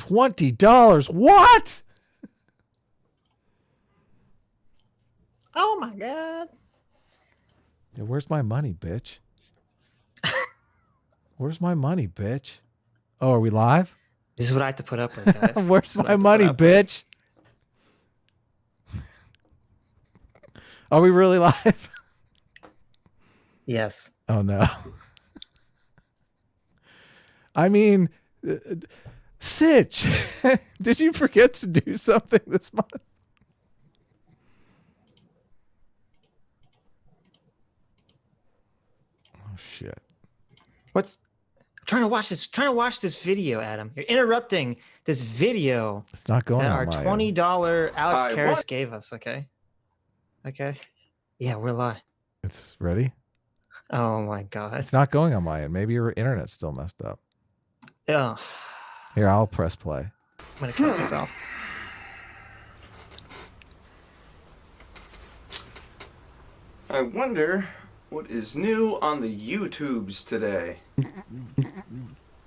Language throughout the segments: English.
$20. What? Oh my god. Yeah, where's my money, bitch? Where's my money, bitch? Oh, are we live? This is what I have to put up with, guys. Where's my money, bitch? Are we really live? Yes. Oh, no. I mean, Sitch, did you forget to do something this month? Oh, shit. What's... I'm trying to watch this video, Adam. You're interrupting this video. It's not going that on our my $20 Alex Hi, Karras what? gave us, okay? Okay. Yeah, we're live. It's ready? Oh my god. It's not going on my end. Maybe your internet's still messed up. Oh, Here, I'll press play. I'm gonna cut this off. I wonder what is new on the YouTubes today.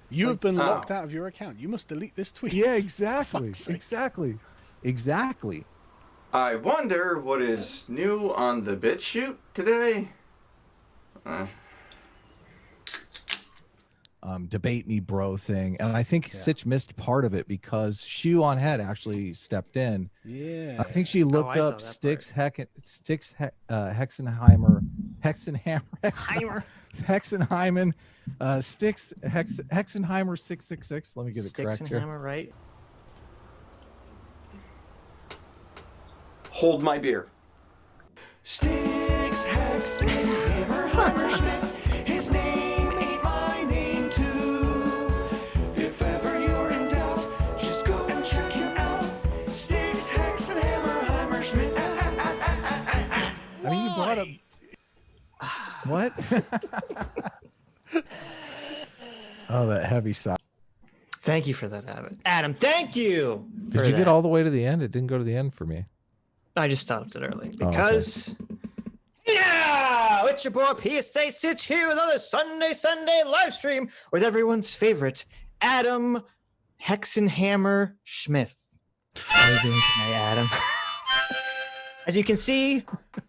You have been locked out of your account. You must delete this tweet. Yeah, exactly. Exactly. I wonder what is new on the BitChute today. Debate me, bro thing. And I think Sitch missed part of it because Shoe on Head actually stepped in. Yeah. I think she looked I saw up that Hexenheimer, Hexenheimer 666. Let me get it correct here. Hexenheimer, right? Hold my beer. Sticks, Hexenheimer, Hammerschmidt. His name ain't my name too. If ever you're in doubt, just go and check him out. Sticks, Hexenheimer, Hammerschmidt. I mean, you brought up what? Oh, that heavy side. Thank you for that, Adam. Thank you. Did you get all the way to the end? It didn't go to the end for me. I just stopped it early Oh, because. Yeah, it's your boy PSA Sitch here with another Sunday live stream with everyone's favorite Adam Hexenhammer Schmidt. How are you doing today, Adam? As you can see,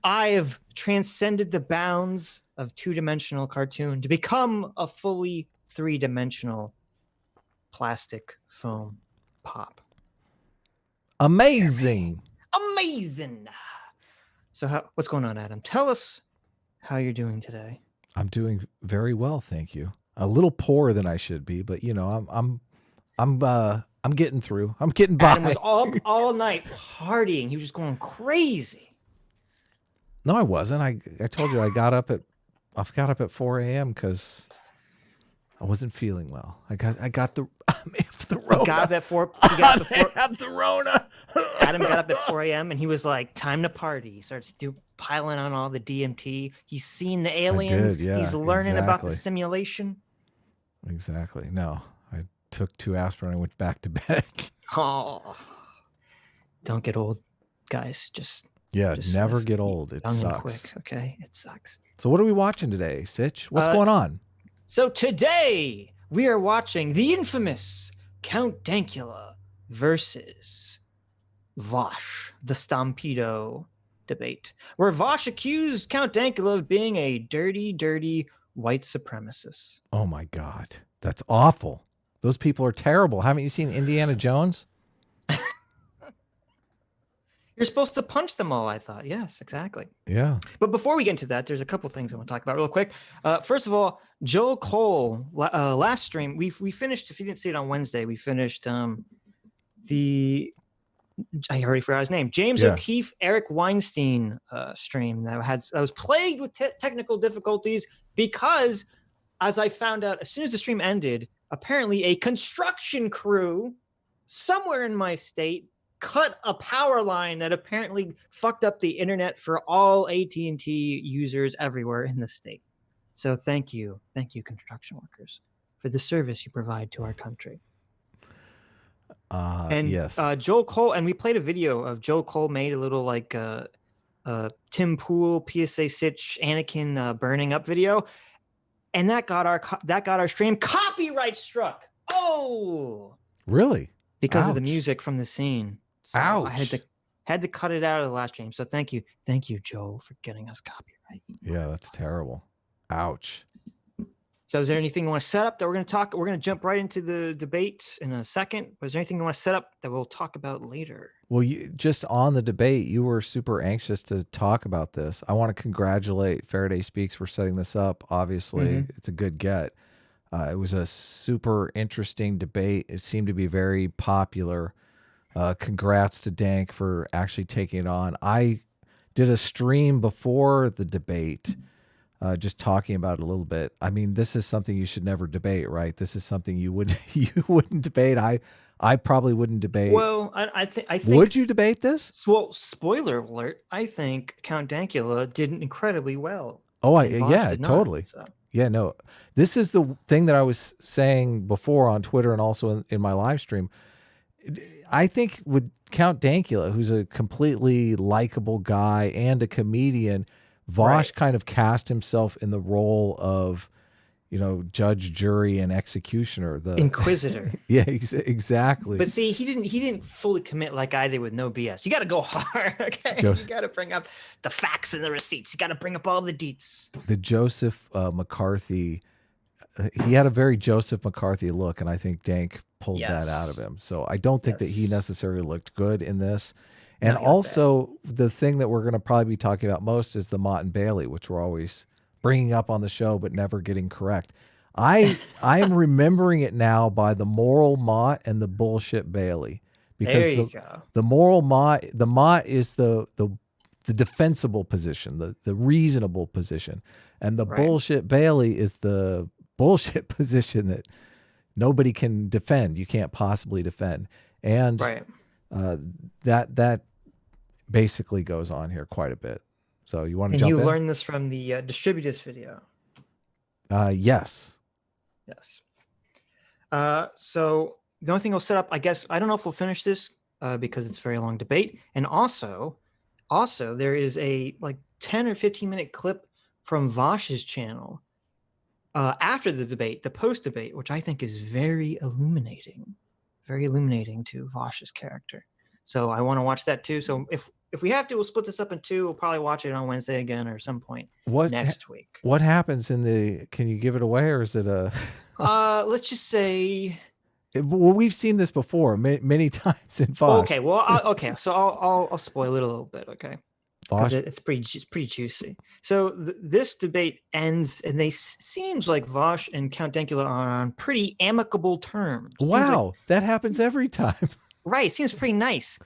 I have transcended the bounds of two-dimensional cartoon to become a fully three-dimensional plastic foam pop. Amazing. Amazing. So what's going on, Adam? Tell us how you're doing today. I'm doing very well, thank you. A little poorer than I should be, but you know, I'm getting through. I'm getting by. Adam was all night partying. He was just going crazy. No, I wasn't. I told you I got up at 4 a.m. because I wasn't feeling well. I got the Rona. He got up at 4. The Rona. Adam got up at 4 a.m. and he was like, "Time to party." He starts piling on all the DMT. He's seen the aliens. He's learning about the simulation. Exactly. No, I took 2 aspirin and went back to bed. Oh, don't get old, guys. Just never get old. It young and sucks. quick, okay? It sucks. So what are we watching today, Sitch? What's going on? So today we are watching the infamous Count Dankula versus Vaush, the Stampedo debate, where Vaush accused Count Dankula of being a dirty, dirty white supremacist. Oh my God, that's awful. Those people are terrible. Haven't you seen Indiana Jones? You're supposed to punch them all, I thought. Yes, exactly. Yeah. But before we get into that, there's a couple things I want to talk about real quick. First of all, Joel Cole, last stream, we finished, if you didn't see it on Wednesday, we finished I already forgot his name, James O'Keefe, Eric Weinstein stream that was plagued with technical difficulties because, as I found out as soon as the stream ended, apparently a construction crew somewhere in my state cut a power line that apparently fucked up the internet for all AT&T users everywhere in the state. So thank you, construction workers, for the service you provide to our country. Yes. Joel Cole, and we played a video of Joel Cole made a little like Tim Pool, PSA Sitch, Anakin burning up video, and that got our stream copyright struck. Oh, really? because of the Ouch. music from the scene. So I had to cut it out of the last stream. So thank you, Joel, for getting us copyright. Yeah, that's terrible. Ouch. So is there anything you want to set up that we're going to talk? We're going to jump right into the debate in a second. But is there anything you want to set up that we'll talk about later? Well, just on the debate, you were super anxious to talk about this. I want to congratulate Faraday Speaks for setting this up. Obviously, it's a good get. It was a super interesting debate. It seemed to be very popular. Congrats to Dank for actually taking it on. I did a stream before the debate, just talking about it a little bit. I mean, this is something you should never debate, right? This is something you wouldn't debate. I probably wouldn't debate. Well, I think. Would you debate this? Well, spoiler alert. I think Count Dankula did incredibly well. Oh, and Vaush yeah, did not, totally. so. Yeah, no. This is the thing that I was saying before on Twitter and also in my live stream. I think with Count Dankula, who's a completely likable guy and a comedian, Vaush kind of cast himself in the role of, judge, jury, and executioner. The Inquisitor. Yeah, exactly. But see, he didn't fully commit like I did with No BS. You got to go hard, okay? You got to bring up the facts and the receipts. You got to bring up all the deets. The Joseph McCarthy, he had a very Joseph McCarthy look, and I think Dank pulled that out of him. So I don't think that he necessarily looked good in this. And also, the thing that we're going to probably be talking about most is the Mott and Bailey, which we're always bringing up on the show, but never getting correct. I am remembering it now by the moral Mott and the bullshit Bailey, because the moral Mott, the Mott is the defensible position, the reasonable position, and the bullshit Bailey is the bullshit position that nobody can defend. You can't possibly defend, and that basically goes on here quite a bit. So you want to jump in? And you learned this from the Distributors video. Yes. So the only thing I'll set up, I guess, I don't know if we'll finish this because it's a very long debate. And also there is a 10 or 15 minute clip from Vaush's channel after the debate, the post debate, which I think is very illuminating to Vaush's character. So I want to watch that too. So if we have to, we'll split this up in two. We'll probably watch it on Wednesday again or some point next week. What happens can you give it away, or is it a... let's just say... Well, we've seen this before many times in Vaush. Okay, well, so I'll spoil it a little bit, okay? Because it's pretty juicy. So this debate ends, and seems like Vaush and Count Dankula are on pretty amicable terms. Wow, that happens every time. Right, seems pretty nice.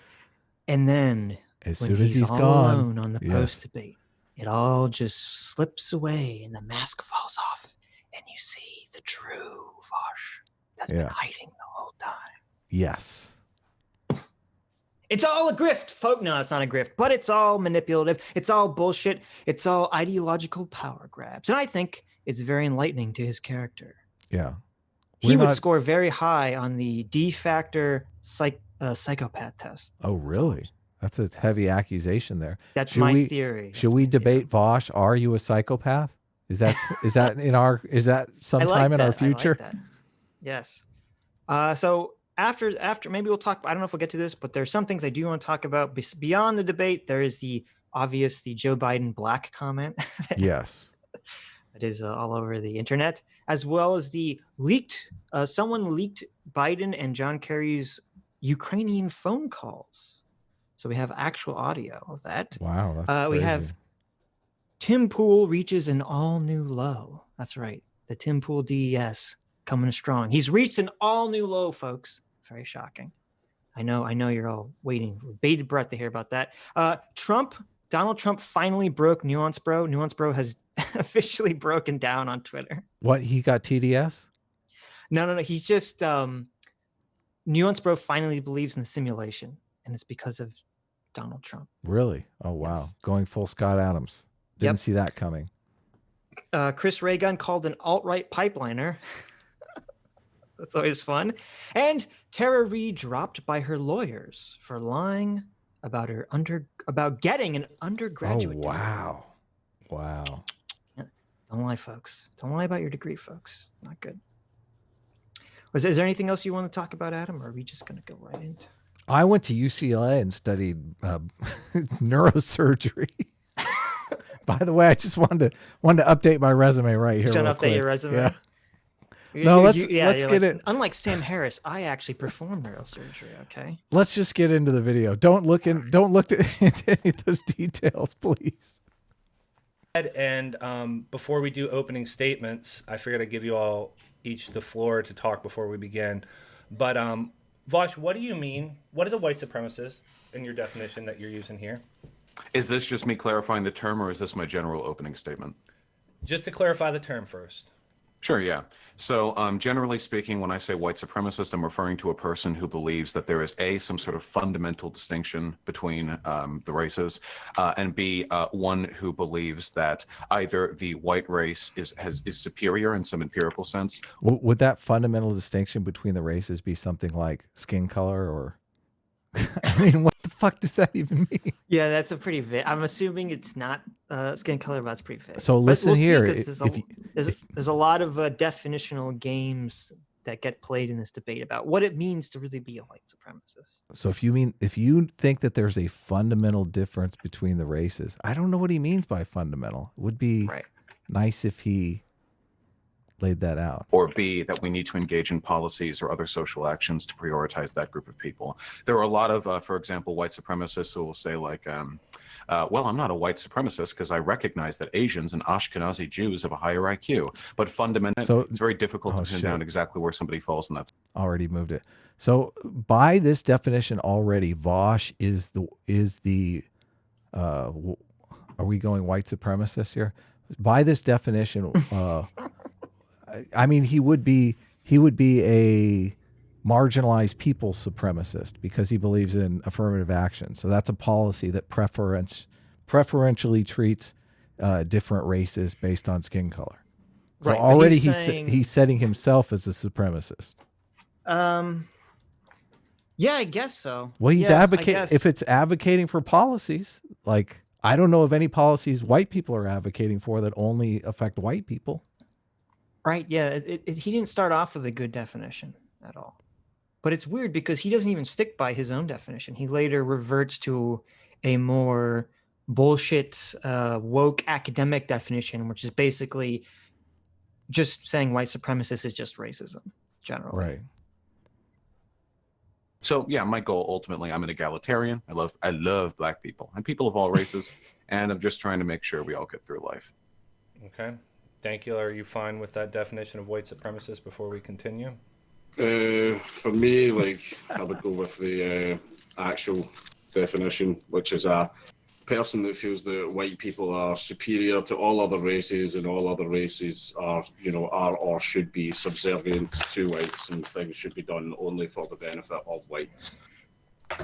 And then as when soon as he's all gone alone on the post debate, it all just slips away and the mask falls off, and you see the true Vaush that's been hiding the whole time. Yes. It's all a grift, folks. No, it's not a grift, but it's all manipulative. It's all bullshit. It's all ideological power grabs. And I think it's very enlightening to his character. Yeah. He would score very high on the D-factor psychopath test. Oh, really? That's a heavy accusation there. That's my theory. Should we debate Vaush? Are you a psychopath? Is that sometime in our future? I like that. Yes. So after maybe we'll talk. I don't know if we'll get to this, but there's some things I do want to talk about beyond the debate. There is the Joe Biden black comment. Yes. That is all over the internet, as well as the someone leaked Biden and John Kerry's Ukrainian phone calls. So we have actual audio of that. Wow. That's we crazy. have Tim Pool reaches an all new low. That's right. The Tim Pool DES coming strong. He's reached an all new low, folks. Very shocking. I know you're all waiting with bated breath to hear about that. Donald Trump finally broke Nuance Bro. Nuance Bro has officially broken down on Twitter. What? He got TDS? No. He's just Nuance Bro finally believes in the simulation, and it's because of Donald Trump. Really? Oh, wow. Yes. Going full Scott Adams. Didn't see that coming. Chris Raygun called an alt-right pipeliner. That's always fun. And Tara Reid dropped by her lawyers for lying about getting an undergraduate degree. Wow. Don't lie, folks. Don't lie about your degree, folks. Not good. Is there anything else you want to talk about, Adam, or are we just going to go right into? I went to UCLA and studied neurosurgery. By the way, I just wanted to update my resume right here. Just want to update your resume. Yeah. No, let's get it. Unlike Sam Harris, I actually perform neurosurgery. Okay. Let's just get into the video. Don't look into any of those details, please. And before we do opening statements, I figured I'd give you all each the floor to talk before we begin. But Vaush, what do you mean? What is a white supremacist in your definition that you're using here? Is this just me clarifying the term, or is this my general opening statement? Just to clarify the term first. Sure, yeah. So generally speaking, when I say white supremacist, I'm referring to a person who believes that there is A, some sort of fundamental distinction between the races, and B, one who believes that either the white race is superior in some empirical sense. Would that fundamental distinction between the races be something like skin color or... I mean, what the fuck does that even mean? Yeah, that's a pretty vague. I'm assuming it's not skin color, but it's pretty vague. So listen here. There's a lot of definitional games that get played in this debate about what it means to really be a white supremacist. So if you think that there's a fundamental difference between the races, I don't know what he means by fundamental. It would be nice if he laid that out. Or B, that we need to engage in policies or other social actions to prioritize that group of people. There are a lot of, for example, white supremacists who will say like, well, I'm not a white supremacist because I recognize that Asians and Ashkenazi Jews have a higher IQ. But fundamentally, it's very difficult to pin down exactly where somebody falls in that. Already moved it. So by this definition already, Vaush is the are we going white supremacist here? By this definition, I mean, he would be a marginalized people supremacist because he believes in affirmative action. So that's a policy that preferentially treats different races based on skin color. So already he's setting himself as a supremacist. Yeah, I guess so. Well, he's if it's advocating for policies, like I don't know of any policies white people are advocating for that only affect white people. Right, yeah, he didn't start off with a good definition at all. But it's weird because he doesn't even stick by his own definition. He later reverts to a more bullshit, woke academic definition, which is basically just saying white supremacist is just racism, generally. Right. So yeah, my goal ultimately, I'm an egalitarian. I love black people and people of all races, and I'm just trying to make sure we all get through life. Okay. Dankula, are you fine with that definition of white supremacist before we continue? For me, like, I would go with the actual definition, which is a person that feels that white people are superior to all other races and all other races are or should be subservient to whites and things should be done only for the benefit of whites.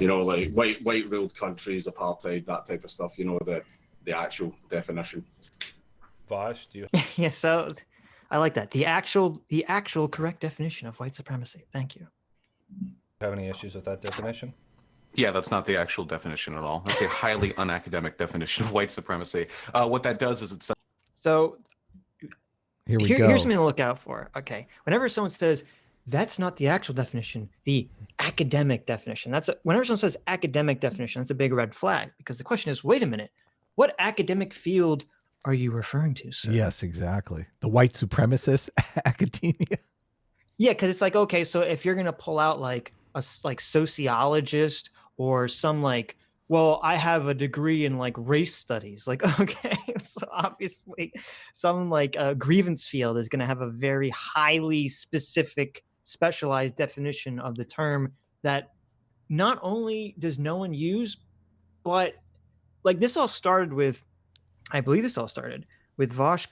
Like white ruled countries, apartheid, that type of stuff, the actual definition. Vaush, do you? Yeah, so I like that. The actual correct definition of white supremacy. Thank you. Have any issues with that definition? Yeah, that's not the actual definition at all. That's a highly unacademic definition of white supremacy. What that does is it's... So here's something to look out for. Okay, whenever someone says that's not the actual definition, the academic definition. Whenever someone says academic definition, that's a big red flag because the question is, wait a minute, what academic field are you referring to, sir? Yes, exactly. The white supremacist academia. Yeah, because it's like, okay, so if you're gonna pull out like a sociologist or some well, I have a degree in race studies. Okay, so obviously some grievance field is gonna have a very highly specialized definition of the term that not only does no one use, but I believe this all started with Vaush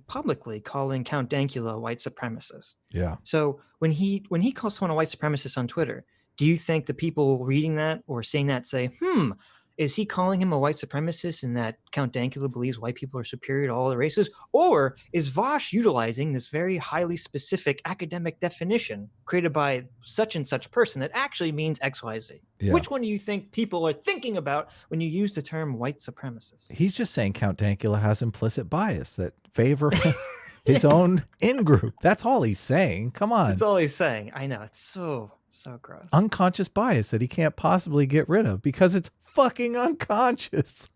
publicly calling Count Dankula a white supremacist. Yeah. So when he calls someone a white supremacist on Twitter, do you think the people reading that or saying that say, is he calling him a white supremacist and that Count Dankula believes white people are superior to all the races? Or is Vaush utilizing this very highly specific academic definition created by such and such person that actually means XYZ? Yeah. Which one do you think people are thinking about when you use the term white supremacist? He's just saying Count Dankula has implicit bias that favor his own in-group. That's all he's saying. Come on. That's all he's saying. I know. It's so gross. Unconscious bias that he can't possibly get rid of because it's fucking unconscious.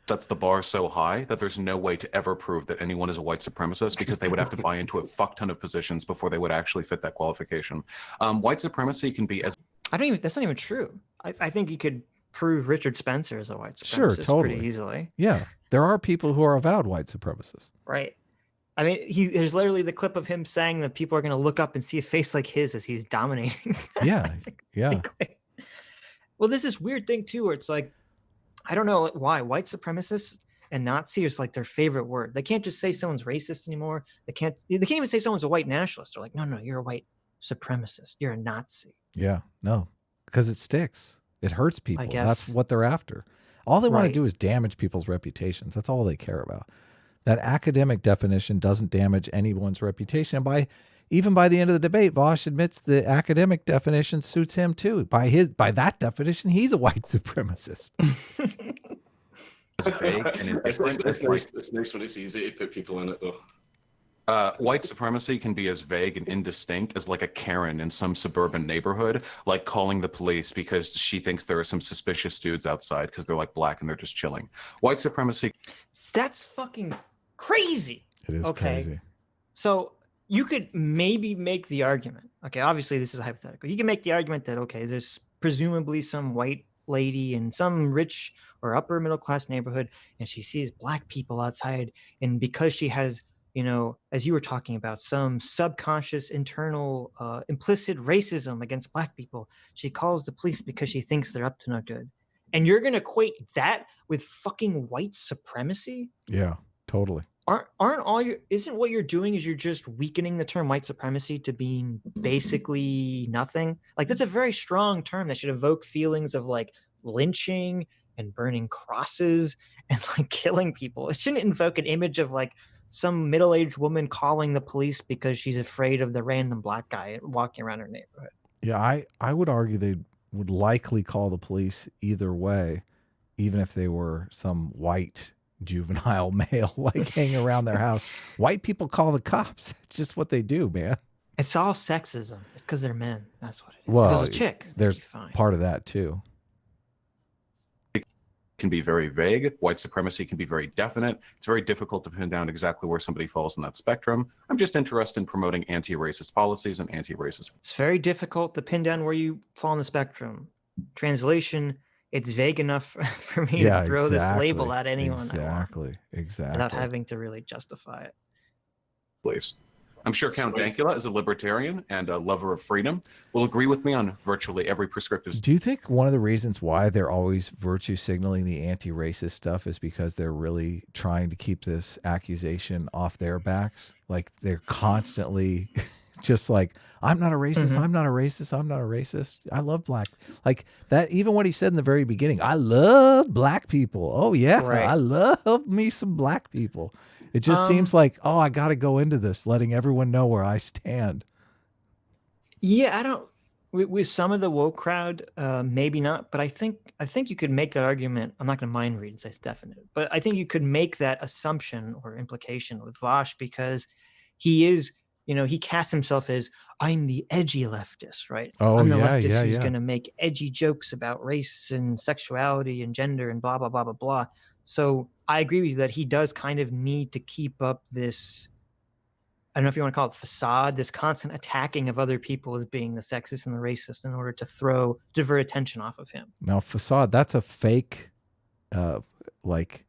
Sets the bar so high that there's no way to ever prove that anyone is a white supremacist because they would have to buy into a fuck ton of positions before they would actually fit that qualification. White supremacy can be as... That's not even true. I think you could prove Richard Spencer is a white supremacist sure, totally. pretty easily. Yeah. There are people who are avowed white supremacists. Right. I mean, there's literally the clip of him saying that people are going to look up and see a face like his as he's dominating. Yeah. Yeah. Well, there's this weird thing too, where it's like, I don't know why white supremacists and Nazi is like their favorite word. They can't just say someone's racist anymore. They can't even say someone's a white nationalist. They're like, no, you're a white supremacist. You're a Nazi. Yeah. No, because it sticks. It hurts people. I guess. That's what they're after. All they want to do is damage people's reputations. That's all they care about. That academic definition doesn't damage anyone's reputation. Even by the end of the debate, Vaush admits the academic definition suits him too. By that definition, he's a white supremacist. It's vague and indifferent. It's nice when it's easy to put people in it, though. White supremacy can be as vague and indistinct as like a Karen in some suburban neighborhood, like calling the police because she thinks there are some suspicious dudes outside because they're like black and they're just chilling. White supremacy. That's fucking crazy. It is crazy. So you could maybe make the argument. Okay, obviously this is hypothetical. You can make the argument that, okay, there's presumably some white lady in some rich or upper middle class neighborhood, and she sees black people outside, and because she has, as you were talking about, some subconscious, internal, implicit racism against black people, she calls the police because she thinks they're up to no good. And you're going to equate that with fucking white supremacy? Yeah, totally. Isn't what you're doing is you're just weakening the term white supremacy to being basically nothing? Like, that's a very strong term that should evoke feelings of like lynching and burning crosses and like killing people. It shouldn't invoke an image of like some middle-aged woman calling the police because she's afraid of the random black guy walking around her neighborhood. Yeah, I would argue they would likely call the police either way, even if they were some white juvenile male like hanging around their house. White people call the cops. It's just what they do, man. It's all sexism. It's because they're men. That's what it is. Well, if it was a chick, there's part of that too. Can be very vague. White supremacy can be very definite. It's very difficult to pin down exactly where somebody falls in that spectrum. I'm just interested in promoting anti-racist policies and anti-racist. It's very difficult to pin down where you fall on the spectrum. Translation, it's vague enough for me to throw this label at anyone Exactly. without having to really justify it. Beliefs. I'm sure Count Dankula, as a libertarian and a lover of freedom, will agree with me on virtually every prescriptive. Do you think one of the reasons why they're always virtue signaling the anti-racist stuff is because they're really trying to keep this accusation off their backs? Like they're constantly just like, I'm not a racist, I'm not a racist, I'm not a racist. I love black. Like that, even what he said in the very beginning, I love black people. Oh yeah, I love me some black people. It just seems like, I got to go into this, letting everyone know where I stand. Yeah, I don't. With some of the woke crowd, maybe not. But I think you could make that argument. I'm not going to mind read and say it's definite, but I think you could make that assumption or implication with Vaush because he is, he casts himself as I'm the edgy leftist, right? Oh, I'm the leftist who's going to make edgy jokes about race and sexuality and gender and blah blah blah blah blah. So I agree with you that he does kind of need to keep up this, I don't know if you want to call it facade, this constant attacking of other people as being the sexist and the racist in order to divert attention off of him. Now, facade, that's a fake, like,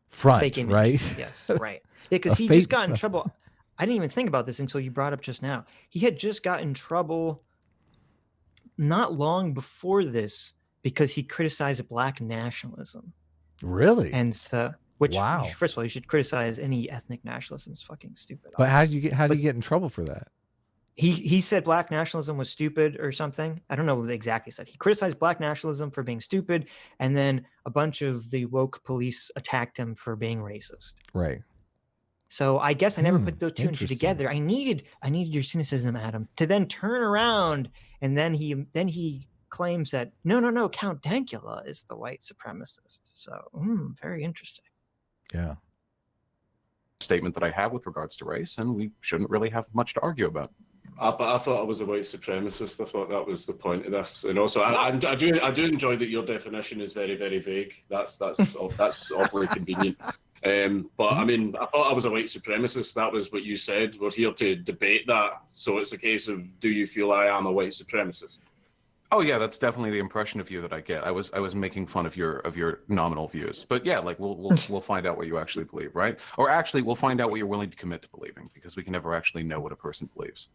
front, fake image. Right? Yes, right. Yeah, because he just got in trouble. I didn't even think about this until you brought up just now. He had just got in trouble not long before this because he criticized black nationalism. Really? And which, first of all, you should criticize any ethnic nationalism. It's fucking stupid. But how did you get in trouble for that? He said black nationalism was stupid or something. I don't know what exactly said. He criticized black nationalism for being stupid, and then a bunch of the woke police attacked him for being racist. Right. So I guess I never put those two and two together. I needed your cynicism, Adam, to then turn around, and then he claims that no, Count Dankula is the white supremacist. So very interesting. Yeah. statement that I have with regards to race, and we shouldn't really have much to argue about. But I thought I was a white supremacist. I thought that was the point of this, and also I do enjoy that your definition is very, very vague. That's awfully convenient. But I mean, I thought I was a white supremacist. That was what you said. We're here to debate that. So it's a case of, do you feel I am a white supremacist? Oh yeah, that's definitely the impression of you that I get. I was making fun of your nominal views, but yeah, like we'll find out what you actually believe, right? Or actually, we'll find out what you're willing to commit to believing, because we can never actually know what a person believes.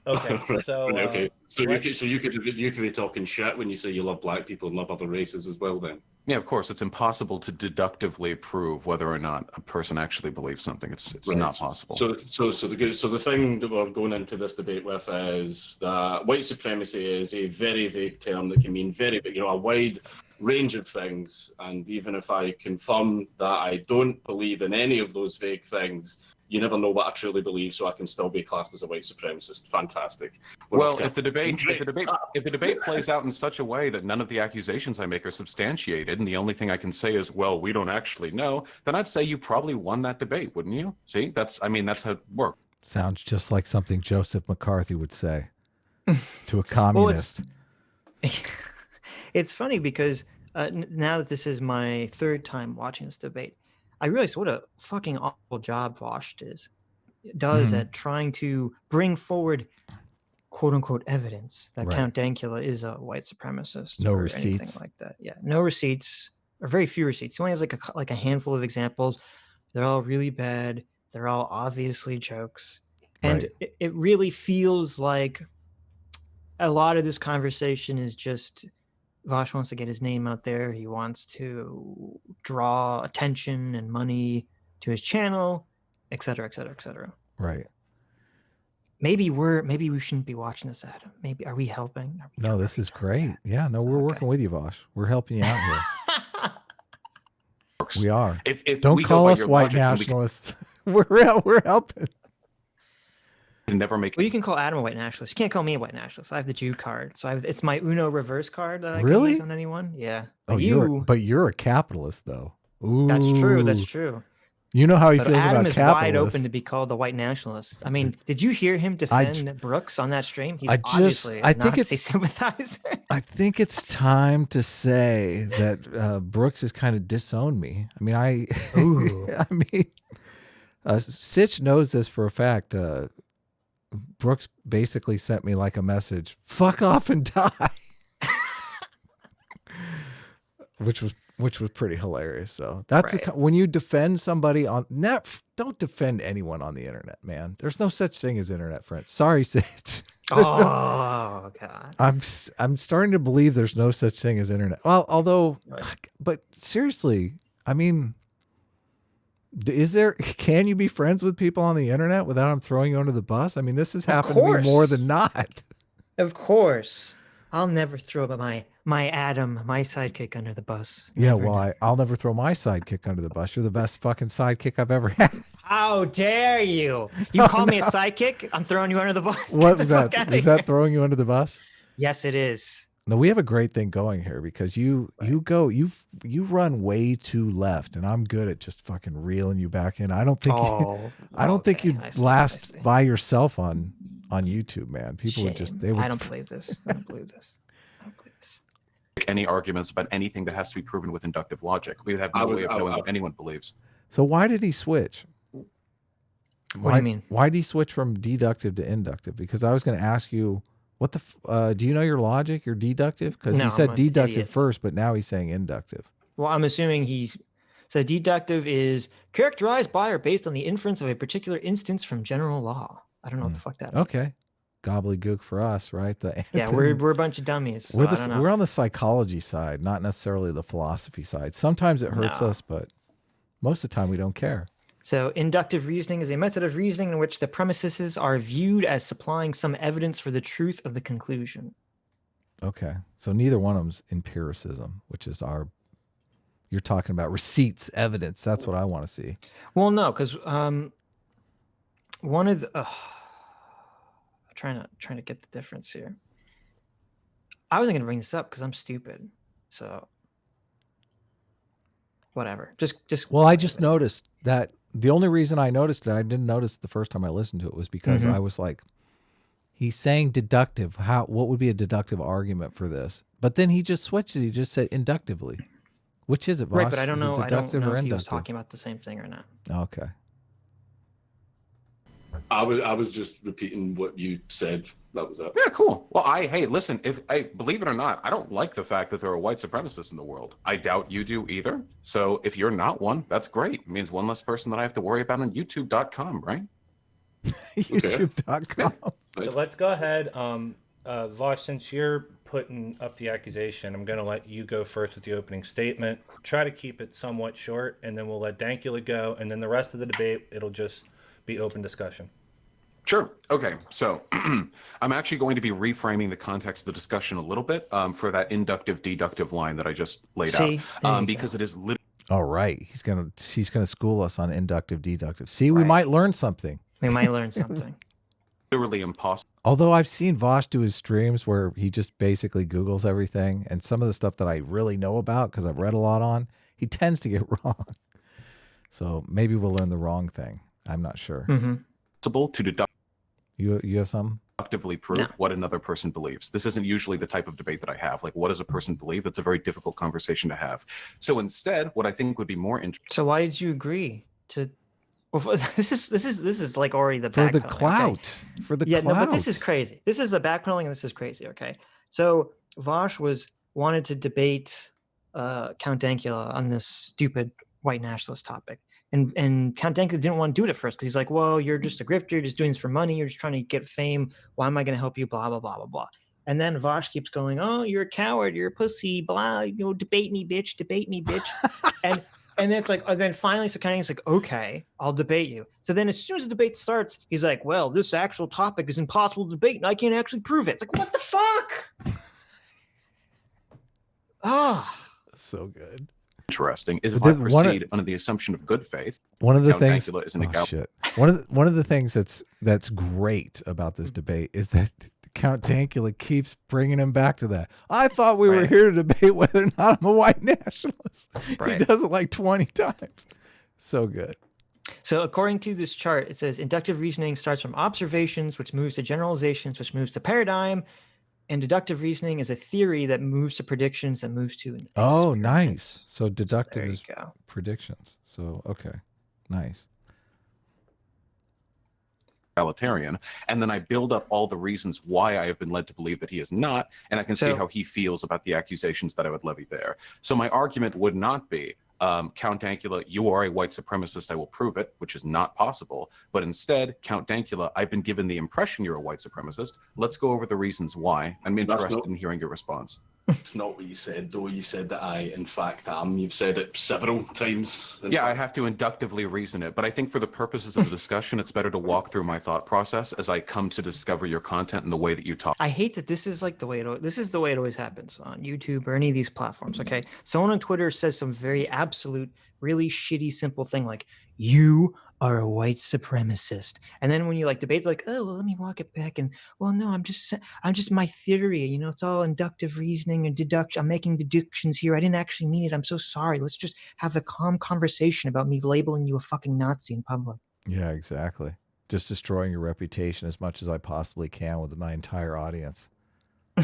Okay, so okay, so you could be talking shit when you say you love black people and love other races as well, then. Yeah, of course, it's impossible to deductively prove whether or not a person actually believes something. It's right. Not possible. So the thing that we're going into this debate with is that white supremacy is a very vague term that can mean a wide range of things. And even if I confirm that I don't believe in any of those vague things, you never know what I truly believe, so I can still be classed as a white supremacist. Fantastic. Well, if the debate plays out in such a way that none of the accusations I make are substantiated, and the only thing I can say is, well, we don't actually know, then I'd say you probably won that debate, wouldn't you? See, that's how it works. Sounds just like something Joseph McCarthy would say to a communist. Well, it's funny because now that this is my third time watching this debate, I realized what a fucking awful job Vaush does at trying to bring forward quote unquote evidence that Count Dankula is a white supremacist. No or receipts. Anything like that. Yeah. No receipts, or very few receipts. He only has like a handful of examples. They're all really bad. They're all obviously jokes. And it really feels like a lot of this conversation is just Vaush wants to get his name out there. He wants to draw attention and money to his channel, et cetera, et cetera, et cetera. Right. Maybe we shouldn't be watching this, Adam. Maybe are we helping? No, this is great. Yeah, no, we're working with you, Vaush. We're helping you out here. We are. If don't call us white nationalists. We're helping. Never make. Well, you can call Adam a white nationalist. You can't call me a white nationalist. I have the Jew card, so it's my Uno reverse card that I can use on anyone. Yeah. But you're a capitalist, though. Ooh. That's true. That's true. You know how he feels Adam about is capitalists. wide open to be called a white nationalist. I mean, did you hear him defend Brooks on that stream? He's obviously a Nazi sympathizer. I think it's time to say that Brooks has kind of disowned me. I mean, Sitch knows this for a fact. Brooks basically sent me like a message, fuck off and die. which was pretty hilarious. So that's when you defend somebody on don't defend anyone on the internet, man. There's no such thing as internet friends. Sorry, Sitch. God. I'm starting to believe there's no such thing as internet. Well, but seriously, I mean, can you be friends with people on the internet without them throwing you under the bus? I mean, this has happened to me more than not. Of course. I'll never throw my Adam, my sidekick, under the bus. I'll never throw my sidekick under the bus. You're the best fucking sidekick I've ever had. How dare you? You call me a sidekick? I'm throwing you under the bus. What was that? Is that throwing you under the bus? Yes, it is. No, we have a great thing going here because you run way too left, and I'm good at just fucking reeling you back in. I don't think you'd last by yourself on YouTube, man. People would just I don't believe this. I don't believe this. Any arguments about anything that has to be proven with inductive logic. We have no way of knowing what anyone believes. So why did he switch? What do you mean? Why did he switch from deductive to inductive? Because I was going to ask you, what the do you know your logic, your deductive? Because he said deductive first, but now he's saying inductive. Well, I'm assuming so deductive is characterized by or based on the inference of a particular instance from general law. I don't know what the fuck that means. Okay. Gobbledygook for us, right? We're a bunch of dummies. So we're on the psychology side, not necessarily the philosophy side. Sometimes it hurts us, but most of the time we don't care. So inductive reasoning is a method of reasoning in which the premises are viewed as supplying some evidence for the truth of the conclusion. Okay. So neither one of them's empiricism, which is you're talking about receipts, evidence. That's what I want to see. Well, no, because one of the trying to get the difference here. I wasn't going to bring this up because I'm stupid. So whatever. Just well, I just noticed that the only reason I noticed it, I didn't notice the first time I listened to it, was because I was like, he's saying deductive. What would be a deductive argument for this? But then he just switched it. He just said inductively. Which is it, Vaush? Right, but I don't Is it know. I don't deductive know or if he was inductive? talking about the same thing or not. Okay. I was just repeating what you said. That was it. Yeah, cool. Well, hey, listen, if I believe it or not, I don't like the fact that there are white supremacists in the world. I doubt you do either. So if you're not one, that's great. It means one less person that I have to worry about on YouTube.com, right? YouTube.com. So let's go ahead. Vaush, since you're putting up the accusation, I'm going to let you go first with the opening statement. Try to keep it somewhat short, and then we'll let Dankula go, and then the rest of the debate, it'll just be open discussion. Sure. Okay. So I'm actually going to be reframing the context of the discussion a little bit for that inductive deductive line that I just laid out, because it is literally. All right. He's gonna school us on inductive deductive. See, we might learn something. We might learn something. Literally impossible. Although I've seen Vaush do his streams where he just basically Googles everything, and some of the stuff that I really know about because I've read a lot on, he tends to get wrong. So maybe we'll learn the wrong thing. I'm not sure. To deduct. You have some? Deductively prove what another person believes. This isn't usually the type of debate that I have. Like, what does a person believe? It's a very difficult conversation to have. So instead, what I think would be more interesting. So why did you agree to? Well, this is like already the for the backpedaling, clout. Okay? For the yeah, clout. no, but this is crazy. This is the backpedaling, and this is crazy. Okay, so Vaush wanted to debate Count Dankula on this stupid white nationalist topic. And Count Dankula didn't want to do it at first because he's like, well, you're just a grifter. You're just doing this for money. You're just trying to get fame. Why am I going to help you? Blah, blah, blah, blah, blah. And then Vaush keeps going, oh, you're a coward. You're a pussy. Blah, debate me, bitch. Debate me, bitch. and it's like, then finally, so Count Dankula's like, okay, I'll debate you. So then as soon as the debate starts, he's like, well, this actual topic is impossible to debate and I can't actually prove it. It's like, what the fuck? So good. Interesting is if I proceed under the assumption of good faith. One of the Count things. Dankula is an One of the things that's great about this debate is that Count Dankula keeps bringing him back to that. I thought we were here to debate whether or not I'm a white nationalist. He does it like 20 times. So good. So according to this chart, it says inductive reasoning starts from observations, which moves to generalizations, which moves to paradigm. And deductive reasoning is a theory that moves to predictions, that moves to an experiment. Oh, nice. So deductive is go. predictions. So, okay. Nice. Egalitarian, and then I build up all the reasons why I have been led to believe that he is not, and I can see how he feels about the accusations that I would levy there. So my argument would not be, Count Dankula, you are a white supremacist, I will prove it, which is not possible. But instead, Count Dankula, I've been given the impression you're a white supremacist. Let's go over the reasons why. I'm interested in hearing your response. It's not what you said, though. You said that I, in fact, am. You've said it several times. Yeah, I have to inductively reason it, but I think for the purposes of the discussion, it's better to walk through my thought process as I come to discover your content and the way that you talk. I hate that this is like the way this is the way it always happens on YouTube or any of these platforms. Okay, someone on Twitter says some very absolute, really shitty, simple thing like "you are a white supremacist," and then when you like debate, like, "Oh, well, let me walk it back," and well, no, I'm just my theory. You know, it's all inductive reasoning and deduction. I'm making deductions here. I didn't actually mean it. I'm so sorry. Let's just have a calm conversation about me labeling you a fucking Nazi in public. Yeah, exactly. Just destroying your reputation as much as I possibly can with my entire audience.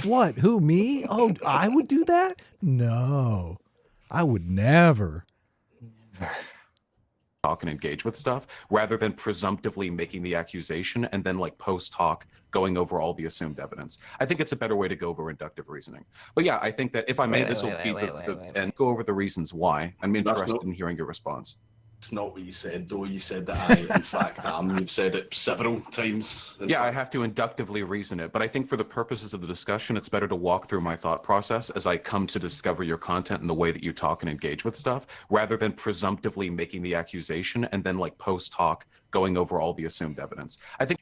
What? Who, me? Oh, I would do that? No, I would never. Talk and engage with stuff rather than presumptively making the accusation and then like post hoc going over all the assumed evidence. I think it's a better way to go over inductive reasoning. But yeah, I think that if I may, this will be and go over the reasons why. I'm interested in hearing your response. It's not what you said, though. You said that I, in fact, am. You've said it several times. Yeah, I have to inductively reason it, but I think for the purposes of the discussion, it's better to walk through my thought process as I come to discover your content and the way that you talk and engage with stuff, rather than presumptively making the accusation and then like post hoc going over all the assumed evidence. I think.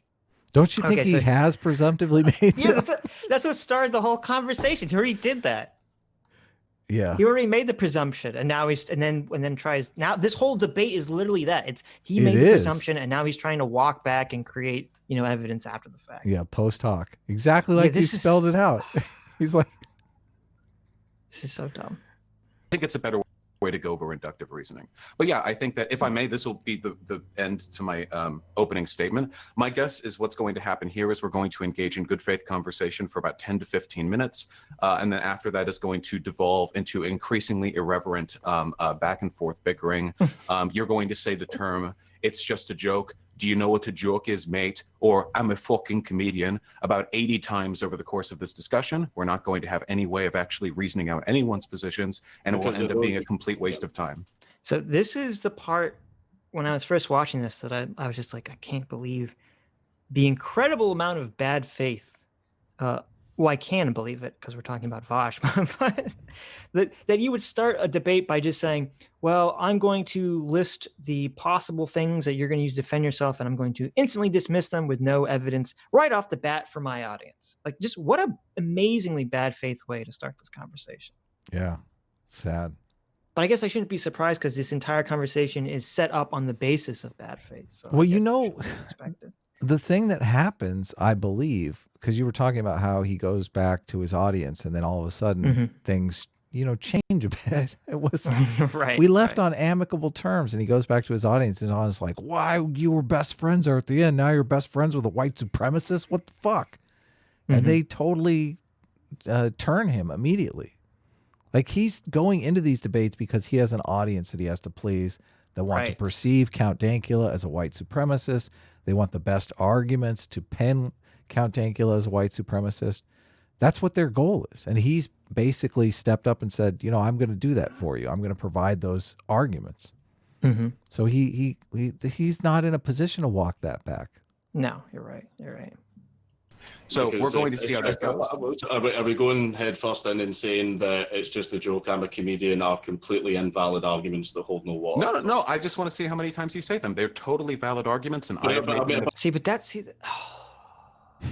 Don't you think he has presumptively made? Yeah, that's what started the whole conversation. He already did that. Yeah, he already made the presumption, and now he's and then tries. Now this whole debate is literally that. He made the presumption, and now he's trying to walk back and create evidence after the fact. Yeah, post hoc, exactly like you spelled it out. He's like, this is so dumb. I think it's a better way. way to go over inductive reasoning. But yeah, I think that if I may, this will be the end to my opening statement. My guess is what's going to happen here is we're going to engage in good faith conversation for about 10 to 15 minutes. And then after that is going to devolve into increasingly irreverent back and forth bickering. You're going to say the term, "It's just a joke. Do you know what a joke is, mate?" Or "I'm a fucking comedian," about 80 times over the course of this discussion. We're not going to have any way of actually reasoning out anyone's positions, and it will end up being a complete waste of time. So this is the part when I was first watching this that I was just like, I can't believe the incredible amount of bad faith. Well, I can believe it because we're talking about Vaush, but that you would start a debate by just saying, well, I'm going to list the possible things that you're going to use to defend yourself, and I'm going to instantly dismiss them with no evidence right off the bat for my audience. Like, just what an amazingly bad faith way to start this conversation. Yeah, sad. But I guess I shouldn't be surprised because this entire conversation is set up on the basis of bad faith. So well, you know, the thing that happens, I believe, because you were talking about how he goes back to his audience and then all of a sudden things, you know, change a bit. It was right. We left on amicable terms, and he goes back to his audience and is like, "Why you were best friends there at the end? Now you're best friends with a white supremacist? What the fuck?" And they totally turn him immediately. Like, he's going into these debates because he has an audience that he has to please, that want to perceive Count Dankula as a white supremacist. They want the best arguments to pen Count Dankula as a white supremacist. That's what their goal is. And he's basically stepped up and said, you know, I'm going to do that for you. I'm going to provide those arguments. So he's not in a position to walk that back. No, you're right. You're right. So we're going to see how this goes. Are we going head first in and saying that it's just a joke, I'm a comedian, are completely invalid arguments that hold no water? No. I just want to see how many times you say them. They're totally valid arguments, and I have made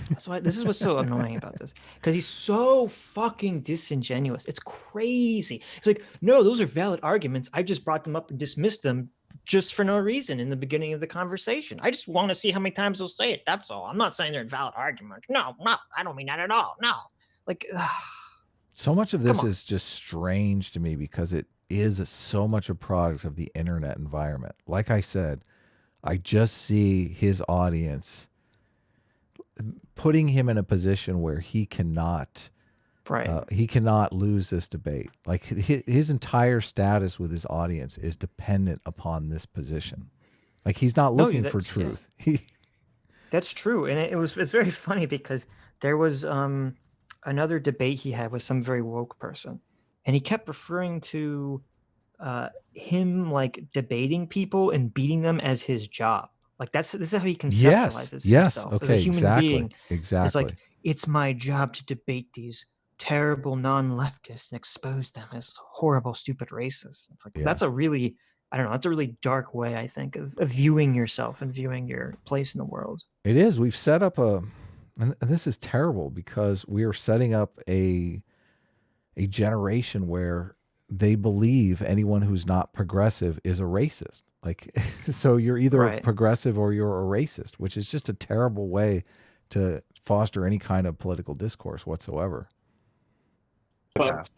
that's why this is what's so annoying about this, because he's so fucking disingenuous. It's crazy. It's like, no, those are valid arguments. I just brought them up and dismissed them just for no reason in the beginning of the conversation. I just want to see how many times they'll say it. That's all. I'm not saying they're invalid arguments. No, I don't mean that at all. No. Like, so much of this is just strange to me because it is so much a product of the internet environment. Like I said, I just see his audience putting him in a position where he cannot lose this debate. Like, his entire status with his audience is dependent upon this position. Like, he's not looking for truth. Yeah. That's true. And it's very funny because there was another debate he had with some very woke person, and he kept referring to him like debating people and beating them as his job. Like, this is how he conceptualizes himself as a human being. Exactly. It's like, it's my job to debate these terrible non-leftists and expose them as horrible, stupid racists. It's like, that's a really, I don't know, that's a really dark way, I think, of viewing yourself and viewing your place in the world. It is. We've set up and this is terrible because we are setting up a generation where they believe anyone who's not progressive is a racist. Like, so you're either a progressive or you're a racist, which is just a terrible way to foster any kind of political discourse whatsoever. But,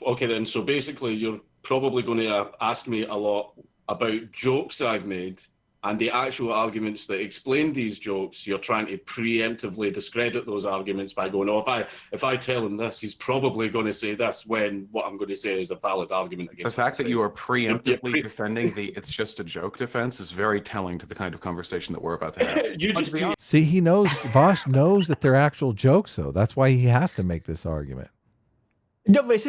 okay then, so basically you're probably going to ask me a lot about jokes I've made, and the actual arguments that explain these jokes, you're trying to preemptively discredit those arguments by going, oh, if I tell him this, he's probably going to say this, when what I'm going to say is a valid argument against the fact that you are preemptively defending the "it's just a joke" defense is very telling to the kind of conversation that we're about to have. See, he knows, Vaush knows that they're actual jokes, though. That's why he has to make this argument. No, but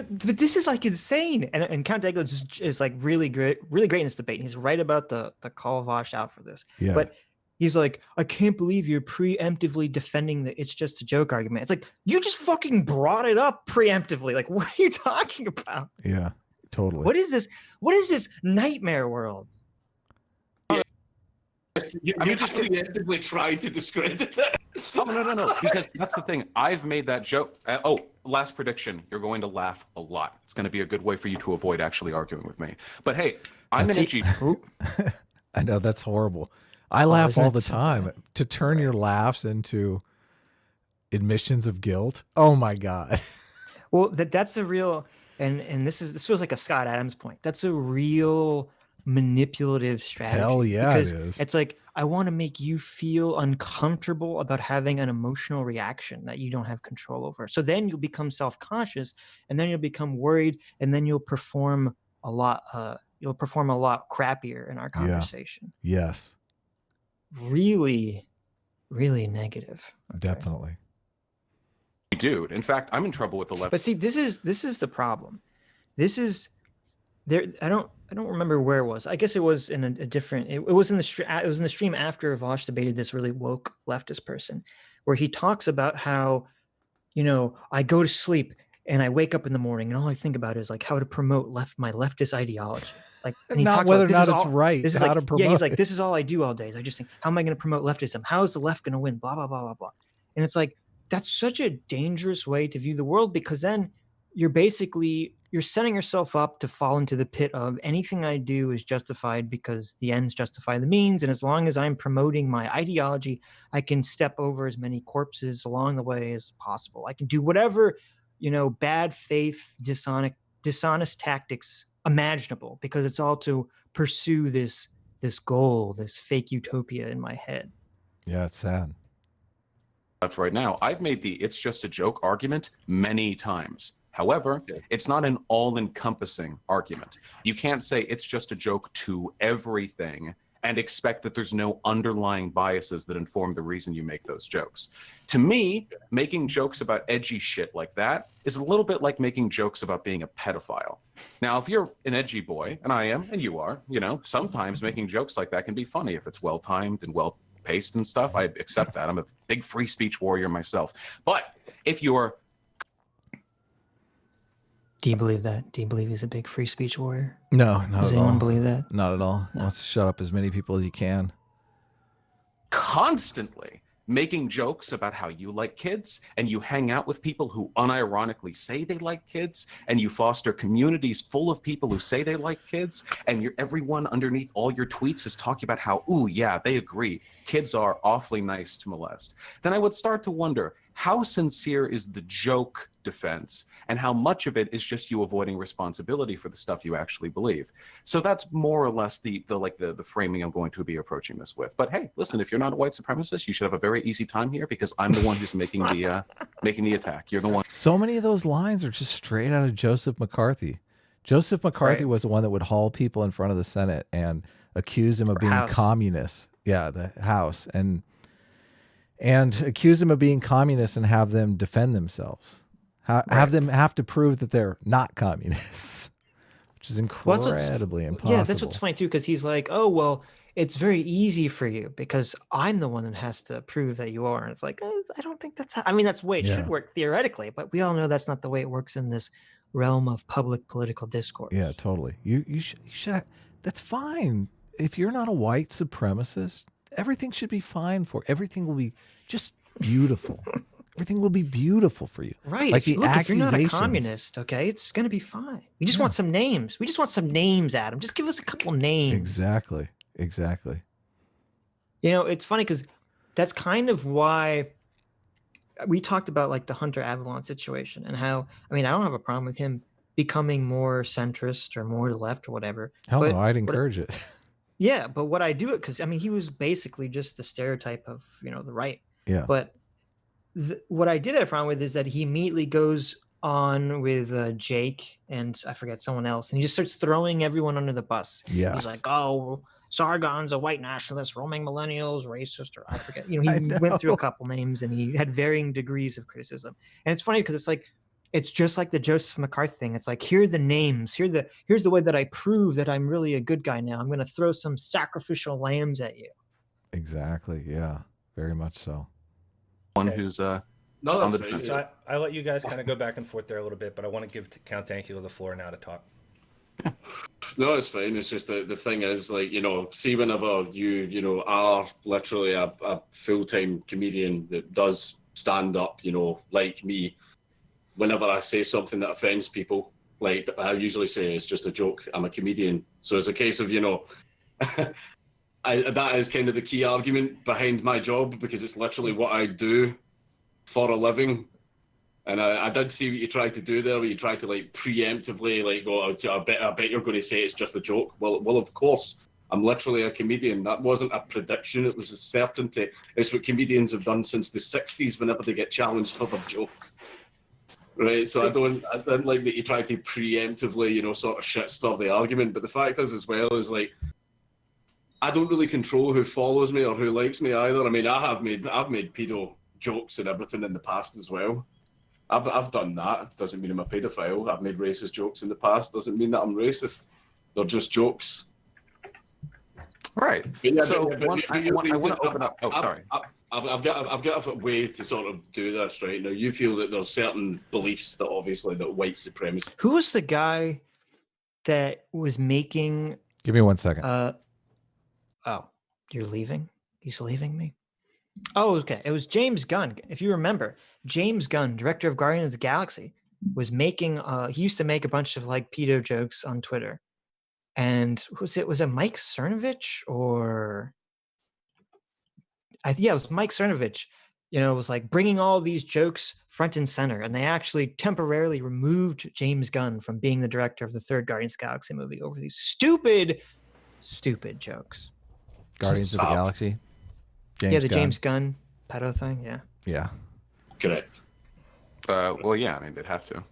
this is like insane, and Count Dankula is like really great in this debate. He's right about the call Vaush out for this. Yeah. But he's like, I can't believe you're preemptively defending the "it's just a joke" argument. It's like, you just fucking brought it up preemptively. Like, what are you talking about? Yeah, totally. What is this? What is this nightmare world? You just preemptively tried to discredit it. Oh, no. Because that's the thing. I've made that joke. Last prediction. You're going to laugh a lot. It's going to be a good way for you to avoid actually arguing with me. But hey, I'm an edgy. I know, that's horrible. I laugh all the time. To turn your laughs into admissions of guilt. Oh my God. Well, that's a real. and this feels like a Scott Adams point. That's a real manipulative strategy. Hell yeah, because it is. It's like, I want to make you feel uncomfortable about having an emotional reaction that you don't have control over. So then you'll become self-conscious, and then you'll become worried, and then you'll perform a lot. You'll perform a lot crappier in our conversation. Yeah. Yes. Really, really negative. Okay. Definitely. Dude, in fact, I'm in trouble with the left. But see, this is the problem. This is there. I don't remember where it was. I guess it was in a different. It was in the stream after Vaush debated this really woke leftist person, where he talks about how, I go to sleep and I wake up in the morning and all I think about is like how to promote my leftist ideology. Like, and he not talks whether about, or not it's right. This is how like, to promote. yeah, he's like, this is all I do all day. I just think, how am I going to promote leftism? How is the left going to win? Blah blah blah blah blah. And it's like, that's such a dangerous way to view the world, because then you're setting yourself up to fall into the pit of anything I do is justified because the ends justify the means. And as long as I'm promoting my ideology, I can step over as many corpses along the way as possible. I can do whatever, bad faith, dishonest tactics imaginable, because it's all to pursue this goal, this fake utopia in my head. Yeah, it's sad. Left right now, I've made the "it's just a joke" argument many times. However, it's not an all-encompassing argument. You can't say it's just a joke to everything and expect that there's no underlying biases that inform the reason you make those jokes. To me, making jokes about edgy shit like that is a little bit like making jokes about being a pedophile. Now, if you're an edgy boy, and I am, and you are, sometimes making jokes like that can be funny if it's well-timed and well-paced and stuff. I accept that. I'm a big free speech warrior myself. But if you're... Do you believe that? Do you believe he's a big free speech warrior? No, not at all. Does anyone believe that? Not at all. No. Let's shut up as many people as you can. Constantly making jokes about how you like kids, and you hang out with people who unironically say they like kids, and you foster communities full of people who say they like kids, and everyone underneath all your tweets is talking about how, ooh, yeah, they agree, kids are awfully nice to molest. Then I would start to wonder, how sincere is the joke defense, and how much of it is just you avoiding responsibility for the stuff you actually believe? So that's more or less the framing I'm going to be approaching this with. But hey, listen, if you're not a white supremacist, you should have a very easy time here, because I'm the one who's making the attack. You're the one. So many of those lines are just straight out of Joseph McCarthy. Joseph McCarthy was the one that would haul people in front of the Senate and accuse him of being communists. Yeah, the House. And accuse them of being communists and have them defend themselves. Have them have to prove that they're not communists, which is incredibly impossible. Yeah, that's what's funny too, because he's like, oh, well, it's very easy for you because I'm the one that has to prove that you are. And it's like, I don't think that's how, that's the way it should work theoretically, but we all know that's not the way it works in this realm of public political discourse. Yeah, totally. You should, that's fine. If you're not a white supremacist, everything should be fine everything will be just beautiful. Everything will be beautiful for you. Right. Like if you're not a communist, okay, it's going to be fine. We just want some names. We just want some names, Adam. Just give us a couple names. Exactly. It's funny because that's kind of why we talked about like the Hunter Avalon situation and how, I don't have a problem with him becoming more centrist or more to the left or whatever. Hell no, I'd encourage it. Yeah, but what I do it because he was basically just the stereotype of the right. Yeah. But what I did have a problem with is that he immediately goes on with Jake and I forget someone else, and he just starts throwing everyone under the bus. Yes. He's like, oh, Sargon's a white nationalist, roaming millennials, racist, or I forget. He went through a couple names and he had varying degrees of criticism. And it's funny because it's like, it's just like the Joseph McCarthy thing. It's like, here are the names. Here's the way that I prove that I'm really a good guy now. I'm going to throw some sacrificial lambs at you. Exactly. Yeah, very much so. One who's on the defense. So I let you guys kind of go back and forth there a little bit, but I want to give Count Dankula the floor now to talk. No, it's fine. It's just the thing is, like, see, whenever you are literally a full-time comedian that does stand up, like me, whenever I say something that offends people, like I usually say it's just a joke. I'm a comedian. So it's a case of, that is kind of the key argument behind my job, because it's literally what I do for a living. And I did see what you tried to do there, where you tried to like preemptively like go, I bet you're going to say it's just a joke. Well, of course, I'm literally a comedian. That wasn't a prediction; it was a certainty. It's what comedians have done since the '60s. Whenever they get challenged for their jokes, right? So I didn't like that you tried to preemptively, sort of shit stir the argument. But the fact is, as well, is like I don't really control who follows me or who likes me either. I mean, I've made pedo jokes and everything in the past as well. I've done that. Doesn't mean I'm a paedophile. I've made racist jokes in the past. Doesn't mean that I'm racist. They're just jokes. Right. So I want to open up. Oh, sorry. I've got a way to sort of do this, right? Now, you feel that there's certain beliefs that obviously that white supremacy. Who was the guy that was making? Give me 1 second. Oh, you're leaving? He's leaving me? Oh, okay. It was James Gunn. If you remember, James Gunn, director of Guardians of the Galaxy, was making, he used to make a bunch of like pedo jokes on Twitter. And was it Mike Cernovich or it was Mike Cernovich, was like bringing all these jokes front and center. And they actually temporarily removed James Gunn from being the director of the third Guardians of the Galaxy movie over these stupid jokes. Guardians of the Galaxy? James Gunn pedo thing. Yeah. Yeah. Correct. Well, yeah, I mean, they'd have to.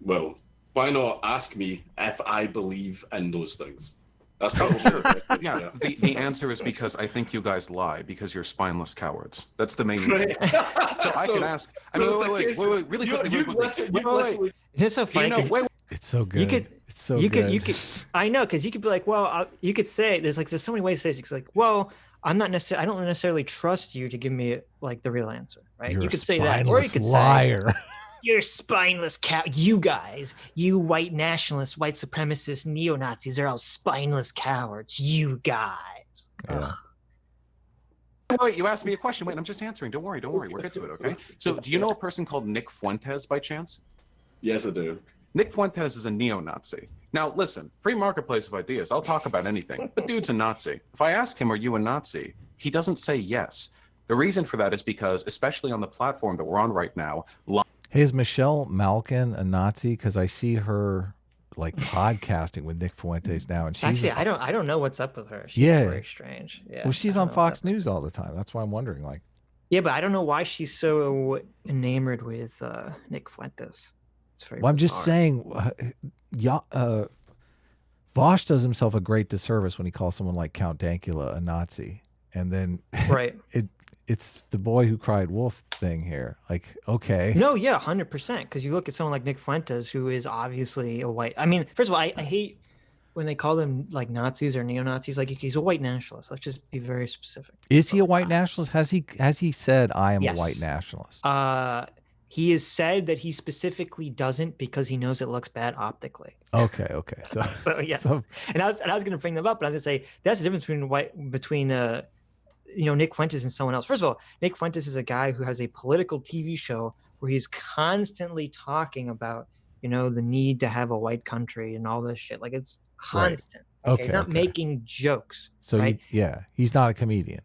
Well, why not ask me if I believe in those things? That's probably sure. Yeah, the answer is because I think you guys lie because you're spineless cowards. That's the main reason. So I can ask. I mean, wait, really quickly. Is this so funny? It's so good. You could. I know, because you could be like, well, you could say there's so many ways to say it. It's like, well, I don't necessarily trust you to give me like the real answer, right? You could say that, or you could liar. say, you're spineless cow. You guys, you white nationalists, white supremacists, neo-Nazis are all spineless cowards. You guys. Yeah. Wait, you asked me a question. Wait, I'm just answering. Don't worry. We'll get to it, okay? So, do you know a person called Nick Fuentes by chance? Yes, I do. Nick Fuentes is a neo-Nazi. Now, listen, free marketplace of ideas. I'll talk about anything. But dude's a Nazi. If I ask him, are you a Nazi? He doesn't say yes. The reason for that is because, especially on the platform that we're on right now... Hey, is Michelle Malkin a Nazi? Because I see her like podcasting with Nick Fuentes now, and she's actually I don't know what's up with her. She's very strange. Yeah. Well, she's on Fox News all the time. That's why I'm wondering. Like, yeah, but I don't know why she's so enamored with Nick Fuentes. It's very. Well, I'm just saying, Vaush does himself a great disservice when he calls someone like Count Dankula a Nazi, and then right. It's the boy who cried wolf thing here. Like, okay. No, yeah, 100%. Because you look at someone like Nick Fuentes, who is obviously a white. I mean, first of all, I hate when they call them like Nazis or neo-Nazis. Like, he's a white nationalist. Let's just be very specific. Is he a white nationalist? Has he said I am a white nationalist? He has said that he specifically doesn't because he knows it looks bad optically. Okay. So yes. And I was going to bring them up, but I was going to say that's the difference between Nick Fuentes and someone else. First of all, Nick Fuentes is a guy who has a political TV show where he's constantly talking about, the need to have a white country and all this shit. Like, it's constant. Right. Okay. He's not making jokes. So right? He's not a comedian.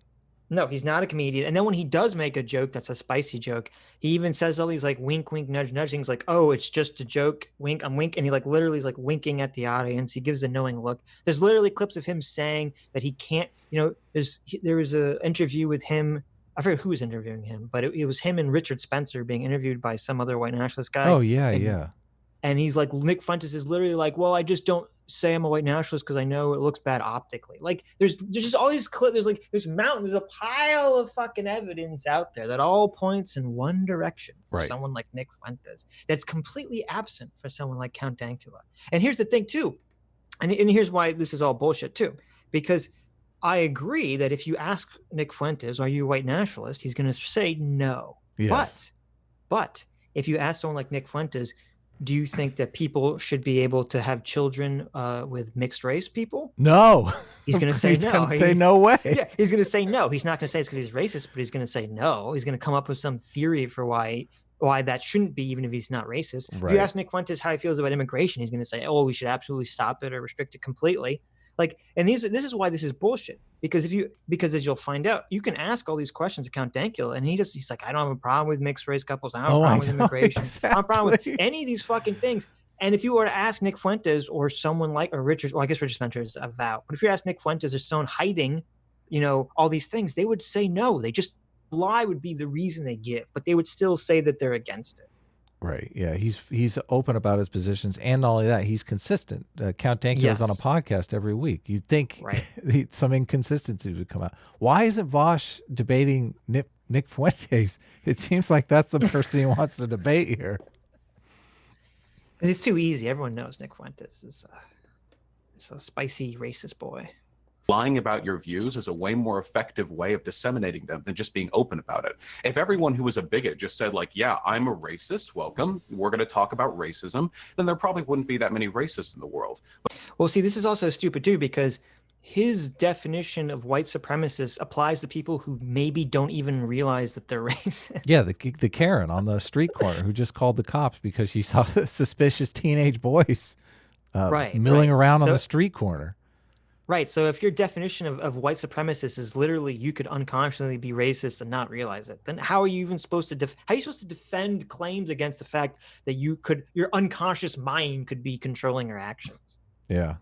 No, he's not a comedian. And then when he does make a joke that's a spicy joke, he even says all these like wink, wink, nudge, nudge things like, oh, it's just a joke. Wink, I'm wink. And he like literally is like winking at the audience. He gives a knowing look. There's literally clips of him saying that he can't, there was an interview with him. I forget who was interviewing him, but it was him and Richard Spencer being interviewed by some other white nationalist guy. Oh, yeah. And he's like, Nick Fuentes is literally like, well, I just don't say I'm a white nationalist because I know it looks bad optically. Like, there's just all these clips. There's like this mountain. There's a pile of fucking evidence out there that all points in one direction for someone like Nick Fuentes. That's completely absent for someone like Count Dankula. And here's the thing too, and here's why this is all bullshit too, because I agree that if you ask Nick Fuentes, are you a white nationalist? He's going to say no. Yes. But if you ask someone like Nick Fuentes, do you think that people should be able to have children with mixed race people? No. He's going to say he's no. He's going to say no way. Yeah, he's going to say no. He's not going to say it's because he's racist, but he's going to say no. He's going to come up with some theory for why that shouldn't be, even if he's not racist. Right. If you ask Nick Fuentes how he feels about immigration, he's going to say, oh, we should absolutely stop it or restrict it completely. Like, and this is why this is bullshit. Because as you'll find out, you can ask all these questions to Count Dankula, and he's like, I don't have a problem with mixed race couples. I don't have a problem with immigration. Exactly. I don't have a problem with any of these fucking things. And if you were to ask Nick Fuentes or someone like, or Richard, well, I guess Richard Spencer is a vow, but if you ask Nick Fuentes or someone hiding, all these things, they would say no. They just lie would be the reason they give, but they would still say that they're against it. Right. Yeah. He's open about his positions, and not only that, he's consistent. Count Dankula is on a podcast every week. You'd think some inconsistencies would come out. Why isn't Vaush debating Nick Fuentes? It seems like that's the person he wants to debate here. It's too easy. Everyone knows Nick Fuentes is a spicy racist boy. Lying about your views is a way more effective way of disseminating them than just being open about it. If everyone who was a bigot just said, like, yeah, I'm a racist, welcome, we're going to talk about racism, then there probably wouldn't be that many racists in the world. Well, see, this is also stupid too, because his definition of white supremacists applies to people who maybe don't even realize that they're racist. Yeah, the Karen on the street corner who just called the cops because she saw suspicious teenage boys milling around on the street corner. Right. So if your definition of white supremacist is literally you could unconsciously be racist and not realize it, then how are you even supposed to how are you supposed to defend claims against the fact that your unconscious mind could be controlling your actions? Yeah.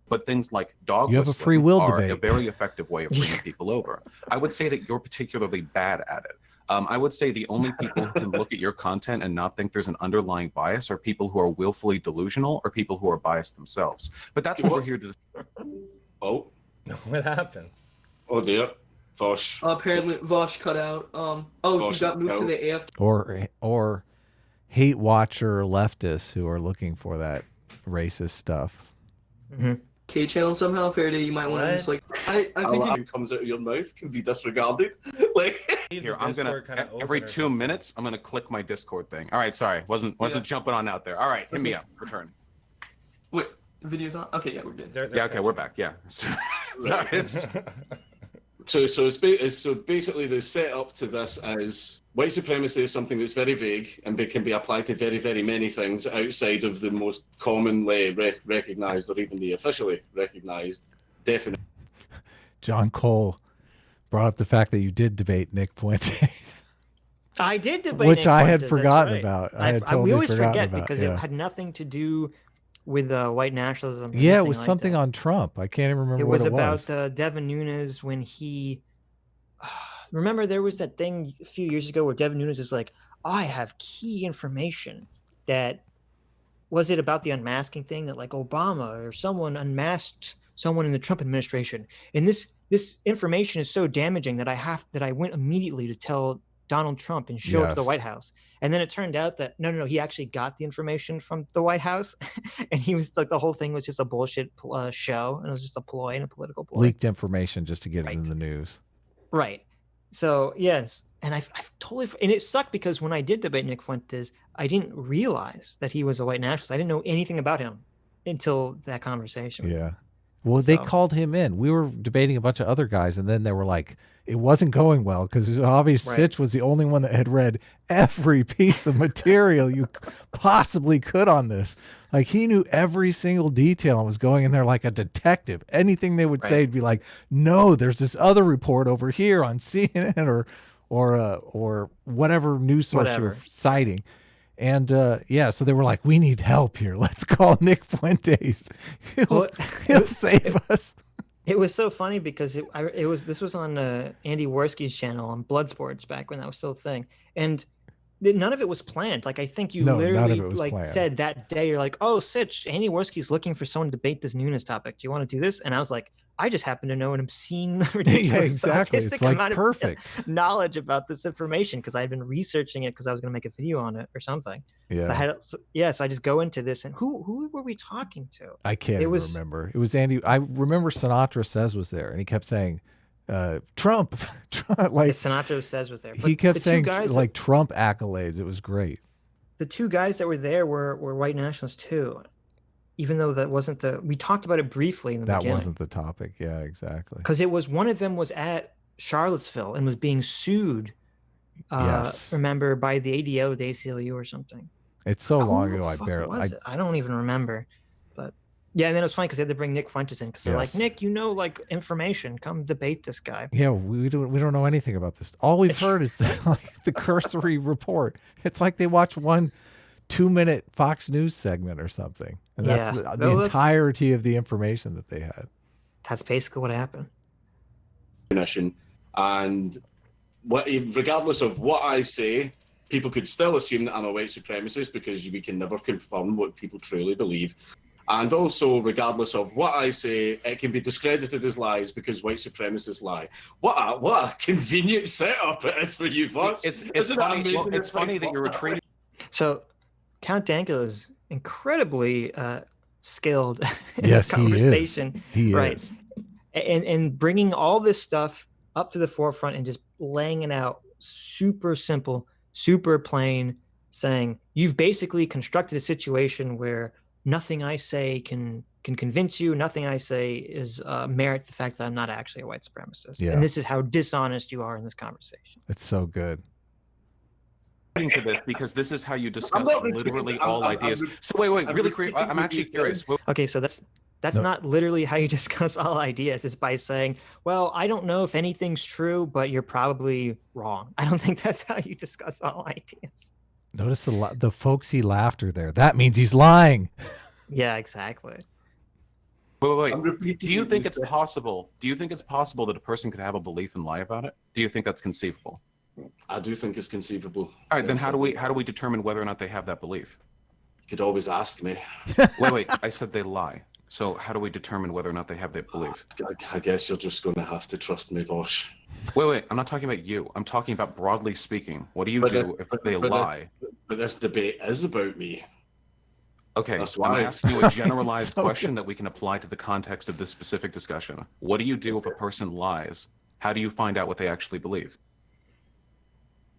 But things like dog you have a free will are debate. a very effective way of bringing people over. I would say that you're particularly bad at it. I would say the only people who can look at your content and not think there's an underlying bias are people who are willfully delusional or people who are biased themselves. But that's what we're here to. Oh, what happened? Oh dear, Vaush. Apparently, Vaush cut out. Vaush he got moved to the AF. Or hate watcher leftists who are looking for that racist stuff. Mm-hmm. K channel somehow. Faraday, you might want to just like. I think comes out of your mouth can be disregarded. Like here, I'm gonna every 2 minutes I'm gonna click my Discord thing. All right, sorry, wasn't jumping on out there. All right, hit me up. Return. Wait, the video's on. Okay, yeah, we're good. Yeah, okay, we're back. Yeah. So basically the setup to this is white supremacy is something that's very vague and can be applied to very, very many things outside of the most commonly recognized or even the officially recognized definition. John Cole brought up the fact that you did debate Nick Fuentes. I did debate which Nick I had Fuentes, forgotten right. about. I had totally we always forgotten forget about, because it had nothing to do with white nationalism. Yeah, it was something on Trump. I can't even remember what it was. It was about Devin Nunes when he... Remember there was that thing a few years ago where Devin Nunes is like, I have key information that... Was it about the unmasking thing that like Obama or someone unmasked someone in the Trump administration? And this information is so damaging that I went immediately to tell Donald Trump and show it to the White House. And then it turned out that no, he actually got the information from the White House, and he was like, the whole thing was just a bullshit show, and it was just a ploy and a political ploy. Leaked information just to get it in the news. Right. So yes, and I totally, and it sucked because when I did debate Nick Fuentes, I didn't realize that he was a white nationalist. I didn't know anything about him until that conversation. Yeah. Well, they called him in. We were debating a bunch of other guys, and then they were like, it wasn't going well because it was obvious Sitch was the only one that had read every piece of material you possibly could on this. Like, he knew every single detail and was going in there like a detective. Anything they would say would be like, no, there's this other report over here on CNN or whatever news source you're citing. And so they were like, we need help here. Let's call Nick Fuentes. He'll save us. It was so funny because this was on Andy Worski's channel on Bloodsports back when that was still a thing, and none of it was planned. Like, I think you literally said that day, you're like, oh, Sitch, Andy Worski's looking for someone to debate this Nunes topic. Do you want to do this? And I was like, I just happen to know an obscene, ridiculous, autistic amount of knowledge about this information because I had been researching it because I was going to make a video on it or something. Yeah. So I just go into this, and who were we talking to? I can't remember. It was Andy. I remember Sinatra Says was there, and he kept saying, Trump. Like Sinatra Says was there. But he kept saying like Trump accolades. It was great. The two guys that were there were white nationalists too. Even though that wasn't we talked about it briefly in the beginning. That wasn't the topic. Yeah, exactly. Because it was, one of them was at Charlottesville and was being sued, remember, by the ADL or the ACLU or something. It's so long ago, I don't even remember. But Yeah, and then it was funny because they had to bring Nick Fuentes in because they're like, Yes. Nick, you know, like information, come debate this guy. Yeah, we don't know anything about this. All we've heard is the cursory report. It's like they watch one 2-minute Fox News segment or something, and that's Yeah. the entirety of the information that they had. That's basically what happened. And regardless of what I say, people could still assume that I'm a white supremacist because we can never confirm what people truly believe. And also, regardless of what I say, it can be discredited as lies because white supremacists lie. What a convenient setup it is for you, Vaush. It's funny. Well, it's funny that you're retreating. So, Count Dankula is incredibly skilled in Yes, this conversation. He right. is. And bringing all this stuff up to the forefront and just laying it out super simple, super plain, saying you've basically constructed a situation where nothing I say can convince you. Nothing I say is merits the fact that I'm not actually a white supremacist. Yeah. And this is how dishonest you are in this conversation. It's so good. To this because this is how you discuss literally all ideas. So wait, really quick. I'm actually curious. Okay, so that's not literally how you discuss all ideas. It's by saying, well, I don't know if anything's true, but you're probably wrong. I don't think that's how you discuss all ideas. Notice the folksy laughter there. That means he's lying. Yeah, exactly. Wait. Do you think it's possible? Do you think it's possible that a person could have a belief and lie about it? Do you think that's conceivable? I do think it's conceivable. All right, then how do we determine whether or not they have that belief? You could always ask me. Wait. I said they lie. So how do we determine whether or not they have that belief? I guess you're just going to have to trust me, Vaush. Wait. I'm not talking about you. I'm talking about broadly speaking. What do you do if they lie? But this debate is about me. Okay, That's I'm why. asking you a generalized So question that we can apply to the context of this specific discussion. What do you do if a person lies? How do you find out what they actually believe?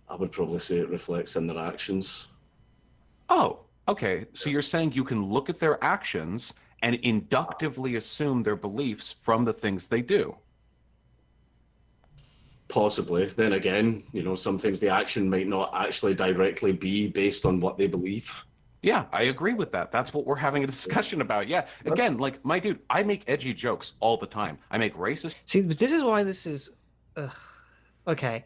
I would probably say it reflects in their actions. Oh, okay. So you're saying you can look at their actions and inductively assume their beliefs from the things they do. Possibly. Then again, sometimes the action might not actually directly be based on what they believe. Yeah, I agree with that. That's what we're having a discussion about. Yeah. Again, like my dude, I make edgy jokes all the time. I make racist. See, but this is why this is okay.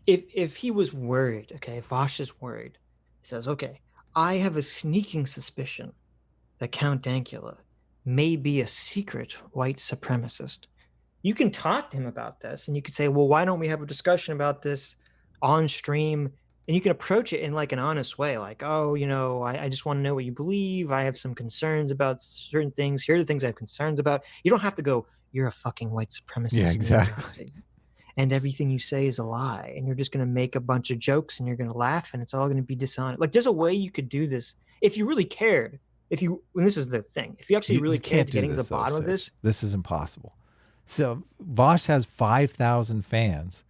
If he was worried, okay, if Vaush is worried, he says, okay, I have a sneaking suspicion that Count Dankula may be a secret white supremacist. You can talk to him about this and you could say, well, why don't we have a discussion about this on stream? And you can approach it in like an honest way, like, oh, I just want to know what you believe. I have some concerns about certain things. Here are the things I have concerns about. You don't have to go, you're a fucking white supremacist. Yeah, exactly. Nazi, and everything you say is a lie. And you're just going to make a bunch of jokes and you're going to laugh and it's all going to be dishonest. Like, there's a way you could do this if you really cared. And this is the thing, if you actually really cared to getting to the bottom of this. This is impossible. So Vaush has 5,000 fans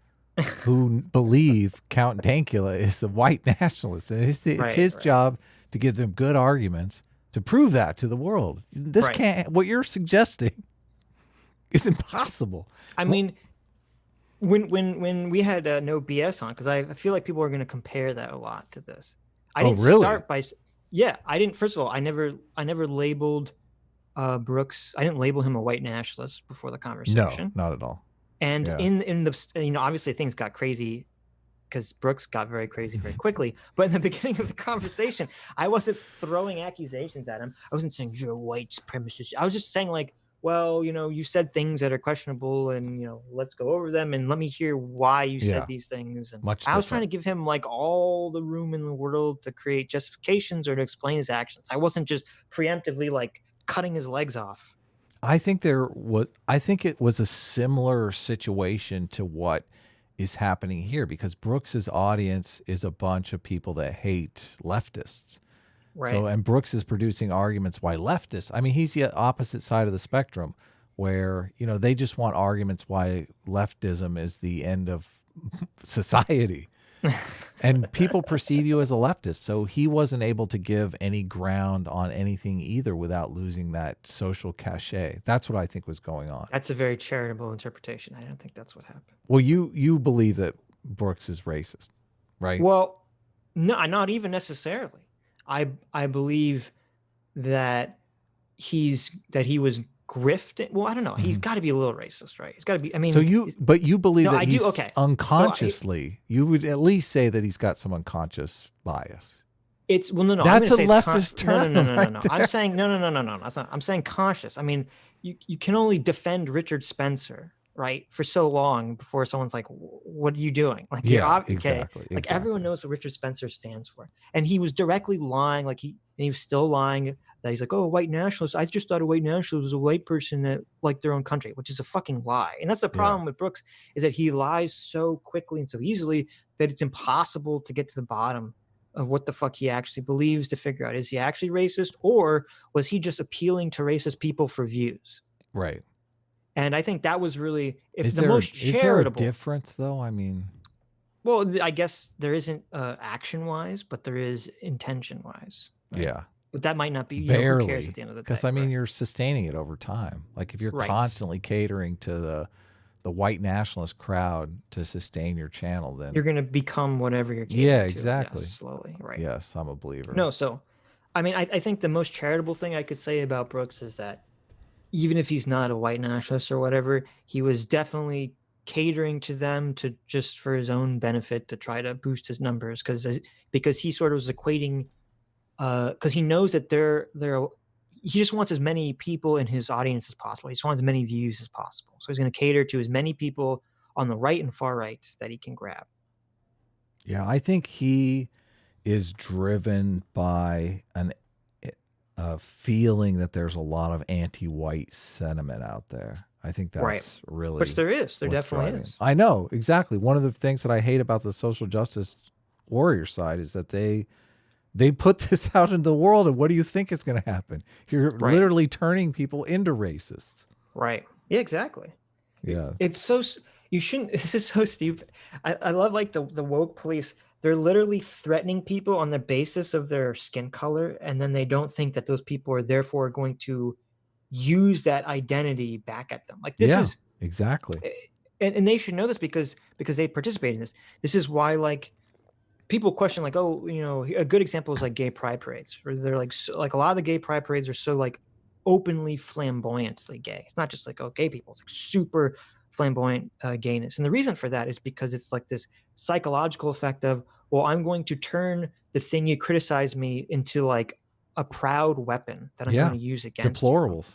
who believe Count Dankula is a white nationalist, and it's his job to give them good arguments to prove that to the world. This can't. What you're suggesting is impossible. I mean, when we had No BS on, because I feel like people are going to compare that a lot to this. I didn't start by. Yeah, I didn't. First of all, I never labeled Brooks. I didn't label him a white nationalist before the conversation. No, not at all. And in the obviously things got crazy because Brooks got very crazy very quickly. But in the beginning of the conversation, I wasn't throwing accusations at him. I wasn't saying you're a white supremacist. I was just saying like, well, you said things that are questionable, and let's go over them and let me hear why you said these things. And I was trying to give him like all the room in the world to create justifications or to explain his actions. I wasn't just preemptively like cutting his legs off. I think it was a similar situation to what is happening here, because Brooks's audience is a bunch of people that hate leftists. Right. So, and Brooks is producing arguments why leftists, I mean, he's the opposite side of the spectrum where, they just want arguments why leftism is the end of society. And people perceive you as a leftist. So he wasn't able to give any ground on anything either without losing that social cachet. That's what I think was going on. That's a very charitable interpretation. I don't think that's what happened. Well, you believe that Brooks is racist, right? Well, no, not even necessarily. I believe that he was grifting. Well, I don't know. He's got to be a little racist, right? He's got to be. I mean, so you believe no, that I do. he's Okay. unconsciously, you would at least say that he's got some unconscious bias. It's well, no. That's I'm a leftist term. No. Right I'm saying no. That's not. I'm saying conscious. I mean, you can only defend Richard Spencer, right, for so long before someone's like, "What are you doing?" Like, exactly. Like everyone knows what Richard Spencer stands for, and he was directly lying. Like he was still lying that he's like, "Oh, white nationalist. I just thought a white nationalist was a white person that liked their own country," which is a fucking lie. And that's the problem with Brooks, is that he lies so quickly and so easily that it's impossible to get to the bottom of what the fuck he actually believes, to figure out, is he actually racist, or was he just appealing to racist people for views? Right. And I think that was really Is there a difference though? I mean, well, I guess there isn't action wise, but there is intention wise. Right? Yeah. But that might not be, barely, who cares at the end of the day? Because I mean, you're sustaining it over time. Like if you're constantly catering to the white nationalist crowd to sustain your channel, then you're going to become whatever you're catering to. Exactly. Yes, slowly, right? Yes, I'm a believer. No, so I mean, I think the most charitable thing I could say about Brooks is that even if he's not a white nationalist or whatever, he was definitely catering to them to just for his own benefit, to try to boost his numbers, because he sort of was equating, because he knows that he just wants as many people in his audience as possible. He just wants as many views as possible. So he's going to cater to as many people on the right and far right that he can grab. Yeah, I think he is driven by a feeling that there's a lot of anti-white sentiment out there. I think that's really, which there is. There definitely is. I know, exactly. One of the things that I hate about the social justice warrior side is that they put this out into the world, and what do you think is going to happen? You're literally turning people into racists. Right. Yeah, exactly. Yeah. It's so, you shouldn't, this is so stupid. I love like the woke police. They're literally threatening people on the basis of their skin color, and then they don't think that those people are therefore going to use that identity back at them. Like this is exactly. And they should know this because they participate in this. This is why, like, people question, like, oh, a good example is like gay pride parades, where they're like a lot of the gay pride parades are so like openly flamboyantly gay. It's not just like, oh, gay people. It's like super flamboyant gayness. And the reason for that is because it's like this psychological effect of, well, I'm going to turn the thing you criticize me into like a proud weapon that I'm going to use against deplorables. You.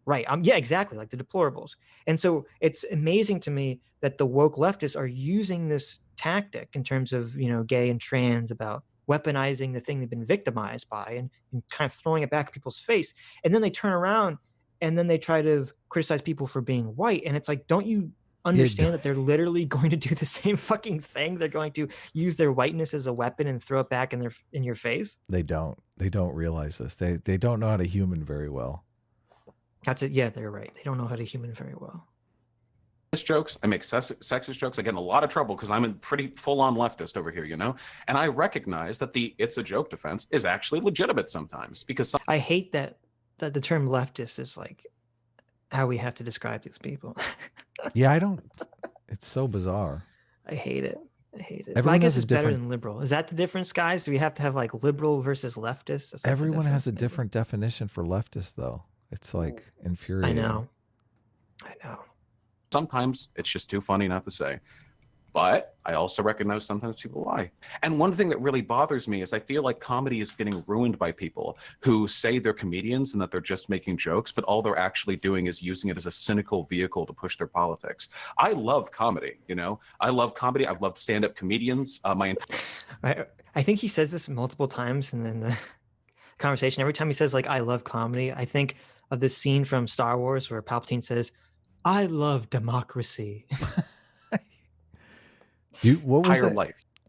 Right. Yeah, exactly. Like the deplorables. And so it's amazing to me that the woke leftists are using this tactic in terms of, gay and trans, about weaponizing the thing they've been victimized by and kind of throwing it back in people's face. And then they turn around and then they try to criticize people for being white. And it's like, don't you understand that they're literally going to do the same fucking thing? They're going to use their whiteness as a weapon and throw it back in your face. They don't realize this. They don't know how to human very well. That's it. Yeah, they're right. They don't know how to human very well. Jokes. I make sexist jokes. I get in a lot of trouble because I'm a pretty full-on leftist over here, And I recognize that the "it's a joke" defense is actually legitimate sometimes, because I hate that the term leftist is like how we have to describe these people. Yeah, I don't. It's so bizarre. I hate it. I guess it's better than liberal. Is that the difference, guys? Do we have to have like liberal versus leftist? Everyone has a different definition for leftist, though. It's like infuriating. I know. Sometimes it's just too funny not to say. But I also recognize sometimes people lie. And one thing that really bothers me is I feel like comedy is getting ruined by people who say they're comedians and that they're just making jokes, but all they're actually doing is using it as a cynical vehicle to push their politics. I love comedy, I love comedy. I've loved stand-up comedians. I think he says this multiple times, and then the conversation, every time he says like, I love comedy, I think of this scene from Star Wars where Palpatine says, I love democracy. What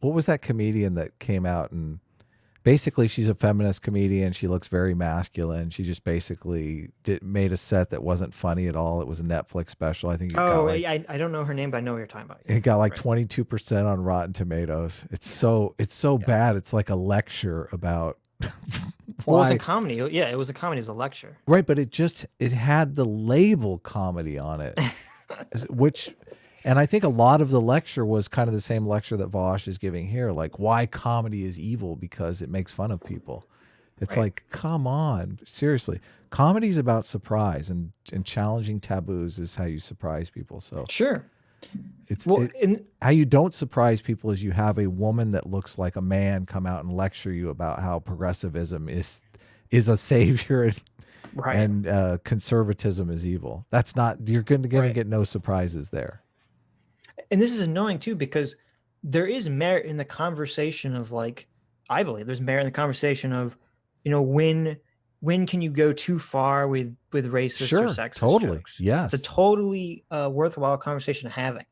was that comedian that came out and basically she's a feminist comedian? She looks very masculine. She just basically made a set that wasn't funny at all. It was a Netflix special. I think. I don't know her name, but I know what you're talking about. It got like 22% on Rotten Tomatoes. It's so bad. It's like a lecture about. Well, it was a comedy. Yeah, it was a comedy. It was a lecture. Right, but it had the label comedy on it, and I think a lot of the lecture was kind of the same lecture that Vaush is giving here, like why comedy is evil because it makes fun of people. It's like, come on, seriously. Comedy's about surprise, and challenging taboos is how you surprise people. So sure. It's how you don't surprise people is you have a woman that looks like a man come out and lecture you about how progressivism is a savior and conservatism is evil. That's not, you're going to get no surprises there. And this is annoying too, because there is merit in the conversation of like, I believe there's merit in the conversation of, you know, when can you go too far with racist or sexist jokes? Yes. It's a totally worthwhile conversation having.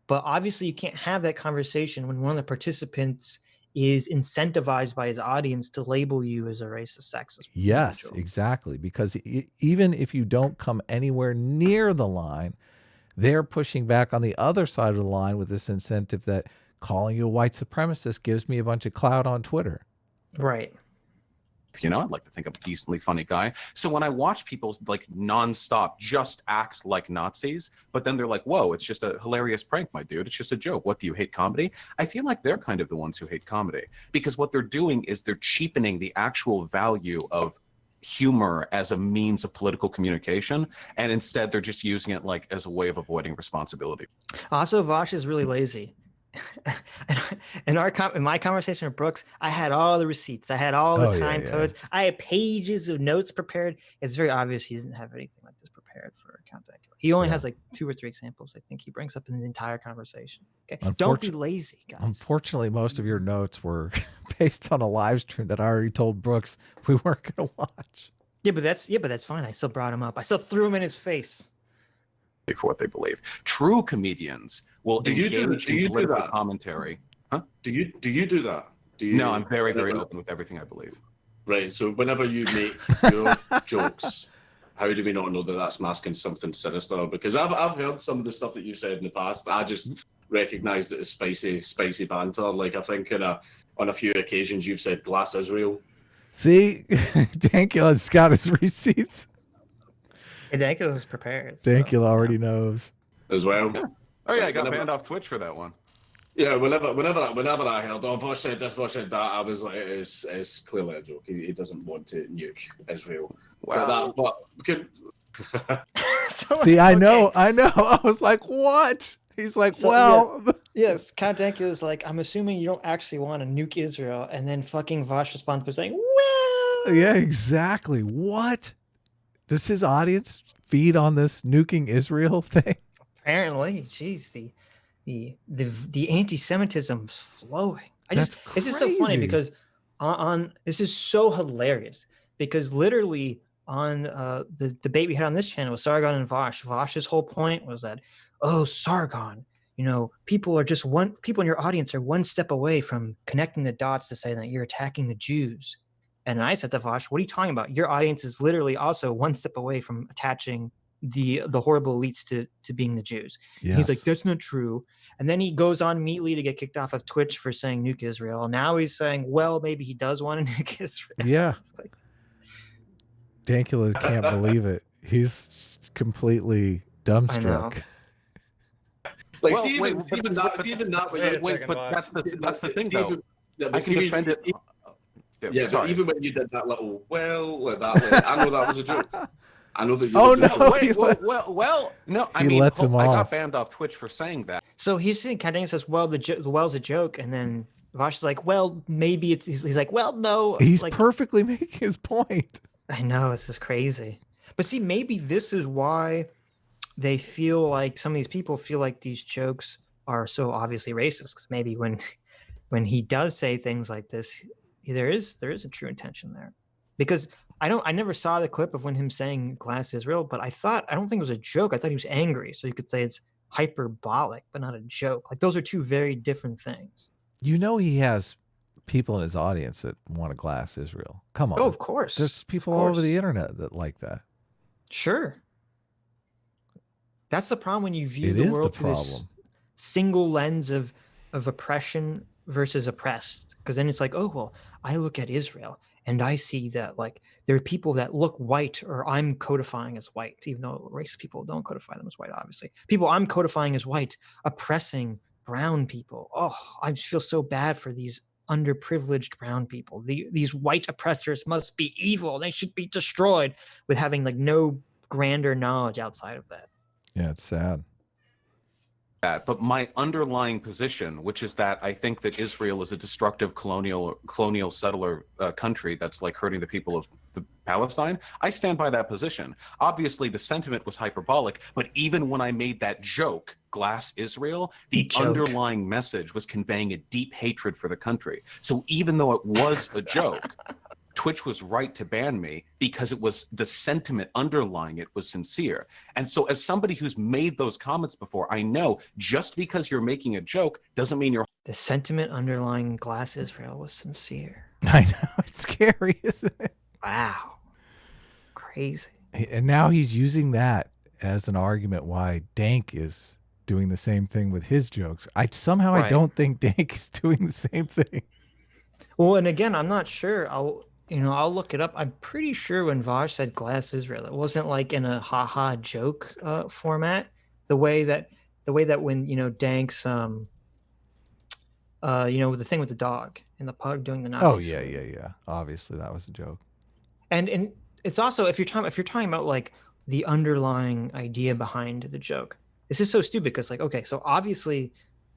But obviously you can't have that conversation when one of the participants is incentivized by his audience to label you as a racist, sexist. Yes, individual. exactly. Because even if you don't come anywhere near the line, they're pushing back on the other side of the line with this incentive that calling you a white supremacist gives me a bunch of clout on Twitter. Right. You know, I'd like to think I'm a decently funny guy. So when I watch people like nonstop just act like Nazis, but then they're like, whoa, it's just a hilarious prank, my dude. It's just a joke. What, do you hate comedy? I feel like they're kind of the ones who hate comedy, because what they're doing is they're cheapening the actual value of humor as a means of political communication, and instead they're just using it like as a way of avoiding responsibility. Also, Vaush is really lazy. In my conversation with Brooks, I had all the receipts. I had all the time codes. I had pages of notes prepared. It's very obvious he doesn't have anything like this prepared for Count Dankula. He only has like 2 or 3 examples I think he brings up in the entire conversation. Okay, don't be lazy, guys. Unfortunately, most of your notes were based on a live stream that I already told Brooks we weren't going to watch. Yeah, but that's fine. I still brought him up. I still threw him in his face. For what they believe. True comedians will engage in political commentary. Huh? Do you do that? No, I'm very, very open with everything I believe. Right. So whenever you make your jokes, how do we not know that that's masking something sinister? Because I've heard some of the stuff that you've said in the past. I just recognized it as spicy banter. Like I think on a few occasions you've said "Glass Israel." See, Dankula's got his receipts. Dankula was prepared. Dankula already knows as well. Yeah. Oh yeah, I got banned off Twitch for that one. Yeah, whenever I heard, oh, Vaush said this, Vaush said that, I was like, it's clearly a joke. He doesn't want to nuke Israel. Wow. See, I know. I was like, what? He's like, yes, Count Dankula is like, I'm assuming you don't actually want to nuke Israel, and then fucking Vaush responds by saying, well. Yeah, exactly. What? Does his audience feed on this nuking Israel thing? Apparently, jeez, the anti-Semitism's flowing. This is so funny because this is so hilarious because literally on the debate we had on this channel with Sargon and Vaush, Vaush's whole point was that, oh, Sargon, you know, people in your audience are one step away from connecting the dots to say that you're attacking the Jews. And I said to Vaush, what are you talking about? Your audience is literally also one step away from attaching the horrible elites to being the Jews. Yes. He's like, that's not true. And then he goes on immediately to get kicked off of Twitch for saying nuke Israel. Now he's saying, well, maybe he does want to nuke Israel. Yeah. Like, Dankula can't believe it. He's completely dumbstruck. Like, well, that's the thing, though. I can defend it. Yeah, but even when you did that little, I know that was a joke. I know that you no, I mean, I got banned off Twitch for saying that. So he's saying, Count Dankula says, well, the well's a joke. And then Vaush is like, well, maybe he's like, well, no. He's like, perfectly making his point. I know, this is crazy. But see, maybe this is why they feel like some of these people feel like these jokes are so obviously racist. Because maybe when he does say things like this, there is a true intention there. Because I never saw the clip of when him saying Glass Israel, but I don't think it was a joke. I thought he was angry. So you could say it's hyperbolic, but not a joke. Like those are two very different things. You know, he has people in his audience that want to Glass Israel. Come on. Oh, of course. There's people all over the internet that like that. Sure. That's the problem when you view the world through this single lens of oppression versus oppressed. Because then it's like, oh, well, I look at Israel and I see that like there are people that look white, or I'm codifying as white, even though racist people don't codify them as white, obviously. People I'm codifying as white, oppressing brown people. Oh, I just feel so bad for these underprivileged brown people. These white oppressors must be evil. They should be destroyed, with having like no grander knowledge outside of that. Yeah, it's sad. But my underlying position, which is that I think that Israel is a destructive colonial settler country that's like hurting the people of the Palestine, I stand by that position. Obviously, the sentiment was hyperbolic, but even when I made that joke, Glass Israel, the underlying message was conveying a deep hatred for the country. So even though it was a joke, Twitch was right to ban me because it was the sentiment underlying it was sincere. And so as somebody who's made those comments before, I know just because you're making a joke doesn't mean you're... The sentiment underlying Glass Israel was sincere. I know. It's scary, isn't it? Wow. Crazy. And now he's using that as an argument why Dank is doing the same thing with his jokes. I don't think Dank is doing the same thing. Well, and again, I'm not sure. I'll look it up. I'm pretty sure when Vaush said Glass Israel, it wasn't like in a haha joke format. The way that when Dank's the thing with the dog and the pug doing the Nazi. Oh yeah. Obviously that was a joke. And it's also if you're talking about like the underlying idea behind the joke. This is so stupid because like, okay, so obviously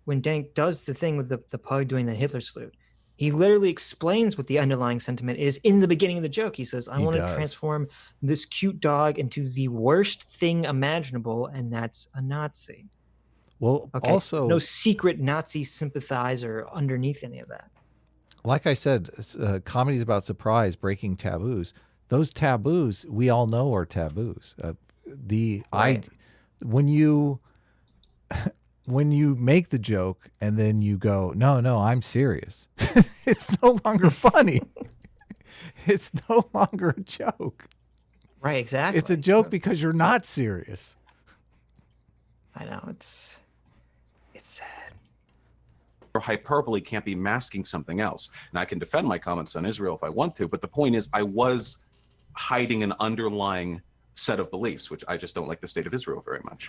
when Dank does the thing with the pug doing the Hitler salute, he literally explains what the underlying sentiment is in the beginning of the joke. He says, I want to transform this cute dog into the worst thing imaginable, and that's a Nazi. Well, also... no secret Nazi sympathizer underneath any of that. Like I said, comedy is about surprise, breaking taboos. Those taboos, we all know are taboos. When you make the joke and then you go, no, I'm serious. It's no longer funny. It's no longer a joke. Right, exactly. It's a joke because you're not serious. I know, it's sad. Hyperbole can't be masking something else. And I can defend my comments on Israel if I want to, but the point is I was hiding an underlying set of beliefs, which I just don't like the state of Israel very much.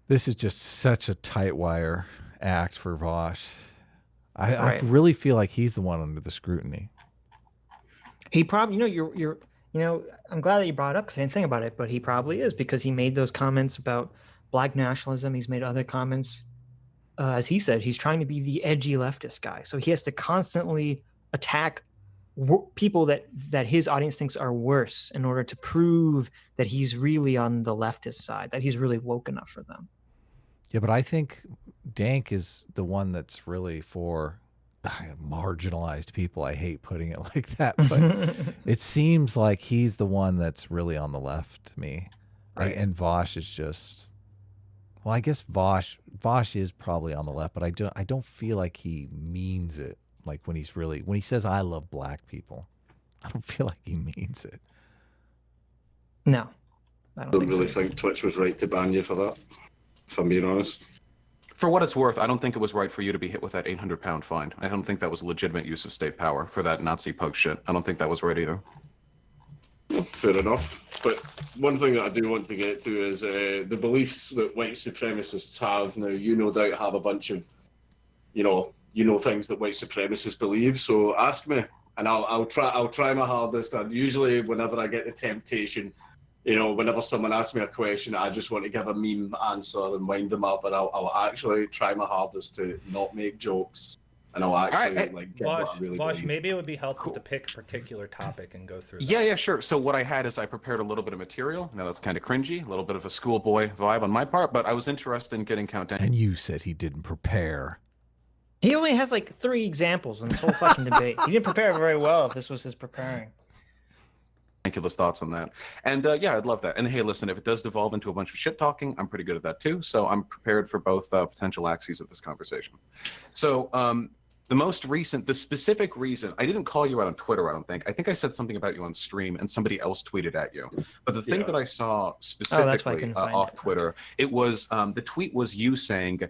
This is just such a tight wire act for Vaush. I really feel like he's the one under the scrutiny. He probably, I'm glad that you brought up because I didn't think about it, but he probably is because he made those comments about black nationalism. He's made other comments. As he said, he's trying to be the edgy leftist guy. So he has to constantly attack people that his audience thinks are worse in order to prove that he's really on the leftist side, that he's really woke enough for them. Yeah, but I think Dank is the one that's really for marginalized people. I hate putting it like that, but it seems like he's the one that's really on the left to me. Right. And Vaush is just, well, I guess Vaush is probably on the left, but I don't feel like he means it. Like when he says, I love black people, I don't feel like he means it. No, I don't really think Twitch was right to ban you for that, if I'm being honest. For what it's worth, I don't think it was right for you to be hit with that 800-pound fine. I don't think that was a legitimate use of state power for that Nazi pug shit. I don't think that was right either. Fair enough. But one thing that I do want to get to is the beliefs that white supremacists have. Now, you no doubt have a bunch of, things that white supremacists believe. So ask me, and I'll try my hardest. And usually, whenever I get the temptation, whenever someone asks me a question, I just want to give a meme answer and wind them up. But I'll actually try my hardest to not make jokes. And I'll actually Vaush, maybe it would be helpful to pick a particular topic and go through that. Yeah, sure. So what I had is I prepared a little bit of material. Now that's kind of cringy, a little bit of a schoolboy vibe on my part, but I was interested in getting countdown. And you said he didn't prepare. He only has like 3 examples in this whole fucking debate. He didn't prepare very well if this was his preparing. Ridiculous thoughts on that. And yeah, I'd love that. And hey, listen, if it does devolve into a bunch of shit talking, I'm pretty good at that too. So I'm prepared for both potential axes of this conversation. So the specific reason, I didn't call you out on Twitter, I don't think. I think I said something about you on stream and somebody else tweeted at you. But the thing that I saw specifically off Twitter, it was, the tweet was you saying,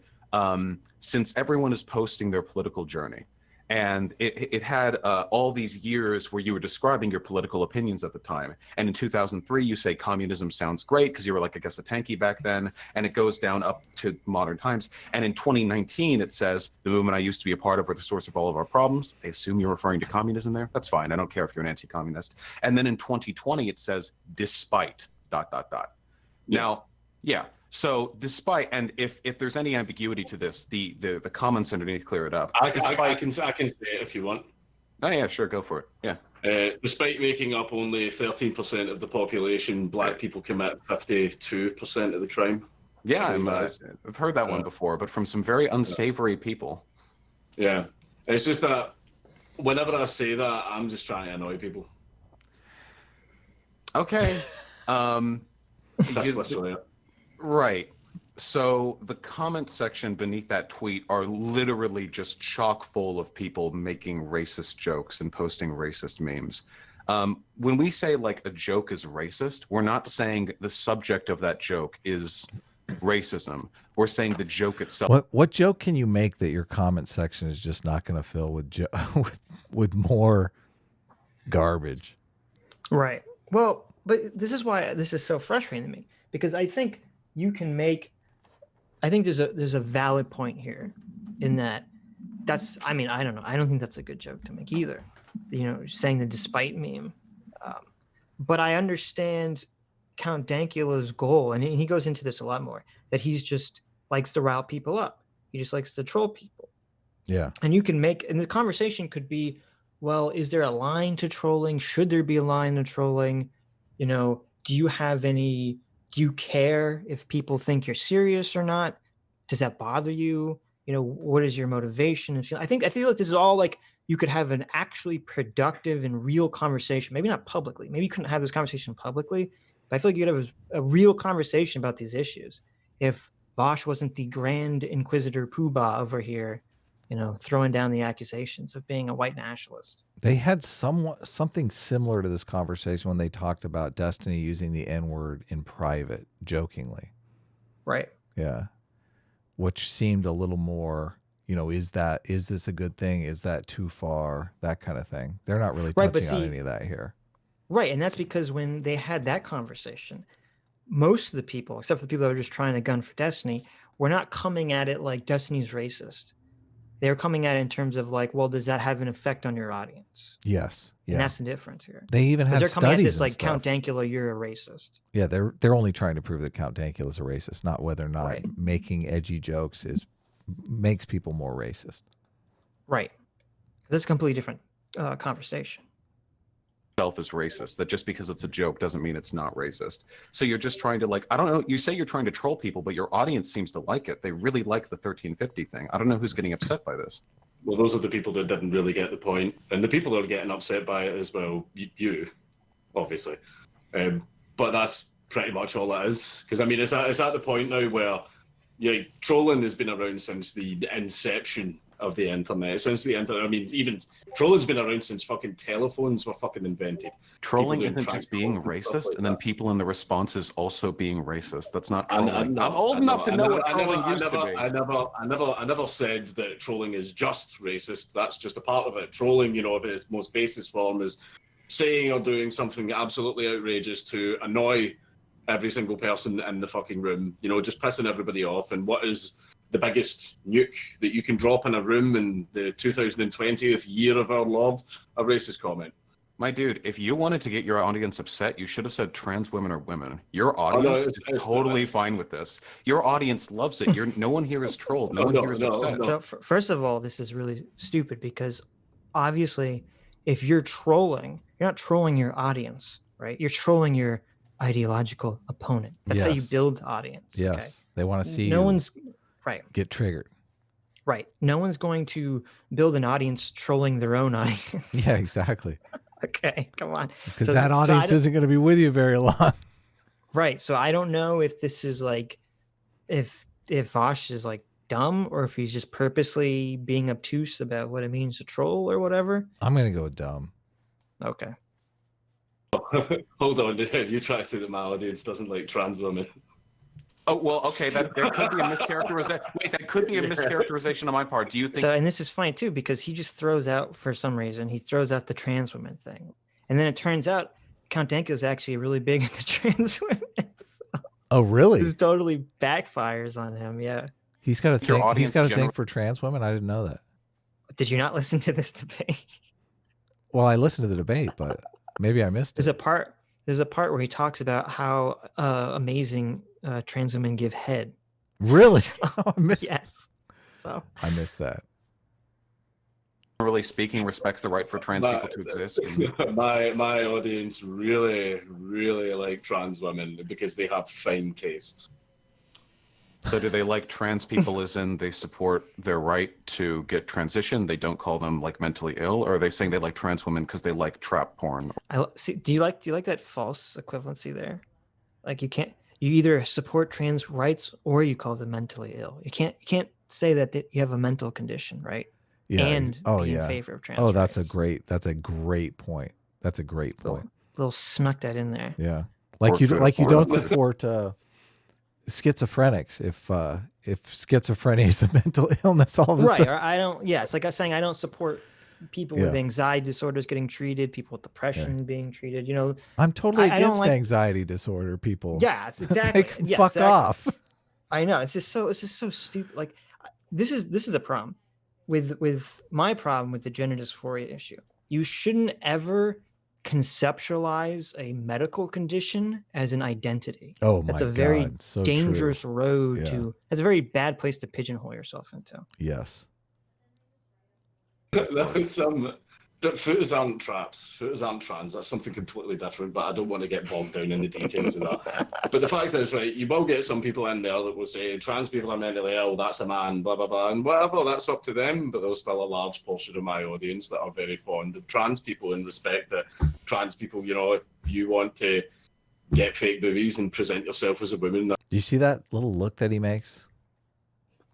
since everyone is posting their political journey, And it had all these years where you were describing your political opinions at the time. And in 2003, you say communism sounds great because you were like, I guess, a tanky back then. And it goes down up to modern times. And in 2019, it says the movement I used to be a part of were the source of all of our problems. I assume you're referring to communism there. That's fine. I don't care if you're an anti-communist. And then in 2020, it says despite ... Now, yeah. So despite, and if there's any ambiguity to this, the comments underneath clear it up. I can say it if you want. Oh yeah, sure, go for it. Yeah. Despite making up only 13% of the population, black people commit 52% of the crime. Yeah, I've heard that one before, but from some very unsavory people. Yeah, it's just that whenever I say that, I'm just trying to annoy people. Okay. That's literally it. Right. So the comment section beneath that tweet are literally just chock full of people making racist jokes and posting racist memes. When we say like a joke is racist, we're not saying the subject of that joke is racism. We're saying the joke itself. What joke can you make that your comment section is just not going to fill with with more garbage? Right. Well, but this is why this is so frustrating to me, because I think you can make, I think there's a valid point here in that I mean, I don't know. I don't think that's a good joke to make either. You know, saying the despite meme. But I understand Count Dankula's goal, and he goes into this a lot more, that he's just likes to rile people up. He just likes to troll people. Yeah. And you can make, and the conversation could be, well, is there a line to trolling? Should there be a line to trolling? You know, do you care if people think you're serious or not? Does that bother you? You know, what is your motivation? I feel like this is all like, you could have an actually productive and real conversation. Maybe not publicly. Maybe you couldn't have this conversation publicly, but I feel like you could have a real conversation about these issues if Vaush wasn't the Grand Inquisitor Poobah over here, you know, throwing down the accusations of being a white nationalist. They had something similar to this conversation when they talked about Destiny using the N-word in private, jokingly. Right. Yeah. Which seemed a little more, you know, is this a good thing? Is that too far? That kind of thing. They're not really touching on any of that here. Right. And that's because when they had that conversation, most of the people, except for the people that were just trying to gun for Destiny, were not coming at it like Destiny's racist. They were coming at it in terms of like, well, does that have an effect on your audience? Yes. Yeah. And that's the difference here. They even have studies. They're coming at this like, Count Dankula, you're a racist. Yeah, they're only trying to prove that Count Dankula is a racist, not whether or not making edgy jokes makes people more racist. Right. That's a completely different conversation. Is racist, that just because it's a joke doesn't mean it's not racist. So you're just trying to, like, I don't know, you say you're trying to troll people, but your audience seems to like it. They really like the 1350 thing. I don't know who's getting upset by this. Well, those are the people that didn't really get the point, and the people that are getting upset by it as well, you obviously, but that's pretty much all it is. Because I mean, it's at the point now where trolling has been around since the inception of the internet. I mean, even trolling's been around since fucking telephones were fucking invented. Trolling isn't just being racist, and then people in the responses also being racist. That's not trolling. I'm old enough to know what trolling used to be. I never said that trolling is just racist. That's just a part of it. Trolling, you know, of its most basis form, is saying or doing something absolutely outrageous to annoy every single person in the fucking room. You know, just pissing everybody off. And what is the biggest nuke that you can drop in a room in the 2020th year of our Lord? A racist comment. My dude, if you wanted to get your audience upset, you should have said trans women are women. Your audience is totally fine with this. Your audience loves it. No one here is trolled. No one here is upset. So first of all, this is really stupid because obviously if you're trolling, you're not trolling your audience, right? You're trolling your ideological opponent. That's how you build audience. Yes. Okay? They want to see get triggered. Right. No one's going to build an audience trolling their own audience. Yeah, exactly. Okay, come on. Because that audience isn't going to be with you very long. Right. So I don't know if this is like, if Vaush is like dumb or if he's just purposely being obtuse about what it means to troll or whatever. I'm going to go dumb. Okay. Hold on, you try to say that my audience doesn't like trans women. Oh, well, okay, there could be a mischaracterization. Wait, that could be a mischaracterization on my part. Do you think? So, and this is funny too, because he just throws out, for some reason, he throws out the trans women thing. And then it turns out Count Danko is actually really big into trans women. So oh, really? this totally backfires on him. Yeah. He's got a thing. He's got a thing general- for trans women. I didn't know that. Did you not listen to this debate? Well, I listened to the debate, but maybe I missed it. There's a part where he talks about how amazing trans women give head. Really? So, I missed. yes. So I missed that. Generally speaking, respects the right for trans people to exist. My audience really like trans women because they have fine tastes. So do they like trans people as in they support their right to get transitioned? They don't call them like mentally ill, or are they saying they like trans women because they like trap porn? I see. Do you like that false equivalency there? Like you either support trans rights or you call them mentally ill. You can't say that you have a mental condition, right? Yeah. And be in favor of trans Oh, that's rights. a great point. That's a great point. Little snuck that in there. Yeah. Like you don't support schizophrenics if schizophrenia is a mental illness all of a sudden. Right. Or I don't. Yeah. It's like us saying I don't support people with anxiety disorders getting treated, people with depression being treated. You know, I'm totally against anxiety disorder people. Yeah, it's exactly. Like, fuck off. I know. It's just so stupid. Like this is the problem with my problem with the gender dysphoria issue. You shouldn't ever conceptualize a medical condition as an identity. Oh my That's a very God, so dangerous true. road to. That's a very bad place to pigeonhole yourself into. Yes. That was some. But footers aren't traps. Footers aren't trans. That's something completely different. But I don't want to get bogged down in the details of that. But the fact is, right, you will get some people in there that will say trans people are mentally ill. That's a man. Blah blah blah, and whatever. That's up to them. But there's still a large portion of my audience that are very fond of trans people and respect that trans people. You know, if you want to get fake boobies and present yourself as a woman, Do you see that little look that he makes?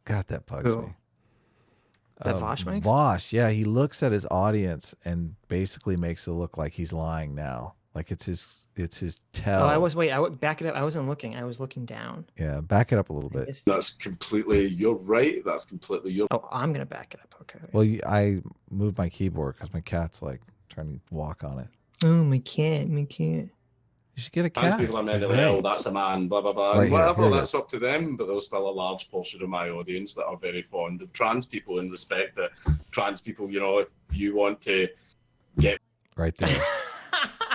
God, that bugs me. That Vaush makes? Vaush, yeah, he looks at his audience and basically makes it look like he's lying now. Like it's his tell. Oh, back it up. I wasn't looking. I was looking down. Yeah, back it up a little bit. that's completely. You're right. That's completely your. Oh, I'm gonna back it up. Okay. Well, I moved my keyboard because my cat's like trying to walk on it. Oh, my cat. You should get a Trans cat. people are mentally ill. That's a man. Blah blah blah. Right And here, whatever. here it That's is. up to them. But there's still a large portion of my audience that are very fond of trans people and respect that trans people. You know, if you want to get Right there.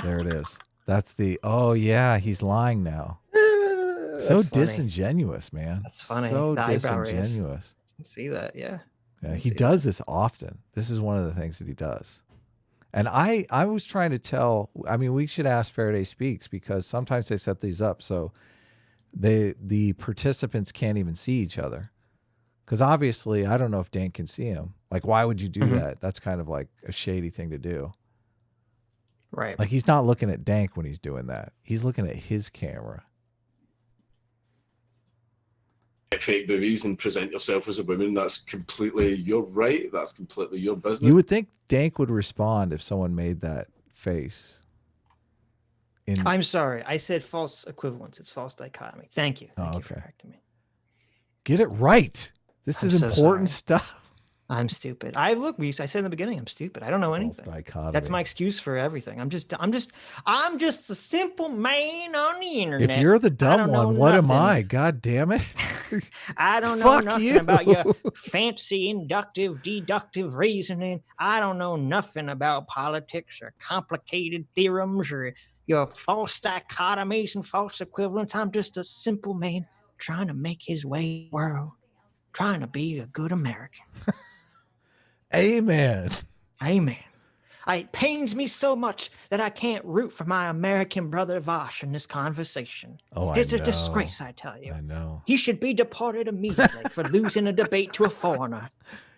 There it is. That's the. Oh yeah, he's lying now. So That's funny. disingenuous, man. That's funny. So The eyebrow raise. disingenuous. See that? Yeah. Yeah, he does this often. This is one of the things that he does. And I was trying to tell, I mean, we should ask Faraday Speaks because sometimes they set these up so the participants can't even see each other. Because obviously, I don't know if Dan can see him. Like, why would you do that? That's kind of like a shady thing to do. Right. Like, he's not looking at Dank when he's doing that. He's looking at his camera. fake boobies and present yourself as a woman, that's completely your right. That's completely your business. You would think Dank would respond if someone made that face. I'm sorry. I said false equivalence. It's false dichotomy. Thank you. Thank you for correcting me. Get it right. This is important stuff. I'm stupid. I said in the beginning, I'm stupid. I don't know anything. That's my excuse for everything. I'm just a simple man on the internet. If you're the dumb one, what am I? God damn it. I don't know nothing about your fancy inductive, deductive reasoning. I don't know nothing about politics or complicated theorems or your false dichotomies and false equivalents. I'm just a simple man trying to make his way in the world, trying to be a good American. Amen. Amen. It pains me so much that I can't root for my American brother Vaush in this conversation. Oh, It's I a know. disgrace, I tell you. I know. He should be deported immediately for losing a debate to a foreigner.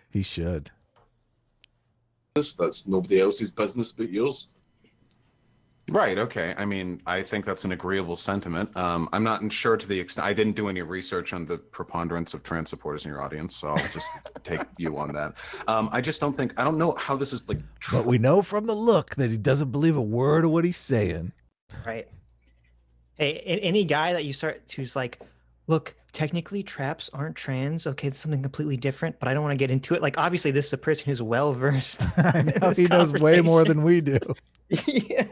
He should. That's nobody else's business but yours. Right. Okay. I mean, I think that's an agreeable sentiment. I'm not sure to the extent. I didn't do any research on the preponderance of trans supporters in your audience, so I'll just take you on that. I just don't think. I don't know how this is like. But we know from the look that he doesn't believe a word of what he's saying. Right. Hey, any guy that you start who's like, look, technically traps aren't trans. Okay, it's something completely different, but I don't want to get into it. Like, obviously, this is a person who's well versed. I know he knows way more than we do. Yeah.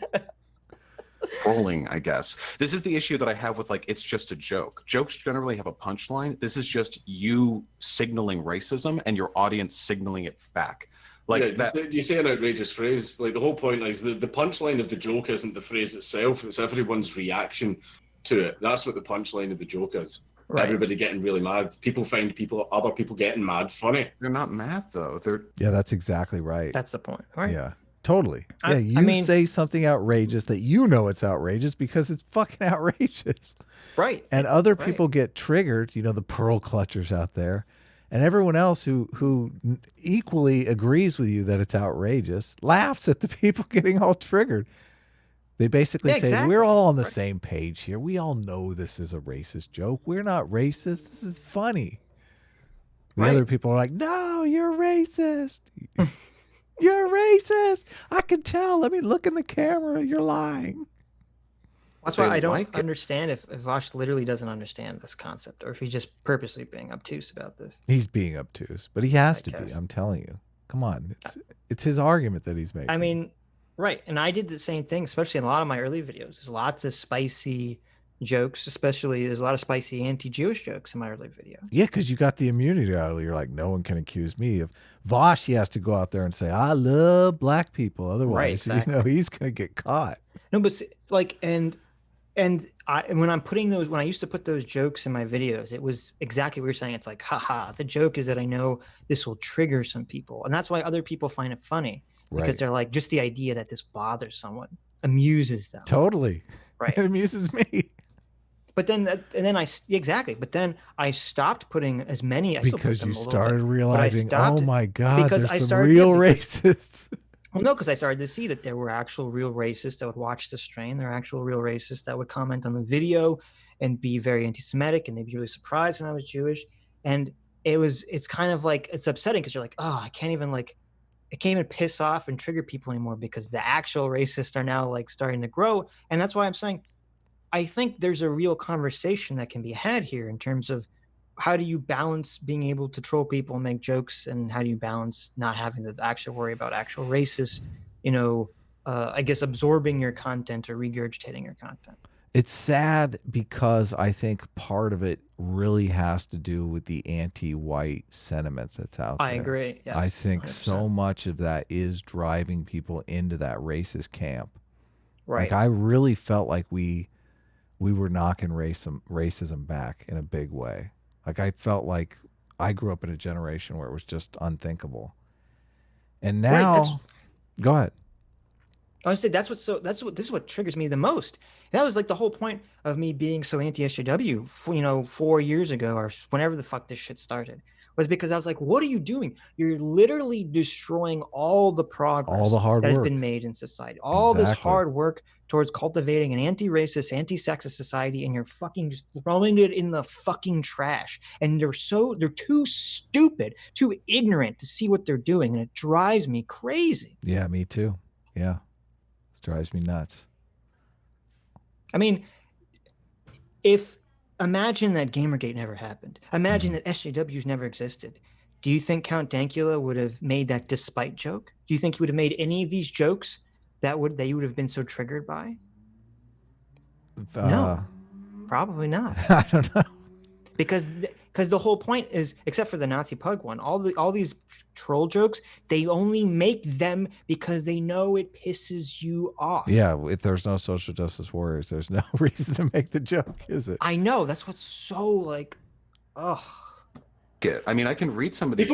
Trolling, I guess. This is the issue that I have with, like, it's just a joke. Jokes generally have a punchline. This is just you signaling racism and your audience signaling it back. Like you say an outrageous phrase. Like, the whole point is the punchline of the joke isn't the phrase itself. It's everyone's reaction to it. That's what the punchline of the joke is. Right. Everybody getting really mad. People find other people getting mad funny. They're not mad though. Yeah, that's exactly right. That's the point, right? Yeah, totally. Yeah, you say something outrageous that you know it's outrageous because it's fucking outrageous. Right. And other people get triggered, the pearl clutchers out there. And everyone else who equally agrees with you that it's outrageous laughs at the people getting all triggered. They basically say, we're all on the same page here. We all know this is a racist joke. We're not racist. This is funny. The other people are like, no, you're racist. You're racist. I can tell. Let me look in the camera. You're lying. That's why I don't understand if Vaush literally doesn't understand this concept, or if he's just purposely being obtuse about this. He's being obtuse, but he has to be. I'm telling you. Come on. It's his argument that he's making. I mean, right. And I did the same thing, especially in a lot of my early videos. There's lots of spicy jokes, especially there's a lot of spicy anti-Jewish jokes in my early video. Yeah, because you got the immunity out of it. You're like, no one can accuse me of Vaush. He has to go out there and say, I love black people. Otherwise, he's going to get caught. No, but like, when I used to put those jokes in my videos, it was exactly what you're saying. It's like, haha, the joke is that I know this will trigger some people. And that's why other people find it funny. Because they're like, just the idea that this bothers someone amuses them. Totally. Right. It amuses me. But then, but then I stopped putting as many. Because you started realizing, oh my God, there's some real racists. Well, no, because I started to see that there were actual real racists that would watch the stream. There are actual real racists that would comment on the video and be very anti-Semitic, and they'd be really surprised when I was Jewish. And it's kind of like, it's upsetting because you're like, oh, I can't even piss off and trigger people anymore because the actual racists are now like starting to grow. And that's why I'm saying, I think there's a real conversation that can be had here in terms of how do you balance being able to troll people and make jokes, and how do you balance not having to actually worry about actual racist, I guess absorbing your content or regurgitating your content. It's sad because I think part of it really has to do with the anti-white sentiment that's out there. I agree. Yes, I think 100%. So much of that is driving people into that racist camp. Right. Like I really felt like we were knocking racism back in a big way. Like I felt like I grew up in a generation where it was just unthinkable. And now, go ahead. I would say this is what triggers me the most. That was like the whole point of me being so anti-SJW, 4 years ago or whenever the fuck this shit started, was because I was like, what are you doing? You're literally destroying all the progress, all the hard that work has been made in society, all this hard work towards cultivating an anti-racist, anti-sexist society, and you're fucking just throwing it in the fucking trash. And they're too stupid, too ignorant to see what they're doing, and it drives me crazy. Yeah, me too. Yeah. Drives me nuts. I mean, imagine that Gamergate never happened. Imagine that SJWs never existed. Do you think Count Dankula would have made that despite joke? Do you think he would have made any of these jokes that you would have been so triggered by? No, probably not. I don't know. Because the whole point is, except for the Nazi pug one, all these troll jokes, they only make them because they know it pisses you off. Yeah, if there's no social justice warriors, there's no reason to make the joke, is it? I know, that's what's so like, ugh. I mean, I can read some of these.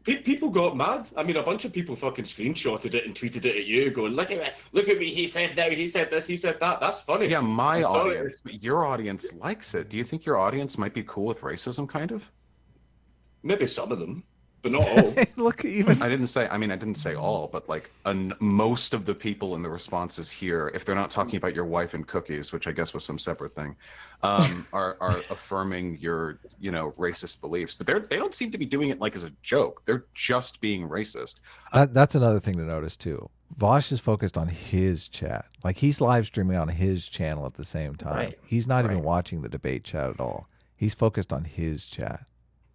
People got mad. I mean, a bunch of people fucking screenshotted it and tweeted it at you, going, "Look at me! He said that. He said this. He said that." That's funny. Yeah, my audience, your audience likes it. Do you think your audience might be cool with racism, kind of? Maybe some of them, but not all. Look, even I didn't say all, but like most of the people in the responses here, if they're not talking about your wife and cookies, which I guess was some separate thing, are affirming your racist beliefs. But they don't seem to be doing it like as a joke. They're just being racist. That's another thing to notice too. Vaush is focused on his chat. Like he's live streaming on his channel at the same time. Right. He's not even watching the debate chat at all. He's focused on his chat.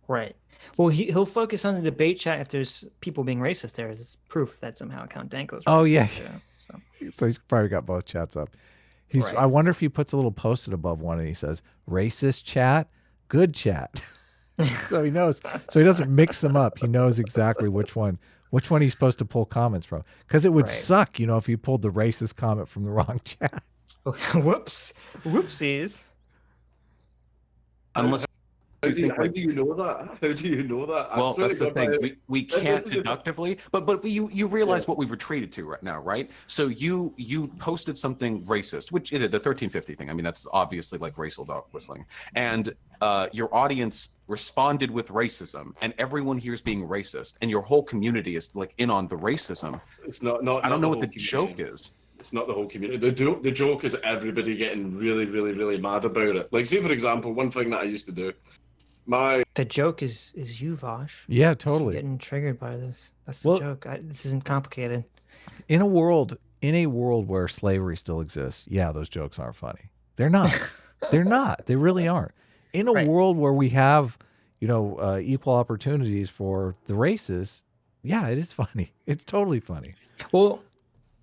Right. Well, he'll focus on the debate chat if there's people being racist there. It's proof that somehow Count Dankula's racist. Oh, yeah. So. So he's probably got both chats up. Right. I wonder if he puts a little post-it above one and he says, racist chat, good chat. So he knows. So he doesn't mix them up. He knows exactly which one he's supposed to pull comments from. Because it would suck, if he pulled the racist comment from the wrong chat. Whoops. Whoopsies. Unless How do you know that? How do you know that? Well, that's the thing. We can't deductively, but you realize what we've retreated to right now, right? So you posted something racist, which it is the 1350 thing. I mean, that's obviously like racial dog whistling, and your audience responded with racism, and everyone here is being racist, and your whole community is like in on the racism. It's not. I don't know what the community. joke is. It's not the whole community. The joke is everybody getting really, really, really mad about it. Like, say for example, one thing that I used to do. The joke is you, Vaush. Yeah, totally. You're getting triggered by this. That's the joke. This isn't complicated. In a world where slavery still exists, yeah, those jokes aren't funny. They're not. They're not. They really aren't. In a world where we have, equal opportunities for the races, yeah, it is funny. It's totally funny. Well,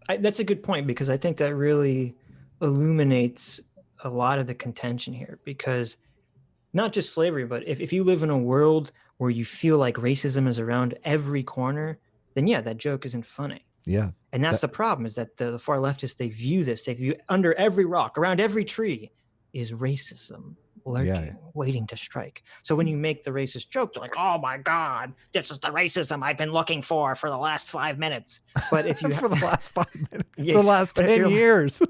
that's a good point, because I think that really illuminates a lot of the contention here, because not just slavery, but if you live in a world where you feel like racism is around every corner, then yeah, that joke isn't funny. Yeah. And that's the problem, is that the far leftists, they view under every rock, around every tree is racism lurking, waiting to strike. So when you make the racist joke, they're like, oh my God, this is the racism I've been looking for the last 5 minutes. But if you for the last 5 minutes, yes, for the last 10 years.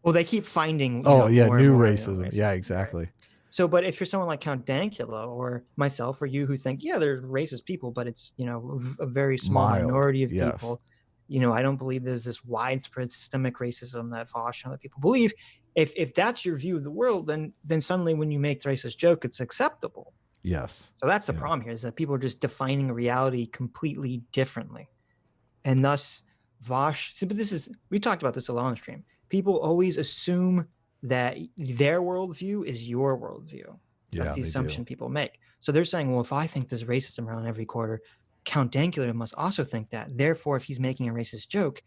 Well, they keep finding new racism. Racism. Yeah, exactly. Right. So, but if you're someone like Count Dankula or myself or you who think, yeah, they're racist people, but it's, a very small minority of people, I don't believe there's this widespread systemic racism that Vaush and other people believe. If that's your view of the world, then suddenly when you make the racist joke, it's acceptable. Yes. So that's the problem here, is that people are just defining reality completely differently. And thus Vaush, but we talked about this a lot on the stream. People always assume that their worldview is your worldview. That's the assumption people make. So they're saying, well, if I think there's racism around every quarter, Count Dankula must also think that. Therefore, if he's making a racist joke,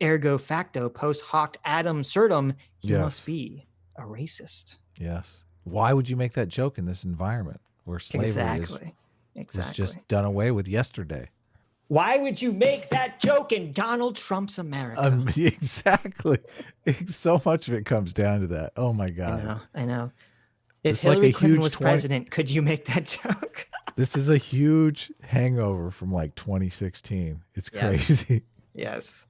ergo facto, post hoc adam certum, he must be a racist. Yes. Why would you make that joke in this environment where slavery is just done away with yesterday? Why would you make that joke in Donald Trump's America? Exactly. So much of it comes down to that. Oh my God. I know. If Hillary Clinton was president, could you make that joke? This is a huge hangover from like 2016. It's crazy. Yes.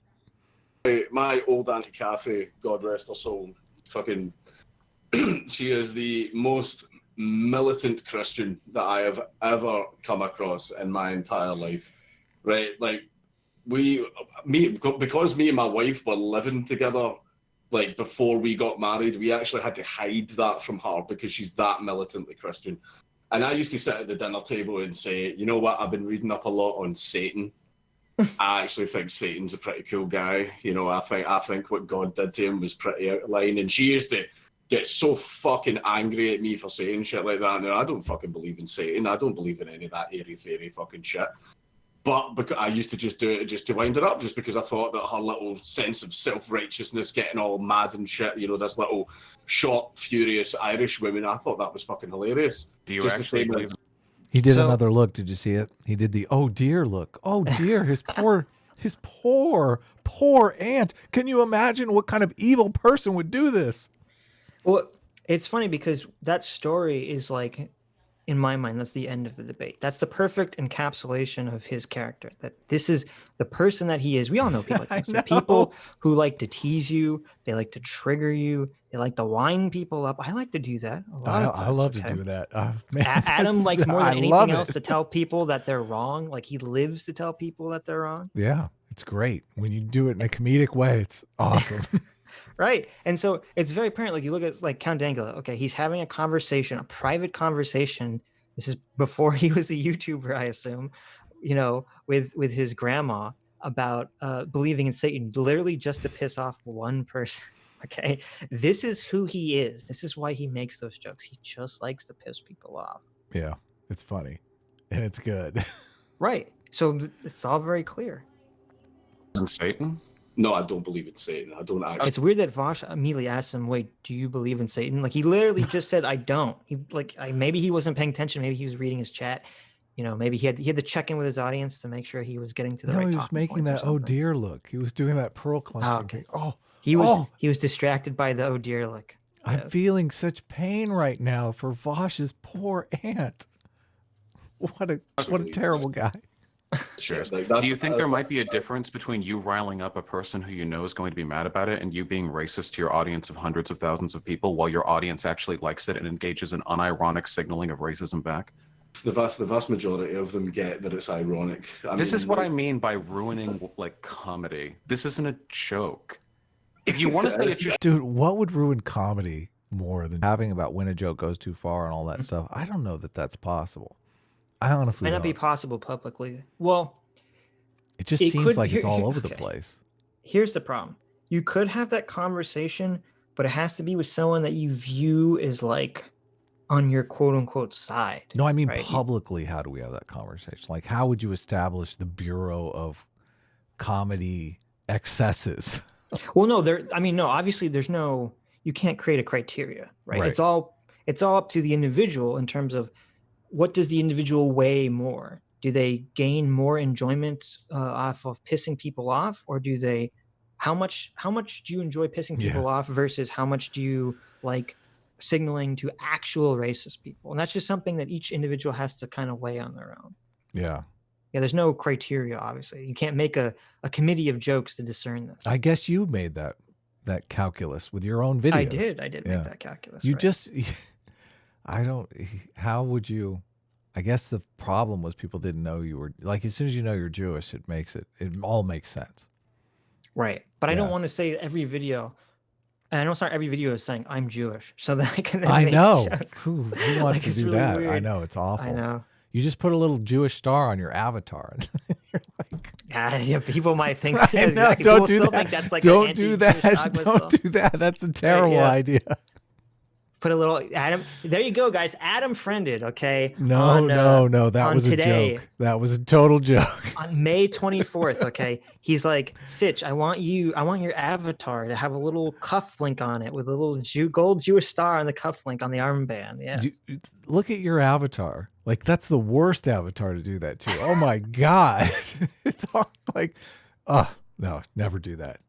My old Auntie Kathy, God rest her soul, fucking, she is the most militant Christian that I have ever come across in my entire life. Right, like because me and my wife were living together, like before we got married, we actually had to hide that from her because she's that militantly Christian. And I used to sit at the dinner table and say, you know what, I've been reading up a lot on Satan. I actually think Satan's a pretty cool guy. I think what God did to him was pretty out of line. And she used to get so fucking angry at me for saying shit like that. No, I don't fucking believe in Satan. I don't believe in any of that airy-fairy fucking shit. But because I used to just do it just to wind her up, just because I thought that her little sense of self-righteousness, getting all mad and shit, this little short, furious Irish woman, I thought that was fucking hilarious. Do you actually believe? He did another look. Did you see it? He did the oh dear look. Oh dear, his poor aunt. Can you imagine what kind of evil person would do this? Well, it's funny because that story is like, in my mind, that's the end of the debate. That's the perfect encapsulation of his character. That this is the person that he is. We all know people like this. People who like to tease you. They like to trigger you. They like to wind people up. I like to do that a lot of times. I love to do that. Man, Adam likes more than anything else to tell people that they're wrong. Like he lives to tell people that they're wrong. Yeah, it's great. When you do it in a comedic way, it's awesome. Right. And so it's very apparent, like you look at like Count Dankula, okay, he's having a conversation, a private conversation. This is before he was a YouTuber, I assume, with his grandma about believing in Satan, literally just to piss off one person. Okay, this is who he is. This is why he makes those jokes. He just likes to piss people off. Yeah, it's funny, and it's good. Right. So it's all very clear. Isn't Satan? No, I don't believe it's Satan. I don't actually. It's weird that Vaush immediately asked him, "Wait, do you believe in Satan?" Like he literally just said, "I don't." He maybe he wasn't paying attention. Maybe he was reading his chat. You know, maybe he had to check in with his audience to make sure he was getting to the right. No, he was making that oh dear look. He was doing that pearl clunking thing. Oh, he was distracted by the oh dear look. I'm feeling such pain right now for Vaush's poor aunt. What a terrible guy. Sure. Do you think there might be a difference between you riling up a person who you know is going to be mad about it and you being racist to your audience of hundreds of thousands of people while your audience actually likes it and engages in unironic signaling of racism back? The vast majority of them get that it's ironic. This is what I mean by ruining like comedy. This isn't a joke. If you want to say it's dude, what would ruin comedy more than having about when a joke goes too far and all that stuff? I don't know that that's possible. I honestly might not be possible publicly. Well, it just seems like it's all over the place. Here's the problem. You could have that conversation, but it has to be with someone that you view as like on your quote unquote side. No, I mean publicly, how do we have that conversation? Like, how would you establish the Bureau of Comedy Excesses? Well, no, obviously you can't create a criteria, right? It's all up to the individual in terms of what does the individual weigh more? Do they gain more enjoyment off of pissing people off, or do they? How much do you enjoy pissing people off versus how much do you like signaling to actual racist people? And that's just something that each individual has to kind of weigh on their own. Yeah. Yeah, there's no criteria, obviously. You can't make a committee of jokes to discern this. I guess you made that calculus with your own videos. I did make that calculus. You just, how would you, I guess the problem was people didn't know you were, like, as soon as you know you're Jewish, it all makes sense. Right. But I don't want to say every video, and I don't start every video is saying I'm Jewish, so that I can then I make know. jokes. Who wants to do really that? weird. I know, it's awful. I know. You just put a little Jewish star on your avatar. And you're like, yeah, people might think. I know, exactly. don't People do still that. think that's like Don't do that. Don't do that. That's a terrible idea. Put a little Adam. There you go, guys. Adam friended. Okay. No. That was a joke. That was a total joke. On May 24th. Okay. He's like, Sitch, I want your avatar to have a little cuff link on it with a little gold Jewish star on the cuff link on the armband. Yeah. Look at your avatar. Like, that's the worst avatar to do that to. Oh my God. It's all like, no, never do that.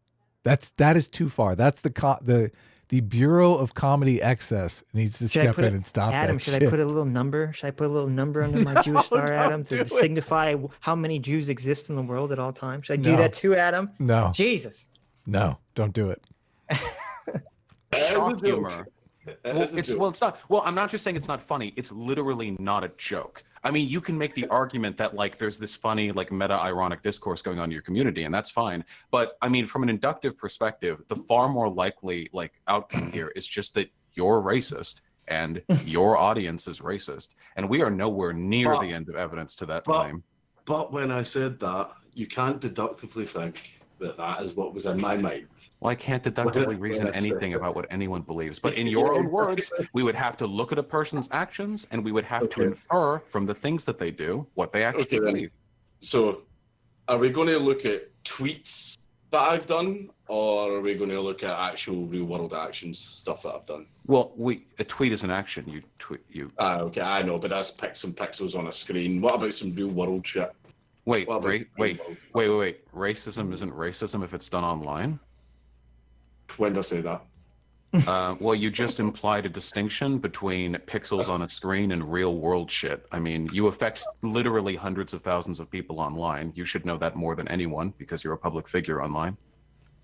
That is too far. That's the Bureau of Comedy Excess needs to step in and stop Adam, that should shit. I put a little number? Should I put a little number under my Jewish star, Adam, to signify how many Jews exist in the world at all times? Should I do that too, Adam? No. Jesus. No, don't do it. Shock humor. It's not. Well, I'm not just saying it's not funny. It's literally not a joke. I mean, you can make the argument that like there's this funny like meta-ironic discourse going on in your community, and that's fine. But I mean, from an inductive perspective, the far more likely like outcome here is just that you're racist and your audience is racist, and we are nowhere near the end of evidence to that claim. But when I said that, you can't deductively think that is what was in my mind. Well, I can't deductively reason anything about what anyone believes, but in your own words, we would have to look at a person's actions and we would have to infer from the things that they do what they actually believe. So, are we going to look at tweets that I've done, or are we going to look at actual real world actions, stuff that I've done? Well, a tweet is an action. You tweet. Okay, I know, but that's some pixels on a screen. What about some real world shit? Wait. Racism isn't racism if it's done online? When did I say that? Well, you just implied a distinction between pixels on a screen and real world shit. I mean, you affect literally hundreds of thousands of people online. You should know that more than anyone because you're a public figure online.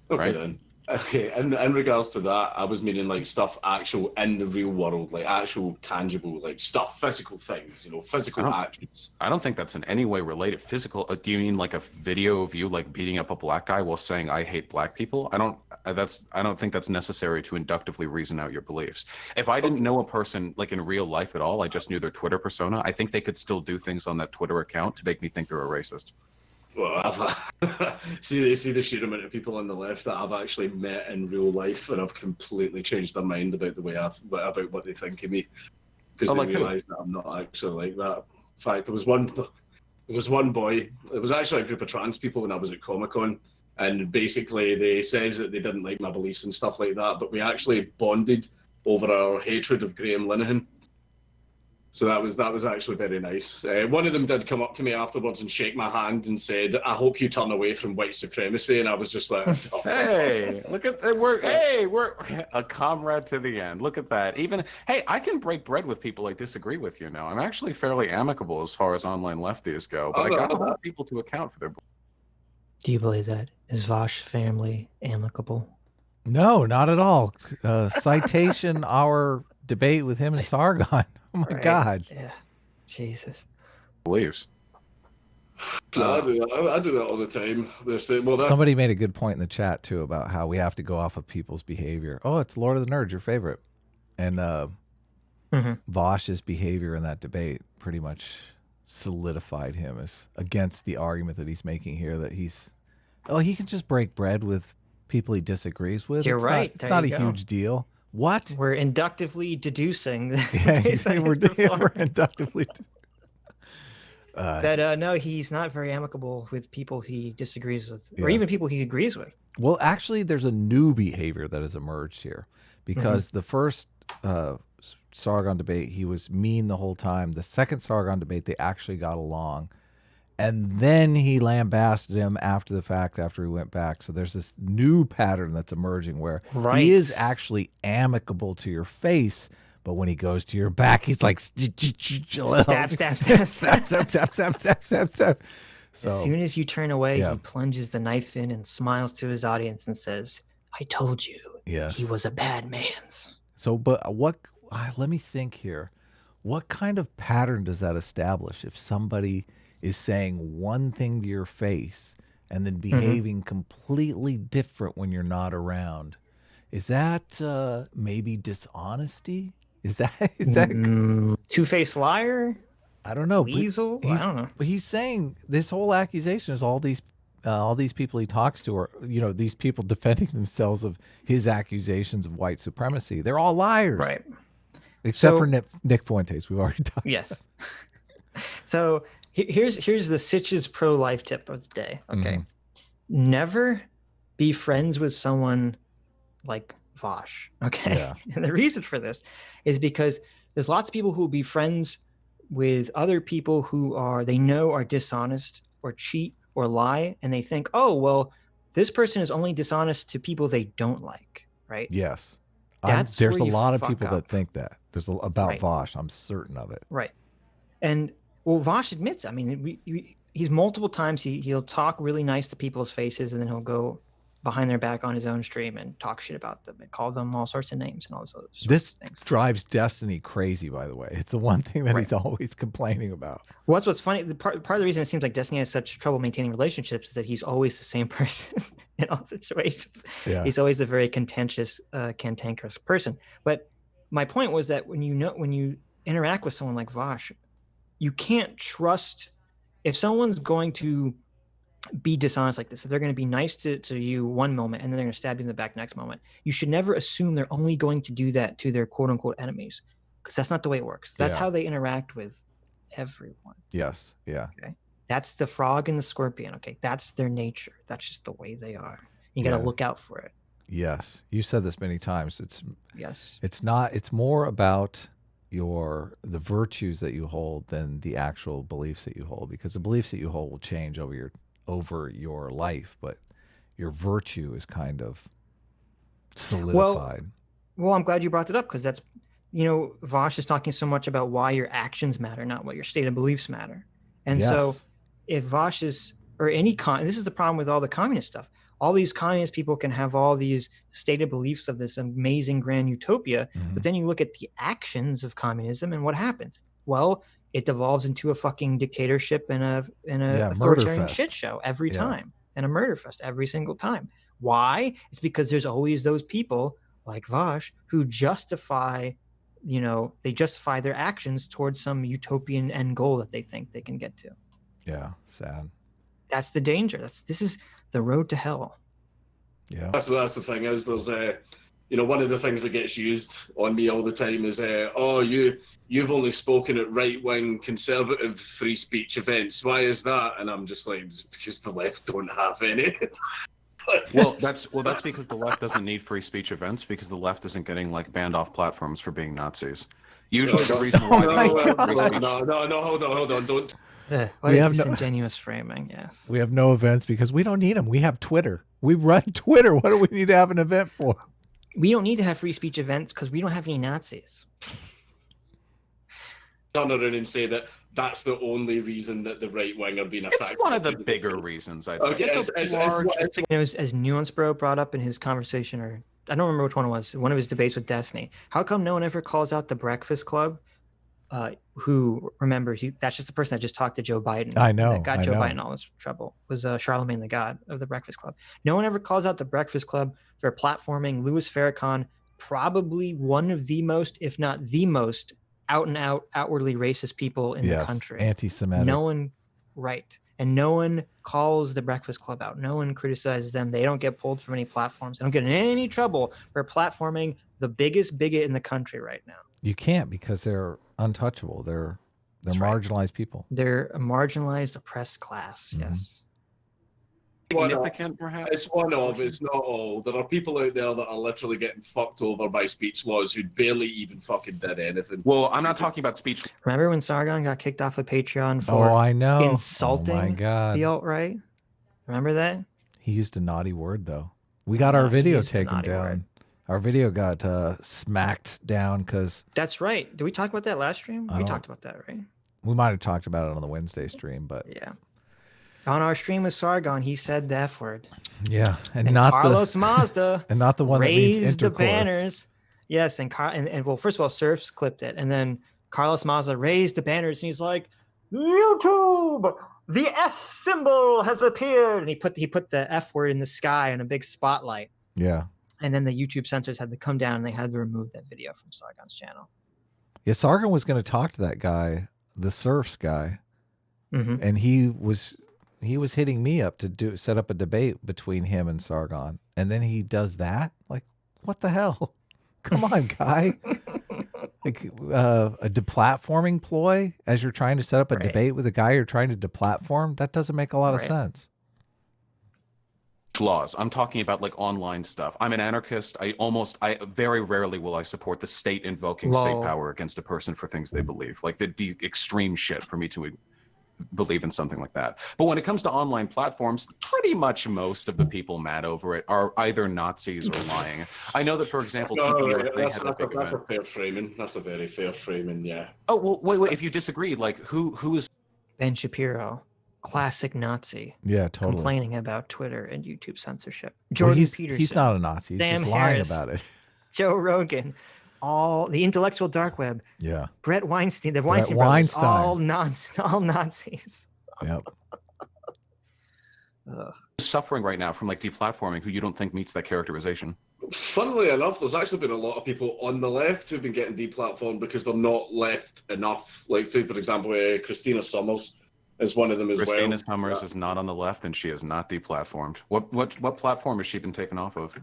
Okay, right? then. Okay, in regards to that, I was meaning like stuff actual in the real world, like actual tangible, like stuff, physical things, physical actions. I don't think that's in any way related. Physical? Do you mean like a video of you like beating up a black guy while saying I hate black people? I don't think that's necessary to inductively reason out your beliefs. If I didn't know a person like in real life at all, I just knew their Twitter persona, I think they could still do things on that Twitter account to make me think they're a racist. Well, I've see the sheer amount of people on the left that I've actually met in real life, and I've completely changed their mind about the way about what they think of me, because they realise that I'm not actually like that. In fact, there was one boy. It was actually a group of trans people when I was at Comic-Con, and basically they says that they didn't like my beliefs and stuff like that, but we actually bonded over our hatred of Graham Linehan. So that was actually very nice. One of them did come up to me afterwards and shake my hand and said, "I hope you turn away from white supremacy." And I was just like, oh. "Hey, look at that! We're a comrade to the end. Look at that. Even hey, I can break bread with people I disagree with. You know, I'm actually fairly amicable as far as online lefties go. But I got to hold people to account for their. Do you believe that? Is Vaush family amicable? No, not at all. Citation our debate with him and Sargon. Oh my God. Yeah. Jesus. Beliefs. I do that all the time. Somebody made a good point in the chat too about how we have to go off of people's behavior. Oh, it's Lord of the Nerds, your favorite. And Vaush's behavior in that debate pretty much solidified him as against the argument that he's making here, that he can just break bread with people he disagrees with. You're right. It's not a huge deal. What? We're inductively deducing we're inductively that no, he's not very amicable with people he disagrees with, or even people he agrees with. Well, actually, there's a new behavior that has emerged here, because the first Sargon debate, he was mean the whole time. The second Sargon debate, they actually got along. And then he lambasted him after the fact, after he went back. So there's this new pattern that's emerging where he is actually amicable to your face, but when he goes to your back, he's like stab. So, as soon as you turn away, he plunges the knife in and smiles to his audience and says, "I told you, he was a bad man's." So, but let me think here. What kind of pattern does that establish if somebody is saying one thing to your face and then behaving completely different when you're not around? Is that maybe dishonesty? Is that two-faced liar? I don't know. Weasel? I don't know. But he's saying this whole accusation is all these people he talks to are, these people defending themselves of his accusations of white supremacy. They're all liars. Right. Except for Nick Fuentes. We've already talked. Yes. So here's the Sitch's pro-life tip of the day. Okay. Never be friends with someone like Vaush. Okay. Yeah. And the reason for this is because there's lots of people who will be friends with other people who they know are dishonest or cheat or lie, and they think, oh, well, this person is only dishonest to people they don't like, right? Yes. There's a lot of people that think that. There's about Vaush. I'm certain of it. Right. And well, Vaush admits, I mean, he's multiple times, he'll talk really nice to people's faces, and then he'll go behind their back on his own stream and talk shit about them and call them all sorts of names and all those other sorts of things. Drives Destiny crazy, by the way. It's the one thing that he's always complaining about. Well, that's what's funny. Part of the reason it seems like Destiny has such trouble maintaining relationships is that he's always the same person in all situations. Yeah. He's always a very contentious, cantankerous person. But my point was that when you interact with someone like Vaush, you can't trust if someone's going to be dishonest like this. If they're going to be nice to you one moment and then they're going to stab you in the back next moment, you should never assume they're only going to do that to their quote unquote enemies, because that's not the way it works. That's how they interact with everyone. Yes. Yeah. Okay. That's the frog and the scorpion. Okay. That's their nature. That's just the way they are. You got to look out for it. Yes. You said this many times. It's more about the virtues that you hold than the actual beliefs that you hold, because the beliefs that you hold will change over your life, but your virtue is kind of solidified. Well, I'm glad you brought it up, because that's, Vaush is talking so much about why your actions matter, not what your stated beliefs matter. And so if Vaush is, or any this is the problem with all the communist stuff. All these communist people can have all these stated beliefs of this amazing grand utopia, but then you look at the actions of communism and what happens? Well, it devolves into a fucking dictatorship and a authoritarian shit show every time, and a murder fest every single time. Why? It's because there's always those people like Vaush who justify their actions towards some utopian end goal that they think they can get to. Yeah, sad. That's the danger. This is the road to hell. Yeah. That's the thing is there's one of the things that gets used on me all the time is you've only spoken at right-wing conservative free speech events. Why is that? And I'm just like, because the left don't have any. Well, that's because the left doesn't need free speech events because the left isn't getting like banned off platforms for being Nazis. Usually the reason why they don't free speech. No, hold on, don't. What a disingenuous framing, yes. We have no events because we don't need them. We have Twitter. We run Twitter. What do we need to have an event for? We don't need to have free speech events because we don't have any Nazis. Turn around and say that that's the only reason that the right wing are being attacked. It's one of the bigger reasons, I'd say. Okay, as Nuance Bro brought up in his conversation, or I don't remember which one it was, one of his debates with Destiny. How come no one ever calls out the Breakfast Club? Who, remember, that's just the person that just talked to Joe Biden. I know. That got Joe Biden in all this trouble. Was Charlemagne the God of the Breakfast Club. No one ever calls out the Breakfast Club for platforming Louis Farrakhan, probably one of the most, if not the most, out and out, outwardly racist people in the country. Anti-Semitic. No one, right. And no one calls the Breakfast Club out. No one criticizes them. They don't get pulled from any platforms. They don't get in any trouble for platforming the biggest bigot in the country right now. You can't because they're untouchable. They're marginalized people. They're a marginalized, oppressed class. Mm-hmm. Yes. Significant, perhaps? It's one of, it's not all. There are people out there that are literally getting fucked over by speech laws who barely even fucking did anything. Well, I'm not talking about speech. Remember when Sargon got kicked off of Patreon for insulting the alt-right? Remember that? He used a naughty word, though. We got our video taken down. Word. Our video got smacked down because... That's right. Did we talk about that last stream? We talked about that, right? We might have talked about it on the Wednesday stream, but... Yeah. On our stream with Sargon, he said the F word. Yeah, and not Carlos Mazda and not the one that means raised intercourse. The banners. Yes, and well, first of all, Surfs clipped it, and then Carlos Mazda raised the banners, and he's like, "YouTube, the F symbol has appeared," and he put the F word in the sky in a big spotlight. Yeah. And then the YouTube censors had to come down, and they had to remove that video from Sargon's channel. Yeah, Sargon was going to talk to that guy, the Surfs guy, and he was hitting me up to set up a debate between him and Sargon. And then he does that? Like, what the hell? Come on, guy. Like a deplatforming ploy as you're trying to set up a debate with a guy you're trying to deplatform? That doesn't make a lot of sense. Laws. I'm talking about like online stuff. I'm an anarchist. I very rarely will I support the state invoking state power against a person for things they believe. Like that'd be extreme shit for me to believe in something like that. But when it comes to online platforms, pretty much most of the people mad over it are either Nazis or lying. I know that, for example, that's a fair framing. That's a very fair framing, yeah. Oh, well, wait. If you disagree, like who is... Ben Shapiro, classic Nazi. Yeah, totally. Complaining about Twitter and YouTube censorship. Jordan Peterson. He's not a Nazi. He's Sam just lying Harris, about it. Joe Rogan. All the intellectual dark web. Yeah. Brett Weinstein. The Weinstein brothers. All Nazis. Yep. Suffering right now from like deplatforming who you don't think meets that characterization? Funnily enough, there's actually been a lot of people on the left who've been getting deplatformed because they're not left enough. Like, for example, Christina Summers is one of them as well. Christina Summers is not on the left and she is not deplatformed. What platform has she been taken off of?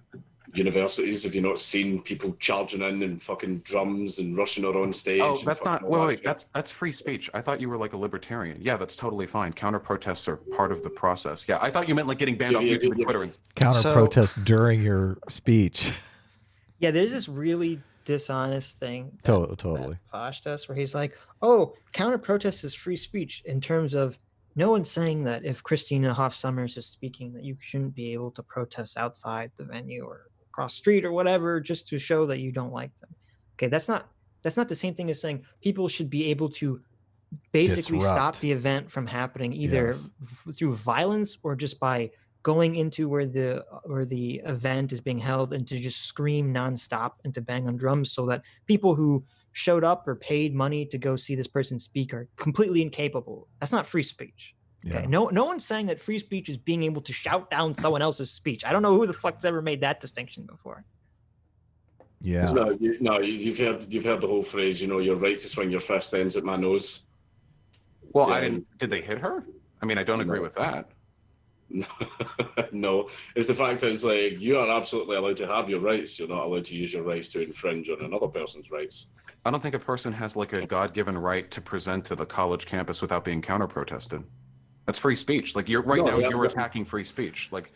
Universities. Have you not seen people charging in and fucking drums and rushing her on stage? Oh, that's not. Wait. That's free speech. I thought you were like a libertarian. Yeah, that's totally fine. Counter protests are part of the process. Yeah, I thought you meant like getting banned off YouTube and Twitter. Counter protests during your speech. Yeah, there's this really dishonest thing. Totally. That Vaush does, where he's like, "Oh, counter protest is free speech," in terms of no one's saying that if Christina Hoff Sommers is speaking, that you shouldn't be able to protest outside the venue or across the street or whatever, just to show that you don't like them. Okay, that's not the same thing as saying people should be able to basically stop the event from happening either through violence or just by going into where the event is being held and to just scream nonstop and to bang on drums so that people who showed up or paid money to go see this person speak are completely incapable. That's not free speech. Okay. No one's saying that free speech is being able to shout down someone else's speech. I don't know who the fuck's ever made that distinction before. Yeah. You've heard the whole phrase, your right to swing your fist ends at my nose. Well, did they hit her? I mean, I don't agree with that. No, it's the fact that it's like you are absolutely allowed to have your rights. You're not allowed to use your rights to infringe on another person's rights. I don't think a person has like a God-given right to present to the college campus without being counter-protested. That's free speech. Like you're right now, you're attacking free speech. Like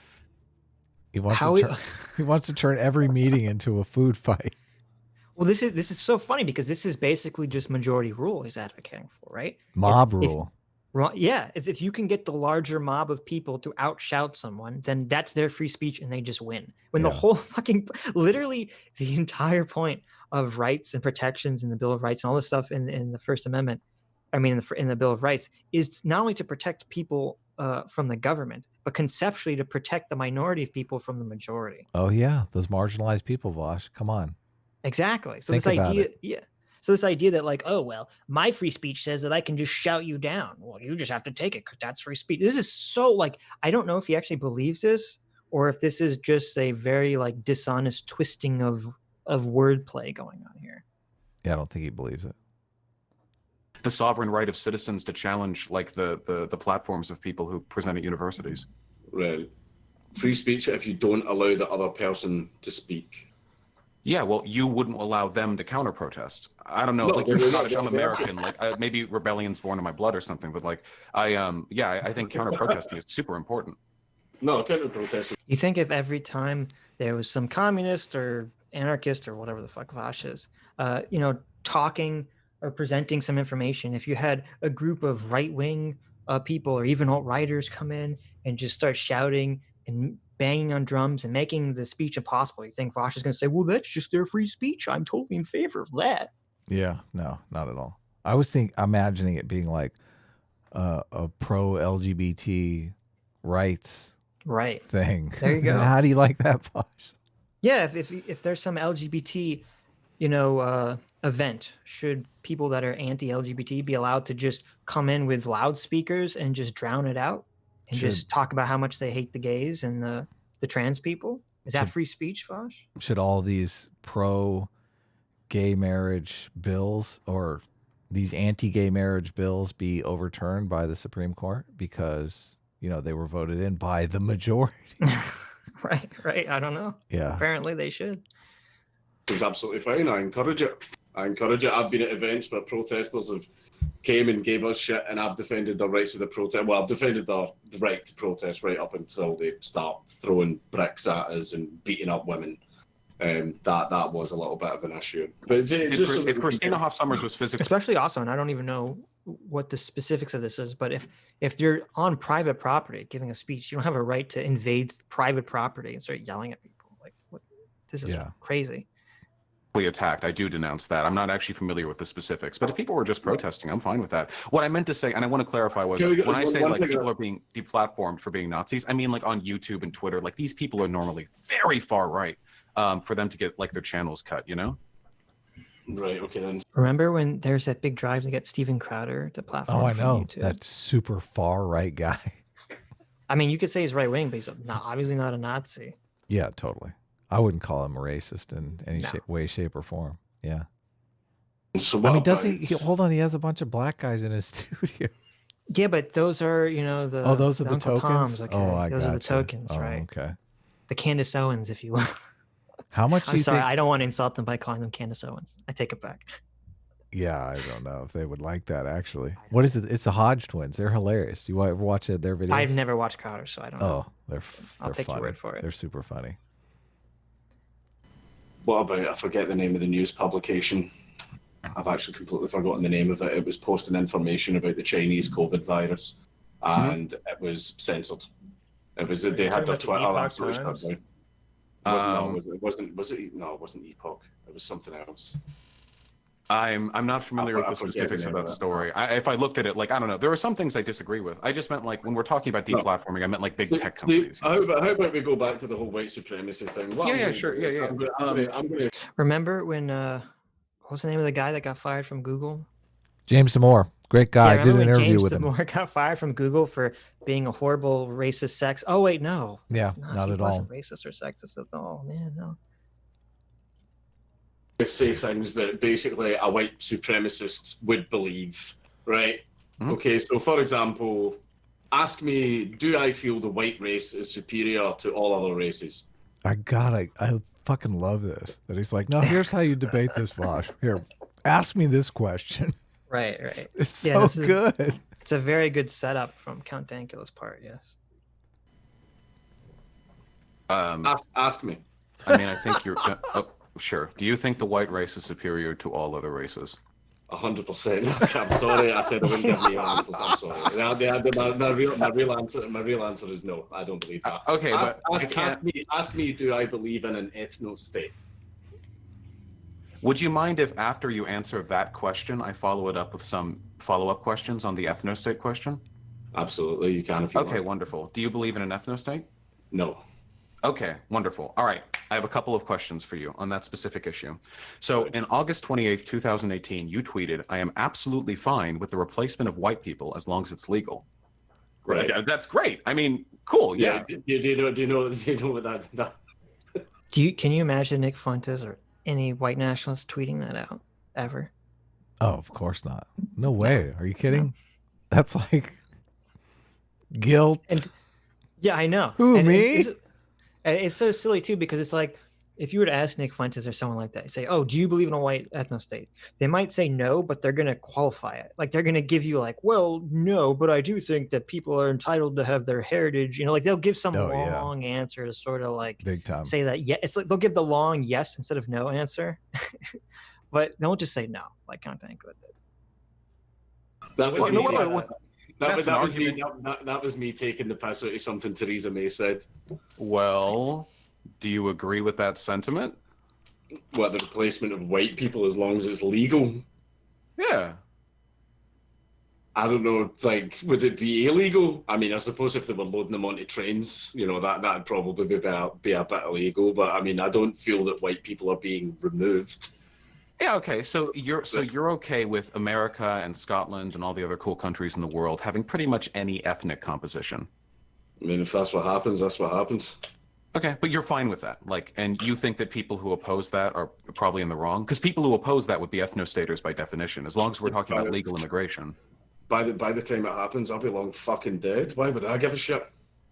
he wants to turn every meeting into a food fight. Well, this is so funny because this is basically just majority rule he's advocating for, right? Mob rule. Yeah, if you can get the larger mob of people to outshout someone, then that's their free speech and they just win. When the whole fucking, literally the entire point of rights and protections in the Bill of Rights and all this stuff in the First Amendment, I mean in the Bill of Rights, is not only to protect people from the government, but conceptually to protect the minority of people from the majority. Oh yeah, those marginalized people, Vaush. Come on. Exactly. So this idea, So this idea that like, oh, well, my free speech says that I can just shout you down. Well, you just have to take it because that's free speech. This is so like, I don't know if he actually believes this or if this is just a very like dishonest twisting of wordplay going on here. Yeah, I don't think he believes it. The sovereign right of citizens to challenge like the platforms of people who present at universities. Right. Free speech if you don't allow the other person to speak. Yeah, well, you wouldn't allow them to counter-protest. I don't know, like you're Scottish, I'm American, like maybe rebellion's born in my blood or something, but like I think counter-protesting is super important. No, counter-protesting. You think if every time there was some communist or anarchist or whatever the fuck Vaush is, talking or presenting some information, if you had a group of right-wing people or even alt-righters come in and just start shouting and banging on drums and making the speech impossible, you think Vaush is going to say, well, that's just their free speech. I'm totally in favor of that. Yeah, no, not at all. I was imagining it being like a pro-LGBT rights thing. There you go. How do you like that, Vaush? Yeah, if there's some LGBT, event, should people that are anti-LGBT be allowed to just come in with loudspeakers and just drown it out? And just talk about how much they hate the gays and the trans people? Is that free speech, Vaush? Should all these pro-gay marriage bills or these anti-gay marriage bills be overturned by the Supreme Court because, they were voted in by the majority? Right. I don't know. Yeah. Apparently they should. It's absolutely fine. I encourage it. I've been at events where protesters have came and gave us shit, and I've defended the rights of the protest. Well, I've defended the right to protest right up until they start throwing bricks at us and beating up women. That was a little bit of an issue. But if Christina Hoff Sommers was physically, especially also, and I don't even know what the specifics of this is, but if you're on private property giving a speech, you don't have a right to invade private property and start yelling at people. Like, what? This is crazy. Attacked, I do denounce that. I'm not actually familiar with the specifics, but if people were just protesting, I'm fine with that. What I meant to say, and I want to clarify, was when I say like people are being deplatformed for being Nazis, I mean like on YouTube and Twitter, like these people are normally very far right for them to get like their channels cut, Right, okay then. Remember when there's that big drive to get Steven Crowder to platform? Oh, I know. YouTube? That super far right guy. I mean, you could say he's right wing, but he's obviously not a Nazi. Yeah, totally. I wouldn't call him a racist in any way, shape, or form. Yeah. So does he? Hold on, he has a bunch of black guys in his studio. Yeah, but those are, those are the Uncle tokens? Toms, okay. Oh, those are the tokens, right? Okay. The Candace Owens, if you will. How much I'm sorry, I don't want to insult them by calling them Candace Owens. I take it back. Yeah, I don't know if they would like that, actually. What is it? It's the Hodge twins. They're hilarious. Do you ever watch their videos? I've never watched Crowder, so I don't know. Oh, they're I'll take funny. your word for it. They're super funny. What about, I forget the name of the news publication. I've actually completely forgotten the name of it. It was posting information about the Chinese COVID virus, and it was censored. They had their Twitter absolutely shut down. It wasn't Epoch. It was something else. I'm not familiar with the specifics of that story. If I looked at it, like, I don't know. There are some things I disagree with. I just meant like when we're talking about deplatforming, I meant like big tech companies. How about we go back to the whole white supremacy thing? Sure. I'm gonna... Remember when what was the name of the guy that got fired from Google? James Damore, great guy. I did an interview with him. James Damore got fired from Google for being a horrible racist sex. Oh wait, no. Yeah, not at all. He wasn't racist or sexist. Oh man, no. Say things that basically a white supremacist would believe, right? Mm-hmm. Okay, so for example, ask me, do I feel the white race is superior to all other races? I fucking love this. That he's like, no, here's how you debate this, Vaush. Here, ask me this question. Right. It's so good. It's a very good setup from Count Dankula's part, yes. Ask me. I mean, I think you're... oh, sure. Do you think the white race is superior to all other races? 100%. I'm sorry, I said I wouldn't give you answers. I'm sorry. My real answer is no. I don't believe that. Okay, but ask me, do I believe in an ethno state? Would you mind if after you answer that question, I follow it up with some follow-up questions on the ethno-state question? Absolutely, you can if you Okay, want. wonderful. Do you believe in an ethno-state? No. Okay, wonderful. All right, I have a couple of questions for you on that specific issue. So in August 28th, 2018, you tweeted, I am absolutely fine with the replacement of white people as long as it's legal. Right. That's great. I mean, cool. Yeah. Do you know what that Can you imagine Nick Fuentes or any white nationalist tweeting that out ever? Oh, of course not. No way. Are you kidding? No. That's like guilt. And yeah, I know. Who, me? It's so silly too, because it's like, if you were to ask Nick Fuentes or someone like that, say, oh, do you believe in a white ethno state? They might say no, but they're going to qualify it. Like, they're going to give you like, well, no, but I do think that people are entitled to have their heritage. You know, like they'll give some long answer to sort of like big time say that. Yeah, it's like they'll give the long yes instead of no answer, but don't just say no like Count Dankula did. That was me taking the piss out of something Theresa May said. Well, do you agree with that sentiment? What, the replacement of white people as long as it's legal? Yeah. I don't know, like, would it be illegal? I mean, I suppose if they were loading them onto trains, you know, that'd probably be a bit illegal. But I mean, I don't feel that white people are being removed. Yeah, okay. So you're okay with America and Scotland and all the other cool countries in the world having pretty much any ethnic composition. I mean, if that's what happens, that's what happens. Okay, but you're fine with that. Like, and you think that people who oppose that are probably in the wrong? Because people who oppose that would be ethno-staters by definition, as long as we're talking about legal immigration. By the time it happens, I'll be long fucking dead. Why would I give a shit?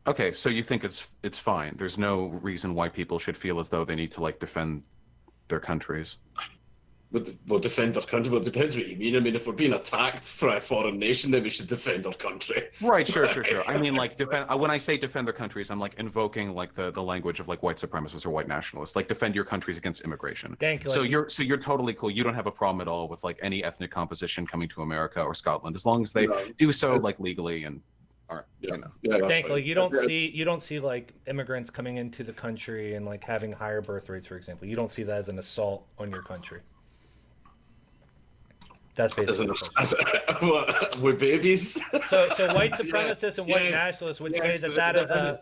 Okay, so you think it's fine. There's no reason why people should feel as though they need to like defend their countries. We'll defend our country. Well, it depends what you mean. I mean, if we're being attacked by a foreign nation, then we should defend our country. Right, sure. I mean, like, when I say defend their countries, I'm like invoking like the language of like white supremacists or white nationalists. Like, defend your countries against immigration. So you're totally cool. You don't have a problem at all with like any ethnic composition coming to America or Scotland, as long as they do so like legally and. Dankula, you don't see like immigrants coming into the country and like having higher birth rates, for example. You don't see that as an assault on your country. That's basically with babies. So white supremacists and white nationalists would say that is a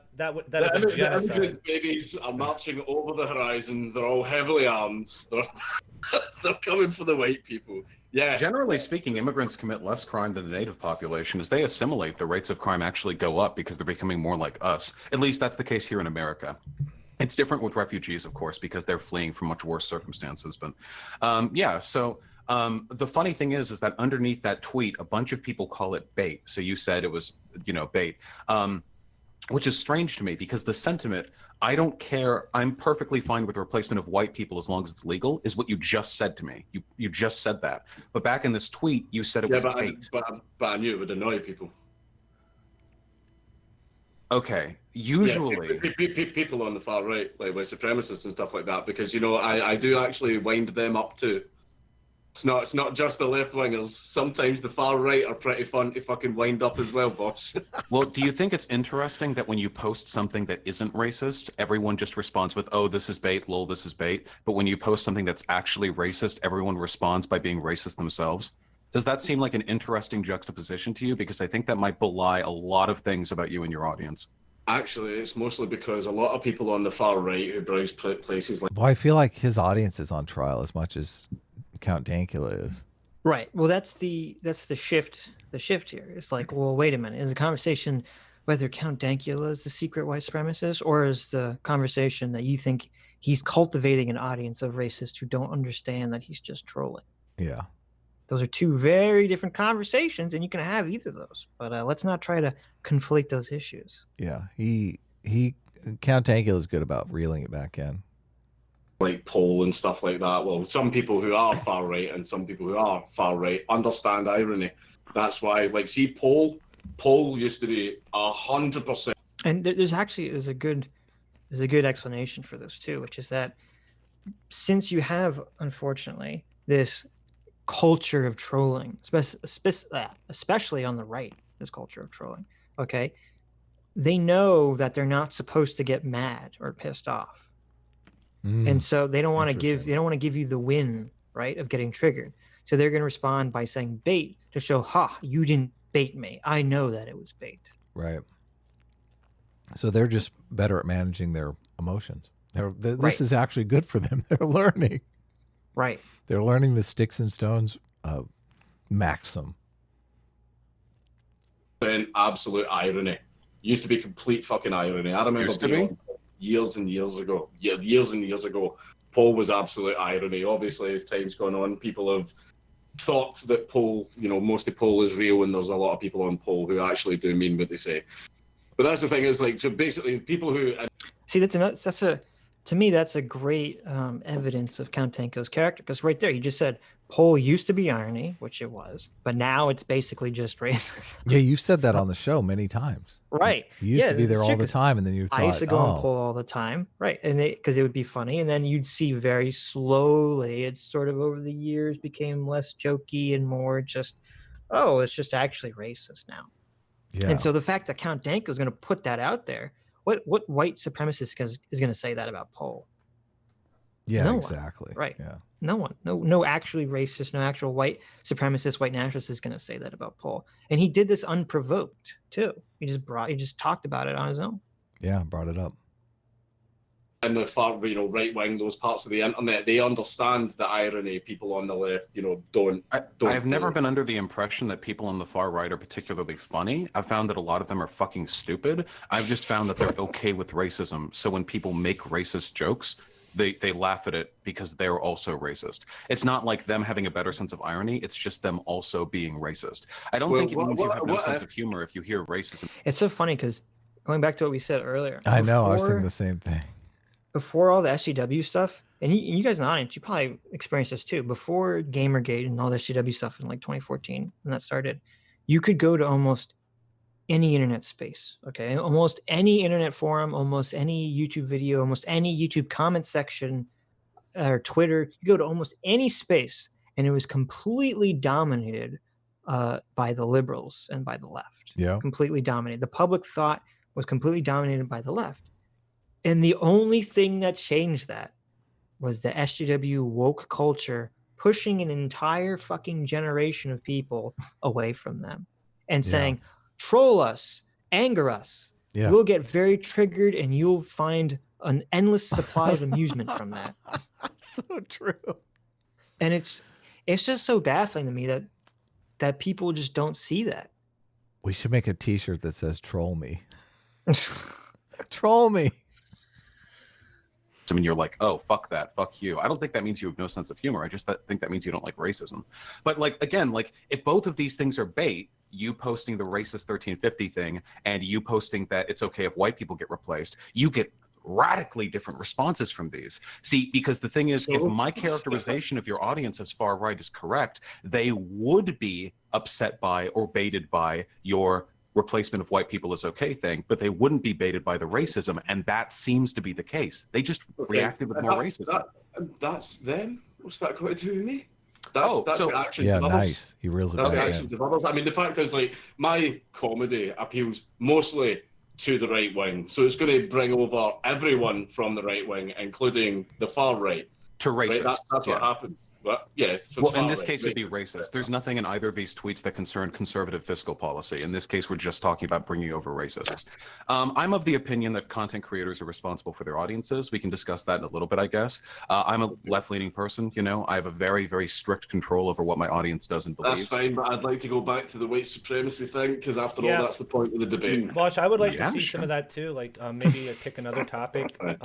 genocide. Immigrant babies are marching over the horizon. They're all heavily armed. They're coming for the white people. Yeah. Generally speaking, immigrants commit less crime than the native population. As they assimilate, the rates of crime actually go up because they're becoming more like us. At least that's the case here in America. It's different with refugees, of course, because they're fleeing from much worse circumstances. But the funny thing is that underneath that tweet, a bunch of people call it bait. So you said it was, bait, which is strange to me because the sentiment, I don't care, I'm perfectly fine with the replacement of white people as long as it's legal, is what you just said to me. You just said that. But back in this tweet, you said it was bait. But I knew it would annoy people. Okay, usually people on the far right, like white supremacists and stuff like that, because I do actually wind them up too. It's not just the left wingers. Sometimes the far right are pretty fun to fucking wind up as well, Vaush. Well, do you think it's interesting that when you post something that isn't racist, everyone just responds with, "Oh, this is bait, lol, this is bait," but when you post something that's actually racist, everyone responds by being racist themselves? Does that seem like an interesting juxtaposition to you? Because I think that might belie a lot of things about you and your audience. Actually, it's mostly because a lot of people on the far right who browse places like... Well, I feel like his audience is on trial as much as Count Dankula is. Right. Well, that's the shift. The shift here. It's like, well, wait a minute. Is the conversation whether Count Dankula is the secret white supremacist, or is the conversation that you think he's cultivating an audience of racists who don't understand that he's just trolling? Yeah. Those are two very different conversations, and you can have either of those. But let's not try to conflate those issues. Yeah, Count Dankula is good about reeling it back in. Like Paul and stuff like that. Well, some people who are far right and some people who are far right understand irony. That's why, like, see, Paul used to be 100%. And there's a good explanation for this too, which is that since you have, unfortunately, this culture of trolling, especially on the right, this culture of trolling, okay, they know that they're not supposed to get mad or pissed off. And so they don't want to give you the win, right, of getting triggered. So they're going to respond by saying bait to show, you didn't bait me. I know that it was bait. Right. So they're just better at managing their emotions. This is actually good for them. They're learning. Right. They're learning the sticks and stones maxim. And absolute irony. Used to be complete fucking irony. I remember years and years ago, Paul was absolute irony. Obviously, as time's gone on, people have thought that Paul, most of Paul is real, and there's a lot of people on Paul who actually do mean what they say. But that's the thing, is like, so basically people who see, to me, that's a great evidence of Count Dankula's character, because right there, he just said Paul used to be irony, which it was, but now it's basically just racist. Yeah, you've said that on the show many times. Right. You used to be there all the time, and then you thought, I used to go on Paul all the time, right? And because it would be funny, and then you'd see very slowly, it's sort of over the years became less jokey and more just, it's just actually racist now. Yeah. And so the fact that Count Dankula is going to put that out there, what white supremacist is going to say that about Paul? Yeah, no exactly. One, right. Yeah. No one. No actually racist, no actual white supremacist, white nationalist is going to say that about Paul. And he did this unprovoked too. He just talked about it on his own. Yeah, brought it up. And the far, right wing, those parts of the internet, they understand the irony. People on the left, don't. I've never been under the impression that people on the far right are particularly funny. I've found that a lot of them are fucking stupid. I've just found that they're okay with racism. So when people make racist jokes, they laugh at it because they're also racist. It's not like them having a better sense of irony. It's just them also being racist. I don't think it means you have no sense of humor if you hear racism. It's so funny because going back to what we said earlier. I know. I was thinking the same thing. Before all the SCW stuff, and you guys in the audience, you probably experienced this too. Before Gamergate and all the SCW stuff in like 2014, when that started, you could go to almost any internet space, okay? Almost any internet forum, almost any YouTube video, almost any YouTube comment section or Twitter. You go to almost any space, and it was completely dominated by the liberals and by the left. Yeah. Completely dominated. The public thought was completely dominated by the left. And the only thing that changed that was the SJW woke culture pushing an entire fucking generation of people away from them and saying, troll us, anger us. Yeah. We'll get very triggered and you'll find an endless supply of amusement from that. So true. And it's just so baffling to me that people just don't see that. We should make a t-shirt that says troll me. Troll me. I mean, you're like, oh, fuck that, fuck you. I don't think that means you have no sense of humor. I just think that means you don't like racism. But like, again, like if both of these things are bait, you posting the racist 1350 thing and you posting that it's okay if white people get replaced, you get radically different responses from these. See, because the thing is, if my characterization of your audience as far right is correct, they would be upset by or baited by your replacement of white people is okay thing, but they wouldn't be baited by the racism, and that seems to be the case. They just reacted with more racism. That's them. What's that got to do with me? That's what actually develops. Nice. He reels it back in. I mean, the fact is, like, my comedy appeals mostly to the right wing, so it's going to bring over everyone from the right wing, including the far right. To racist. Right? That's what happens. But yeah, well, in this case, it'd be racist. There's nothing in either of these tweets that concern conservative fiscal policy. In this case, we're just talking about bringing over racists. I'm of the opinion that content creators are responsible for their audiences. We can discuss that in a little bit, I guess. I'm a left-leaning person, I have a very, very strict control over what my audience does and believes. That's fine, but I'd like to go back to the white suppemacy thing, because after all, that's the point of the debate. Vaush, I would like to see some of that too, like maybe pick another topic. We're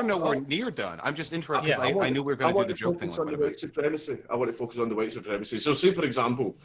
nowhere near done. I'm just interested because I knew we were going to do the joke thing. I want to focus on the white supremacy. I want to focus on the white supremacy. So, say for example,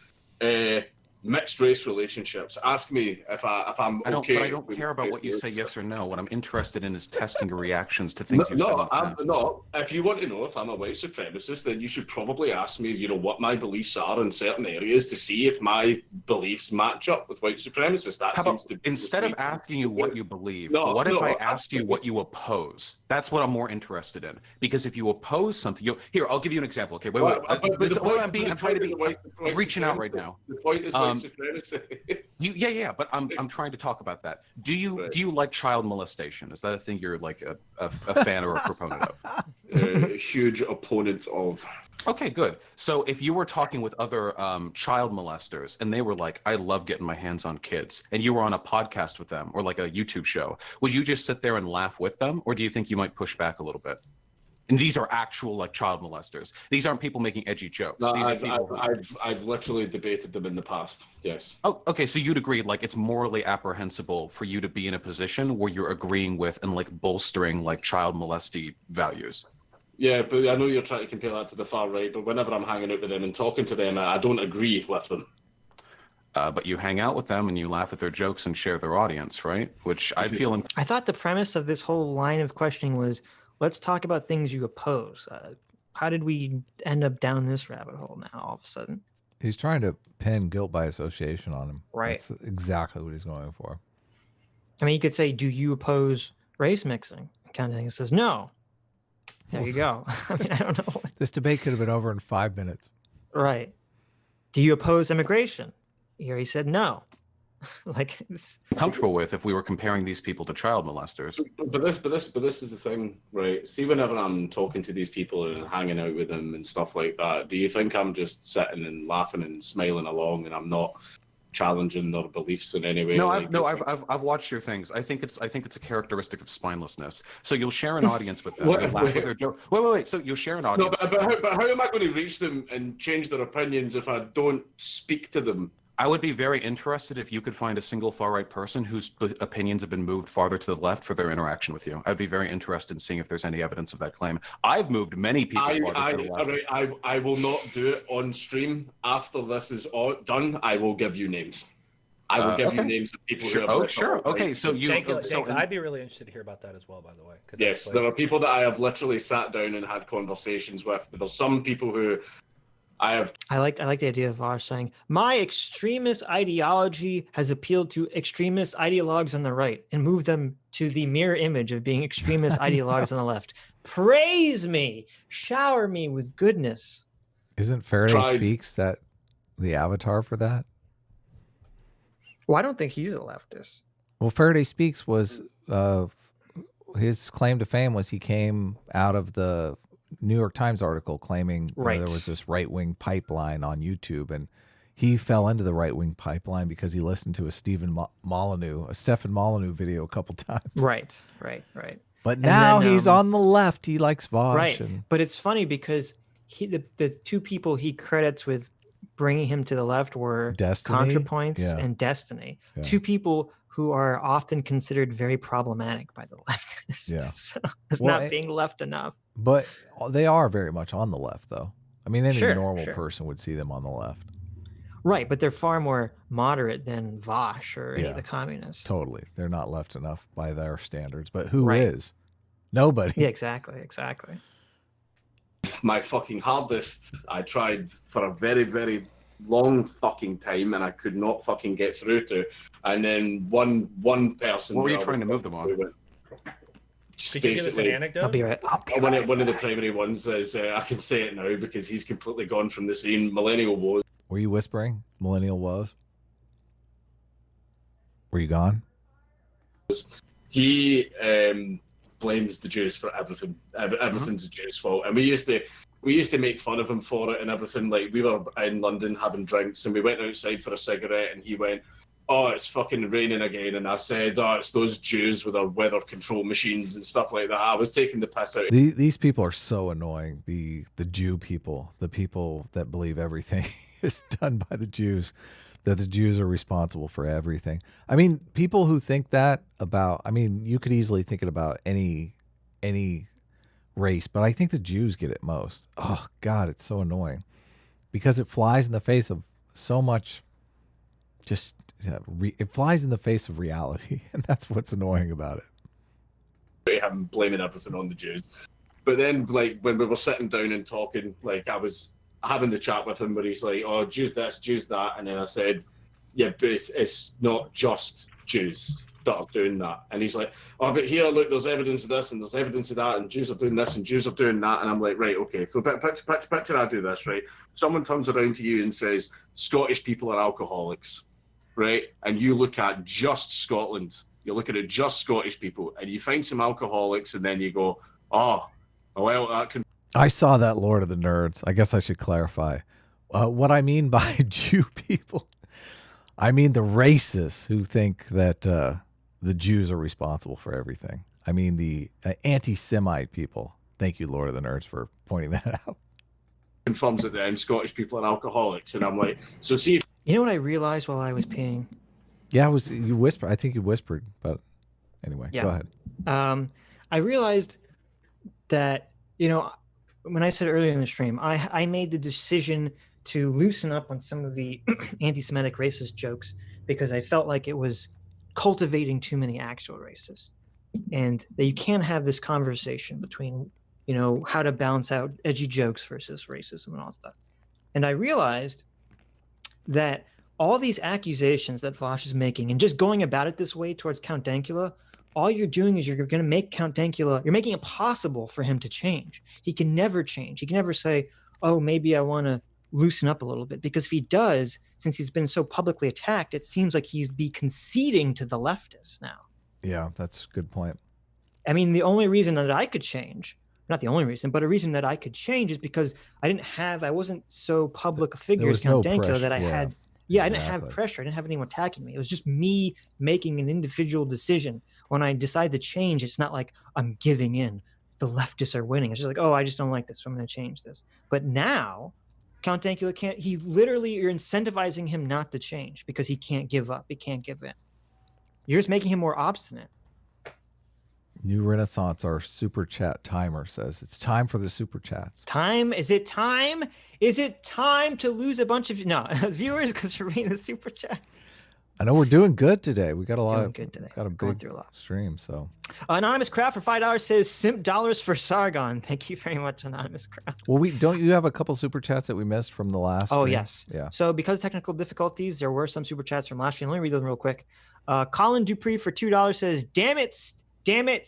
mixed race relationships. Ask me if I'm okay. But I don't care about what you say yes or no. What I'm interested in is testing your reactions to things you've said in the past. No, if you want to know if I'm a white supremacist, then you should probably ask me, you know, what my beliefs are in certain areas to see if my beliefs match up with white supremacists. That seems to be instead of asking you what you believe, what if I asked you what you oppose? That's what I'm more interested in. Because if you oppose something, here, I'll give you an example. Okay, wait. I'm reaching out right now. The point is white supremacy. But I'm trying to talk about that. Do you like child molestation? Is that a thing you're like a fan or a proponent of? A huge opponent of. Okay, good. So if you were talking with other child molesters and they were like, I love getting my hands on kids, and you were on a podcast with them or like a YouTube show, would you just sit there and laugh with them? Or do you think you might push back a little bit? And these are actual like child molesters. These aren't people making edgy jokes. No, These I've literally debated them in the past. Yes. Oh, okay. So you'd agree, like it's morally apprehensible for you to be in a position where you're agreeing with and like bolstering like child molesty values. Yeah, but I know you're trying to compare that to the far right. But whenever I'm hanging out with them and talking to them, I don't agree with them. But you hang out with them and you laugh at their jokes and share their audience, right? Which I feel. I thought the premise of this whole line of questioning was, let's talk about things you oppose. How did we end up down this rabbit hole now all of a sudden? He's trying to pin guilt by association on him. Right. That's exactly what he's going for. I mean, you could say, do you oppose race mixing? Kind of thing. It says, no. There you go. I mean, I don't know. This debate could have been over in 5 minutes. Right. Do you oppose immigration? Here he said no. Like it's comfortable with if we were comparing these people to child molesters. But this is the thing, right? See, whenever I'm talking to these people and hanging out with them and stuff like that, do you think I'm just sitting and laughing and smiling along and I'm not challenging their beliefs in any way? No, I've watched your things. I think it's a characteristic of spinelessness. So you'll share an audience with them. Wait. So you'll share an audience. No, but how am I going to reach them and change their opinions if I don't speak to them? I would be very interested if you could find a single far-right person whose opinions have been moved farther to the left for their interaction with you. I'd be very interested in seeing if there's any evidence of that claim. I've moved many people farther to the left. I will not do it on stream. After this is all done, I will give you names. I will give you names of people who have... Oh, sure. Okay, so you... I'd be really interested to hear about that as well, by the way. Yes, there are people that I have literally sat down and had conversations with. But there's some people who... I like the idea of Vaush saying, my extremist ideology has appealed to extremist ideologues on the right and moved them to the mirror image of being extremist ideologues on the left. Praise me, shower me with goodness. Isn't Faraday Speaks that the avatar for that? Well, I don't think he's a leftist. Well, Faraday Speaks was his claim to fame was he came out of the New York Times article claiming there was this right-wing pipeline on YouTube, and he fell into the right-wing pipeline because he listened to a Stephen Molyneux video a couple times. Right. But now he's on the left. He likes Vaush. Right. But it's funny because the two people he credits with bringing him to the left were ContraPoints and Destiny. Yeah. Two people who are often considered very problematic by the leftists. Yeah. So it's not being left enough. But they are very much on the left, though. I mean, any normal person would see them on the left. Right, but they're far more moderate than Vaush or any of the communists. Totally. They're not left enough by their standards. But who is? Nobody. Yeah, exactly. My fucking hardest, I tried for a very, very long fucking time and I could not fucking get through to. And then one person... What were you trying to move them on? Could you give us an anecdote? I'll be right. One of the primary ones is, I can say it now because he's completely gone from the scene, Millennial Woes. Were you whispering Millennial Woes? Were you gone? He blames the Jews for everything. Everything's the Jews' fault. And we used to make fun of him for it and everything. Like, we were in London having drinks and we went outside for a cigarette and he went, oh, it's fucking raining again. And I said, oh, it's those Jews with their weather control machines and stuff like that. I was taking the piss out. These people are so annoying. The Jew people, the people that believe everything is done by the Jews, that the Jews are responsible for everything. I mean, people who think that about, I mean, you could easily think it about any race, but I think the Jews get it most. Oh God, it's so annoying because it flies in the face of so much. Just it flies in the face of reality, and that's what's annoying about it. I'm blaming everything on the Jews. But then, like, when we were sitting down and talking, like, I was having the chat with him where he's like, oh, Jews this, Jews that. And then I said, yeah, but it's not just Jews that are doing that. And he's like, oh, but here, look, there's evidence of this and there's evidence of that, and Jews are doing this and Jews are doing that. And I'm like, right, okay, so picture I do this, right? Someone turns around to you and says, Scottish people are alcoholics, right? And you look at just Scotland. You're looking at just Scottish people, and you find some alcoholics, and then you go, oh well, that can... I saw that, Lord of the Nerds. I guess I should clarify. What I mean by Jew people, I mean the racists who think that the Jews are responsible for everything. I mean the anti-Semite people. Thank you, Lord of the Nerds, for pointing that out. Confirms that then Scottish people are alcoholics, and I'm like, so see if... You know what I realized while I was peeing? Yeah, you whispered. I think you whispered, but anyway, go ahead. I realized that, you know, when I said earlier in the stream, I made the decision to loosen up on some of the anti-Semitic racist jokes because I felt like it was cultivating too many actual racists, and that you can't have this conversation between, you know, how to balance out edgy jokes versus racism and all that stuff. And I realized that all these accusations that Vaush is making and just going about it this way towards Count Dankula, all you're doing is you're going to make Count Dankula, you're making it possible for him to change. He can never change. He can never say, oh, maybe I want to loosen up a little bit. Because if he does, since he's been so publicly attacked, it seems like he'd be conceding to the leftists now. Yeah, that's a good point. I mean, the only reason that I could change, not the only reason, but a reason that I could change is because I wasn't so public a figure as Count Dankula that I had. Yeah, I didn't have pressure. I didn't have anyone attacking me. It was just me making an individual decision. When I decide to change, it's not like I'm giving in. The leftists are winning. It's just like, oh, I just don't like this, so I'm going to change this. But now, Count Dankula can't. He literally, you're incentivizing him not to change because he can't give up. He can't give in. You're just making him more obstinate. New Renaissance, our super chat timer says it's time for the super chats. Time? Is it time? Is it time to lose a bunch of viewers because we're reading the super chat? I know we're doing good today. We got a lot. Good today. Got a big stream. So Anonymous Craft for $5 says simp dollars for Sargon. Thank you very much, Anonymous Craft. Well, don't you have a couple super chats that we missed from the last? Oh stream? yes. Yeah. So because of technical difficulties, there were some super chats from last stream. Let me read them real quick. Colin Dupree for $2 says, Damn it,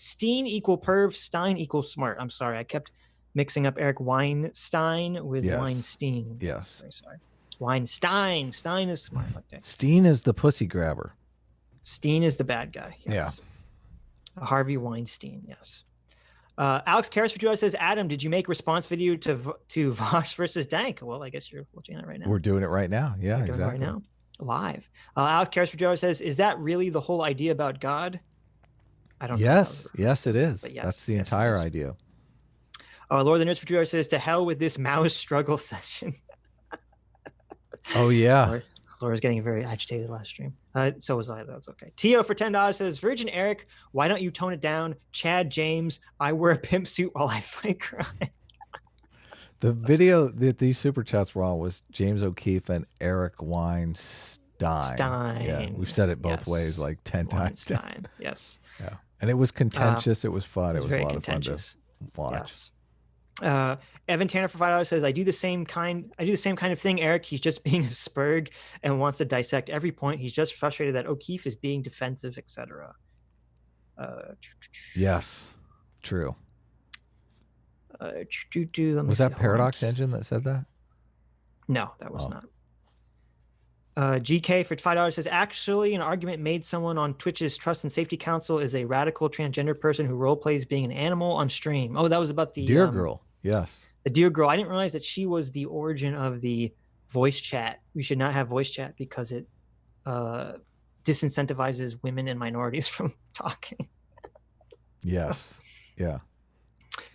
Steen equal perv, Stein equals smart. I'm sorry, I kept mixing up Eric Weinstein with Weinstein. Yes. Very sorry. Weinstein. Stein is smart. Okay. Steen is the pussy grabber. Steen is the bad guy. Yes. Yeah. Harvey Weinstein. Yes. Alex Karras for $2 says, Adam, did you make response video to Vaush versus Dank? Well, I guess you're watching that right now. We're doing it right now. Yeah, We're doing it right now. Live. Alex Karras for $2 says, is that really the whole idea about God? I don't know. Yes, it is. Yes, that's the entire idea. Lord of the Nerds for $2 says, to hell with this mouse struggle session. Oh, yeah. Laura's getting very agitated last stream. So was I. That's okay. Tio for $10 says, Virgin Eric, why don't you tone it down? Chad James, I wear a pimp suit while I fight crime. The video that these super chats were on was James O'Keefe and Eric Weinstein. Yeah, we've said it both ways like 10 times. Yes. Yeah. And it was contentious. It was fun. It was a lot of fun to watch. Yes. Evan Tanner for $5 says, I do the same kind of thing, Eric. He's just being a spurg and wants to dissect every point. He's just frustrated that O'Keefe is being defensive, etc. Yes. True. Was that Paradox Engine that said that? No, that was not. GK for $5 says, actually, an argument made someone on Twitch's Trust and Safety Council is a radical transgender person who role plays being an animal on stream. Oh, that was about the Deer Girl. Yes. The Deer Girl. I didn't realize that she was the origin of the voice chat. We should not have voice chat because it disincentivizes women and minorities from talking. Yes. Yeah.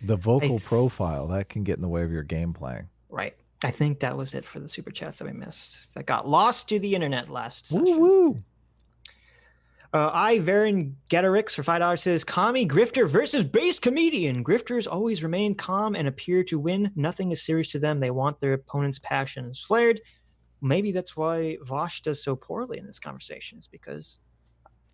The vocal profile, that can get in the way of your game playing. Right. I think that was it for the super chats that we missed. That got lost to the internet last session. Woo-woo. Varen Getarix for $5 says, commie grifter versus base comedian. Grifters always remain calm and appear to win. Nothing is serious to them. They want their opponent's passions flared. Maybe that's why Vaush does so poorly in this conversation, is because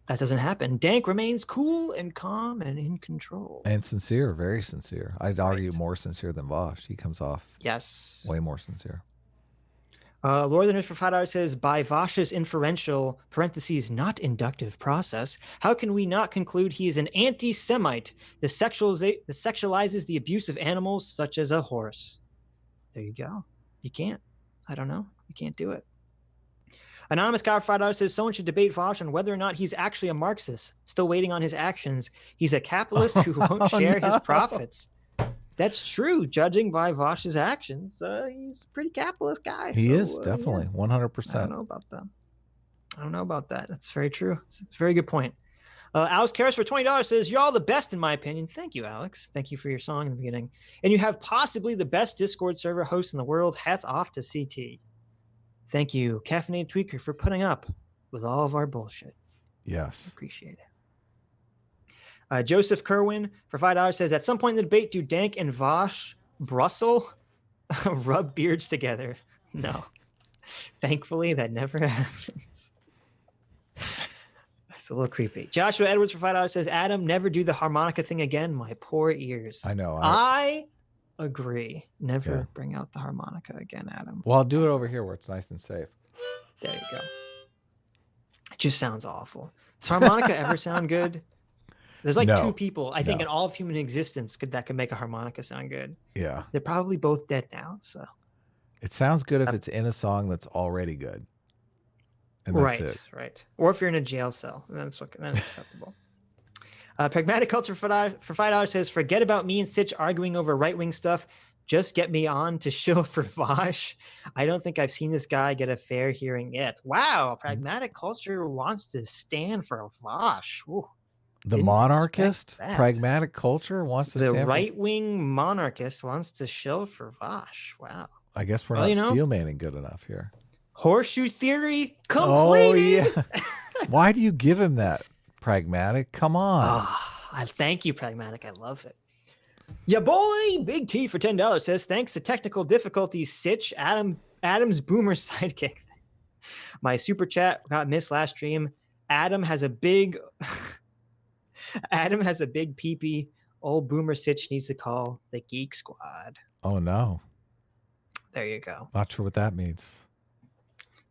that doesn't happen. Dank remains cool and calm and in control. And sincere, very sincere. I'd argue more sincere than Vaush. He comes off way more sincere. Lord of the Rings for $5 says, by Vaush's inferential (parentheses not inductive) process, how can we not conclude he is an anti-Semite that sexualizes the abuse of animals such as a horse? There you go. You can't. I don't know. You can't do it. Anonymous guy for $5 says, someone should debate Vaush on whether or not he's actually a Marxist. Still waiting on his actions. He's a capitalist who won't share his profits. That's true. Judging by Vaush's actions, he's a pretty capitalist guy. He is, definitely. 100%. I don't know about that. I don't know about that. That's very true. It's a very good point. Alex Karras for $20 says, you're all the best in my opinion. Thank you, Alex. Thank you for your song in the beginning. And you have possibly the best Discord server host in the world. Hats off to CT. Thank you, Caffeinated Tweaker, for putting up with all of our bullshit. Yes. Appreciate it. Joseph Kerwin for $5 says, at some point in the debate, do Dank and Vaush Brussels rub beards together? No. Thankfully, that never happens. That's a little creepy. Joshua Edwards for $5 says, Adam, never do the harmonica thing again. My poor ears. I know. I agree. Never bring out the harmonica again, Adam. Well, I'll do it over here where it's nice and safe. There you go. It just sounds awful. Does harmonica ever sound good? There's like two people, I think, in all of human existence that could make a harmonica sound good. Yeah. They're probably both dead now. So it sounds good if it's in a song that's already good. And that's it. Right. Or if you're in a jail cell, then it's acceptable. Pragmatic Culture for $5 says, forget about me and Sitch arguing over right-wing stuff. Just get me on to shill for Vaush. I don't think I've seen this guy get a fair hearing yet. Wow. Pragmatic Culture wants to stand for Vaush. Ooh. The monarchist, pragmatic culture wants to stand the right-wing monarchist wants to shill for Vaush. Wow. I guess we're not steelmanning good enough here. Horseshoe theory completed. Oh, yeah. Why do you give him that, Pragmatic? Come on. Thank you, Pragmatic. I love it. Ya boy, Big T for $10 says, thanks to technical difficulties, Sitch, Adam's boomer sidekick. My super chat got missed last stream. Adam has a big peepee. Old boomer Sitch needs to call the Geek Squad. Oh no. There you go. Not sure what that means.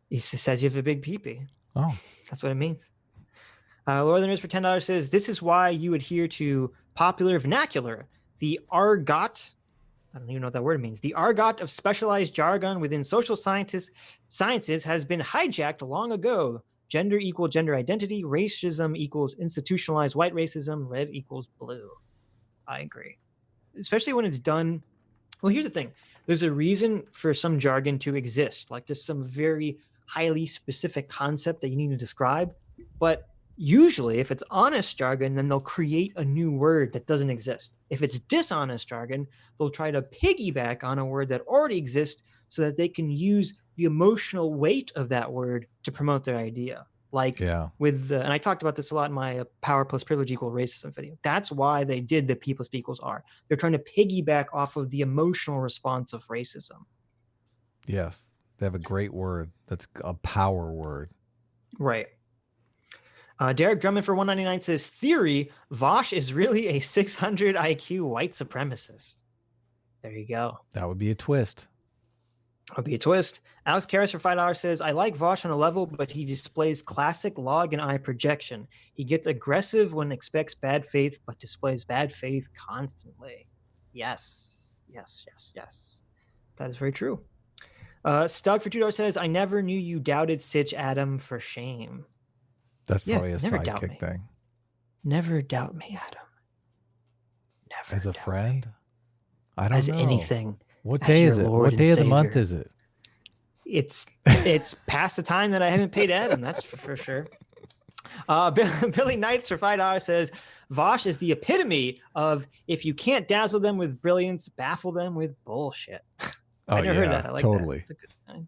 He says you have a big peepee. Oh. That's what it means. Lord of the News for $10 says, this is why you adhere to popular vernacular. The argot, I don't even know what that word means. The argot of specialized jargon within social sciences has been hijacked long ago. Gender equal gender identity. Racism equals institutionalized white racism. Red equals blue. I agree. Especially when it's done. Well, here's the thing. There's a reason for some jargon to exist. Like there's some very highly specific concept that you need to describe. But usually if it's honest jargon, then they'll create a new word that doesn't exist. If it's dishonest jargon, they'll try to piggyback on a word that already exists so that they can use the emotional weight of that word to promote their idea. Like with, and I talked about this a lot in my power plus privilege equal racism video. That's why they did the P plus P equals R. They're trying to piggyback off of the emotional response of racism. Yes. They have a great word. That's a power word. Right. Derek Drummond for $199 says, theory, Vaush is really a 600 IQ white supremacist. There you go. That would be a twist. That would be a twist. Alex Karras for $5 says, I like Vaush on a level, but he displays classic log and eye projection. He gets aggressive when expects bad faith, but displays bad faith constantly. Yes. Yes, yes, yes. That is very true. Stug for $2 says, I never knew you doubted Sitch Adam for shame. That's probably a sidekick thing. Never doubt me, Adam. Never as a friend? Me. I don't know. As anything. What day is it? What day of the month is it? It's past the time that I haven't paid Adam. That's for sure. Billy Knights for $5 says, Vaush is the epitome of if you can't dazzle them with brilliance, baffle them with bullshit. I never heard that. I like totally. that. That's a good thing.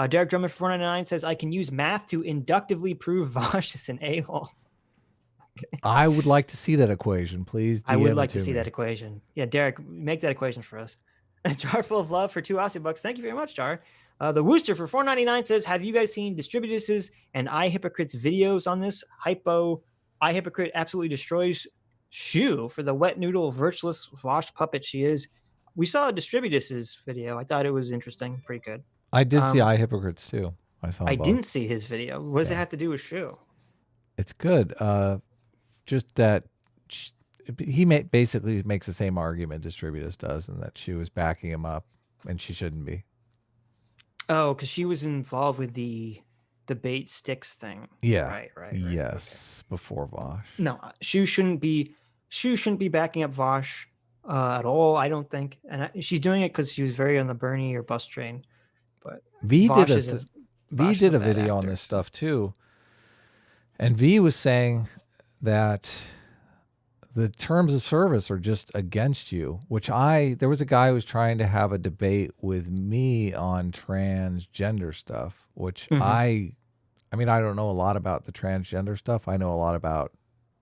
Derek Drummond 499 says, I can use math to inductively prove Vaush is an a-hole. Okay. I would like to see that equation, please. I would like to see that equation. Yeah, Derek, make that equation for us. A jar full of love for 2 Aussie bucks. Thank you very much, Jar. The Wooster for 499 says, have you guys seen Distributus's and iHypocrite's videos on this? iHypocrite absolutely destroys Shu for the wet noodle virtueless Vaush puppet she is. We saw Distributus's video. I thought it was interesting. Pretty good. I did see iHypocrites too. I didn't see his video. What does it have to do with Shu? It's good. Just that he basically makes the same argument Distributus does, and that she was backing him up, and she shouldn't be. Oh, because she was involved with the debate sticks thing. Yeah. Right. Yes, okay. Before Vaush. No, Shu shouldn't be backing up Vaush at all. I don't think, and she's doing it because she was very on the Bernie or bus train. But V did a video on this stuff too, and V was saying that the terms of service are just against you, there was a guy who was trying to have a debate with me on transgender stuff, which I mean, I don't know a lot about the transgender stuff. I know a lot about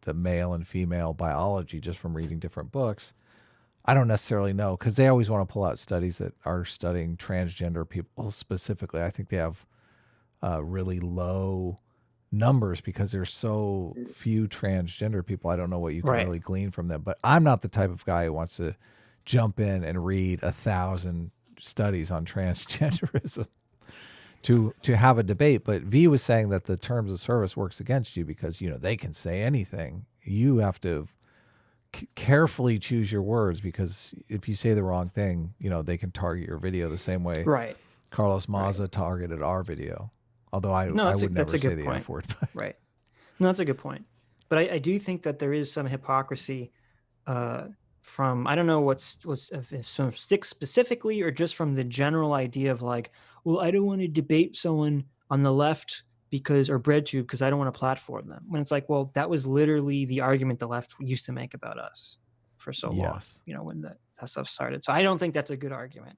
the male and female biology just from reading different books. I don't necessarily know, because they always want to pull out studies that are studying transgender people specifically. I think they have really low numbers because there's so few transgender people. I don't know what you can really glean from them. But I'm not the type of guy who wants to jump in and read 1,000 studies on transgenderism to have a debate. But V was saying that the terms of service works against you because, they can say anything. You have to carefully choose your words, because if you say the wrong thing, they can target your video the same way Carlos Maza targeted our video. Although I would never say the F word. Right. No, that's a good point. But I do think that there is some hypocrisy from, I don't know if some sticks specifically or just from the general idea of like, well, I don't want to debate someone on the left or BreadTube because I don't want to platform them. When it's like, well, that was literally the argument the left used to make about us for so long, when that stuff started. So I don't think that's a good argument.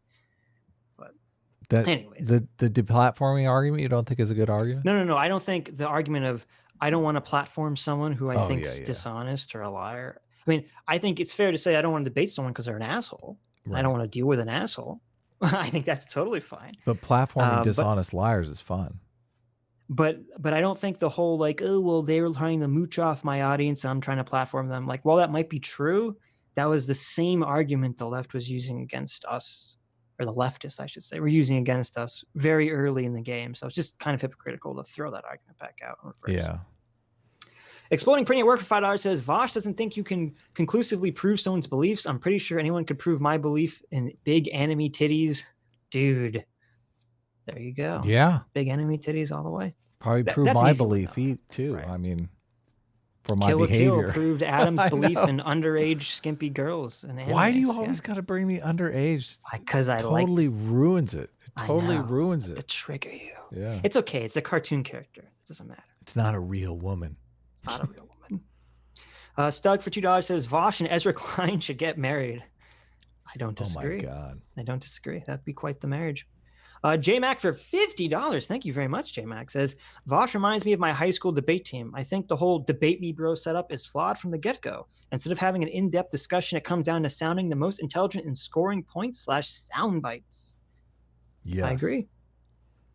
But anyways, the deplatforming argument, you don't think is a good argument? No. I don't think the argument of I don't want to platform someone who I think is dishonest or a liar. I mean, I think it's fair to say I don't want to debate someone because they're an asshole. Right. I don't want to deal with an asshole. I think that's totally fine. But platforming dishonest liars is fun. But I don't think the whole like, oh, well, they were trying to mooch off my audience, I'm trying to platform them. Like, while that might be true, that was the same argument the left was using against us, or the leftists, I should say, were using against us very early in the game. So it's just kind of hypocritical to throw that argument back out. Yeah. Exploding Printing at Work for $5 says, Vaush doesn't think you can conclusively prove someone's beliefs. I'm pretty sure anyone could prove my belief in big anime titties. Dude, there you go. Yeah. Big anime titties all the way. Probably prove my belief too. Right. I mean, for my behavior. Kill proved Adam's belief in underage skimpy girls. And why do you always got to bring the underage? Because I totally ruins it. It totally ruins it. To trigger you. Yeah. It's okay. It's a cartoon character. It doesn't matter. It's not a real woman. Not a real woman. Stug for $2 says Vaush and Ezra Klein should get married. I don't disagree. Oh my God. I don't disagree. That'd be quite the marriage. J Mac for $50. Thank you very much, J Mac says Vaush reminds me of my high school debate team. I think the whole debate me bro setup is flawed from the get-go. Instead of having an in-depth discussion, it comes down to sounding the most intelligent and scoring points / sound bites. Yes. I agree.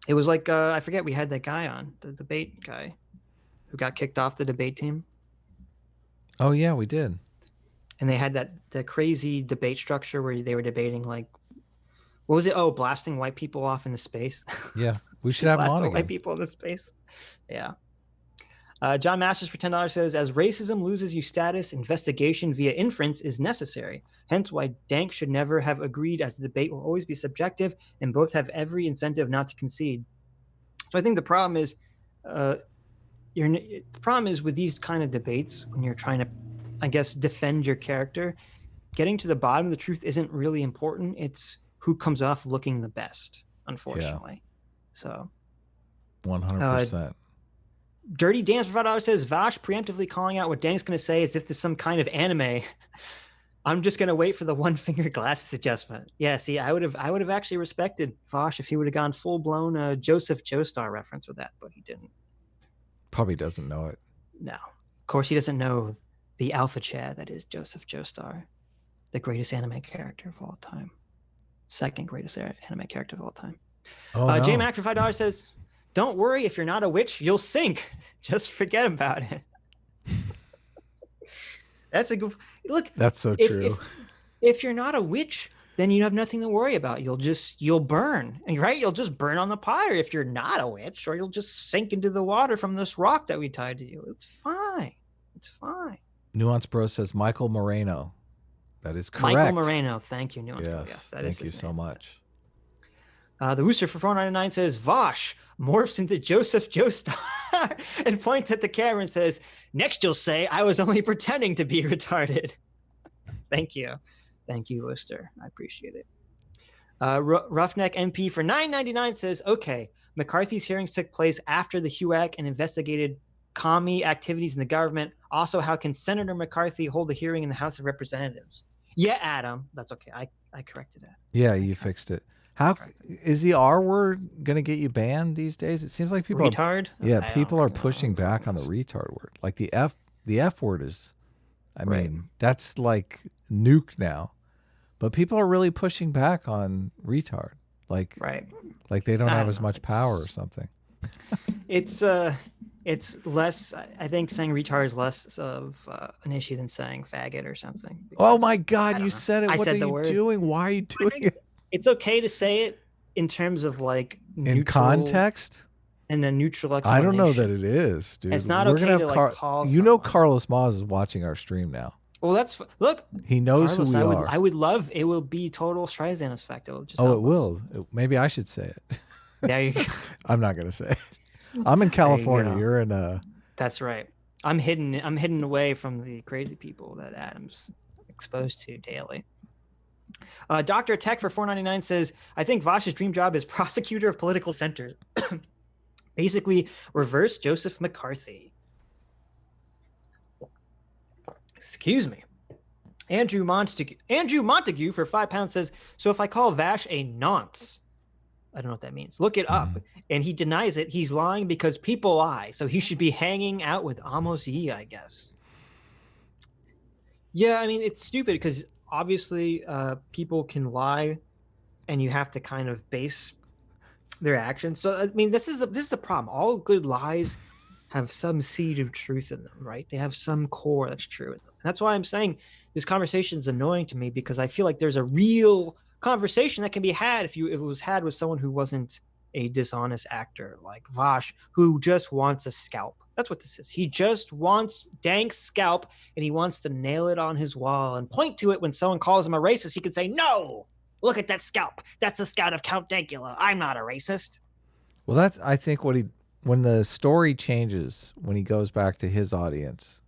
It was like I forget, we had that guy on, the debate guy who got kicked off the debate team. Oh yeah, we did. And they had the crazy debate structure where they were debating like, what was it? Oh, blasting white people off into space. Yeah, we should have blasting white people into space. Yeah. John Masters for $10 says, as racism loses you status, investigation via inference is necessary. Hence why Dank should never have agreed, as the debate will always be subjective and both have every incentive not to concede. So I think the problem is, with these kind of debates, when you're trying to, I guess, defend your character, getting to the bottom of the truth isn't really important. It's who comes off looking the best, unfortunately. Yeah. So 100%. Dirty Dance for $5 says Vaush preemptively calling out what Dank's going to say as if there's some kind of anime. I'm just gonna wait for the one finger glasses adjustment. Yeah, see, I would have actually respected Vaush if he would have gone full blown Joseph Joestar reference with that, but he didn't. Probably doesn't know it. No, of course he doesn't know the alpha Chad that is Joseph Joestar, the greatest anime character of all time, second greatest anime character of all time. Oh, no. J Mac for $5 says, "Don't worry, if you're not a witch, you'll sink. Just forget about it." That's a good look. That's so true. If you're not a witch, then you have nothing to worry about. You'll burn, right? You'll just burn on the pyre if you're not a witch, or you'll just sink into the water from this rock that we tied to you. It's fine. It's fine. Nuance Bro says Michael Moreno. That is correct. Michael Moreno. Thank you, Nuance Bro. Yes, that is. Thank you so much. The Wooster for $4.99 says Vaush morphs into Joseph Joestar and points at the camera and says, "Next you'll say I was only pretending to be retarded." Thank you. Thank you, Wooster. I appreciate it. Roughneck MP for $9.99 says, "Okay, McCarthy's hearings took place after the HUAC and investigated commie activities in the government. Also, how can Senator McCarthy hold a hearing in the House of Representatives?" Yeah, Adam. That's okay. I corrected that. Yeah, you fixed it. How is the R word going to get you banned these days? It seems like people retard. People are pushing back on the retard word. Like the F word is, I mean, that's like nuke now. But people are really pushing back on retard. Like they don't have as much power or something. It's less. I think saying retard is less of an issue than saying faggot or something. Oh my God, you said it. What are you word. doing? Why are you doing it? It's okay to say it in terms of like in context and a neutral explanation. I don't know that it is, dude. It's not okay to like call. You know, Carlos Maz is watching our stream now. Well, look. He knows Carlos, who we are. I would love. It will be total Streisand effect. It will just. Oh, it will. Maybe I should say it. There you go. I'm not gonna say it. I'm in California. You're in. That's right. I'm hidden away from the crazy people that Adam's exposed to daily. Dr. Tech for $4.99 says, "I think Vaush's dream job is prosecutor of political centers." Basically, reverse Joseph McCarthy. Excuse me. Andrew Montague for £5 says, "So if I call Vaush a nonce," I don't know what that means, "look it up," and he denies it, he's lying because people lie. So he should be hanging out with Amos Yee, I guess. Yeah, I mean, it's stupid because obviously people can lie and you have to kind of base their actions. So, I mean, this is the problem. All good lies have some seed of truth in them, right? They have some core that's true in them. And that's why I'm saying this conversation is annoying to me, because I feel like there's a real conversation that can be had if it was had with someone who wasn't a dishonest actor like Vaush, who just wants a scalp. That's what this is. He just wants Dank's scalp, and he wants to nail it on his wall and point to it when someone calls him a racist. He can say, "No, look at that scalp. That's the scalp of Count Dankula. I'm not a racist." Well, that's, I think, when the story changes, when he goes back to his audience,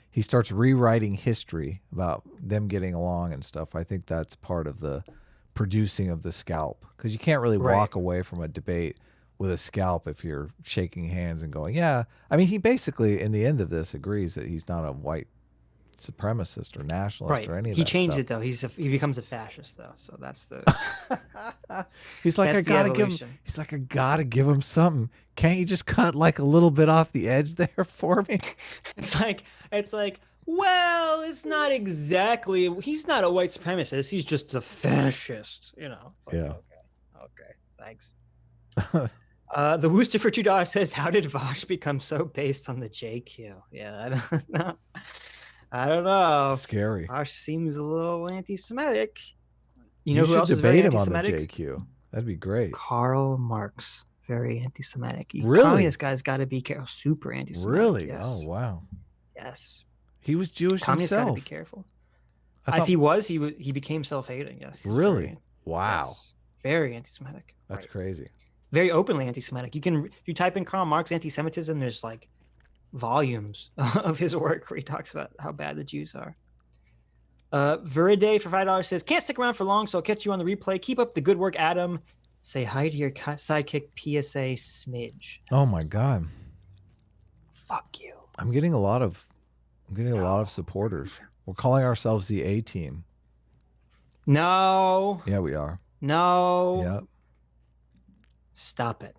he starts rewriting history about them getting along and stuff. I think that's part of the producing of the scalp, because you can't really walk away from a debate with a scalp if you're shaking hands and going, yeah. I mean, he basically, in the end of this, agrees that he's not a white supremacist or nationalist or any of that. He changed stuff. it though. He becomes a fascist though. So that's the. He's like, I gotta give him. He's like, I gotta give him something. Can't you just cut like a little bit off the edge there for me? It's like, well, it's not exactly. He's not a white supremacist. He's just a fascist. You know. It's like, yeah. Okay. Thanks. The Wooster for $2 says, "How did Vaush become so based on the JQ?" Yeah, I don't know. Scary. Vaush seems a little anti-Semitic. You know who should else is very debate him on the anti-Semitic? JQ. That'd be great. Karl Marx, very anti-Semitic. Really? This guy's got to be careful. Super anti-Semitic. Really? Yes. Oh wow. Yes. He was Jewish Communist himself. Got to be careful. If he was, he became self-hating. Yes. Really? Wow. Yes. Very anti-Semitic. That's crazy. Very openly anti-Semitic. If you type in Karl Marx anti-Semitism, there's like volumes of his work where he talks about how bad the Jews are. Viriday for $5 says, "Can't stick around for long, so I'll catch you on the replay. Keep up the good work, Adam. Say hi to your sidekick, PSA Smidge." Oh my God. Fuck you. I'm getting a lot of supporters. We're calling ourselves the A team. No. Yeah, we are. No. Yep. Stop it.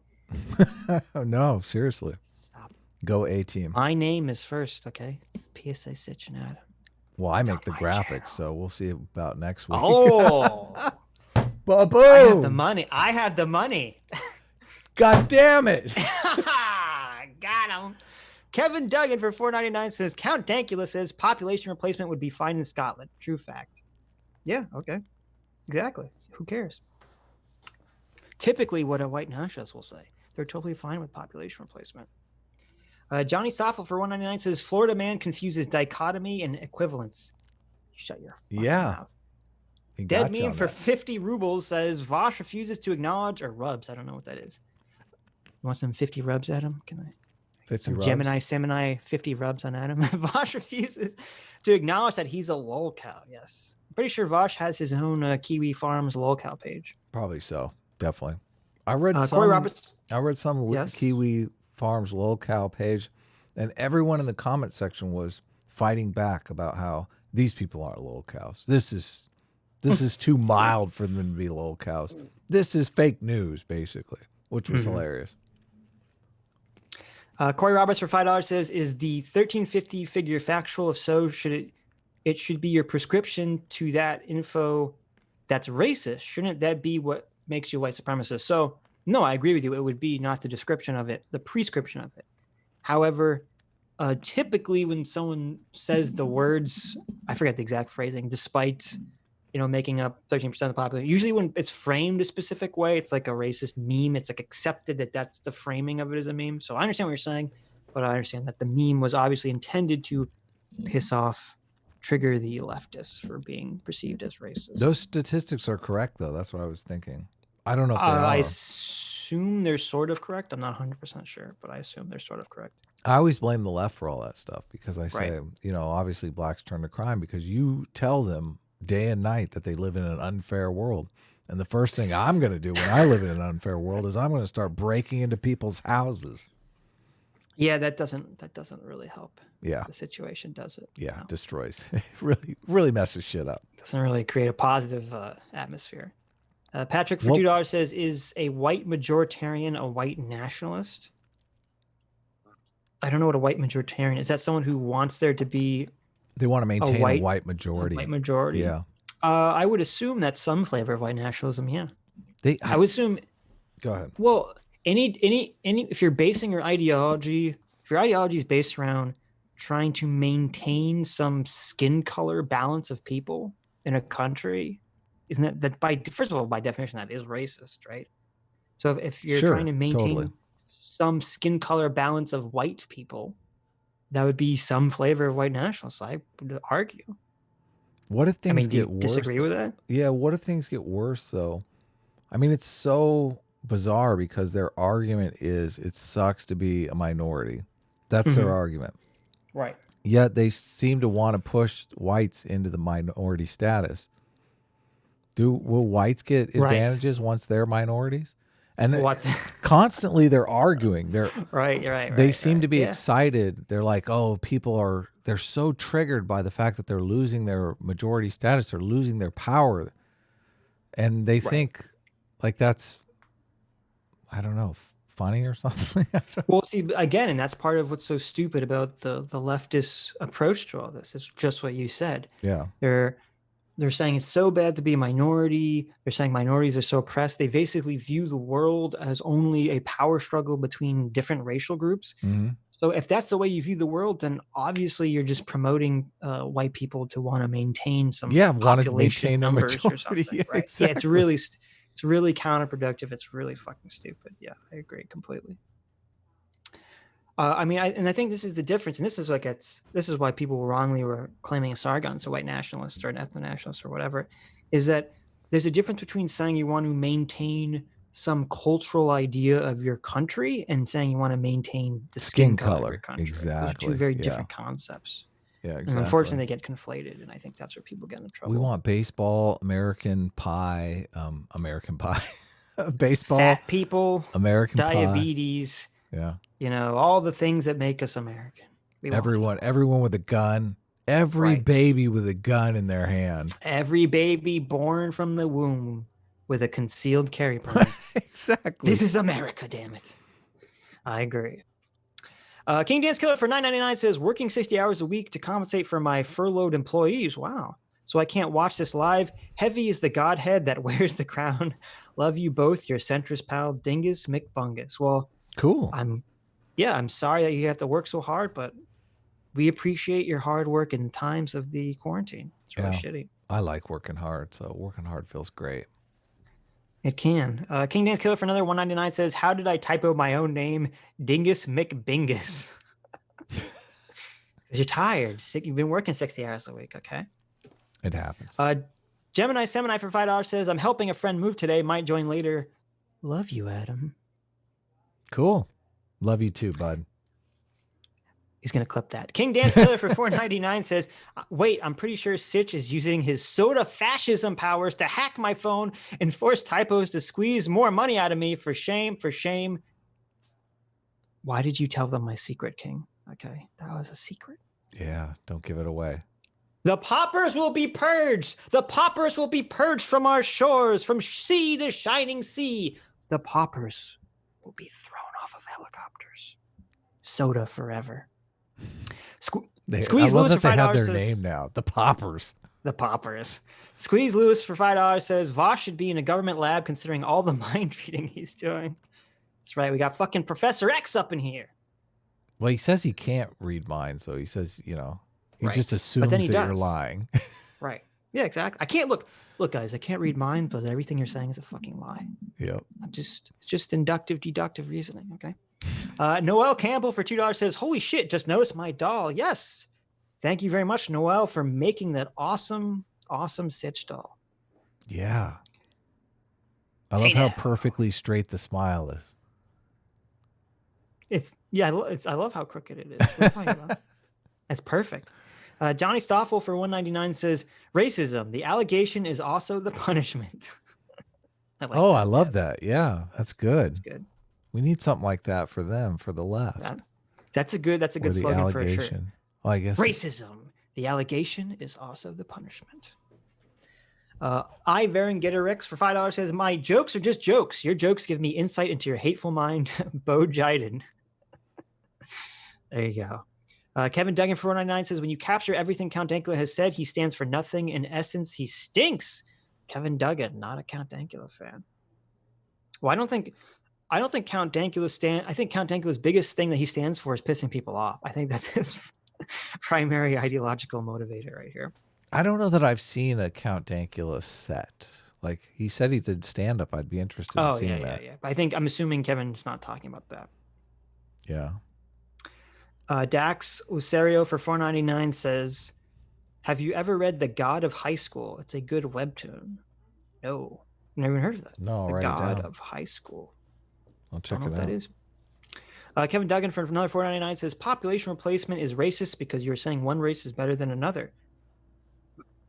No, seriously. Stop. Go A team. My name is first, okay? PSA Sitch and Adam. Well, I make the graphics, so we'll see about next week. Oh. Ba-boom. I have the money. I have the money. God damn it. Got him. Kevin Duggan for $4.99 says, Count Dankula says population replacement would be fine in Scotland. True fact. Yeah, okay. Exactly. Who cares? Typically what a white nationalist will say. They're totally fine with population replacement. Johnny Stoffel for $1.99 says, Florida man confuses dichotomy and equivalence. Shut your fucking mouth. Dead Meme for 50 rubles says, Vaush refuses to acknowledge, or rubs, I don't know what that is. You want some 50 rubs, Adam? Can I? 50 rubs? Gemini, 50 rubs on Adam. Vaush refuses to acknowledge that he's a lolcow. Yes. I'm pretty sure Vaush has his own Kiwi Farms lolcow page. Probably so. Definitely. I read some, Corey Roberts. I read some Yes. Kiwi Farms lolcow page, and everyone in the comment section was fighting back about how these people aren't lolcows. This is too mild for them to be lolcows. This is fake news, basically, which was hilarious. Corey Roberts for $5 says, is the 1350 figure factual? If so, it should be your prescription to that info that's racist. Shouldn't that be what makes you white supremacist? So no, I agree with you. It would be not the description of it, the prescription of it. However, typically when someone says the words, I forget the exact phrasing, despite, making up 13% of the population, usually when it's framed a specific way, it's like a racist meme. It's like accepted that that's the framing of it as a meme. So I understand what you're saying, but I understand that the meme was obviously intended to piss off, trigger the leftists for being perceived as racist. Those statistics are correct, though. That's what I was thinking. I don't know if they I are. assume they're sort of correct. I'm not 100% sure, but I assume they're sort of correct. I always blame the left for all that stuff because I say, obviously blacks turn to crime because you tell them day and night that they live in an unfair world. And the first thing I'm going to do when I live in an unfair world is I'm going to start breaking into people's houses. Yeah, that doesn't really help. Yeah. The situation, does it? Yeah, No. destroys. really messes shit up. Doesn't really create a positive atmosphere. Patrick for $2 says, is a white majoritarian a white nationalist? I don't know what a white majoritarian is. That someone who wants there to be They want to maintain a white majority. White majority. Yeah. I would assume that's some flavor of white nationalism. Yeah. I would assume. Go ahead. Well, if you're basing your ideology, if your ideology is based around trying to maintain some skin color balance of people in a country, isn't that first of all, by definition, that is racist, right? So if you're trying to maintain some skin color balance of white people, that would be some flavor of white nationalists, I would argue. What if things get worse? Disagree with that? Yeah. What if things get worse, though? I mean, it's so bizarre because their argument is it sucks to be a minority. That's their argument. Right. Yet they seem to want to push whites into the minority status. Will whites get advantages once they're minorities? And constantly they're arguing. They're right. They seem to be excited. They're like, oh, they're so triggered by the fact that they're losing their majority status. They're losing their power. And they think like that's, I don't know, funny or something. Well, see, again, and that's part of what's so stupid about the leftist approach to all this. It's just what you said. Yeah. They're saying it's so bad to be a minority. They're saying minorities are so oppressed. They basically view the world as only a power struggle between different racial groups. Mm-hmm. So if that's the way you view the world, then obviously you're just promoting white people to want to maintain some population numbers or something. Yeah, right? exactly. Yeah, it's really counterproductive. It's really fucking stupid. Yeah, I agree completely. I think this is the difference, and this is why people wrongly were claiming Sargon's a white nationalist or an ethno-nationalist or whatever, is that there's a difference between saying you want to maintain some cultural idea of your country and saying you want to maintain the skin color of your country. Exactly. Those are two very different concepts. Yeah, exactly. And unfortunately, they get conflated, and I think that's where people get in trouble. We want baseball, American pie, baseball, fat people, American diabetes. Pie. Yeah. All the things that make us American. Everyone with a gun. Every baby with a gun in their hand. Every baby born from the womb with a concealed carry permit. Exactly. This is America, damn it. I agree. King Dance Killer for $9.99 says, working 60 hours a week to compensate for my furloughed employees. Wow. So I can't watch this live. Heavy is the godhead that wears the crown. Love you both, your centrist pal, Dingus McBungus. Well, cool. I'm sorry that you have to work so hard, but we appreciate your hard work in times of the quarantine. It's really shitty. I like working hard, so working hard feels great. It can. King Dance Killer for another $1.99 says, how did I typo my own name? Dingus McBingus. Because you're tired. Sick. You've been working 60 hours a week. Okay. It happens. Gemini Semini for $5 says, I'm helping a friend move today. Might join later. Love you, Adam. Cool. Love you too, bud. He's going to clip that. King Dance Killer for $4.99 says, wait, I'm pretty sure Sitch is using his soda fascism powers to hack my phone and force typos to squeeze more money out of me. For shame, for shame. Why did you tell them my secret, King? Okay, that was a secret. Yeah, don't give it away. The paupers will be purged. The paupers will be purged from our shores, from sea to shining sea. The paupers will be thrown off of helicopters. Soda forever. Squeeze Lewis for $5 have their says, name now. The Poppers. The Poppers. Squeeze Lewis for $5 says, Vaush should be in a government lab considering all the mind reading he's doing. That's right. We got fucking Professor X up in here. Well, he says he can't read minds, so he says, he Right. just assumes But then he that does. you're lying. Right. Yeah, exactly. I can't look, guys, I can't read mind, but everything you're saying is a fucking lie. Yep. Just inductive, deductive reasoning. Okay. Noel Campbell for $2 says, holy shit, just noticed my doll. Yes. Thank you very much, Noel, for making that awesome Sitch doll. Yeah. I love how perfectly straight the smile is. I love how crooked it is. What are you talking about? It's perfect. Johnny Stoffel for $1.99 says, racism, the allegation is also the punishment. I love that. Yeah, that's good. That's good. We need something like that for them, for the left. That's a good slogan for a shirt. Well, I guess racism, the allegation is also the punishment. I Varengeterix for $5 says, my jokes are just jokes. Your jokes give me insight into your hateful mind. Bo Jiden. There you go. Kevin Duggan for $4.99 says, when you capture everything Count Dankula has said, he stands for nothing. In essence, he stinks. Kevin Duggan, not a Count Dankula fan. Well, I don't think Count Dankula I think Count Dankula's biggest thing that he stands for is pissing people off. I think that's his primary ideological motivator right here. I don't know that I've seen a Count Dankula set. Like, he said he did stand up. I'd be interested in seeing that. Yeah. I'm assuming Kevin's not talking about that. Yeah. Dax Lucerio for $4.99 says, have you ever read The God of High School? It's a good webtoon. No, never even heard of that. No, The write it God down. of High School. I'll check I don't it know out. what that is. Kevin Duggan for another $4.99 says, population replacement is racist because you're saying one race is better than another.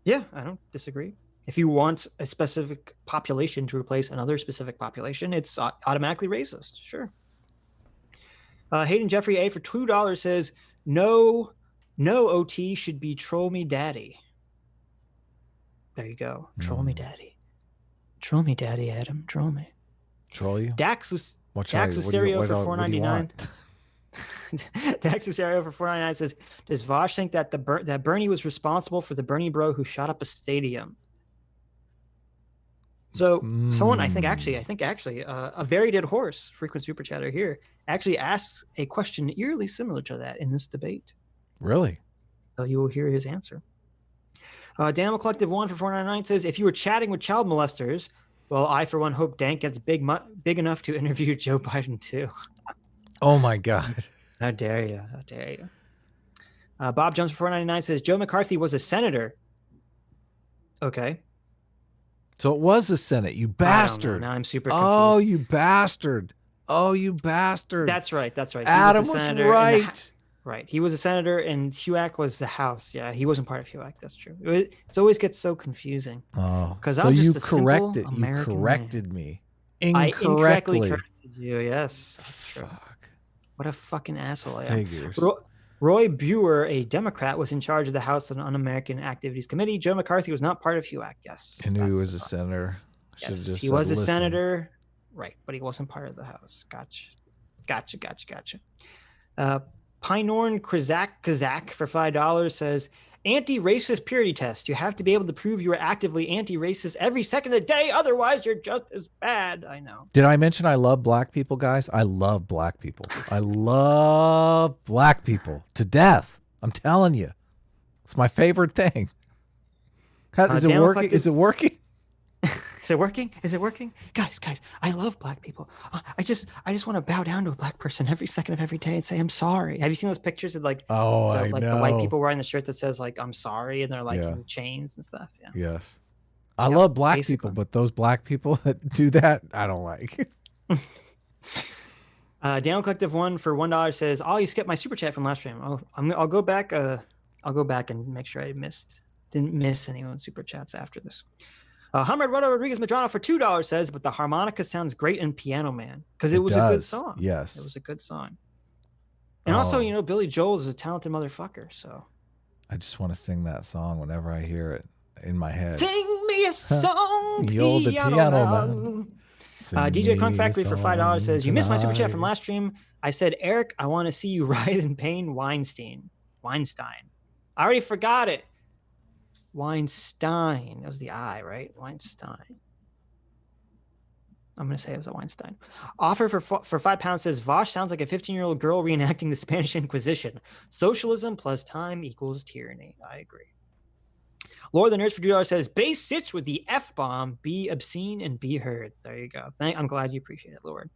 Yeah, I don't disagree. If you want a specific population to replace another specific population, it's automatically racist. Sure. Hayden Jeffrey A for $2 says, no OT should be troll me daddy. There you go. Troll me daddy. Troll me daddy, Adam. Troll me. Troll you? Dax Lucerio for $4.99. Dax Lucerio for $4.99 says, does Vaush think that that Bernie was responsible for the Bernie bro who shot up a stadium? So someone, I think actually, a very dead horse, frequent super chatter here, actually asks a question eerily similar to that in this debate. Really? So you will hear his answer. Danimal Collective 1 for $4.99 says, if you were chatting with child molesters, well, I for one hope Dank gets big enough to interview Joe Biden too. Oh my God. How dare you? How dare you? Bob Jones for $4.99 says, Joe McCarthy was a senator. Okay. So it was the Senate, you bastard. Now I'm super confused. Oh, you bastard. Oh, you bastard. That's right. Adam was right. Right. He was a senator and HUAC was the House. Yeah, he wasn't part of HUAC. That's true. It always gets so confusing. Oh, because so I'm just you a corrected. You corrected me. I incorrectly corrected you. Yes, that's true. Fuck. What a fucking asshole I am. Figures. Roy Brewer, a Democrat, was in charge of the House Un-American Activities Committee. Joe McCarthy was not part of HUAC. Yes. I knew he was a senator. Yes, he was a senator. Right, but he wasn't part of the House. Gotcha. Pinorn Kazak for $5 says, anti-racist purity test. You have to be able to prove you are actively anti-racist every second of the day. Otherwise, you're just as bad. I know. Did I mention I love black people, guys? I love black people. I love black people to death. I'm telling you. It's my favorite thing. Is it working? Is it working? Is it working? Is it working? Guys, I love black people. I just want to bow down to a black person every second of every day and say, I'm sorry. Have you seen those pictures of like, I know. The white people wearing the shirt that says like, I'm sorry. And they're like in chains and stuff. Yeah. Yes. I love black people, but those black people that do that, I don't like. Daniel Collective 1 for $1 says, oh, you skipped my super chat from last stream. I'll go back. I'll go back and make sure I didn't miss anyone's super chats after this. Hamad Rodo Rodriguez Madrano for $2 says, but the harmonica sounds great in Piano Man because it was a good song. Yes. It was a good song. And also, Billy Joel is a talented motherfucker. So I just want to sing that song whenever I hear it in my head. Sing me a song, You're the piano man. DJ Crunk Factory for $5 says, you missed my super chat from last stream. I said, Eric, I want to see you writhe in pain. Weinstein. I already forgot it. Weinstein. That was the I, right? Weinstein. I'm going to say it was a Weinstein. Offer for £5 says, Vaush sounds like a 15-year-old girl reenacting the Spanish Inquisition. Socialism plus time equals tyranny. I agree. Lord of the Nerds for $2 says, base sitch with the F-bomb, be obscene and be heard. There you go. I'm glad you appreciate it, Lord.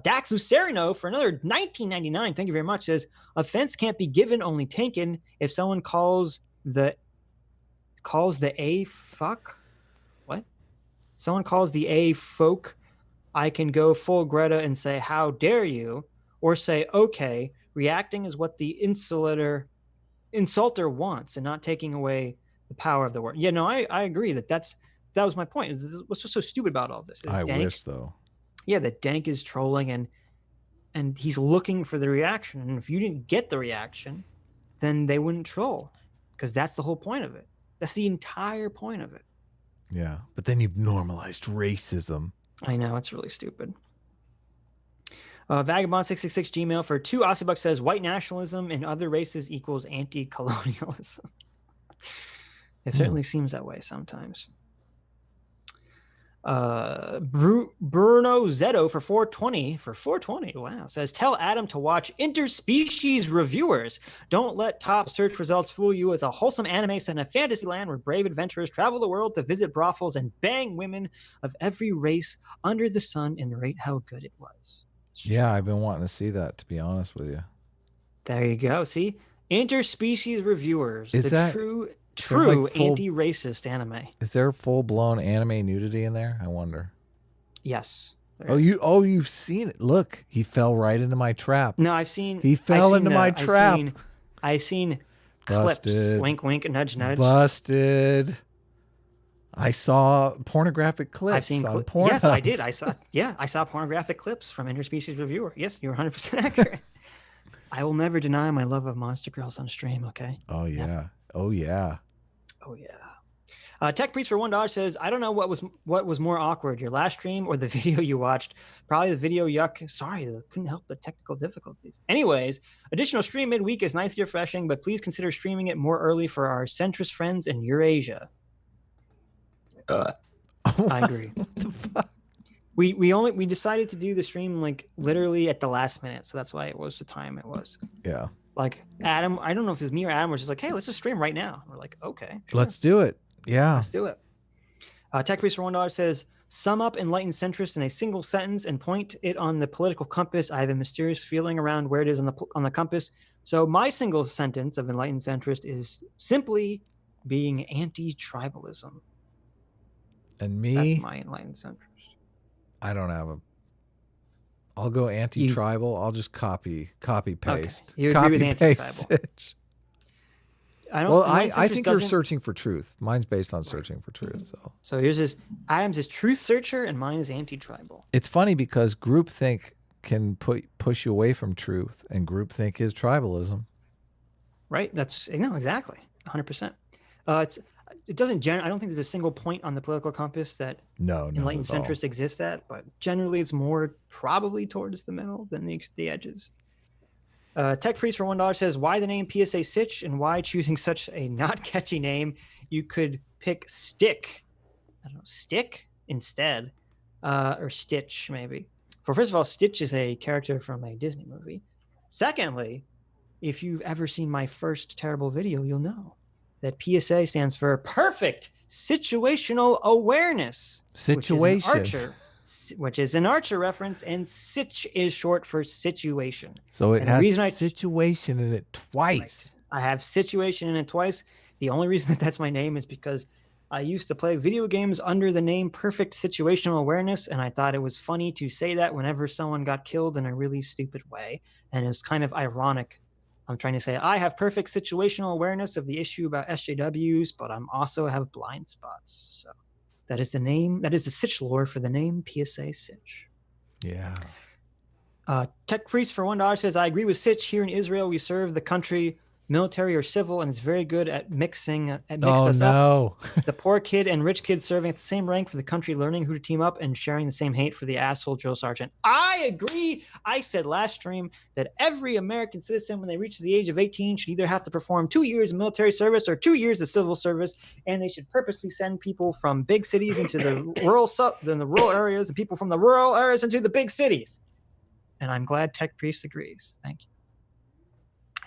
Dax Lucerino for another $19.99. Thank you very much. Says, offense can't be given, only taken. If someone calls the A fuck? What? Someone calls the A folk, I can go full Greta and say, how dare you? Or say, okay, reacting is what the insulter wants and not taking away the power of the word. Yeah, no, I agree that was my point. What's just so stupid about all this? I wish though. Yeah, that Dank is trolling and he's looking for the reaction. And if you didn't get the reaction, then they wouldn't troll because that's the whole point of it. That's the entire point of it. Yeah, but then you've normalized racism. I know, it's really stupid. Vagabond666 Gmail for $2 Aussie says, white nationalism and other races equals anti-colonialism. It certainly seems that way sometimes. Bruno Zetto for $4.20. Wow. Says, tell Adam to watch Interspecies Reviewers. Don't let top search results fool you. It's a wholesome anime set in a fantasy land where brave adventurers travel the world to visit brothels and bang women of every race under the sun and rate how good it was. Yeah, I've been wanting to see that, to be honest with you. There you go. See? Interspecies Reviewers. Is that true like anti-racist anime. Is there full-blown anime nudity in there? I wonder. Yes. You've seen it. Look, he fell right into my trap. No, he fell into my trap. I've seen Busted. Clips. Wink, wink, nudge, nudge. Busted. I saw pornographic clips. I've seen on Pornhub. Yes, I did. I saw pornographic clips from Interspecies Reviewer. Yes, you're 100% accurate. I will never deny my love of monster girls on stream, okay? Oh, yeah. Never. Oh, yeah. Oh, yeah. Tech Priest for $1 says, I don't know what was more awkward, your last stream or the video you watched. Probably the video, yuck. Sorry, couldn't help the technical difficulties. Anyways, additional stream midweek is nicely refreshing, but please consider streaming it more early for our centrist friends in Eurasia. I agree. What the fuck? We decided to do the stream like literally at the last minute, so that's why it was the time it was. Yeah. Like Adam, I don't know if it was me or Adam was just like, hey, let's just stream right now. We're like, okay, sure. Let's do it. Yeah. Let's do it. Tech Priest for $1 says, sum up enlightened centrist in a single sentence and point it on the political compass. I have a mysterious feeling around where it is on the compass. So my single sentence of enlightened centrist is simply being anti-tribalism. And me? That's my enlightened centrist. I don't have I'll go anti-tribal. I'll just copy paste. Okay. You agree with anti-tribal. I think you're searching for truth. Mine's based on searching for truth. So yours is Adam's is truth searcher and mine is anti-tribal. It's funny because groupthink can push you away from truth, and groupthink is tribalism. Right. That's no, exactly. 100%. It doesn't I don't think there's a single point on the political compass that enlightened centrists exist at, but generally it's more probably towards the middle than the edges. Tech Priest for $1 says, why the name PSA Sitch and why choosing such a not catchy name? You could pick Stick. I don't know, Stick instead, or Stitch maybe. First of all, Stitch is a character from a Disney movie. Secondly, if you've ever seen my first terrible video, you'll know that PSA stands for Perfect Situational Awareness. Situation. Which is an Archer reference, and Sitch is short for situation. So it has situation in it twice. Right. I have situation in it twice. The only reason that's my name is because I used to play video games under the name Perfect Situational Awareness, and I thought it was funny to say that whenever someone got killed in a really stupid way. And it was kind of ironic. I'm trying to say I have perfect situational awareness of the issue about SJWs, but I'm also have blind spots. So that is the name. That is the Sitch lore for the name PSA Sitch. Yeah. Tech Priest for $1 says, I agree with Sitch. Here in Israel, we serve the country, military or civil, and it's very good at mixing us up. The poor kid and rich kid serving at the same rank for the country, learning who to team up and sharing the same hate for the asshole drill sergeant. I agree. I said last stream that every American citizen, when they reach the age of 18, should either have to perform 2 years of military service or 2 years of civil service, and they should purposely send people from big cities into the rural areas, and people from the rural areas into the big cities. And I'm glad Tech Priest agrees. Thank you.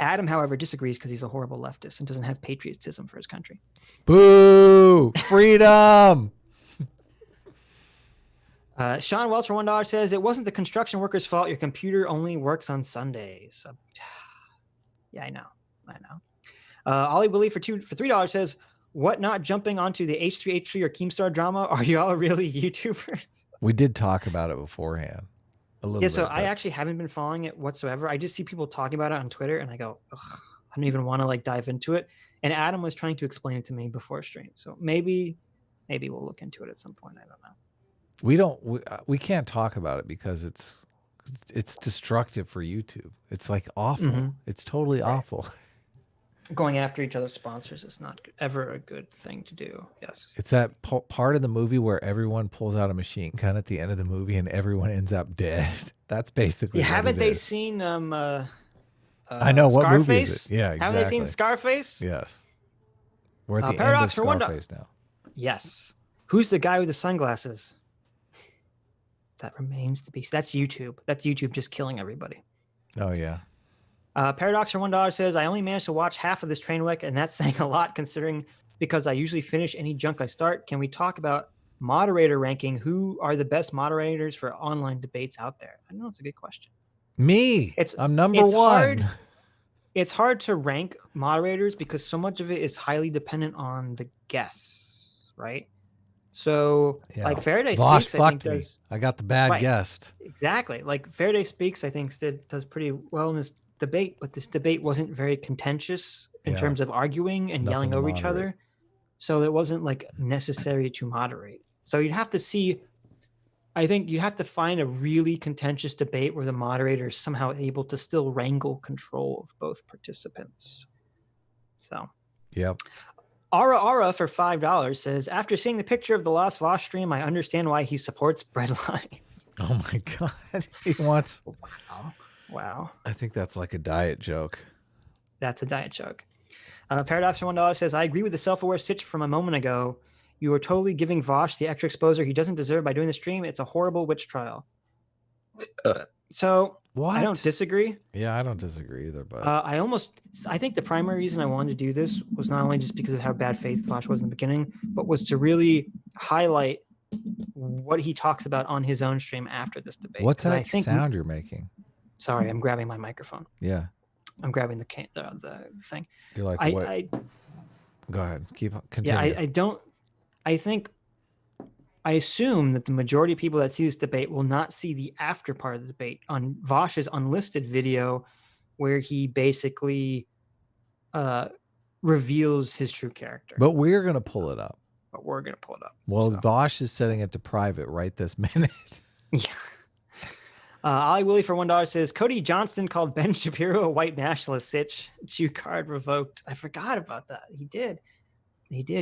Adam, however, disagrees because he's a horrible leftist and doesn't have patriotism for his country. Boo! Freedom! Sean Wells for $1 says, it wasn't the construction worker's fault. Your computer only works on Sundays. Yeah, I know. Ollie Willie for $3 says, what not jumping onto the H3H3 or Keemstar drama? Are you all really YouTubers? We did talk about it beforehand. I actually haven't been following it whatsoever. I just see people talking about it on Twitter, and I go, ugh, I don't even want to dive into it. And Adam was trying to explain it to me before stream, so maybe we'll look into it at some point. I don't know. We can't talk about it because it's destructive for YouTube. It's awful. Mm-hmm. It's totally awful. Going after each other's sponsors is not ever a good thing to do. Yes. It's that part of the movie where everyone pulls out a machine gun at the end of the movie and everyone ends up dead. That's basically haven't they seen I know what Scarface? movie is it? Yeah, exactly. Haven't they seen Scarface? Yes. We're at the Paradox end of Scarface now. Yes. Who's the guy with the sunglasses? That remains to be. That's YouTube. That's YouTube just killing everybody. Oh yeah. Paradox for $1 says, I only managed to watch half of this train wreck, and that's saying a lot considering because I usually finish any junk I start. Can we talk about moderator ranking? Who are the best moderators for online debates out there? I know it's a good question. Me. I'm number one. It's hard to rank moderators because so much of it is highly dependent on the guests, right? So Faraday Vaush Speaks, I think does. I got the bad guest. Exactly. Faraday Speaks, I think does pretty well in this debate, but this debate wasn't very contentious in terms of arguing and yelling over each other. So it wasn't necessary to moderate. So you'd have to see, I think you have to find a really contentious debate where the moderator is somehow able to still wrangle control of both participants. So. Yep. Ara for $5 says, after seeing the picture of the last Vaush stream, I understand why he supports breadlines. Oh my God. He wants. Wow. I think that's like a diet joke. That's a diet joke. Paradox for $1 says, I agree with the self-aware Sitch from a moment ago. You are totally giving Vaush the extra exposure he doesn't deserve by doing the stream. It's a horrible witch trial. So what? I don't disagree. Yeah, I don't disagree either. But I think the primary reason I wanted to do this was not only just because of how bad faith Vaush was in the beginning, but was to really highlight what he talks about on his own stream after this debate. What's that sound you're making? Sorry, I'm grabbing my microphone. Yeah. I'm grabbing the thing. You're like, what? Go ahead. Continue. Yeah, I assume that the majority of people that see this debate will not see the after part of the debate on Vaush's unlisted video where he basically reveals his true character. But we're going to pull it up. Well, Vaush is setting it to private right this minute. Yeah. Ollie Willie for $1 says Cody Johnston called Ben Shapiro a white nationalist. Sitch. Chew card revoked. I forgot about that. He did.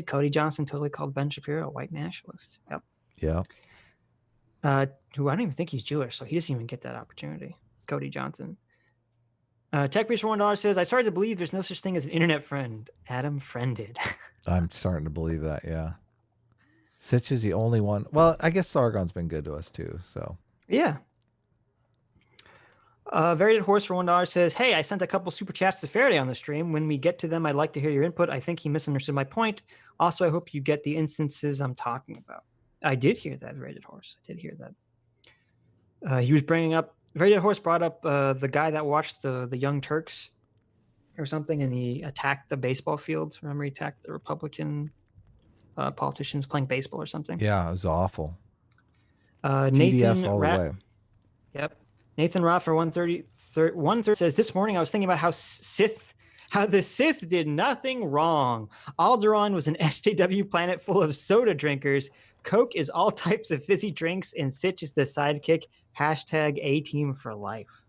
Cody Johnston totally called Ben Shapiro a white nationalist. Yep. Yeah. Who I don't even think he's Jewish, so he doesn't even get that opportunity. Cody Johnson. Tech Priest for $1 says, I started to believe there's no such thing as an internet friend. Adam friended. I'm starting to believe that, yeah. Sitch is the only one. Well, I guess Sargon's been good to us too, so. Yeah. Very Dead Horse for $1 says, hey, I sent a couple super chats to Faraday on the stream. When we get to them, I'd like to hear your input. I think he misunderstood my point. Also, I hope you get the instances I'm talking about. I did hear that, Very Dead Horse. I did hear that. He was bringing up, Very Dead Horse brought up the guy that watched the Young Turks or something, and he attacked the baseball field. Remember, he attacked the Republican politicians playing baseball or something. Yeah, it was awful. Nathan TDS all the way. Yep. Nathan Roth for 130 says, this morning I was thinking about how the Sith did nothing wrong. Alderaan was an SJW planet full of soda drinkers. Coke is all types of fizzy drinks, and Sitch is the sidekick. Hashtag A-Team for life.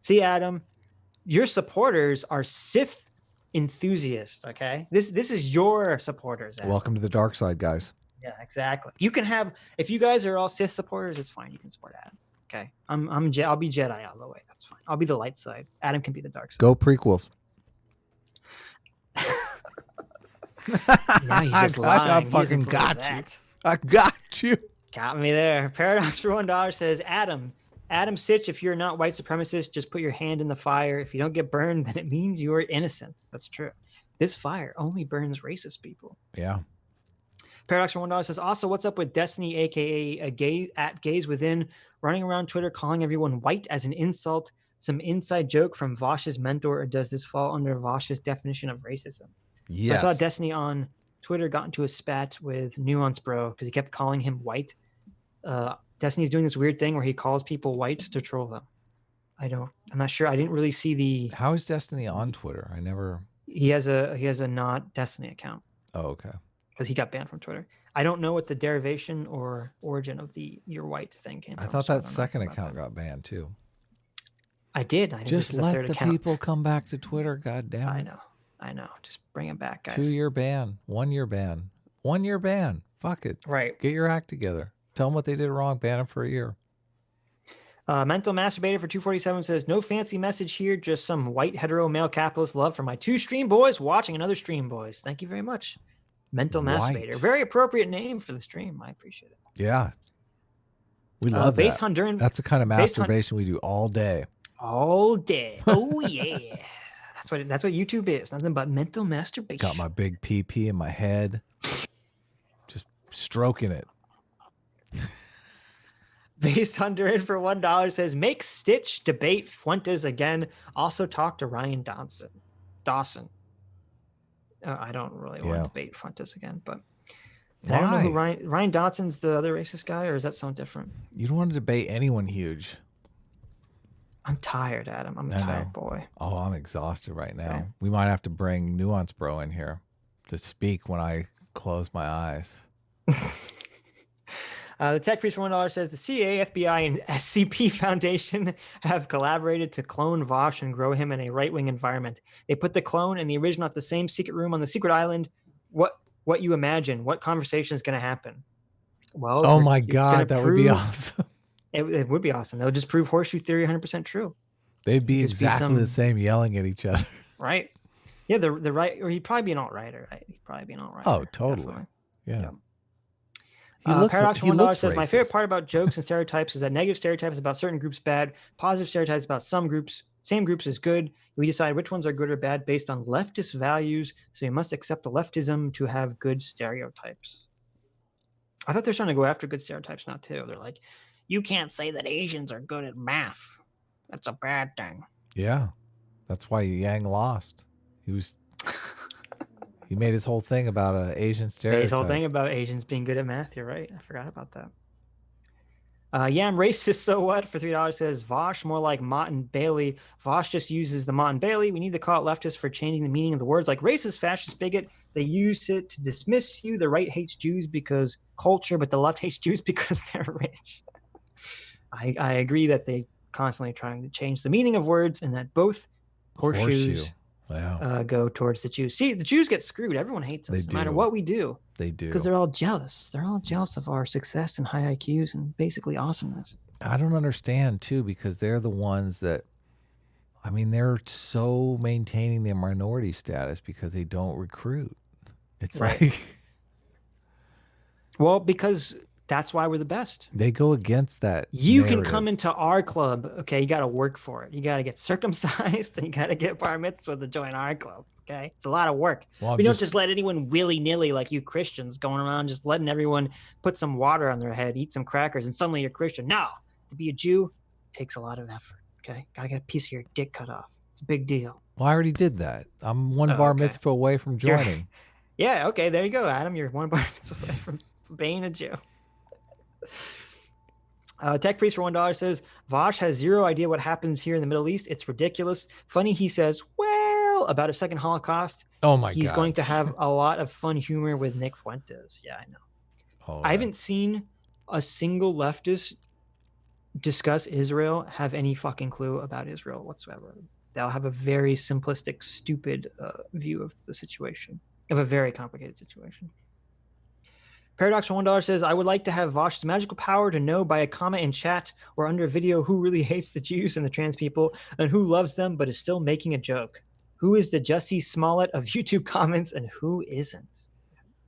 See, Adam, your supporters are Sith enthusiasts, okay? This is your supporters, Adam. Welcome to the dark side, guys. Yeah, exactly. You can have, if you guys are all Sith supporters, it's fine. You can support Adam. Okay. I'll be Jedi all the way. That's fine. I'll be the light side. Adam can be the dark side. Go prequels. Now he's just lying. I fucking got you. I got you. Got me there. Paradox for $1 says, Adam Sitch, if you're not white supremacist, just put your hand in the fire. If you don't get burned, then it means you're innocent. That's true. This fire only burns racist people. Yeah. Paradox for $1 says, also, what's up with Destiny, aka Gays Within, running around Twitter calling everyone white as an insult? Some inside joke from Vaush's mentor, or does this fall under Vaush's definition of racism? Yes. So I saw Destiny on Twitter got into a spat with Nuance Bro because he kept calling him white. Destiny's doing this weird thing where he calls people white to troll them. I'm not sure. I didn't really see the. How is Destiny on Twitter? I never. He has a not Destiny account. Oh, okay. Because he got banned from Twitter. I don't know what the derivation or origin of the "you're white" thing came from. I thought that second account got banned too. I did. I think just let the people come back to Twitter. God damn it. I know. Just bring them back, guys. 2-year ban. 1-year ban. 1-year ban. Fuck it. Right. Get your act together. Tell them what they did wrong. Ban them for a year. Mental Masturbator for 247 says, no fancy message here, just some white hetero male capitalist love for my 2 stream boys watching another stream boys. Thank you very much. Mental Masturbator. Very appropriate name for the stream. I appreciate it. Yeah. We love that. Honduran. That's the kind of masturbation we do all day. All day. Oh, yeah. That's what YouTube is. Nothing but mental masturbation. Got my big PP in my head. Just stroking it. Base Honduran for $1 says, make Stitch debate Fuentes again. Also talk to Ryan Dawson. I don't really want to debate Fuentes again, but I don't know who Ryan Dawson's the other racist guy, or is that something different? You don't want to debate anyone huge. I'm tired, Adam. I'm a tired boy. Oh, I'm exhausted right now. Okay. We might have to bring Nuance Bro in here to speak when I close my eyes. The Tech Priest for $1 says the CIA, FBI, and SCP Foundation have collaborated to clone Vaush and grow him in a right-wing environment. They put the clone and the original at the same secret room on the secret island. What you imagine? What conversation is going to happen? Well, oh my God, that would be awesome. It would be awesome. They'll just prove horseshoe theory 100% true. They'd be exactly the same, yelling at each other. Right. Yeah, the right, or he'd probably be an alt-righter. Right? He'd probably be an alt-righter. Oh, totally. Definitely. Yeah. Paradox $1 says, my favorite part about jokes and stereotypes is that negative stereotypes about certain groups bad, positive stereotypes about same groups is good. We decide which ones are good or bad based on leftist values, so you must accept leftism to have good stereotypes. I thought they're starting to go after good stereotypes now too. They're like, you can't say that Asians are good at math. That's a bad thing. Yeah. That's why Yang lost. He made his whole thing about Asian stereotypes. His whole thing about Asians being good at math. You're right. I forgot about that. Yeah, I'm racist. So what? For $3 says Vaush more like Mott and Bailey. Vaush just uses the Mott and Bailey. We need to call it leftist for changing the meaning of the words like racist, fascist, bigot. They use it to dismiss you. The right hates Jews because culture, but the left hates Jews because they're rich. I agree that they constantly trying to change the meaning of words, and that both horseshoes go towards the Jews. See, the Jews get screwed. Everyone hates us, no matter what we do. They do. Because they're all jealous. They're all jealous of our success and high IQs and basically awesomeness. I don't understand, too, because they're the ones that, I mean, they're so maintaining their minority status because they don't recruit. It's like... Well, because that's why we're the best. They go against that. You narrative. can come into our club. Okay, you got to work for it. You got to get circumcised and you got to get bar mitzvah to join our club. Okay, it's a lot of work. Well, we don't just let anyone willy-nilly like you Christians going around just letting everyone put some water on their head, eat some crackers, and suddenly you're Christian. No, to be a Jew takes a lot of effort. Okay, got to get a piece of your dick cut off. It's a big deal. Well, I already did that. I'm one bar mitzvah away from joining. Yeah, okay, there you go, Adam. You're one bar mitzvah away from being a Jew. Tech Priest for $1 says, Vaush has zero idea what happens here in the Middle East. It's ridiculous. Funny, he says, well, about a second Holocaust. Oh my God. He's going to have a lot of fun humor with Nick Fuentes. Yeah, I know. Oh, I haven't seen a single leftist discuss Israel have any fucking clue about Israel whatsoever. They'll have a very simplistic, stupid view of the situation, of a very complicated situation. Paradox for $1 says, I would like to have Vaush's magical power to know by a comment in chat or under a video who really hates the Jews and the trans people and who loves them but is still making a joke. Who is the Jussie Smollett of YouTube comments and who isn't?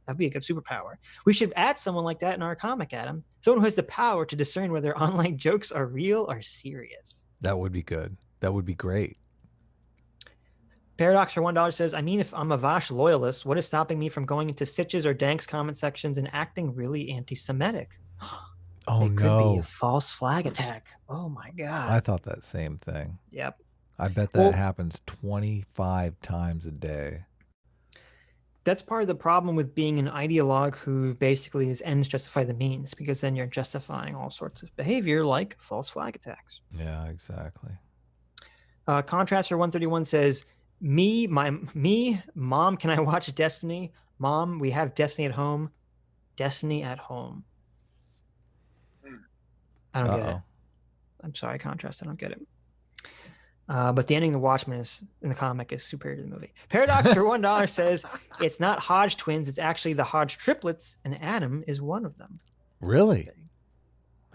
That'd be a good superpower. We should add someone like that in our comic, Adam. Someone who has the power to discern whether online jokes are real or serious. That would be good. That would be great. Paradox for $1 says, I mean, if I'm a Vaush loyalist, what is stopping me from going into Sitch's or Dank's comment sections and acting really anti-Semitic? Oh, it no. could be a false flag attack. Oh, my God. I thought that same thing. Yep. I bet that happens 25 times a day. That's part of the problem with being an ideologue who basically is ends justify the means, because then you're justifying all sorts of behavior like false flag attacks. Yeah, exactly. Contrast for 131 says, Mom, can I watch Destiny? Mom, we have Destiny at home. Destiny at home. I don't get it. I'm sorry, Contrast, I don't get it. But the ending of The Watchmen is in the comic is superior to the movie. Paradox for $1 says it's not Hodge twins, it's actually the Hodge triplets, and Adam is one of them. Really?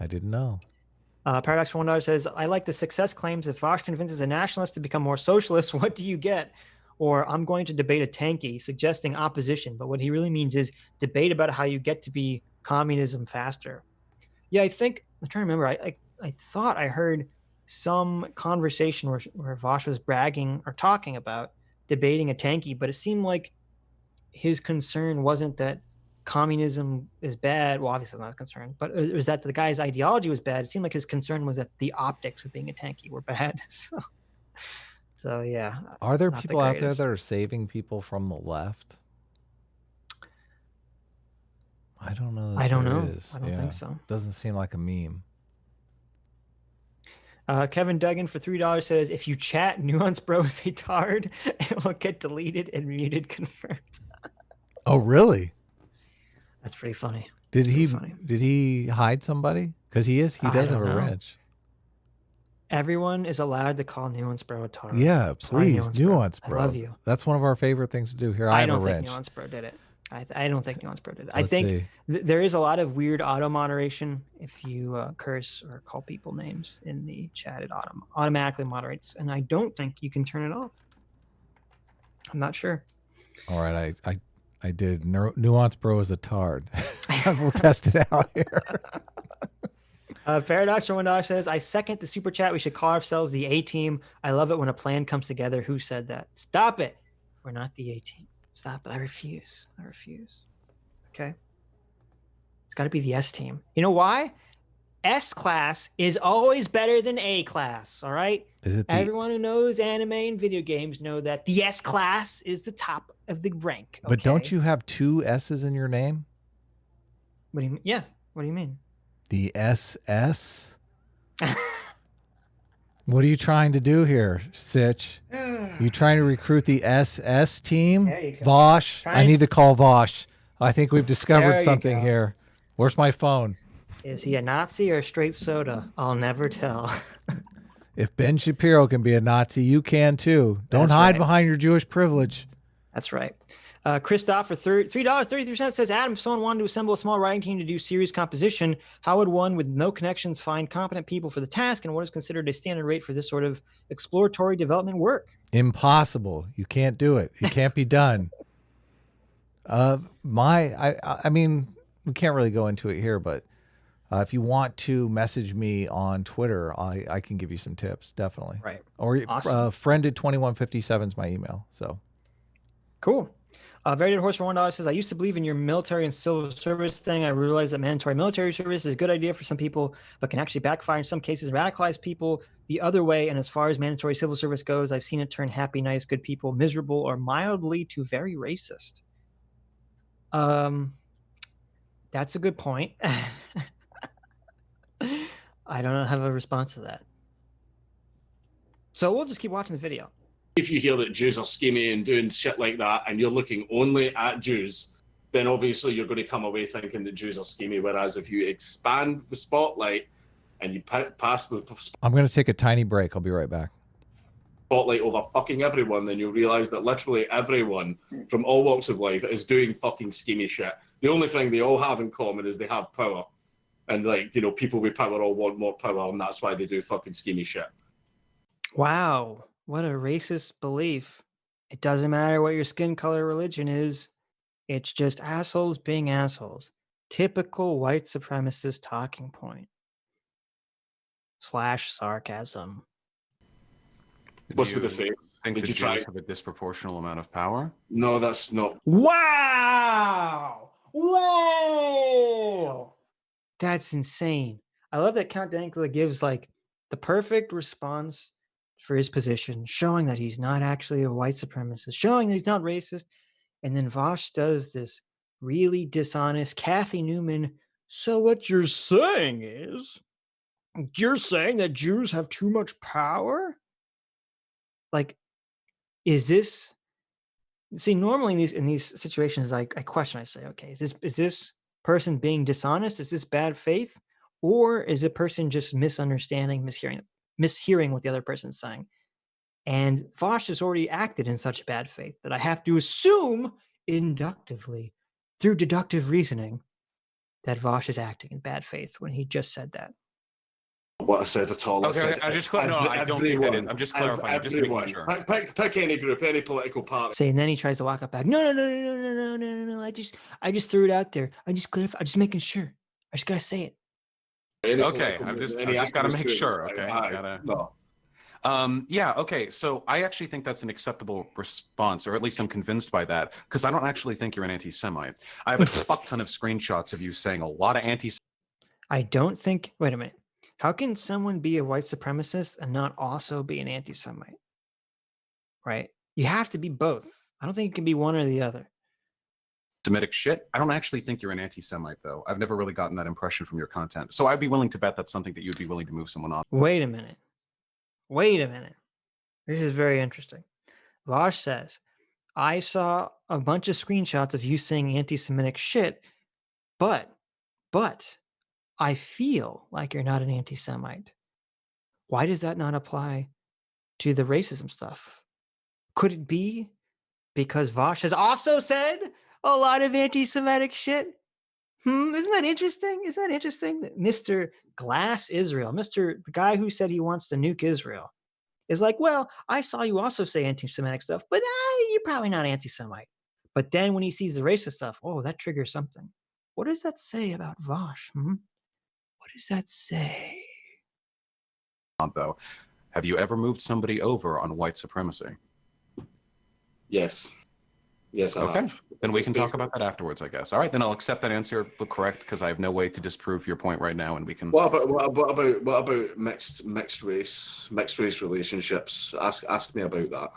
I didn't know. Paradox for $1 says, I like the success claims. If Vaush convinces a nationalist to become more socialist, what do you get? Or I'm going to debate a tanky, suggesting opposition. But what he really means is debate about how you get to be communism faster. Yeah, I think, I'm trying to remember. I thought I heard some conversation where Vaush was bragging or talking about debating a tanky, but it seemed like his concern wasn't that communism is bad. Well, obviously not concerned, but it was that the guy's ideology was bad. It seemed like his concern was that the optics of being a tanky were bad. So yeah. Are there people out there that are saving people from the left? I don't know. I don't know. I don't think so. Doesn't seem like a meme. Kevin Duggan for $3 says, if you chat Nuance Bro is a tard, it will get deleted and muted confirmed. Oh, really? That's pretty funny. Did he hide somebody? Because he does have a wrench. Everyone is allowed to call Nuance Bro a tard. Yeah, please, Nuance Bro. I love you. That's one of our favorite things to do here. I don't think Nuance Bro did it. I don't think Nuance Bro did it. I think there is a lot of weird auto moderation. If you curse or call people names in the chat, it automatically moderates, and I don't think you can turn it off. I'm not sure. All right, I did. Nuance Bro is a tard. We'll test it out here. Paradox for $1 says, I second the super chat. We should call ourselves the A-team. I love it when a plan comes together. Who said that? Stop it. We're not the A-team. Stop it. I refuse. Okay. It's got to be the S-team. You know why? S-class is always better than A-class. All right? Everyone who knows anime and video games know that the S-class is the top of the rank. Okay? But don't you have two S's in your name? What do you mean? Yeah. What do you mean? The SS? What are you trying to do here, Sitch? You trying to recruit the SS team? There you go. Vaush? I need to call Vaush. I think we've discovered something here. Where's my phone? Is he a Nazi or a straight soda? I'll never tell. If Ben Shapiro can be a Nazi, you can too. Don't That's hide right. behind your Jewish privilege. That's right. Christoph for $3.33 says, Adam, if someone wanted to assemble a small writing team to do series composition, how would one with no connections find competent people for the task, and what is considered a standard rate for this sort of exploratory development work? Impossible. You can't do it. It can't be done. I mean, we can't really go into it here, but if you want to message me on Twitter, I can give you some tips, definitely. Right. Or Awesome. friended2157 is my email. So cool. Very Dead Horse for $1 says, I used to believe in your military and civil service thing. I realized that mandatory military service is a good idea for some people, but can actually backfire in some cases, radicalize people the other way. And as far as mandatory civil service goes, I've seen it turn happy, nice, good people miserable or mildly to very racist. That's a good point. I don't have a response to that. So we'll just keep watching the video. If you hear that Jews are scheming and doing shit like that, and you're looking only at Jews, then obviously you're going to come away thinking that Jews are scheming. Whereas if you expand the spotlight and you pass the I'm going to take a tiny break. I'll be right back. spotlight over fucking everyone, then you'll realize that literally everyone from all walks of life is doing fucking schemy shit. The only thing they all have in common is they have power. And like, you know, people with power all want more power, and that's why they do fucking schemy shit. Wow. What a racist belief. It doesn't matter what your skin color or religion is. It's just assholes being assholes. Typical white supremacist talking point. / sarcasm. What's with the face? Did you try to have a disproportional amount of power? No, that's not. Wow! Whoa! That's insane. I love that Count Dankula gives like the perfect response for his position, showing that he's not actually a white supremacist, showing that he's not racist. And then Vaush does this really dishonest Kathy Newman. So what you're saying is, you're saying that Jews have too much power? Like, is this? See, normally in these situations, I question. I say, okay, is this person being dishonest? Is this bad faith, or is a person just misunderstanding, mishearing what the other person's saying? And Vaush has already acted in such bad faith that I have to assume inductively, through deductive reasoning, that Vaush is acting in bad faith when he just said that. What I said at all. Okay, I just no, I don't think that I'm just clarifying. I'm just making sure. Pick any group, any political party. Say, and then he tries to walk up back. No. I just threw it out there. I just clarified. I'm just making sure. I just gotta say it. Okay, I just gotta make sure. Okay, no. Yeah, okay, so I actually think that's an acceptable response, or at least I'm convinced by that, because I don't actually think you're an anti-Semite. I have a fuck ton of screenshots of you saying a lot of I don't think, wait a minute. How can someone be a white supremacist and not also be an anti-Semite? Right? You have to be both. I don't think it can be one or the other. Semitic shit. I don't actually think you're an anti-Semite, though. I've never really gotten that impression from your content. So I'd be willing to bet that's something that you'd be willing to move someone off. Wait a minute. This is very interesting. Vaush says, I saw a bunch of screenshots of you saying anti-Semitic shit, but I feel like you're not an anti-Semite. Why does that not apply to the racism stuff? Could it be because Vaush has also said a lot of anti-Semitic shit? Isn't that interesting? That Mr. Glass Israel, the guy who said he wants to nuke Israel, is like, well, I saw you also say anti-Semitic stuff, but you're probably not anti-Semite. But then when he sees the racist stuff, oh, that triggers something. What does that say about Vaush? What does that say? Though, have you ever moved somebody over on white supremacy? Yes. Yes, I okay. have. Then we can talk about that afterwards, I guess. All right, then I'll accept that answer correct because I have no way to disprove your point right now, and we can. What about mixed race relationships? Ask me about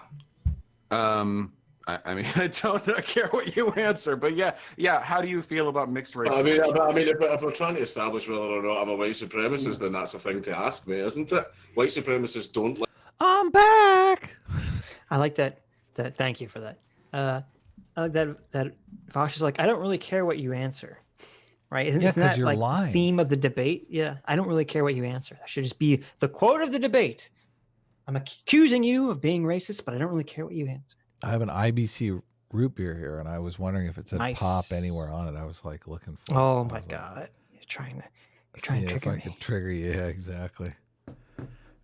that. I mean, I don't care what you answer, but yeah. How do you feel about mixed race? I mean, if we're trying to establish whether or not I'm a white supremacist, then that's a thing to ask me, isn't it? White supremacists don't. I'm back. I like that. Thank you for that. That Vaush is like, I don't really care what you answer. right? Isn't Yeah, 'cause that you're like the lying. theme of the debate? Yeah, I don't really care what you answer. That should just be the quote of the debate. I'm accusing you of being racist, but I don't really care what you answer. I have an IBC root beer here, and I was wondering if it said Nice. pop anywhere on it. I was like looking for it. Oh I my was like, god, you're trying to see if trigger I me. could trigger you. Yeah, exactly.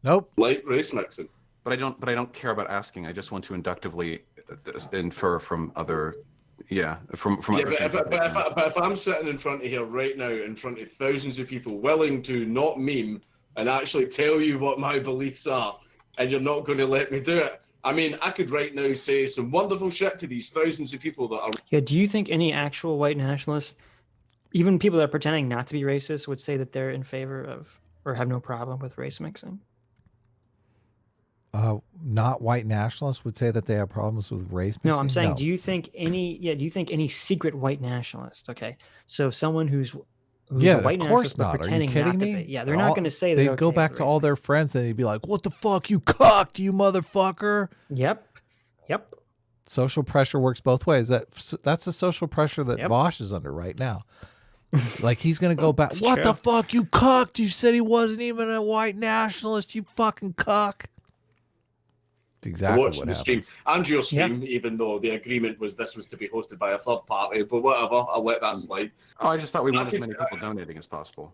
Nope. Light race mixing. But I don't care about asking. I just want to inductively infer from other. Yeah, from Yeah, other but things if, that they but if I'm sitting in front of here right now, in front of thousands of people, willing to not meme and actually tell you what my beliefs are, and you're not going to let me do it, I mean, I could right now say some wonderful shit to these thousands of people that are. Yeah, do you think any actual white nationalists, even people that are pretending not to be racist, would say that they're in favor of or have no problem with race mixing? Not white nationalists would say that they have problems with race mixing? No, I'm saying, No. do you think any secret white nationalist, okay? So someone who's Yeah, a white of course nationalist but not. Are you pretending kidding not to me? be. Yeah, they're not going to say they're they'd go okay back with to race all their mixing. friends and they'd be like, "What the fuck, you cocked, you motherfucker!" Yep. Social pressure works both ways. That's the social pressure that Yep. Vaush is under right now. Like he's gonna go back. It's What true. the fuck, you cocked? You said he wasn't even a white nationalist. You fucking cock. It's exactly Watching what the stream happens. and your stream, even though the agreement was this was to be hosted by a third party, but whatever, I'll let that slide. Oh, I just thought we wanted as Okay, many people donating as possible.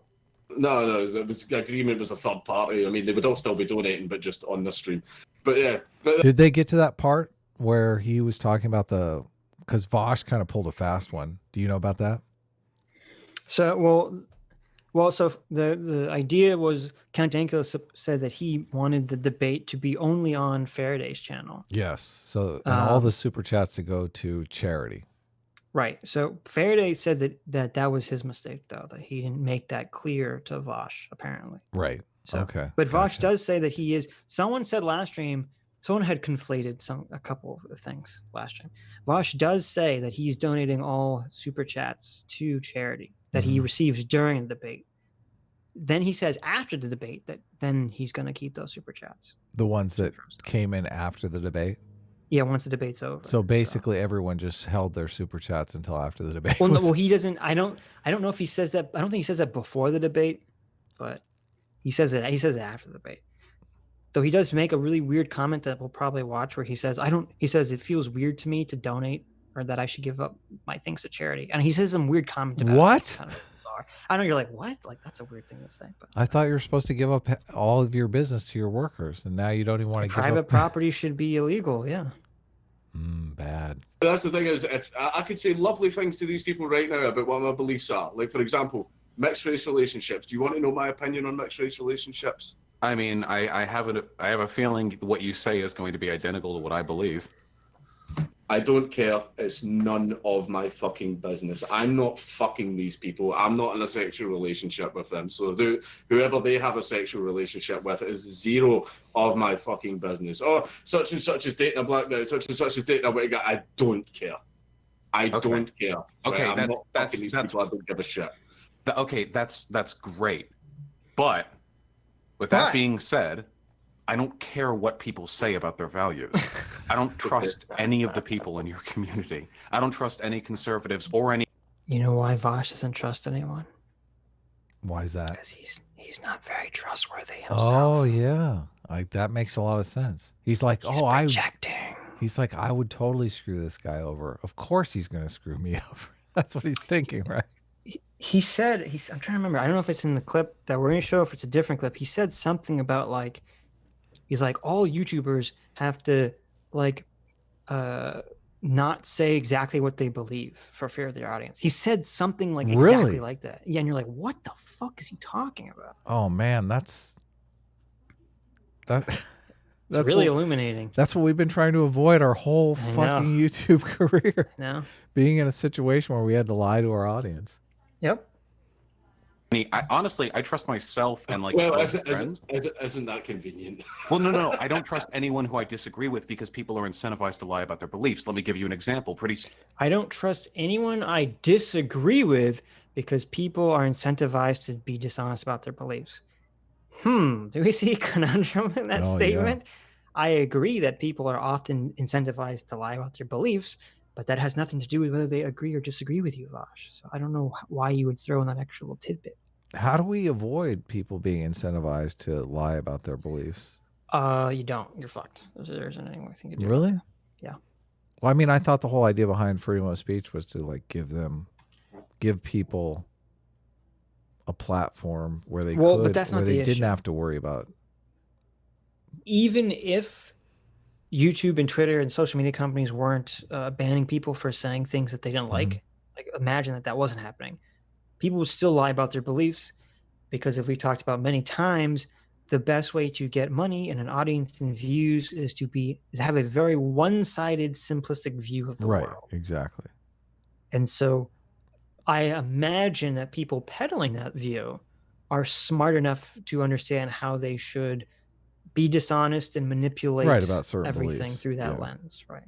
No, the agreement was a third party. I mean, they would all still be donating, but just on the stream. But yeah, Did they get to that part where he was talking about because Vaush kind of pulled a fast one? Do you know about that? So so the idea was Count Dankula said that he wanted the debate to be only on Faraday's channel. Yes. So and all the super chats to go to charity. Right. So Faraday said that was his mistake, though, that he didn't make that clear to Vaush, apparently. Right. So, Okay. But Vaush does say that he is. Someone said last stream. Someone had conflated a couple of things last stream. Vaush does say that he's donating all super chats to charity that he receives during the debate. Then he says after the debate that then he's going to keep those super chats. The ones that came in after the debate. Yeah, once the debate's over. So basically, everyone just held their super chats until after the debate. Well, no, well, he doesn't. I don't know if he says that. I don't think he says that before the debate, but he says it. He says it after the debate. Though he does make a really weird comment that we'll probably watch, where he says, He says it feels weird to me to donate, or that I should give up my things to charity. And he says some weird comment about What? It. Kind of bizarre. I know you're like, what? Like that's a weird thing to say. But I thought you were supposed to give up all of your business to your workers, and now you don't even want to give private up. property should be illegal. Yeah. Bad. that's the thing is, if I could say lovely things to these people right now about what my beliefs are. Like, for example, mixed race relationships. Do you want to know my opinion on mixed race relationships? I mean, I have a feeling what you say is going to be identical to what I believe. I don't care. It's none of my fucking business. I'm not fucking these people. I'm not in a sexual relationship with them. So whoever they have a sexual relationship with is zero of my fucking business. Oh, such and such is dating a black guy, such and such is dating a white guy. I don't care. I don't care. Okay, I'm not fucking these people. I don't give a shit. Okay, that's great. But with that being said, I don't care what people say about their values. I don't trust any of the people in your community. I don't trust any conservatives or any. You know why Vaush doesn't trust anyone? Why is that? Because he's not very trustworthy himself. Oh yeah, that makes a lot of sense. He's like, projecting. He's like, I would totally screw this guy over. Of course he's going to screw me over. That's what he's thinking, right? He said, I'm trying to remember. I don't know if it's in the clip that we're going to show, if it's a different clip. He said something about like, he's like, all YouTubers have to like not say exactly what they believe for fear of their audience. He said something like exactly like that. Yeah, and you're like, what the fuck is he talking about? Oh man, that's really illuminating. That's what we've been trying to avoid our whole fucking YouTube career. No. Being in a situation where we had to lie to our audience. Yep. Honestly, I trust myself and like friends. Isn't that convenient? Well, no. I don't trust anyone who I disagree with because people are incentivized to lie about their beliefs. Let me give you an example. I don't trust anyone I disagree with because people are incentivized to be dishonest about their beliefs. Do we see a conundrum in that statement? Yeah. I agree that people are often incentivized to lie about their beliefs, But that has nothing to do with whether they agree or disagree with you, Vaush. So I don't know why you would throw in that extra little tidbit. How do we avoid people being incentivized to lie about their beliefs? You don't. You're fucked. There isn't anything you can do. Really? Yeah. Well, I mean, I thought the whole idea behind freedom of speech was to like give people a platform where they but that's not the issue. didn't have to worry about. Even if YouTube and Twitter and social media companies weren't banning people for saying things that they didn't like imagine that wasn't happening. People would still lie about their beliefs because, if we talked about many times, the best way to get money and an audience and views is to have a very one-sided, simplistic view of the world. Right, exactly. And so I imagine that people peddling that view are smart enough to understand how they should be dishonest and manipulate about certain everything beliefs. through that lens, right?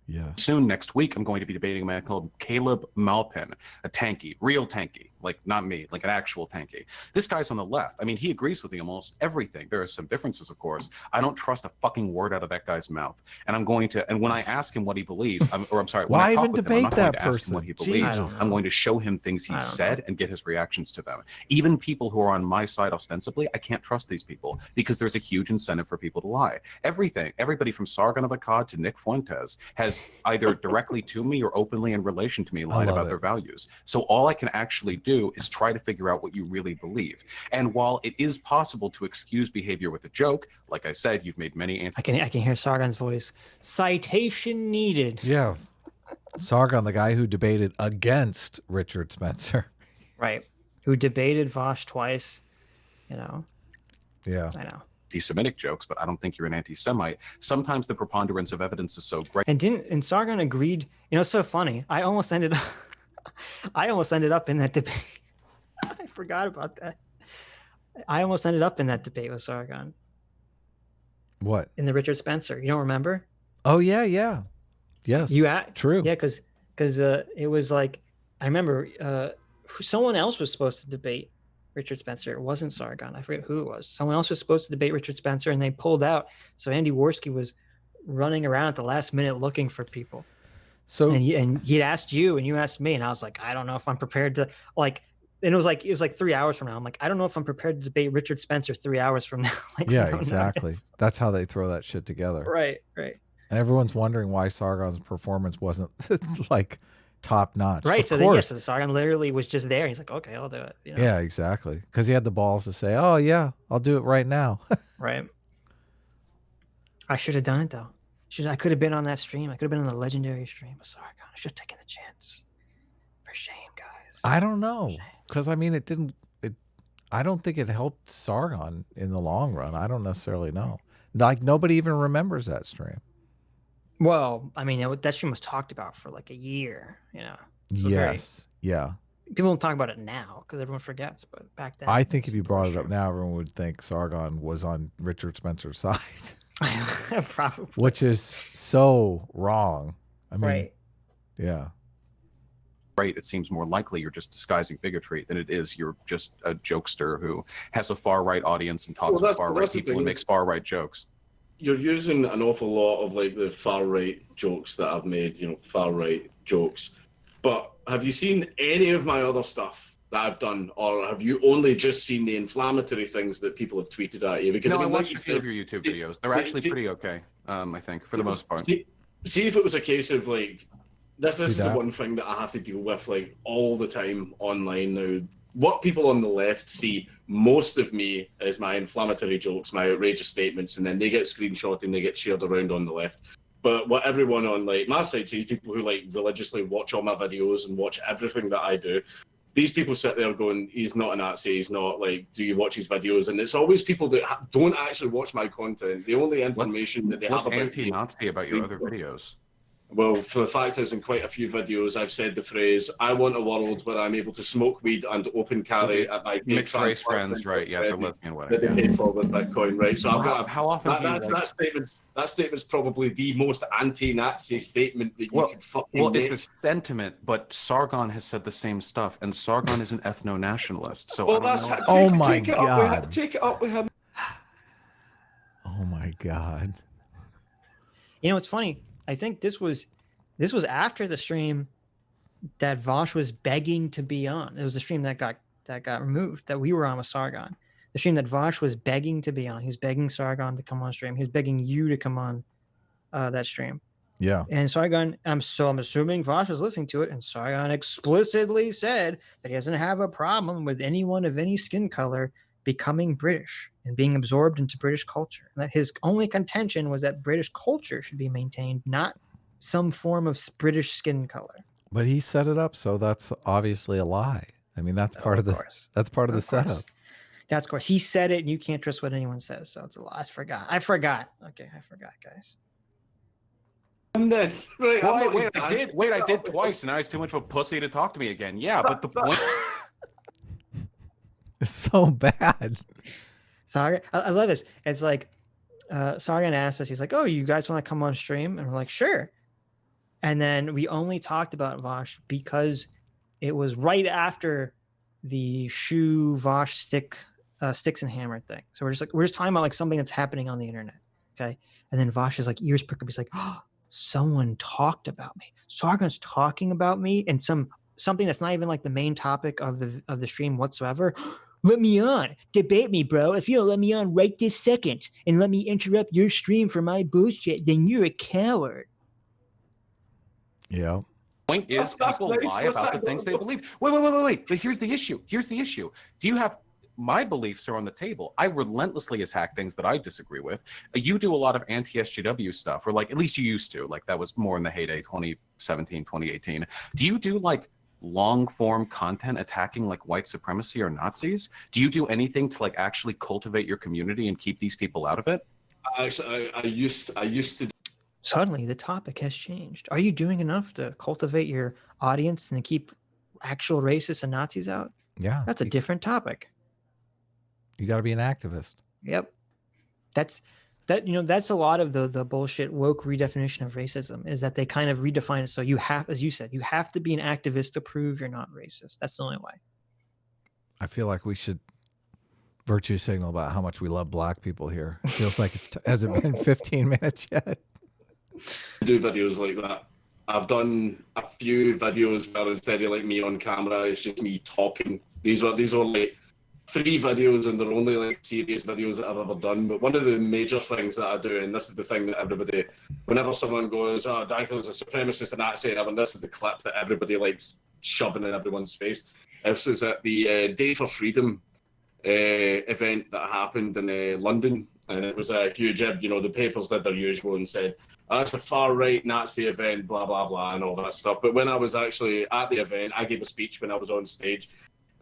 Yeah. Soon next week, I'm going to be debating a man called Caleb Malpin, a tanky, real tanky, like not me, like an actual tanky. This guy's on the left. I mean, he agrees with me almost everything. There are some differences, of course. I don't trust a fucking word out of that guy's mouth. And I'm going to, and when I ask him what he believes, when Why I talk even with him, I'm not debate going that to ask him what he believes. I'm going to show him things he said and get his reactions to them. Even people who are on my side ostensibly, I can't trust these people because there's a huge incentive for people to lie. Everybody from Sargon of Akkad to Nick Fuentes has either directly to me or openly in relation to me lied about their values. So all I can actually do is try to figure out what you really believe. And while it is possible to excuse behavior with a joke, like I said, you've made many I can hear Sargon's voice. Citation needed. Yeah. Sargon, the guy who debated against Richard Spencer. Right. Who debated Vaush twice, you know. Yeah. I know. Anti-Semitic jokes, but I don't think you're an anti-Semite. Sometimes the preponderance of evidence is so great. And Sargon agreed. You know, it's so funny. I almost ended up in that debate. I forgot about that. I almost ended up in that debate with Sargon. What? In the Richard Spencer. You don't remember? Oh yeah, yeah. Yes. True. Yeah, because it was like, I remember someone else was supposed to debate Richard Spencer. It wasn't Sargon. I forget who it was. Someone else was supposed to debate Richard Spencer, and they pulled out. So Andy Worski was running around at the last minute looking for people. So and he'd asked you, and you asked me, and I was like, I don't know if I'm prepared to like. And it was like 3 hours from now. I'm like, I don't know if I'm prepared to debate Richard Spencer 3 hours from now. Like, yeah, exactly. That's how they throw that shit together. Right. And everyone's wondering why Sargon's performance wasn't like top notch. Right. So so Sargon literally was just there. He's like, okay, I'll do it. You know? Yeah, exactly. Because he had the balls to say, oh yeah, I'll do it right now. Right. I should have done it though. I could have been on that stream. I could have been on the legendary stream with Sargon. I should have taken the chance. For shame, guys. I don't know. Because I mean, I don't think it helped Sargon in the long run. I don't necessarily know. Like nobody even remembers that stream. Well, I mean, that stream was talked about for like a year, you know. Yes. Yeah. People don't talk about it now because everyone forgets, but back then. I think if you brought it up now, everyone would think Sargon was on Richard Spencer's side. Probably. Which is so wrong. I mean, right. Yeah. Right, it seems more likely you're just disguising bigotry than it is you're just a jokester who has a far-right audience and talks with far-right people and makes far-right jokes. You're using an awful lot of like the far-right jokes that I've made, you know, far-right jokes. But have you seen any of my other stuff that I've done, or have you only just seen the inflammatory things that people have tweeted at you? Because no, I mean, watched a few of your YouTube videos. They're actually pretty okay, I think, for the most part. See if it was a case of like, this is the one thing that I have to deal with like all the time online now. What people on the left see most of me is my inflammatory jokes, my outrageous statements, and then they get screenshot and they get shared around on the left. But what everyone on like my side sees, people who like religiously watch all my videos and watch everything that I do, these people sit there going, he's not a Nazi, he's not like, do you watch his videos? And it's always people that don't actually watch my content. The only information that they have about anti-Nazi about your other videos? Well, for the fact is, in quite a few videos, I've said the phrase, I want a world where I'm able to smoke weed and open carry at my mixed race friends, right? Yeah, the lesbian wedding. That they paid for with Bitcoin, right? So I've got how often that statement's probably the most anti-Nazi statement that you could fucking make. It's a sentiment, but Sargon has said the same stuff, and Sargon is an ethno-nationalist. So oh my God. Take it up with him. Oh my God. You know, it's funny. I think this was This was after the stream that Vaush was begging to be on. It was the stream that got removed that we were on with Sargon. The stream that Vaush was begging to be on. He was begging Sargon to come on stream. He was begging you to come on that stream. Yeah. And Sargon, I'm assuming Vaush was listening to it, and Sargon explicitly said that he doesn't have a problem with anyone of any skin color becoming British and being absorbed into British culture. And that his only contention was that British culture should be maintained, not some form of British skin color. But he set it up, so that's obviously a lie. I mean, that's part of the setup. That's of course. He said it, and you can't trust what anyone says, so it's a lie. I forgot. Okay, I forgot, guys. And then, right, I did twice, and now he's too much of a pussy to talk to me again. Yeah, but the point. It's so bad. Sorry, I love this. It's like Sargon asked us, he's like, "Oh, you guys want to come on stream?" And we're like, "Sure." And then we only talked about Vaush because it was right after the shoe Vaush sticks and hammer thing. So we're just talking about like something that's happening on the internet, okay? And then Vaush is like, ears prick up. He's like, "Oh, someone talked about me. Sargon's talking about me, and something that's not even like the main topic of the stream whatsoever." Let me on. Debate me, bro. If you don't let me on right this second and let me interrupt your stream for my bullshit, then you're a coward. Yeah. Point is, people lie about the things they believe. Wait. But here's the issue. Do you have... My beliefs are on the table. I relentlessly attack things that I disagree with. You do a lot of anti-SJW stuff, or like, at least you used to. Like, that was more in the heyday, 2017, 2018. Do you do like long form content attacking like white supremacy or Nazis? Do you do anything to like actually cultivate your community and keep these people out of it? Actually, I used to. Suddenly the topic has changed. Are you doing enough to cultivate your audience and to keep actual racists and Nazis out? Yeah. That's a different topic. You got to be an activist. Yep. That's a lot of the bullshit woke redefinition of racism, is that they kind of redefine it. So you have, as you said, you have to be an activist to prove you're not racist. That's the only way. I feel like we should virtue signal about how much we love black people here. It feels like has it been 15 minutes yet? Do videos like that. I've done a few videos where instead of like me on camera, it's just me talking. These are like 3 videos, and they're only like serious videos that I've ever done. But one of the major things that I do, and this is the thing that everybody, whenever someone goes, "Oh, Dankula's a supremacist," and Nazi, and this is the clip that everybody likes shoving in everyone's face. This was at the Day for Freedom event that happened in London, and it was a huge, the papers did their usual and said, "Oh, it's a far-right Nazi event, blah, blah, blah," and all that stuff. But when I was actually at the event, I gave a speech when I was on stage.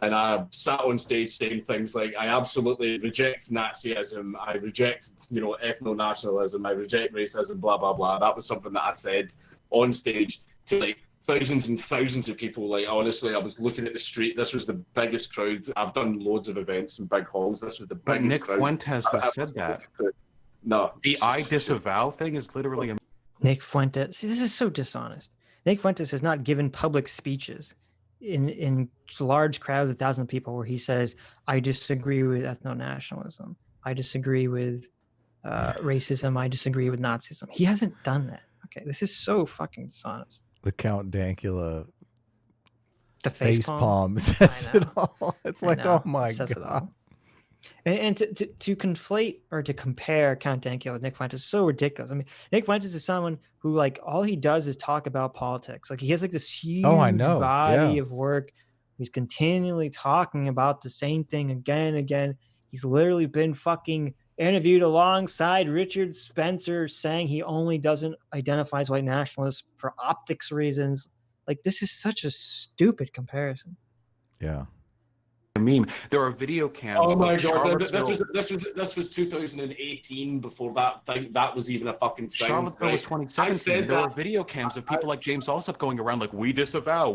And I sat on stage saying things like, I absolutely reject Nazism, I reject, ethno-nationalism, I reject racism, blah, blah, blah. That was something that I said on stage to like thousands and thousands of people. Like, honestly, I was looking at the street. This was the biggest crowd. I've done loads of events in big halls. This was the biggest Nick crowd. Fuentes has said that. No. The I disavow thing is literally... Nick Fuentes. See, this is so dishonest. Nick Fuentes has not given public speeches in large crowds of thousands of people where he says, "I disagree with ethno-nationalism. I disagree with racism. I disagree with Nazism." He hasn't done that. Okay, this is so fucking dishonest. The Count Dankula the face palm says it all. It's like, oh my God. And to conflate or to compare Count Dankula with Nick Fuentes is so ridiculous. I mean, Nick Fuentes is someone who, like, all he does is talk about politics. Like, he has like this huge body of work. He's continually talking about the same thing again and again. He's literally been fucking interviewed alongside Richard Spencer, saying he only doesn't identify as white nationalist for optics reasons. Like, this is such a stupid comparison. Yeah. Meme. There are video cams. Oh my God! This was 2018 before that was even a fucking thing. Charlottesville was 2017. There were video cams of people like James Alsop going around like, we disavow,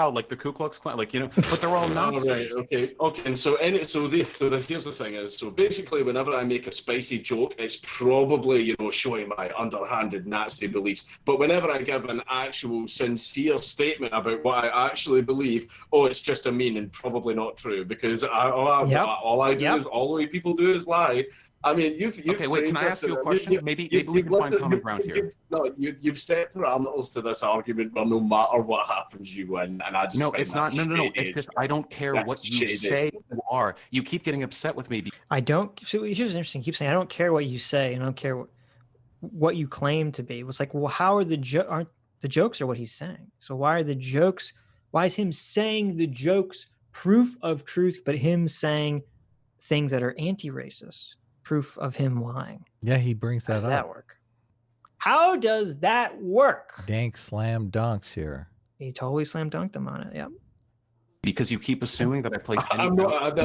like the Ku Klux Klan, like, but they're all Nazis. Right, okay. And so here's the thing is, so basically, whenever I make a spicy joke, it's probably showing my underhanded Nazi beliefs. But whenever I give an actual sincere statement about what I actually believe, it's just a meme and probably not true, because all the way people do is lie. I mean, you've okay, wait, can I ask you a question? Maybe we can find common ground here. You've set parameters to this argument where no matter what happens, you win, and I just no, it's not. No. It's just I don't care what you say you are. You keep getting upset with me. I don't. So here's interesting. Keep saying I don't care what you say, and I don't care what you claim to be. It's like, well, how are aren't the jokes are what he's saying? So why are the jokes? Why is him saying the jokes proof of truth, but him saying things that are anti-racist? Proof of him lying. Yeah, he brings that up. How does that work? How does that work? Dank slam dunks here. He totally slam dunked him on it. Yep. Because you keep assuming that I place. I'm not.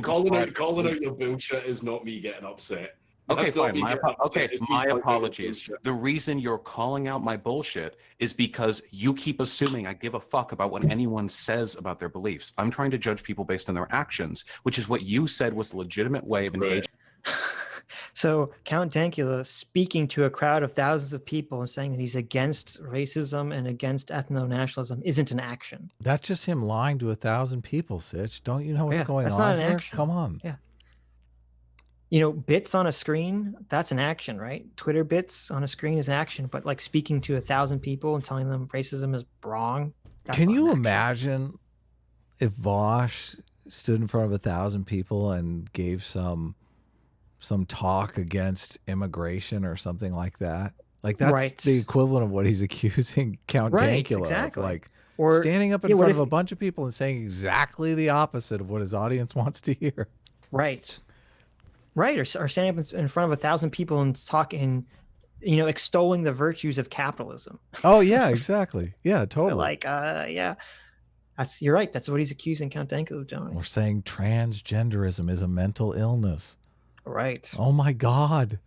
Calling out your bullshit is not me getting upset. Okay, fine. My apologies. The reason you're calling out my bullshit is because you keep assuming I give a fuck about what anyone says about their beliefs. I'm trying to judge people based on their actions, which is what you said was a legitimate way of engaging. So Count Dankula speaking to a crowd of thousands of people and saying that he's against racism and against ethno-nationalism isn't an action. That's just him lying to 1,000 people, Sitch. Don't you know what's going on? That's not an here? action. Come on. Yeah. You know, bits on a screen, that's an action, right? Twitter bits on a screen is an action, but like speaking to 1,000 people and telling them racism is wrong. Can you imagine if Vaush stood in front of 1,000 people and gave some talk against immigration or something like that? Like that's the equivalent of what he's accusing Count Dankula of. Like or standing up in front of a bunch of people and saying exactly the opposite of what his audience wants to hear. Right. Or standing up in front of 1,000 people and talking, you know, extolling the virtues of capitalism. Oh yeah, exactly. Yeah, totally. Like, yeah, you're right. That's what he's accusing Count Dankula of doing. We're saying transgenderism is a mental illness. Right. Oh my God.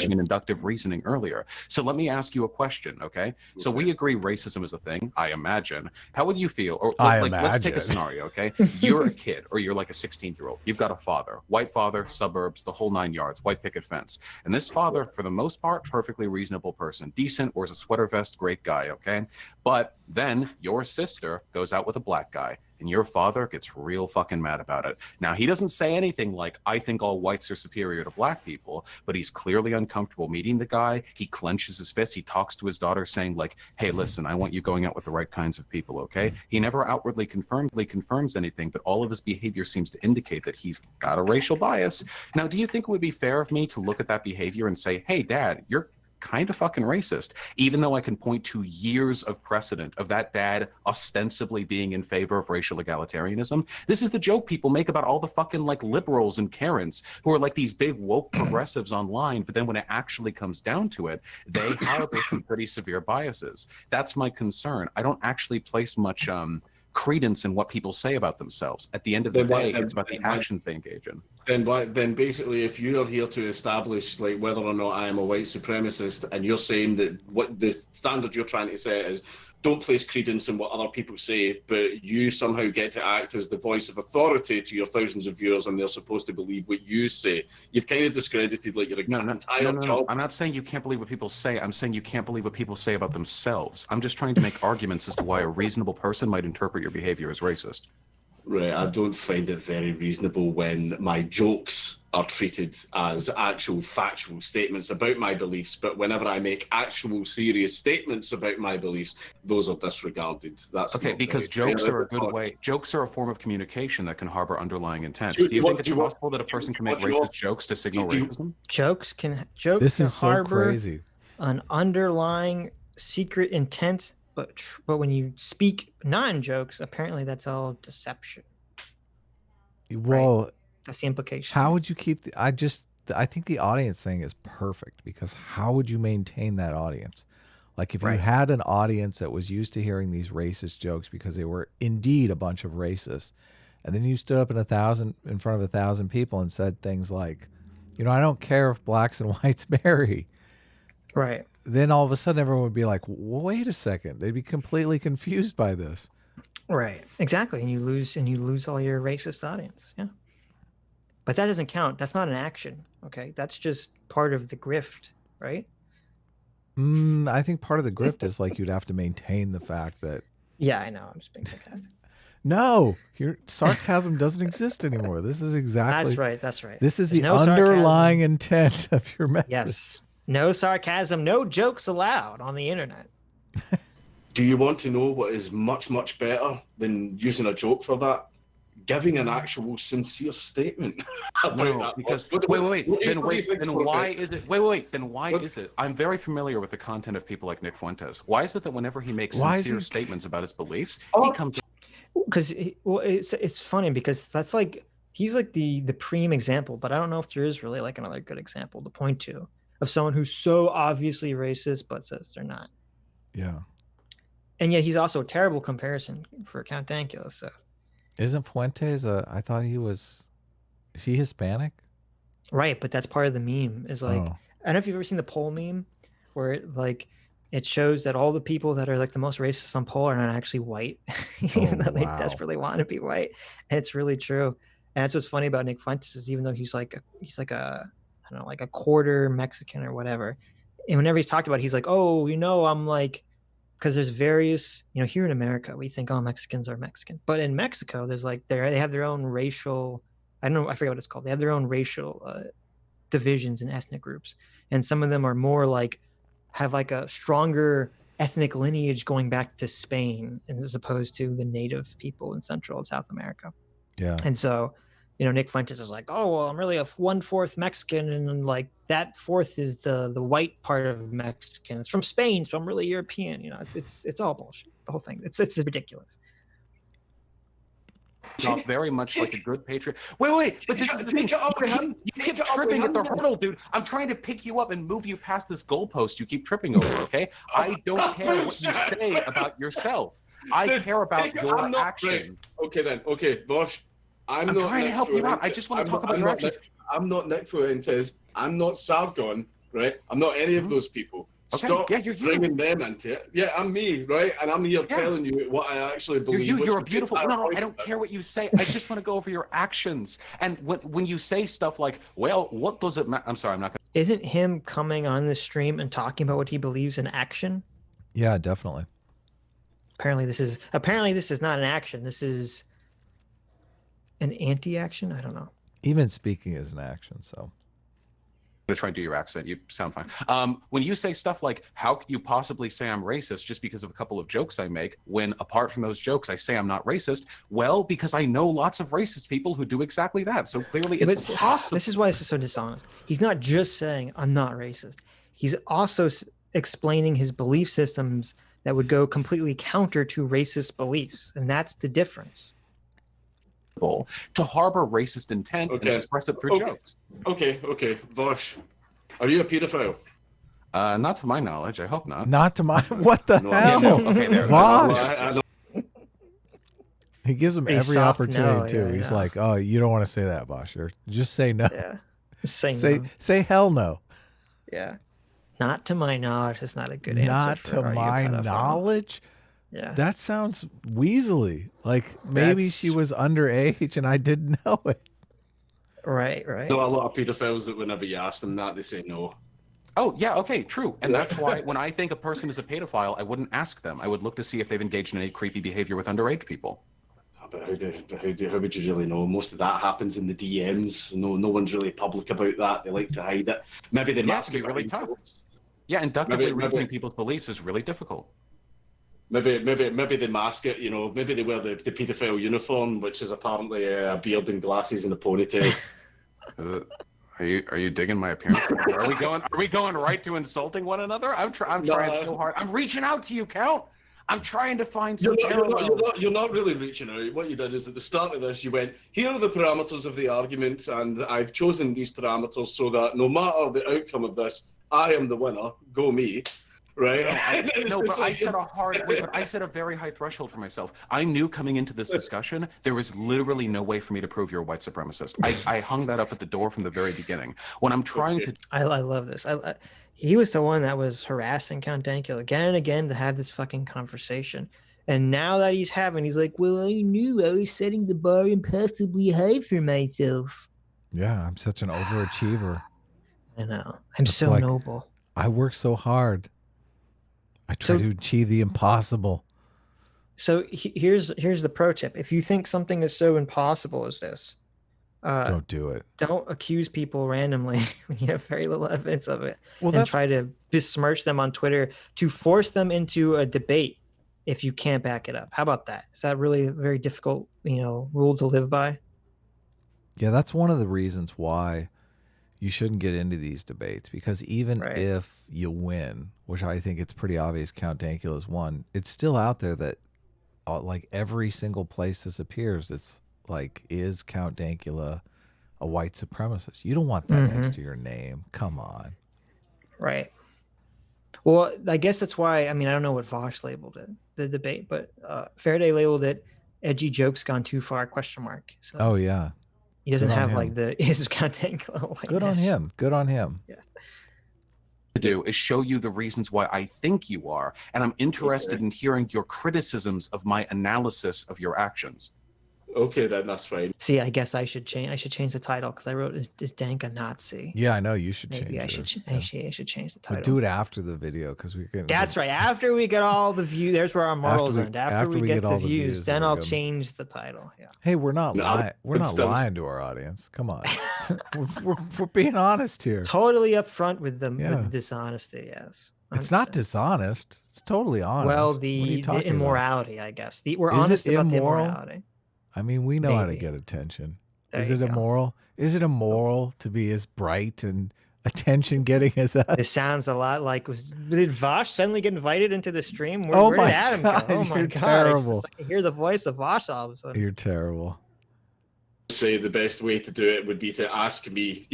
An inductive reasoning earlier. So let me ask you a question, okay? So we agree racism is a thing, I imagine. How would you feel? Or let's take a scenario, okay? You're a kid or you're like a 16-year-old. You've got a father, white father, suburbs, the whole 9 yards, white picket fence. And this father, for the most part, perfectly reasonable person, decent, wears a sweater vest, great guy, okay? But then your sister goes out with a black guy. And your father gets real fucking mad about it. Now, he doesn't say anything like, I think all whites are superior to black people, but he's clearly uncomfortable meeting the guy. He clenches his fist. He talks to his daughter saying like, hey, listen, I want you going out with the right kinds of people, okay? He never outwardly confirms anything, but all of his behavior seems to indicate that he's got a racial bias. Now, do you think it would be fair of me to look at that behavior and say, hey, Dad, you're kind of fucking racist, even though I can point to years of precedent of that dad ostensibly being in favor of racial egalitarianism? This is the joke people make about all the fucking like liberals and Karens who are like these big woke progressives online, but then when it actually comes down to it, they harbor some pretty severe biases. That's my concern. I don't actually place much credence in what people say about themselves. At the end of the day, it's about the actions they engage in. Then basically, if you are here to establish like whether or not I am a white supremacist, and you're saying that what the standard you're trying to set is don't place credence in what other people say, but you somehow get to act as the voice of authority to your thousands of viewers, and they're supposed to believe what you say. You've kind of discredited like your entire job. I'm not saying you can't believe what people say. I'm saying you can't believe what people say about themselves. I'm just trying to make arguments as to why a reasonable person might interpret your behavior as racist. Right, I don't find it very reasonable when my jokes are treated as actual factual statements about my beliefs, but whenever I make actual serious statements about my beliefs, those are disregarded. That's okay, because jokes are a good way. Jokes are a form of communication that can harbor underlying intent. Do you think it's possible that a person can make racist jokes to signal racism? Jokes can harbor crazy. An underlying secret intent. But when you speak non-jokes, apparently that's all deception. Well, right? That's the implication. How would you keep I think the audience thing is perfect, because how would you maintain that audience? Like if you had an audience that was used to hearing these racist jokes because they were indeed a bunch of racists, and then you stood up in front of 1,000 people and said things like, you know, I don't care if blacks and whites marry. Right. Then all of a sudden everyone would be like, wait a second. They'd be completely confused by this. Right. Exactly. And you lose all your racist audience. Yeah. But that doesn't count. That's not an action. Okay. That's just part of the grift, right? I think part of the grift is like you'd have to maintain the fact that. Yeah, I know. I'm just being sarcastic. No, your sarcasm doesn't exist anymore. This is exactly. That's right. That's right. This is There's the no underlying sarcasm. intent of your message. Yes. No sarcasm, no jokes allowed on the internet. Do you want to know what is much, much better than using a joke for that? Giving an actual sincere statement about No, that. because What do you think, then why is it? Then why is it? I'm very familiar with the content of people like Nick Fuentes. Why is it that whenever he makes sincere statements about his beliefs, he comes? Because it's funny because that's like he's like the prime example, but I don't know if there is really like another good example to point to of someone who's so obviously racist but says they're not. Yeah. And yet he's also a terrible comparison for Count Dankula. So isn't Fuentes I thought he was, is he Hispanic? Right, but that's part of the meme is like, I don't know if you've ever seen the poll meme where it shows that all the people that are like the most racist on poll are not actually white, even though they desperately want to be white. And it's really true. And that's what's funny about Nick Fuentes is even though he's like a I don't know, like a quarter Mexican or whatever. And whenever he's talked about it, he's like, oh, I'm like, because there's various, here in America, we think, Mexicans are Mexican. But in Mexico, there's like, they have their own racial, I forget what it's called. They have their own racial divisions and ethnic groups. And some of them are more like, have like a stronger ethnic lineage going back to Spain as opposed to the native people in Central and South America. Yeah. And so, Nick Fuentes is like, oh, well, I'm really a 1/4 Mexican. And like that fourth is the white part of Mexican. It's from Spain. So I'm really European. It's all bullshit. The whole thing. It's ridiculous. Not very much like a good patriot. Wait, but this is the thing. You keep tripping at the hurdle, dude. I'm trying to pick you up and move you past this goalpost you keep tripping over, okay? I don't care what you say about yourself. I care about your action. Okay, then. Okay, Vaush. I'm not trying to help you out. I just want to talk about your actions. I'm not Nick Fuentes. I'm not Sargon, right? I'm not any of those people. Okay. Stop you're bringing them into it. Yeah, I'm me, right? And I'm here telling you what I actually believe. You're a beautiful. No, I don't care what you say. I just want to go over your actions. And when you say stuff like, "Well, what does it matter?" I'm sorry, I'm not going to. Isn't him coming on the stream and talking about what he believes in action? Yeah, definitely. Apparently, this is not an action. This is an anti-action. I don't know. Even speaking is an action, so. I'm going to try and do your accent. You sound fine. When you say stuff like, how could you possibly say I'm racist just because of a couple of jokes I make, when apart from those jokes I say I'm not racist? Well, because I know lots of racist people who do exactly that. So clearly it's possible. This is why this is so dishonest. He's not just saying I'm not racist. He's also explaining his belief systems that would go completely counter to racist beliefs. And that's the difference. To harbor racist intent and express it through jokes. Okay. Vaush, are you a pedophile? Not to my knowledge. I hope not. Not to my. What the hell? Okay, there. Vaush. He gives him every opportunity too. He's like, "Oh, you don't want to say that, Vaush. Or just say no. Yeah. Say hell no." Yeah. Not to my knowledge is not a good answer. Not to my knowledge. Yeah. That sounds weaselly. Like maybe she was underage and I didn't know it. Right. There are a lot of pedophiles that whenever you ask them that, they say no. Oh, yeah, okay, true. And that's why when I think a person is a pedophile, I wouldn't ask them. I would look to see if they've engaged in any creepy behavior with underage people. But how would you really know? Most of that happens in the DMs. No one's really public about that. They like to hide it. Maybe they mask it really tough. Yeah, inductively reasoning people's beliefs is really difficult. Maybe they mask it, maybe they wear the paedophile uniform, which is apparently a beard and glasses and a ponytail. Are you digging my appearance? Are we going right to insulting one another? I'm trying so hard. I'm reaching out to you, Count. I'm trying to find some. You're not really reaching out. What you did is at the start of this, you went, here are the parameters of the argument, and I've chosen these parameters so that no matter the outcome of this, I am the winner. Go me. Right. But I set a very high threshold for myself. I knew coming into this discussion, there was literally no way for me to prove you're a white supremacist. I hung that up at the door from the very beginning. When I'm trying to, I love this. He was the one that was harassing Count Dankula again and again to have this fucking conversation. And now that he's like, well, I knew I was setting the bar impossibly high for myself. Yeah, I'm such an overachiever. I know. I'm so noble. I work so hard. I try to achieve the impossible. So here's the pro tip. If you think something is so impossible as this, don't do it. Don't accuse people randomly when you have very little evidence of it, well, and try to besmirch them on Twitter to force them into a debate if you can't back it up. How about that? Is that really a very difficult, rule to live by? Yeah, that's one of the reasons why you shouldn't get into these debates, because even if you win, which I think it's pretty obvious Count Dankula's won, it's still out there that like every single place this appears, it's like, is Count Dankula a white supremacist? You don't want that next to your name. Come on. Right. Well, I guess that's why, I don't know what Vaush labeled it, the debate, but Faraday labeled it edgy jokes gone too far, ? So oh, yeah. He doesn't have like is Count Dankula. Good on him. Good on him. Yeah. To do is show you the reasons why I think you are, and I'm interested in hearing your criticisms of my analysis of your actions. Okay, then that's fine. See, I guess I should change the title, because I wrote is Dank a Nazi? Yeah, I know you should Maybe change. I should change the title. But do it after the video, because we can. That's right. After we get all the views, there's where our morals end. After we get the views, then I'll change the title. Yeah. Hey, we're not lying. We're not lying to our audience. Come on, we're being honest here. Totally upfront with the dishonesty. Yes. 100%. It's not dishonest. It's totally honest. Well, the immorality, I guess. We're honest about the immorality. We know how to get attention. Is it immoral? Is it immoral to be as bright and attention getting as us? This sounds a lot like, did Vaush suddenly get invited into the stream? Where did Adam go? Oh my God. Terrible. I can hear the voice of Vaush all of a sudden. You're terrible. Say the best way to do it would be to ask me,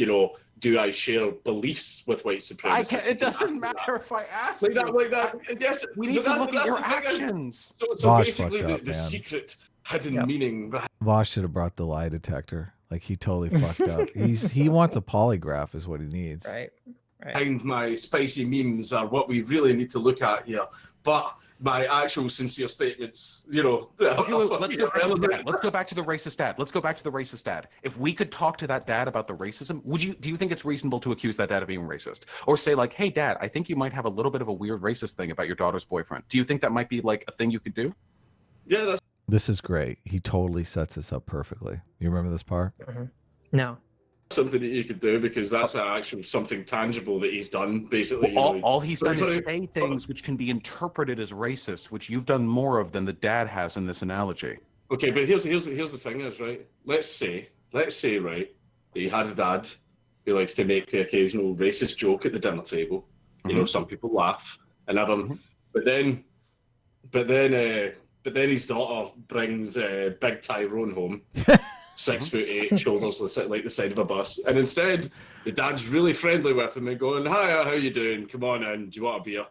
do I share beliefs with white supremacists? It doesn't matter if I ask. Like that. Yes, we need to look at your actions. So basically, the secret hidden meaning. Vaush should have brought the lie detector. Like, he totally fucked up. He wants a polygraph is what he needs. Right. And my spicy memes are what we really need to look at here. But my actual sincere statements, Okay, let's go back to the racist dad. If we could talk to that dad about the racism, do you think it's reasonable to accuse that dad of being racist? Or say like, hey dad, I think you might have a little bit of a weird racist thing about your daughter's boyfriend. Do you think that might be like a thing you could do? Yeah, this is great. He totally sets us up perfectly. You remember this part? No. Something that you could do, because that's actually something tangible that he's done, basically. All he's done is say things which can be interpreted as racist, which you've done more of than the dad has in this analogy. Okay, but here's the thing is, right? Let's say, right, that you had a dad who likes to make the occasional racist joke at the dinner table. Some people laugh and have him, but then his daughter brings Big Tyrone home. 6'8", shoulders like the side of a bus, and instead the dad's really friendly with him and going, "Hi, how you doing? Come on in. Do you want a beer?"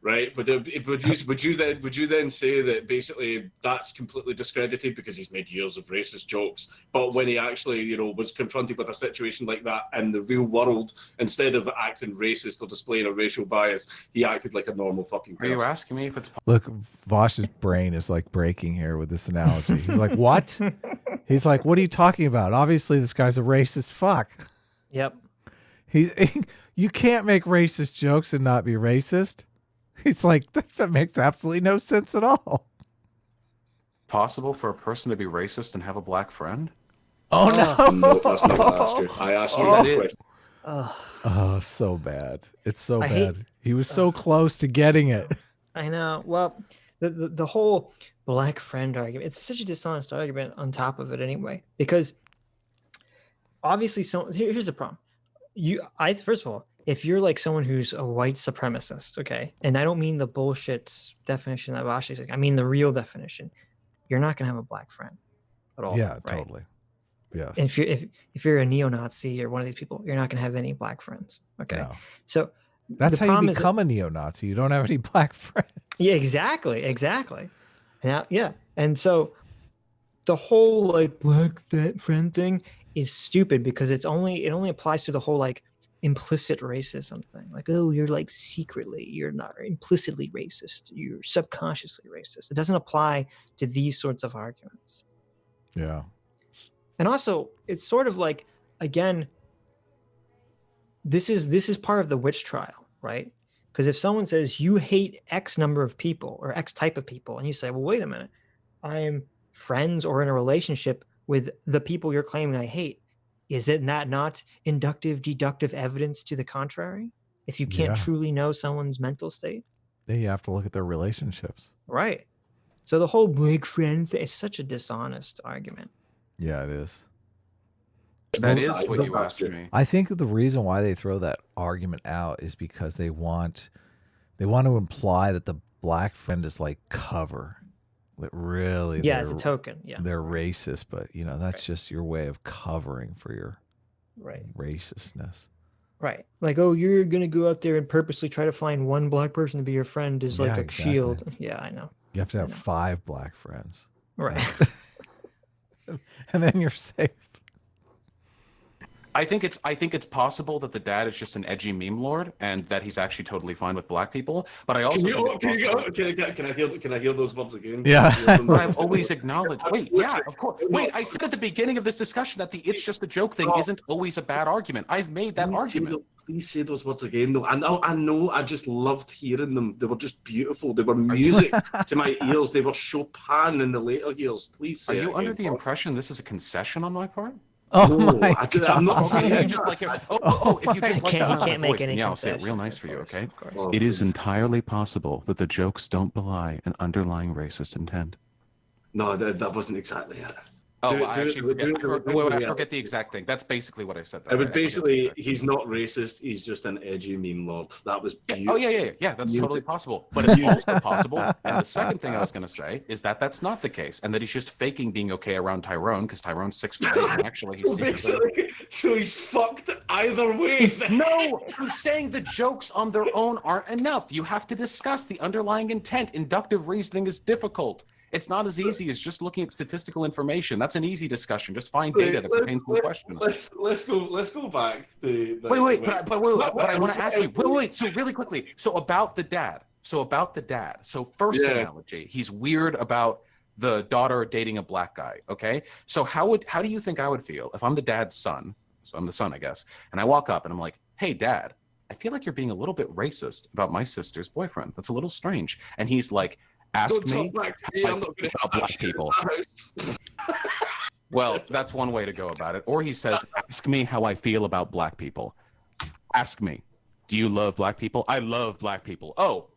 Right? But would you then say that basically that's completely discredited because he's made years of racist jokes, but when he actually was confronted with a situation like that in the real world, instead of acting racist or displaying a racial bias, he acted like a normal fucking person? Are you asking me if it's Look, Vaush's brain is like breaking here with this analogy. He's like, what? He's like, what are you talking about? Obviously this guy's a racist fuck. Yep. You can't make racist jokes and not be racist. He's like, that makes absolutely no sense at all. Possible for a person to be racist and have a black friend? Oh, no. No, that's not what I asked you. I asked you that question. Oh, so bad. It's so bad. He was so close to getting it. I know. Well, the whole black friend argument, it's such a dishonest argument on top of it anyway, because obviously here's the problem. First of all, if you're like someone who's a white supremacist, okay, and I don't mean the bullshit definition that Vaush is like, I mean the real definition, you're not going to have a black friend at all. Yeah, right? totally. Yes. And if you're a neo-Nazi or one of these people, you're not going to have any black friends. Okay. No. So that's how you become a neo-Nazi. You don't have any black friends. Yeah, exactly. Now, yeah. And so the whole like black friend thing is stupid because it only applies to the whole like implicit racism thing. Like, oh, you're like you're not implicitly racist. You're subconsciously racist. It doesn't apply to these sorts of arguments. Yeah. And also, it's sort of like, again, this is part of the witch trial, right? Because if someone says you hate X number of people or X type of people, and you say, well, wait a minute, I am friends or in a relationship with the people you're claiming I hate, isn't that not inductive, deductive evidence to the contrary? If you can't truly know someone's mental state? Yeah, you have to look at their relationships. Right. So the whole big friend thing is such a dishonest argument. Yeah, it is. That is what you asked me. I think the reason why they throw that argument out is because they want to imply that the black friend is like cover. That really, it's a token. Yeah, they're racist, but that's just your way of covering for your right racistness. Right. Like, oh, you're gonna go out there and purposely try to find one black person to be your friend is like a shield. Yeah, I know. You have to have 5 black friends. Right. And then you're safe. I think it's possible that the dad is just an edgy meme lord and that he's actually totally fine with black people. But I also can I hear those words again? Yeah. I've always acknowledged. Wait, yeah, of course. Wait, I said at the beginning of this discussion that the "it's just a joke" thing isn't always a bad argument. I've made that argument. Please say those words again, though. I know. I just loved hearing them. They were just beautiful. They were music to my ears. They were Chopin in the later years. Please say. Are you under the impression this is a concession on my part? Oh my God. I'm not. Okay, just like if you just like can't make any I'll say it real nice for you, okay? It is entirely possible that the jokes don't belie an underlying racist intent. No, that wasn't exactly it. I forget the exact thing. That's basically what I said. It was basically, he's not racist. He's just an edgy meme lord. That was beautiful. Oh yeah. That's totally possible. But it's also possible. And the second thing I was going to say is that that's not the case, and that he's just faking being okay around Tyrone because Tyrone's 6'8", and actually he's so he's fucked either way. No, I'm saying the jokes on their own aren't enough. You have to discuss the underlying intent. Inductive reasoning is difficult. It's not as easy as just looking at statistical information. That's an easy discussion. Just find data that pertains to the question. Let's go back. Wait. But I want to ask you. Wait. So really quickly. So about the dad. So first analogy. He's weird about the daughter dating a black guy. Okay. So how do you think I would feel if I'm the dad's son? So I'm the son, I guess. And I walk up and I'm like, "Hey, Dad, I feel like you're being a little bit racist about my sister's boyfriend. That's a little strange." And he's like, "Ask me about black people." Well, that's one way to go about it. Or he says, "Ask me how I feel about black people. Ask me, do you love black people? I love black people." Oh,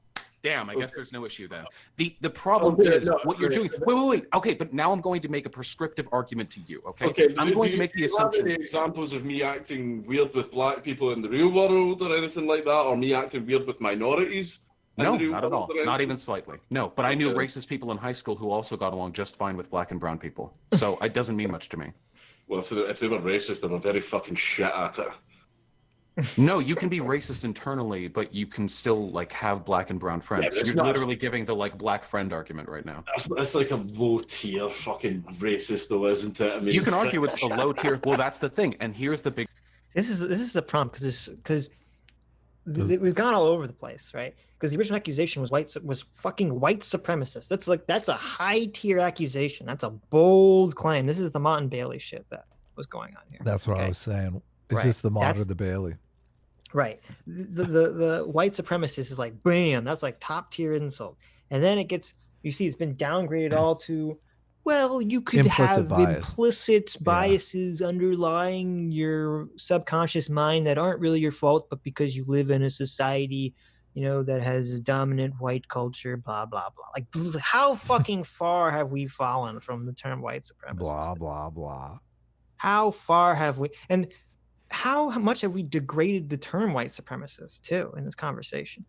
damn, I guess there's no issue then. The problem is what you're doing. Wait. Okay, but now I'm going to make a prescriptive argument to you, okay? I'm going to make the assumption. Any examples of me acting weird with black people in the real world or anything like that, or me acting weird with minorities? No, not at all. Not even slightly. No, but I knew racist people in high school who also got along just fine with black and brown people. So it doesn't mean much to me. Well, if they were racist, they were very fucking shit at it. No, you can be racist internally, but you can still like have black and brown friends. You're literally giving the like black friend argument right now. That's like a low tier fucking racist, though, isn't it? I mean, you can argue it's a low tier. Well, that's the thing. And here's the big. This is the problem because we've gone all over the place, right? Because the original accusation was fucking white supremacist. That's a high tier accusation. That's a bold claim. This is the Mott and Bailey shit that was going on here. That's what I was saying. Is this the Mott or the Bailey? Right. The white supremacist is like, bam, that's like top tier insult. And then it gets, you see, it's been downgraded all to, well, you could implicit biases underlying your subconscious mind that aren't really your fault, but because you live in a society, that has a dominant white culture, blah, blah, blah. Like, how fucking far have we fallen from the term white supremacist? Blah, blah, blah. How far have we, and how much have we degraded the term white supremacist too in this conversation?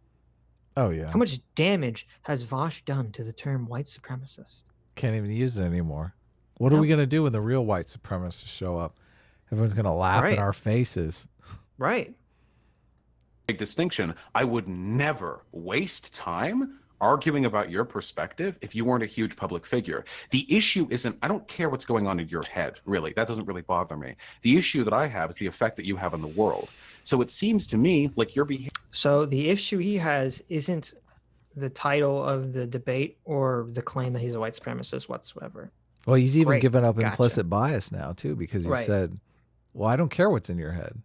Oh yeah. How much damage has Vaush done to the term white supremacist? Can't even use it anymore. What are we going to do when the real white supremacists show up? Everyone's going to laugh in our faces. Right. Big distinction. I would never waste time arguing about your perspective if you weren't a huge public figure. The issue isn't, I don't care what's going on in your head, really. That doesn't really bother me. The issue that I have is the effect that you have on the world. So it seems to me like your behavior. So the issue he has isn't the title of the debate or the claim that he's a white supremacist whatsoever. Well, he's even given up implicit bias now too, because he said, well, I don't care what's in your head.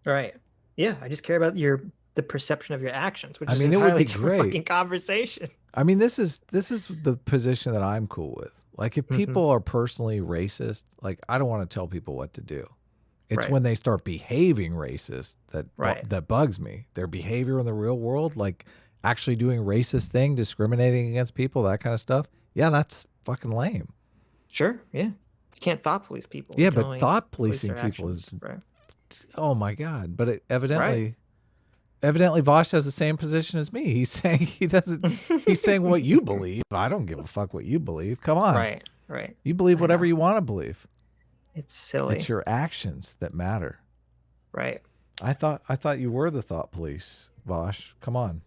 Right. Yeah. I just care about the the perception of your actions, which I is mean, it would entirely be different great. fucking conversation. I mean, this is the position that I'm cool with. Like, if people are personally racist, like, I don't want to tell people what to do. It's when they start behaving racist that bugs me. Their behavior in the real world, like actually doing racist thing, discriminating against people, that kind of stuff. Yeah, that's fucking lame. Sure, yeah. You can't thought police people. Yeah, You can but only thought police policing their people actions. is oh my god. But it evidently Vaush has the same position as me. He's saying he's saying what you believe. I don't give a fuck what you believe. Come on. Right. You believe whatever you want to believe. It's silly. It's your actions that matter. Right. I thought you were the thought police, Vaush. Come on.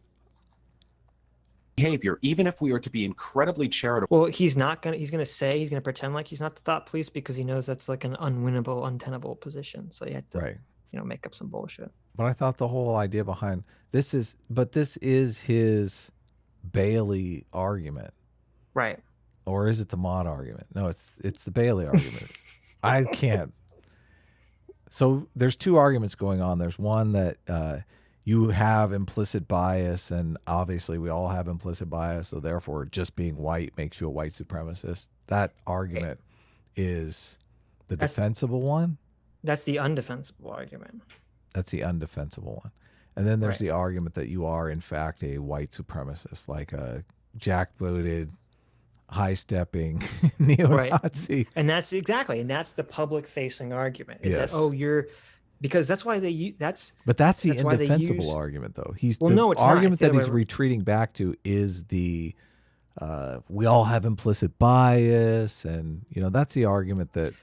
Behavior, even if we are to be incredibly charitable. Well, he's gonna pretend like he's not the thought police because he knows that's like an unwinnable, untenable position. So you have to make up some bullshit. But I thought the whole idea behind this is his Bailey argument. Right. Or is it the Mod argument? No, it's the Bailey argument. I can't. So there's two arguments going on. There's one that you have implicit bias, and obviously we all have implicit bias, so therefore just being white makes you a white supremacist. That argument is the defensible one. That's the undefensible argument. That's the undefensible one. And then there's the argument that you are in fact a white supremacist, like a jackbooted, high-stepping neo-Nazi. Right. And that's the public-facing argument. Is that because that's why But that's the indefensible argument, though. No, it's argument not. that he's retreating back to is the we all have implicit bias, and that's the argument that's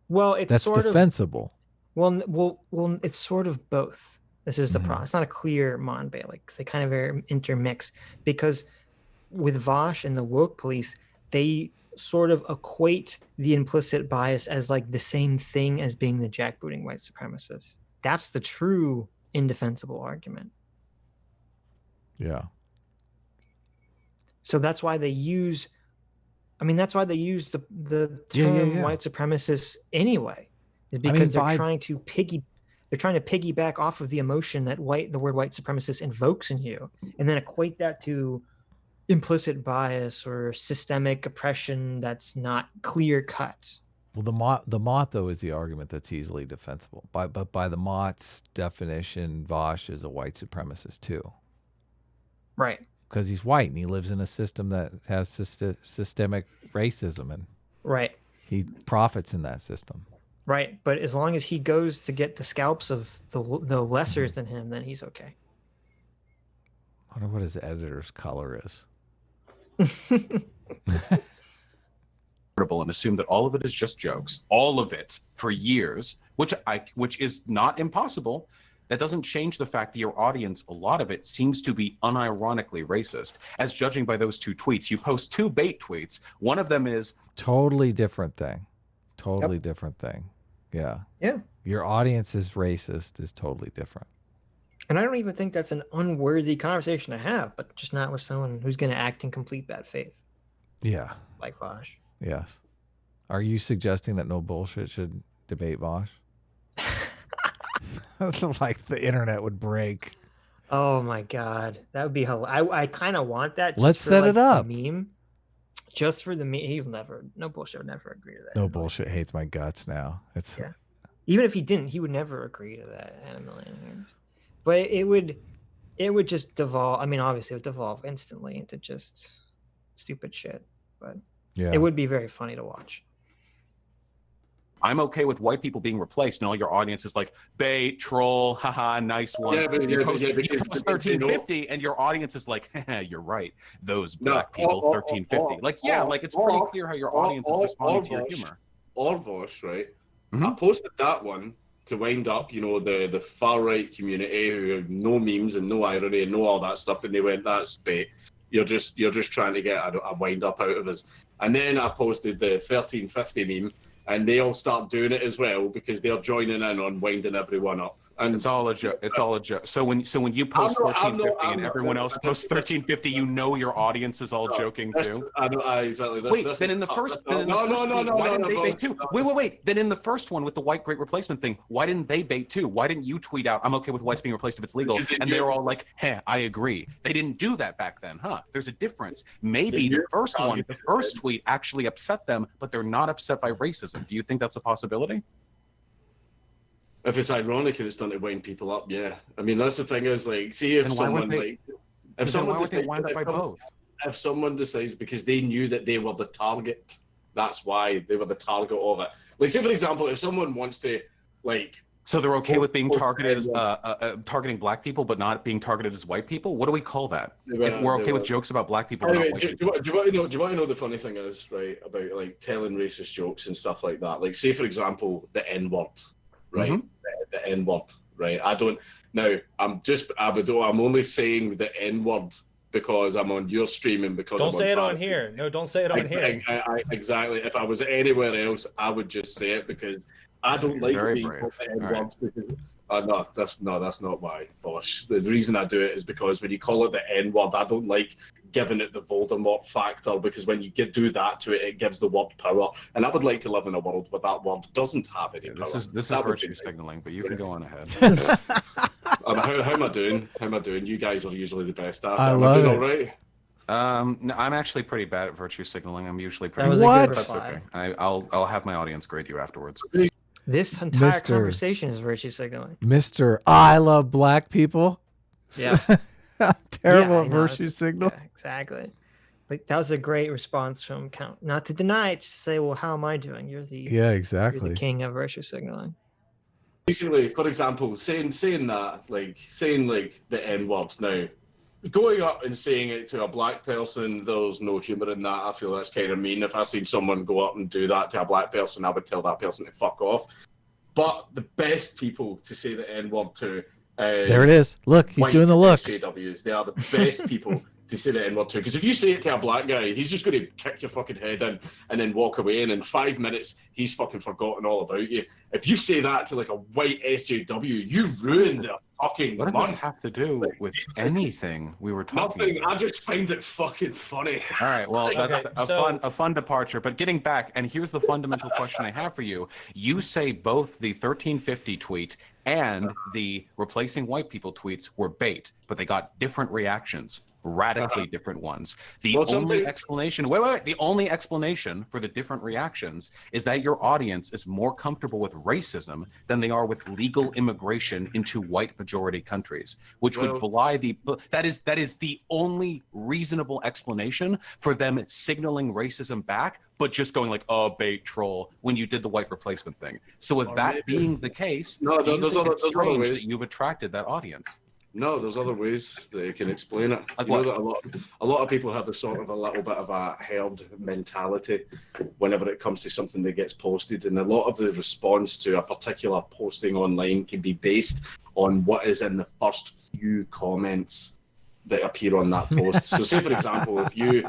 defensible. Well, it's sort of both. This is the problem. It's not a clear Mon Bailey because they kind of intermix. Because with Vaush and the woke police, they sort of equate the implicit bias as like the same thing as being the jackbooting white supremacist. That's the true indefensible argument. Yeah. So that's why they use the term white supremacist anyway. Because they're trying to piggyback off of the emotion that the word white supremacist invokes in you, and then equate that to implicit bias or systemic oppression that's not clear cut. Well, the Mott though is the argument that's easily defensible. But by the Mott's definition, Vaush is a white supremacist too. Right. Because he's white and he lives in a system that has systemic racism, and he profits in that system. Right, but as long as he goes to get the scalps of the lessers than him, then he's okay. I wonder what his editor's color is. And assume that all of it is just jokes, all of it for years, which is not impossible. That doesn't change the fact that your audience, a lot of it seems to be unironically racist, as judging by those two tweets. You post two bait tweets. One of them is totally different thing. Totally different thing. Yeah. Yeah. Your audience is racist is totally different. And I don't even think that's an unworthy conversation to have, but just not with someone who's going to act in complete bad faith. Yeah. Like Vaush. Yes. Are you suggesting that No Bullshit should debate Vaush? Like the internet would break. Oh my God. That would be hilarious. I kind of want that. Just Let's set it up. Meme. Just for the meme. No Bullshit would never agree to that. No Bullshit hates my guts now. Even if he didn't, he would never agree to that in a million years. But it would just devolve. I mean, obviously it would devolve instantly into just stupid shit. But it would be very funny to watch. I'm okay with white people being replaced, and all your audience is like, bait, troll, haha, nice one. You post 1350, and your audience is like, you're right. Those black people, 1350. It's pretty clear how your audience is responding to your humor. Or Vaush, right? I posted that one to wind up, the far right community who have no memes and no irony and no all that stuff, and they went, that's bait. You're just trying to get a wind up out of us. And then I posted the 1350 meme, and they all start doing it as well because they're joining in on winding everyone up. And it's all a joke. It's all a joke. So when you post 1350 and everyone else posts 1350, you know your audience is all joking too. I know exactly. Wait, then in the first, why didn't they bait too? Wait. Then in the first one with the white great replacement thing, why didn't they bait too? Why didn't you tweet out, "I'm okay with whites being replaced if it's legal"? And they were all like, "Hey, I agree." They didn't do that back then, huh? There's a difference. Maybe the first tweet actually upset them, but they're not upset by racism. Do you think that's a possibility? If it's ironic and it's done to wind people up, yeah. I mean, that's the thing is, like, see if someone if someone decides because they knew that they were the target, that's why they were the target of it. Like, say for example, if someone wants to, like, so they're okay with being targeted as targeting black people, but not being targeted as white people. What do we call that? If we're okay with jokes about black people, anyway, do you want to know the funny thing is, right, about like telling racist jokes and stuff like that? Like, say for example, the N-word. Right, the N-word, right? I'm only saying the N-word because I'm on your stream and because don't say it on here. No, don't say it on here. Exactly. If I was anywhere else, I would just say it because I don't like being called the N-word. Because that's not why, Vaush. The reason I do it is because when you call it the N-word, I don't like giving it the Voldemort factor, because when you do that to it, it gives the word power. And I would like to live in a world where that word doesn't have any power. This is virtue signaling, but you can go on ahead. How am I doing? You guys are usually the best at it. I love it. All right? No, I'm actually pretty bad at virtue signaling. I'm usually pretty. That's okay. I'll have my audience grade you afterwards. This entire conversation is virtue signaling. I love black people. Yeah. Terrible at virtue signal. Yeah, exactly. Like, that was a great response from Count. Not to deny it, just to say, well, how am I doing? You're the exactly. You're the king of virtue signaling. Basically, for example, saying the N-word now, going up and saying it to a black person, there's no humor in that. I feel that's kind of mean. If I seen someone go up and do that to a black person, I would tell that person to fuck off. But the best people to say the N-word to, there it is. Look, he's doing the look. SJWs. They are the best people to say the N-word to. Because if you say it to a black guy, he's just going to kick your fucking head in and then walk away. And in 5 minutes, he's fucking forgotten all about you. If you say that to like a white SJW, you ruined their fucking month. What does this have to do with anything we were talking about? I just find it fucking funny. All right, well, that's a fun departure. But getting back, and here's the fundamental question I have for you. You say both the 1350 tweet and the replacing white people tweets were bait, but they got different reactions. Radically different ones. The only explanation for the different reactions is that your audience is more comfortable with racism than they are with legal immigration into white majority countries, which would belie that is the only reasonable explanation for them signaling racism back, but just going like, oh, bait, troll, when you did the white replacement thing. So with that being the case, it's strange that you've attracted that audience. No, there's other ways that you can explain it. Like you know that a lot of people have a sort of a little bit of a herd mentality whenever it comes to something that gets posted, and a lot of the response to a particular posting online can be based on what is in the first few comments that appear on that post. So say, for example, if you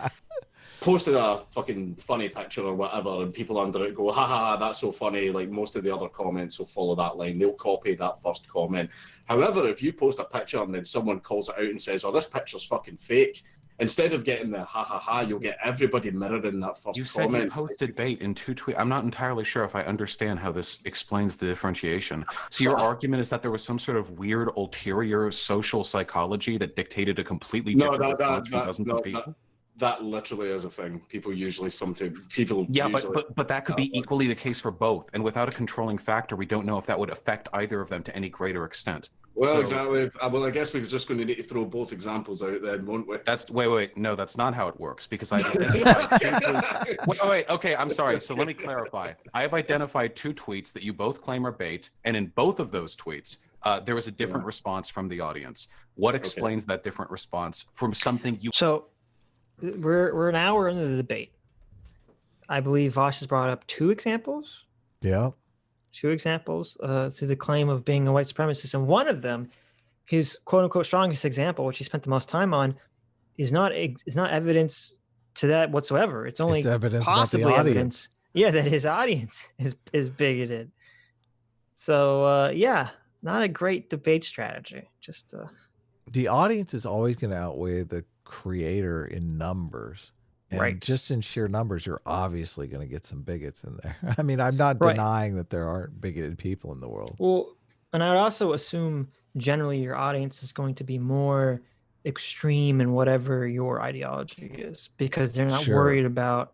posted a fucking funny picture or whatever, and people under it go, haha, that's so funny, like most of the other comments will follow that line. They'll copy that first comment. However, if you post a picture and then someone calls it out and says, oh, this picture's fucking fake, instead of getting the ha ha ha, you'll get everybody mirroring that first comment. You said you posted bait in 2 tweets. I'm not entirely sure if I understand how this explains the differentiation. So your argument is that there was some sort of weird ulterior social psychology that dictated a completely different response from dozens of people? That literally is a thing. People usually but that could be equally the case for both. And without a controlling factor, we don't know if that would affect either of them to any greater extent. Well, exactly. Well, I guess we're just going to need to throw both examples out then, won't we? Wait. No, that's not how it works, because I've identified okay, I'm sorry. So let me clarify. I have identified 2 tweets that you both claim are bait, and in both of those tweets, there was a different response from the audience. What explains that different response from something you... So we're an hour into the debate. I believe Vaush has brought up 2 examples. Yeah. 2 examples to the claim of being a white supremacist. And one of them, his quote unquote strongest example, which he spent the most time on, is not evidence to that whatsoever. It's only evidence possibly evidence. Yeah, that his audience is bigoted. So not a great debate strategy. Just the audience is always going to outweigh the creator in numbers. And right. just in sheer numbers, you're obviously going to get some bigots in there. I mean, I'm not denying that there aren't bigoted people in the world. Well, and I would also assume generally your audience is going to be more extreme in whatever your ideology is, because they're not worried about,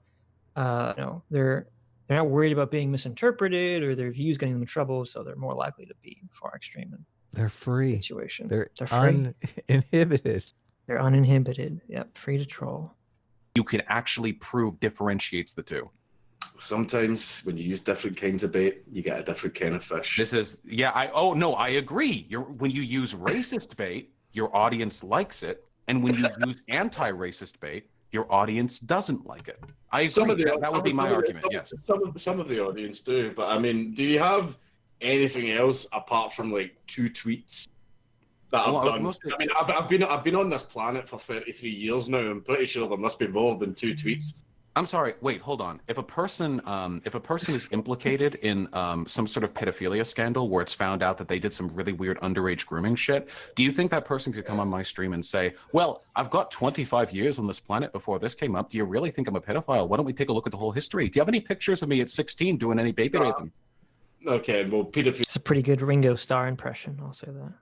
they're not worried about being misinterpreted or their views getting them in trouble, so they're more likely to be far extreme in they're free situation. They're free. Uninhibited. They're uninhibited. Yep, free to troll. You can actually prove differentiates the two. Sometimes when you use different kinds of bait, you get a different kind of fish. This is, I agree. When you use racist bait, your audience likes it. And when you use anti-racist bait, your audience doesn't like it. I agree. That would be my argument, yes. Some of the audience do, but I mean, do you have anything else apart from like 2 tweets that I've done? I mean, I've been on this planet for 33 years now. I'm pretty sure there must be more than 2 tweets. I'm sorry. Wait, hold on. If a person is implicated in some sort of pedophilia scandal where it's found out that they did some really weird underage grooming shit, do you think that person could come on my stream and say, "Well, I've got 25 years on this planet before this came up. Do you really think I'm a pedophile? Why don't we take a look at the whole history? Do you have any pictures of me at 16 doing any baby raping?" Okay, well, pedophilia. It's a pretty good Ringo Starr impression. I'll say that.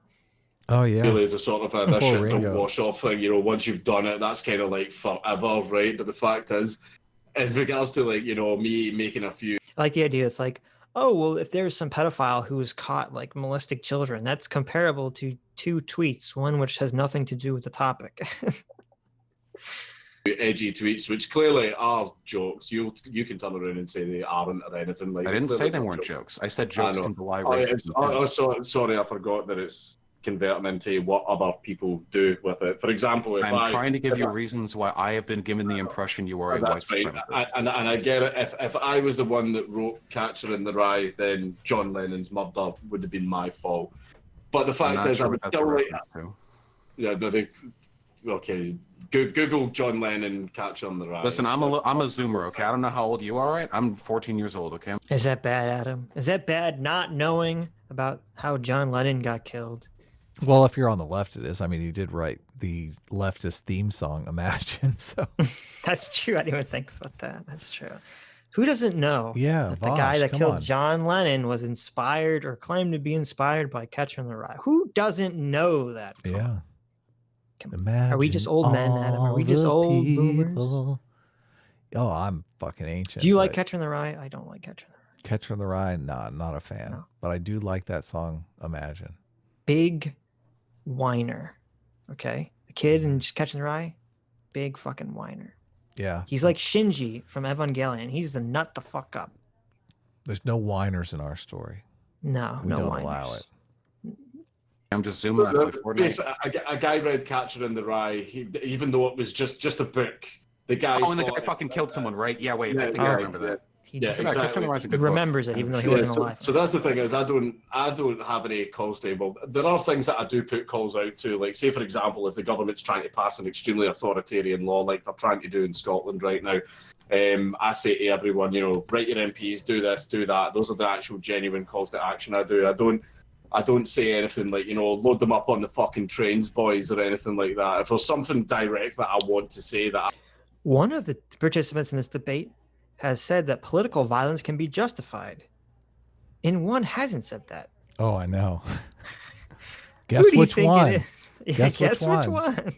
Oh yeah, really is a sort of a shit don't wash off thing. You know, once you've done it, that's kind of like forever, right? But the fact is, in regards to like, you know, me making a few, I like the idea. It's like, oh well, if there's some pedophile who was caught like molesting children, that's comparable to 2 tweets, one which has nothing to do with the topic. edgy tweets, which clearly are jokes. You can turn around and say they aren't or anything like. I didn't say they weren't jokes. I said jokes can belie racism. Sorry, I forgot that it's converting into what other people do with it. For example, I'm trying to give you reasons why I have been given the impression you are a white supremacist. And I get it. If I was the one that wrote Catcher in the Rye, then John Lennon's murder would have been my fault. But the fact is, I would still like. Yeah, okay. Google John Lennon Catcher in the Rye. Listen, I'm a Zoomer, okay? I don't know how old you are, right? I'm 14 years old, okay? Is that bad, Adam? Is that bad not knowing about how John Lennon got killed? Well, if you're on the left, it is. I mean, he did write the leftist theme song, Imagine. So that's true. I didn't even think about that. That's true. Who doesn't know that the Vaush, guy that killed John Lennon was inspired or claimed to be inspired by Catcher in the Rye? Who doesn't know that? Yeah. Are we just old men, Adam? Are we just old boomers? Oh, I'm fucking ancient. Do you like Catcher in the Rye? I don't like Catcher in the Rye. Catcher in the Rye? Nah, not a fan. No. But I do like that song, Imagine. Big whiner. Okay? The kid in Catcher in the Rye, big fucking whiner. Yeah. He's like Shinji from Evangelion. He's the nut the fuck up. There's no whiners in our story. No, we don't allow it. I'm just zooming out of Fortnite. A guy read Catcher in the Rye, even though it was just a book. The guy. Oh, and the guy fucking killed someone, right? Yeah, wait, I think I remember that. Exactly. He remembers it, even though he wasn't alive. So that's the thing is, I don't have any calls table. There are things that I do put calls out to, like say for example, if the government's trying to pass an extremely authoritarian law, like they're trying to do in Scotland right now. I say to everyone, you know, write your MPs, do this, do that. Those are the actual genuine calls to action I do. I don't say anything like, you know, load them up on the fucking trains, boys, or anything like that. If there's something direct that I want to say that. One of the participants in this debate has said that political violence can be justified. And one hasn't said that. Oh, I know. Guess which one? Guess which one?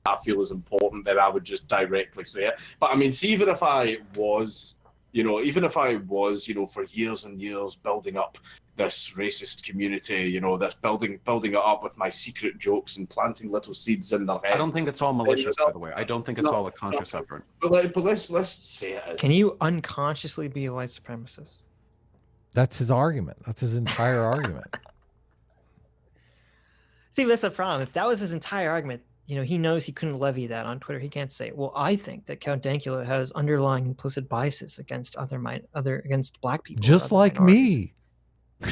I feel is important that I would just directly say it. But I mean, see, even if I was, you know, for years and years building up this racist community, you know, that's building it up with my secret jokes and planting little seeds in their head. I don't think it's all malicious, by the way. I don't think it's all a conscious effort. But let's say it. Can you unconsciously be a white supremacist? That's his argument. That's his entire argument. See, that's the problem. If that was his entire argument, you know, he knows he couldn't levy that on Twitter. He can't say, well, I think that Count Dankula has underlying implicit biases against against black people. Just like me.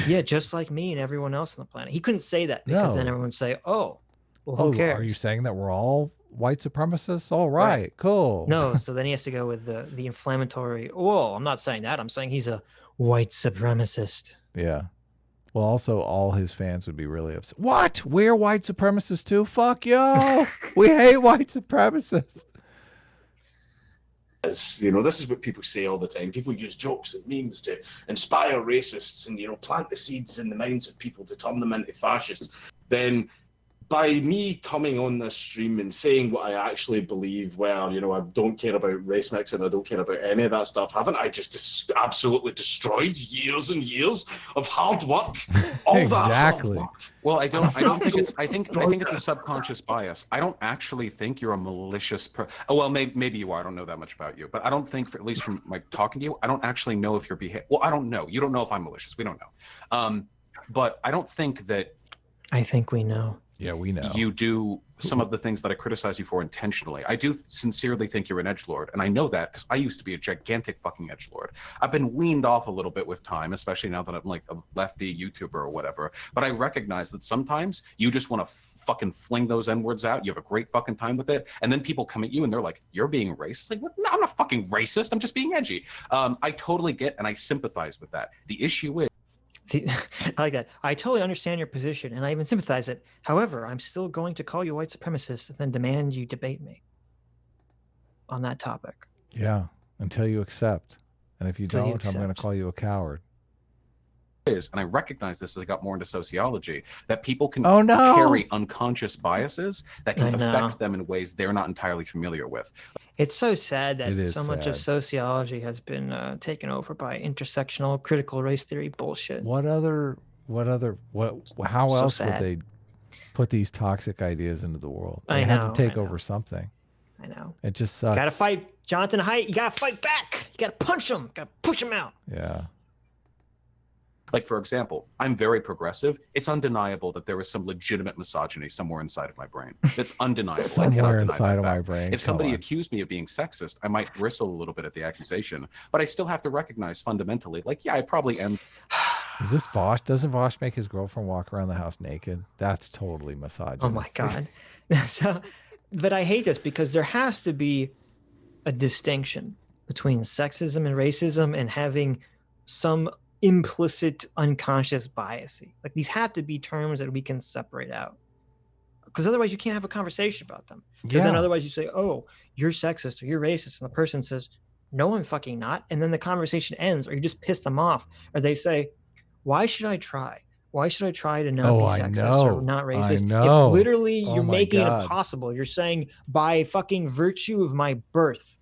Yeah, just like me and everyone else on the planet. He couldn't say that because then everyone would say, oh, well, who cares? Are you saying that we're all white supremacists? All right, cool. No, so then he has to go with the inflammatory, whoa, I'm not saying that. I'm saying he's a white supremacist. Yeah. Well, also, all his fans would be really upset. What? We're white supremacists too? Fuck yo! We hate white supremacists. You know, this is what people say all the time. People use jokes and memes to inspire racists and, you know, plant the seeds in the minds of people to turn them into fascists. Then by me coming on this stream and saying what I actually believe, where, you know, I don't care about race mixing, I don't care about any of that stuff, haven't I just absolutely destroyed years and years of hard work? All Exactly. that hard work. Well, I don't think it's. I think it's a subconscious bias. I don't actually think you're a malicious. Oh, well, maybe you are. I don't know that much about you, but I don't think, at least from my talking to you, I don't actually know if you're Well, I don't know. You don't know if I'm malicious. We don't know. But I don't think that. I think we know. Yeah, we know. You do some of the things that I criticize you for intentionally. I do sincerely think you're an edgelord, and I know that because I used to be a gigantic fucking edgelord. I've been weaned off a little bit with time, especially now that I'm like a lefty YouTuber or whatever. But I recognize that sometimes you just want to fucking fling those N-words out. You have a great fucking time with it, and then people come at you and they're like, "You're being racist." Like, what? No, I'm not fucking racist. I'm just being edgy. I totally get and I sympathize with that. The issue is. I like that. I totally understand your position, and I even sympathize it. However, I'm still going to call you white supremacist and then demand you debate me on that topic. Yeah, until you accept. And if you Until you don't, I'm going to accept. call you a coward. And I recognize this as I got more into sociology, that people can Oh, no. carry unconscious biases that can I know. affect them in ways they're not entirely familiar with. It's so sad It that is so much of sad. sociology has been taken over by intersectional critical race theory bullshit. How So else sad. would they put these toxic ideas into the world? They I had know, to take I know. over something. I know. It just sucks. Gotta fight, Jonathan Haidt. You gotta fight back. You gotta punch him. Gotta push him out. Yeah. Like, for example, I'm very progressive. It's undeniable that there is some legitimate misogyny somewhere inside of my brain. It's undeniable. I cannot Somewhere deny inside that of my fact. brain. If somebody Come on. accused me of being sexist, I might bristle a little bit at the accusation, but I still have to recognize fundamentally, like, yeah, I probably am. Is this Vaush? Doesn't Vaush make his girlfriend walk around the house naked? That's totally misogynist. Oh my god. So, but I hate this because there has to be a distinction between sexism and racism and having some implicit unconscious bias. Like, these have to be terms that we can separate out, because otherwise you can't have a conversation about them. Because then Yeah. otherwise you say, "Oh, you're sexist or you're racist," and the person says, "No, I'm fucking not," and then the conversation ends, or you just piss them off, or they say, "Why should I try? Why should I try to not Oh, be I sexist know. or not I racist?" know. It's literally, Oh you're my making it God. impossible. You're saying, by fucking virtue of my birth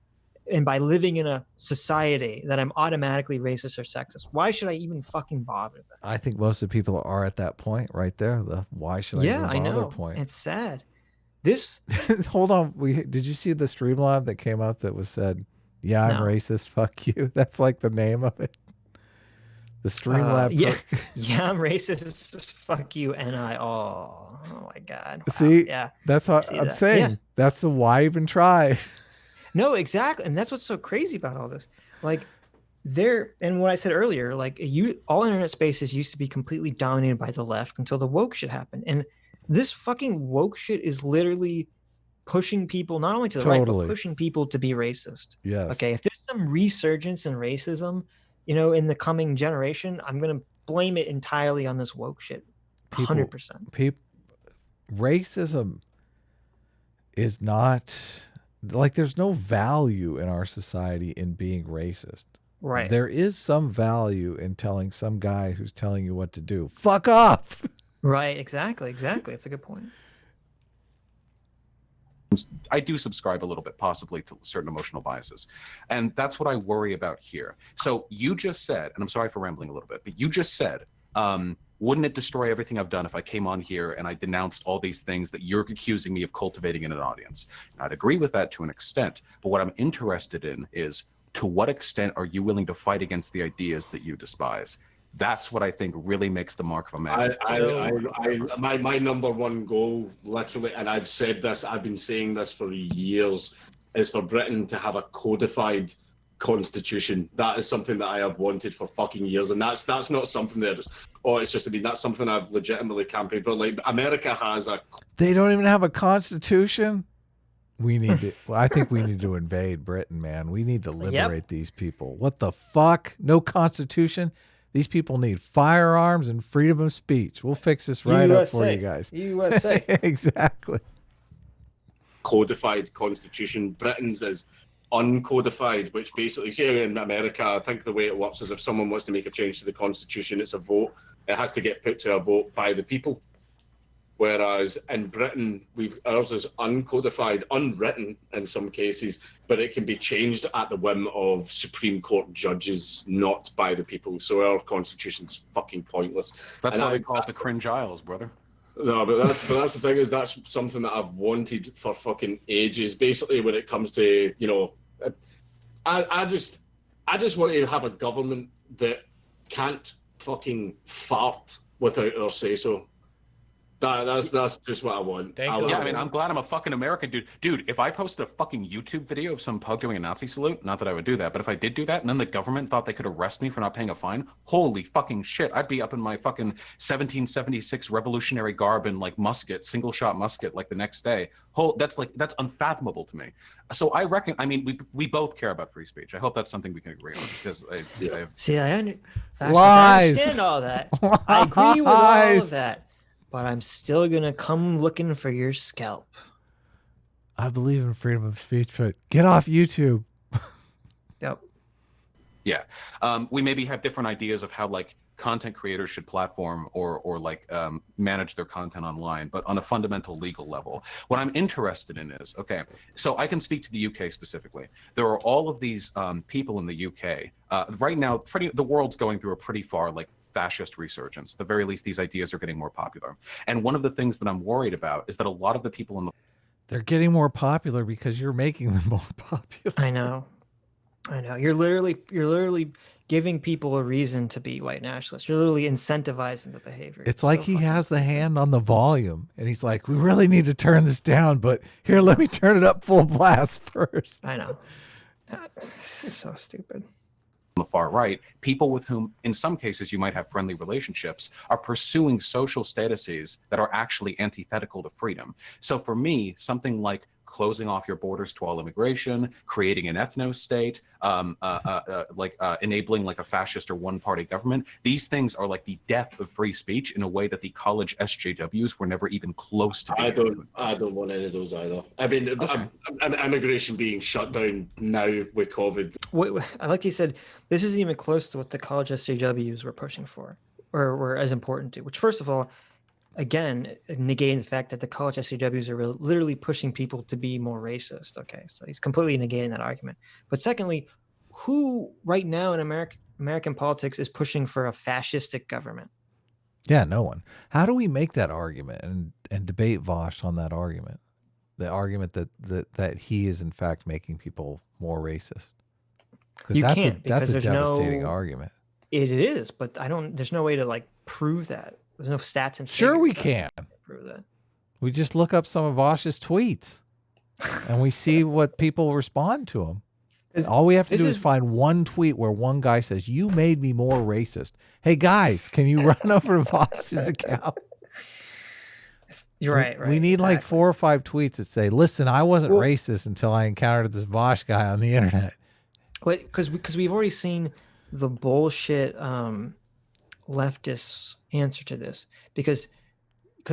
and by living in a society, that I'm automatically racist or sexist. Why should I even fucking bother then? I think most of the people are at that point right there. The why should I Yeah, even I bother know. point. It's sad. This Hold on. Did you see the Streamlab that came out that was said, "Yeah, I'm No. racist, fuck you"? That's like the name of it. The Streamlab. yeah, yeah, I'm racist. Fuck you, and oh my god. Wow. See, yeah, that's what see I'm that. saying. Yeah. That's the why even try. No, exactly, and that's what's so crazy about all this. Like, and what I said earlier, like, all internet spaces used to be completely dominated by the left until the woke shit happened, and this fucking woke shit is literally pushing people not only to the right, Totally. but pushing people to be racist. Yes. Okay, if there's some resurgence in racism, in the coming generation, I'm gonna blame it entirely on this woke shit. 100%. Racism is not like, there's no value in our society in being racist. Right. There is some value in telling some guy who's telling you what to do, fuck off. Right. Exactly. It's a good point. I do subscribe a little bit, possibly, to certain emotional biases. And that's what I worry about here. So you just said, and I'm sorry for rambling a little bit, but you just said, wouldn't it destroy everything I've done if I came on here and I denounced all these things that you're accusing me of cultivating in an audience? And I'd agree with that to an extent. But what I'm interested in is, to what extent are you willing to fight against the ideas that you despise? That's what I think really makes the mark of a man. My number one goal, literally, and I've said this, I've been saying this for years, is for Britain to have a codified constitution. That is something that I have wanted for fucking years, and that's not something that that's something I've legitimately campaigned for. Like, America has a. They don't even have a constitution. We need to. Well, I think we need to invade Britain, man. We need to liberate these people. What the fuck? No constitution. These people need firearms and freedom of speech. We'll fix this right up for you guys. USA. Exactly. Codified constitution. Britain's is uncodified, which basically, say in America, I think the way it works is if someone wants to make a change to the constitution, it's a vote. It has to get put to a vote by the people. Whereas in Britain, ours is uncodified, unwritten in some cases, but it can be changed at the whim of Supreme Court judges, not by the people. So our constitution's fucking pointless. That's why they call it the cringe aisles, brother. No, but that's the thing is that's something that I've wanted for fucking ages. Basically, when it comes to, you know, I just want to have a government that can't fucking fart without our say so. That's just what I want. Thank you. Yeah, I mean, I'm glad I'm a fucking American, dude. Dude, if I posted a fucking YouTube video of some pug doing a Nazi salute, not that I would do that, but if I did do that and then the government thought they could arrest me for not paying a fine, holy fucking shit, I'd be up in my fucking 1776 revolutionary garb and like musket, single shot musket, like the next day. That's unfathomable to me. So I reckon, I mean, we both care about free speech. I hope that's something we can agree on because I understand all that. I agree with all of that. But I'm still going to come looking for your scalp. I believe in freedom of speech, but get off YouTube. Yep. Yeah. We maybe have different ideas of how like content creators should platform or like manage their content online, but on a fundamental legal level. What I'm interested in is, okay, so I can speak to the UK specifically. There are all of these people in the UK. Right now, the world's going through a pretty far like fascist resurgence. At the very least, these ideas are getting more popular. And one of the things that I'm worried about is that a lot of the people in the they're getting more popular because you're making them more popular. I know. You're literally giving people a reason to be white nationalists. You're literally incentivizing the behavior. It's like he has the hand on the volume and he's like, we really need to turn this down, but here, let me turn it up full blast first. I know. It's so stupid. On the far right, people with whom, in some cases, you might have friendly relationships, are pursuing social statuses that are actually antithetical to freedom. So for me, something like closing off your borders to all immigration, creating an ethno-state, enabling like a fascist or one-party government, these things are like the death of free speech in a way that the college SJWs were never even close to being. I don't want any of those either. I mean, okay. Immigration being shut down now with COVID. I like you said, this isn't even close to what the college SJWs were pushing for, or were as important to, which first of all, again, negating the fact that the college SJWs are literally pushing people to be more racist. Okay, so he's completely negating that argument. But secondly, who right now in American politics is pushing for a fascistic government? Yeah, no one. How do we make that argument and debate Vaush on that argument? The argument that he is in fact making people more racist. You can't, that's a there's devastating argument. It is, but there's no way to like prove that. There's no stats and sure we can prove that. We just look up some of Vaush's tweets and we see what people respond to him. All we have to do is find one tweet where one guy says, "You made me more racist." Hey guys, can you run over to Vaush's account? You're right. We need like 4 or 5 tweets that say, "Listen, I wasn't racist until I encountered this Vaush guy on the internet." Wait, because we've already seen the bullshit leftist answer to this, because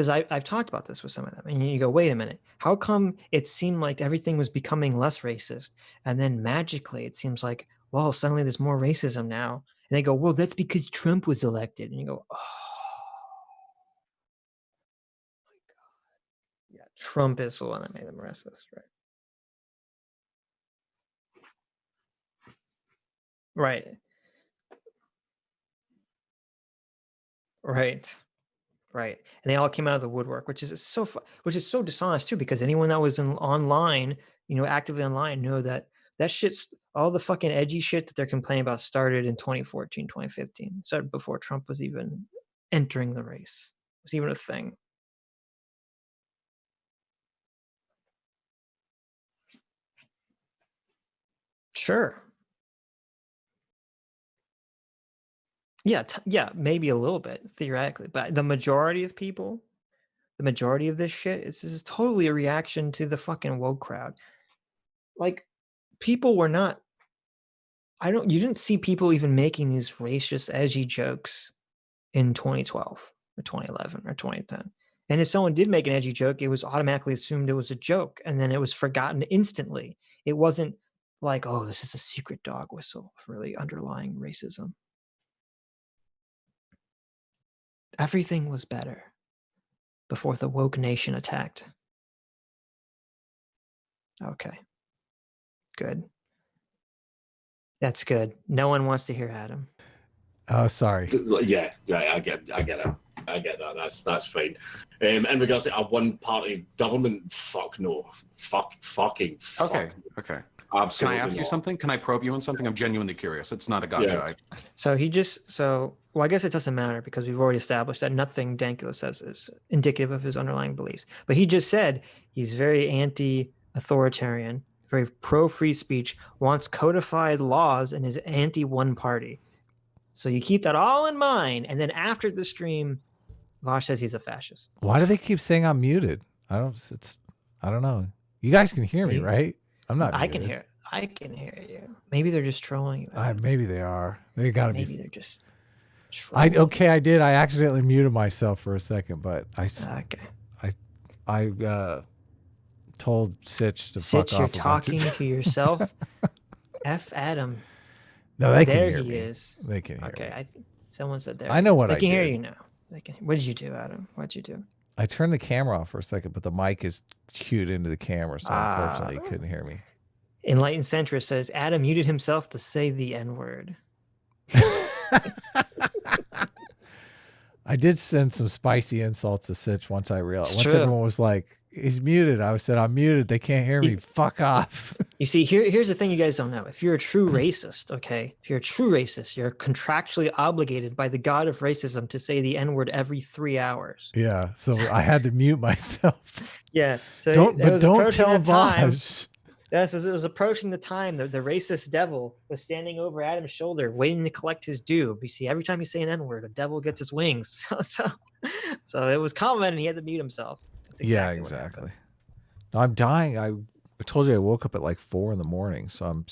I've talked about this with some of them, and you go, wait a minute, how come it seemed like everything was becoming less racist, and then magically it seems like, well, suddenly there's more racism now, and they go, well, that's because Trump was elected, and you go, oh my god, yeah, Trump is the one that made them racist, right? Right. And they all came out of the woodwork, which is so dishonest too, because anyone that was online, actively online, know that shit's all the fucking edgy shit that they're complaining about started in 2014, 2015. So before Trump was even entering the race, it was even a thing. Sure. Yeah, maybe a little bit theoretically, but the majority of people, the majority of this shit, this is totally a reaction to the fucking woke crowd. Like, people were not You didn't see people even making these racist, edgy jokes in 2012 or 2011 or 2010. And if someone did make an edgy joke, it was automatically assumed it was a joke, and then it was forgotten instantly. It wasn't like, oh, this is a secret dog whistle for the underlying racism. Everything was better before the woke nation attacked. Okay. Good. That's good. No one wants to hear Adam. Oh, sorry. Yeah, I get it. I get that. That's fine. In regards to a one-party government, fuck no. Fucking fuck. Okay. Absolutely. Can I ask you something? Can I probe you on something? I'm genuinely curious. It's not a gotcha. Yeah. So I guess it doesn't matter because we've already established that nothing Dankula says is indicative of his underlying beliefs. But he just said he's very anti-authoritarian, very pro-free speech, wants codified laws, and is anti-one party. So you keep that all in mind, and then after the stream, Vaush says he's a fascist. Why do they keep saying I'm muted? I don't know. You guys can hear me, right? I'm not. I can hear you. Maybe they're just trolling you. Maybe they are. They gotta be. Maybe they're just. Trolling. I did. I accidentally muted myself for a second, but I told Sitch to fuck off. You're talking to yourself. F Adam. No, they can hear me. There he is. They can hear me. Okay, someone said there. I know what they I can did. hear you now. They can. What did you do, Adam? What'd you do? I turned the camera off for a second, but the mic is cued into the camera, so unfortunately you couldn't hear me. Enlightened Centrist says Adam muted himself to say the N-word. I did send some spicy insults to Sitch once I realized. Once everyone was like, he's muted, I said, I'm muted. They can't hear me. Fuck off. You see, here's the thing you guys don't know. If you're a true racist, okay, if you're a true racist, you're contractually obligated by the god of racism to say the N-word every 3 hours. Yeah, so I had to mute myself. Yeah. So don't tell Vaush. Yes, as it was approaching the time, the racist devil was standing over Adam's shoulder, waiting to collect his due. You see, every time you say an N-word, a devil gets his wings. So it was common, and he had to mute himself. Exactly. No, I'm dying. I told you I woke up at like 4 a.m, so I'm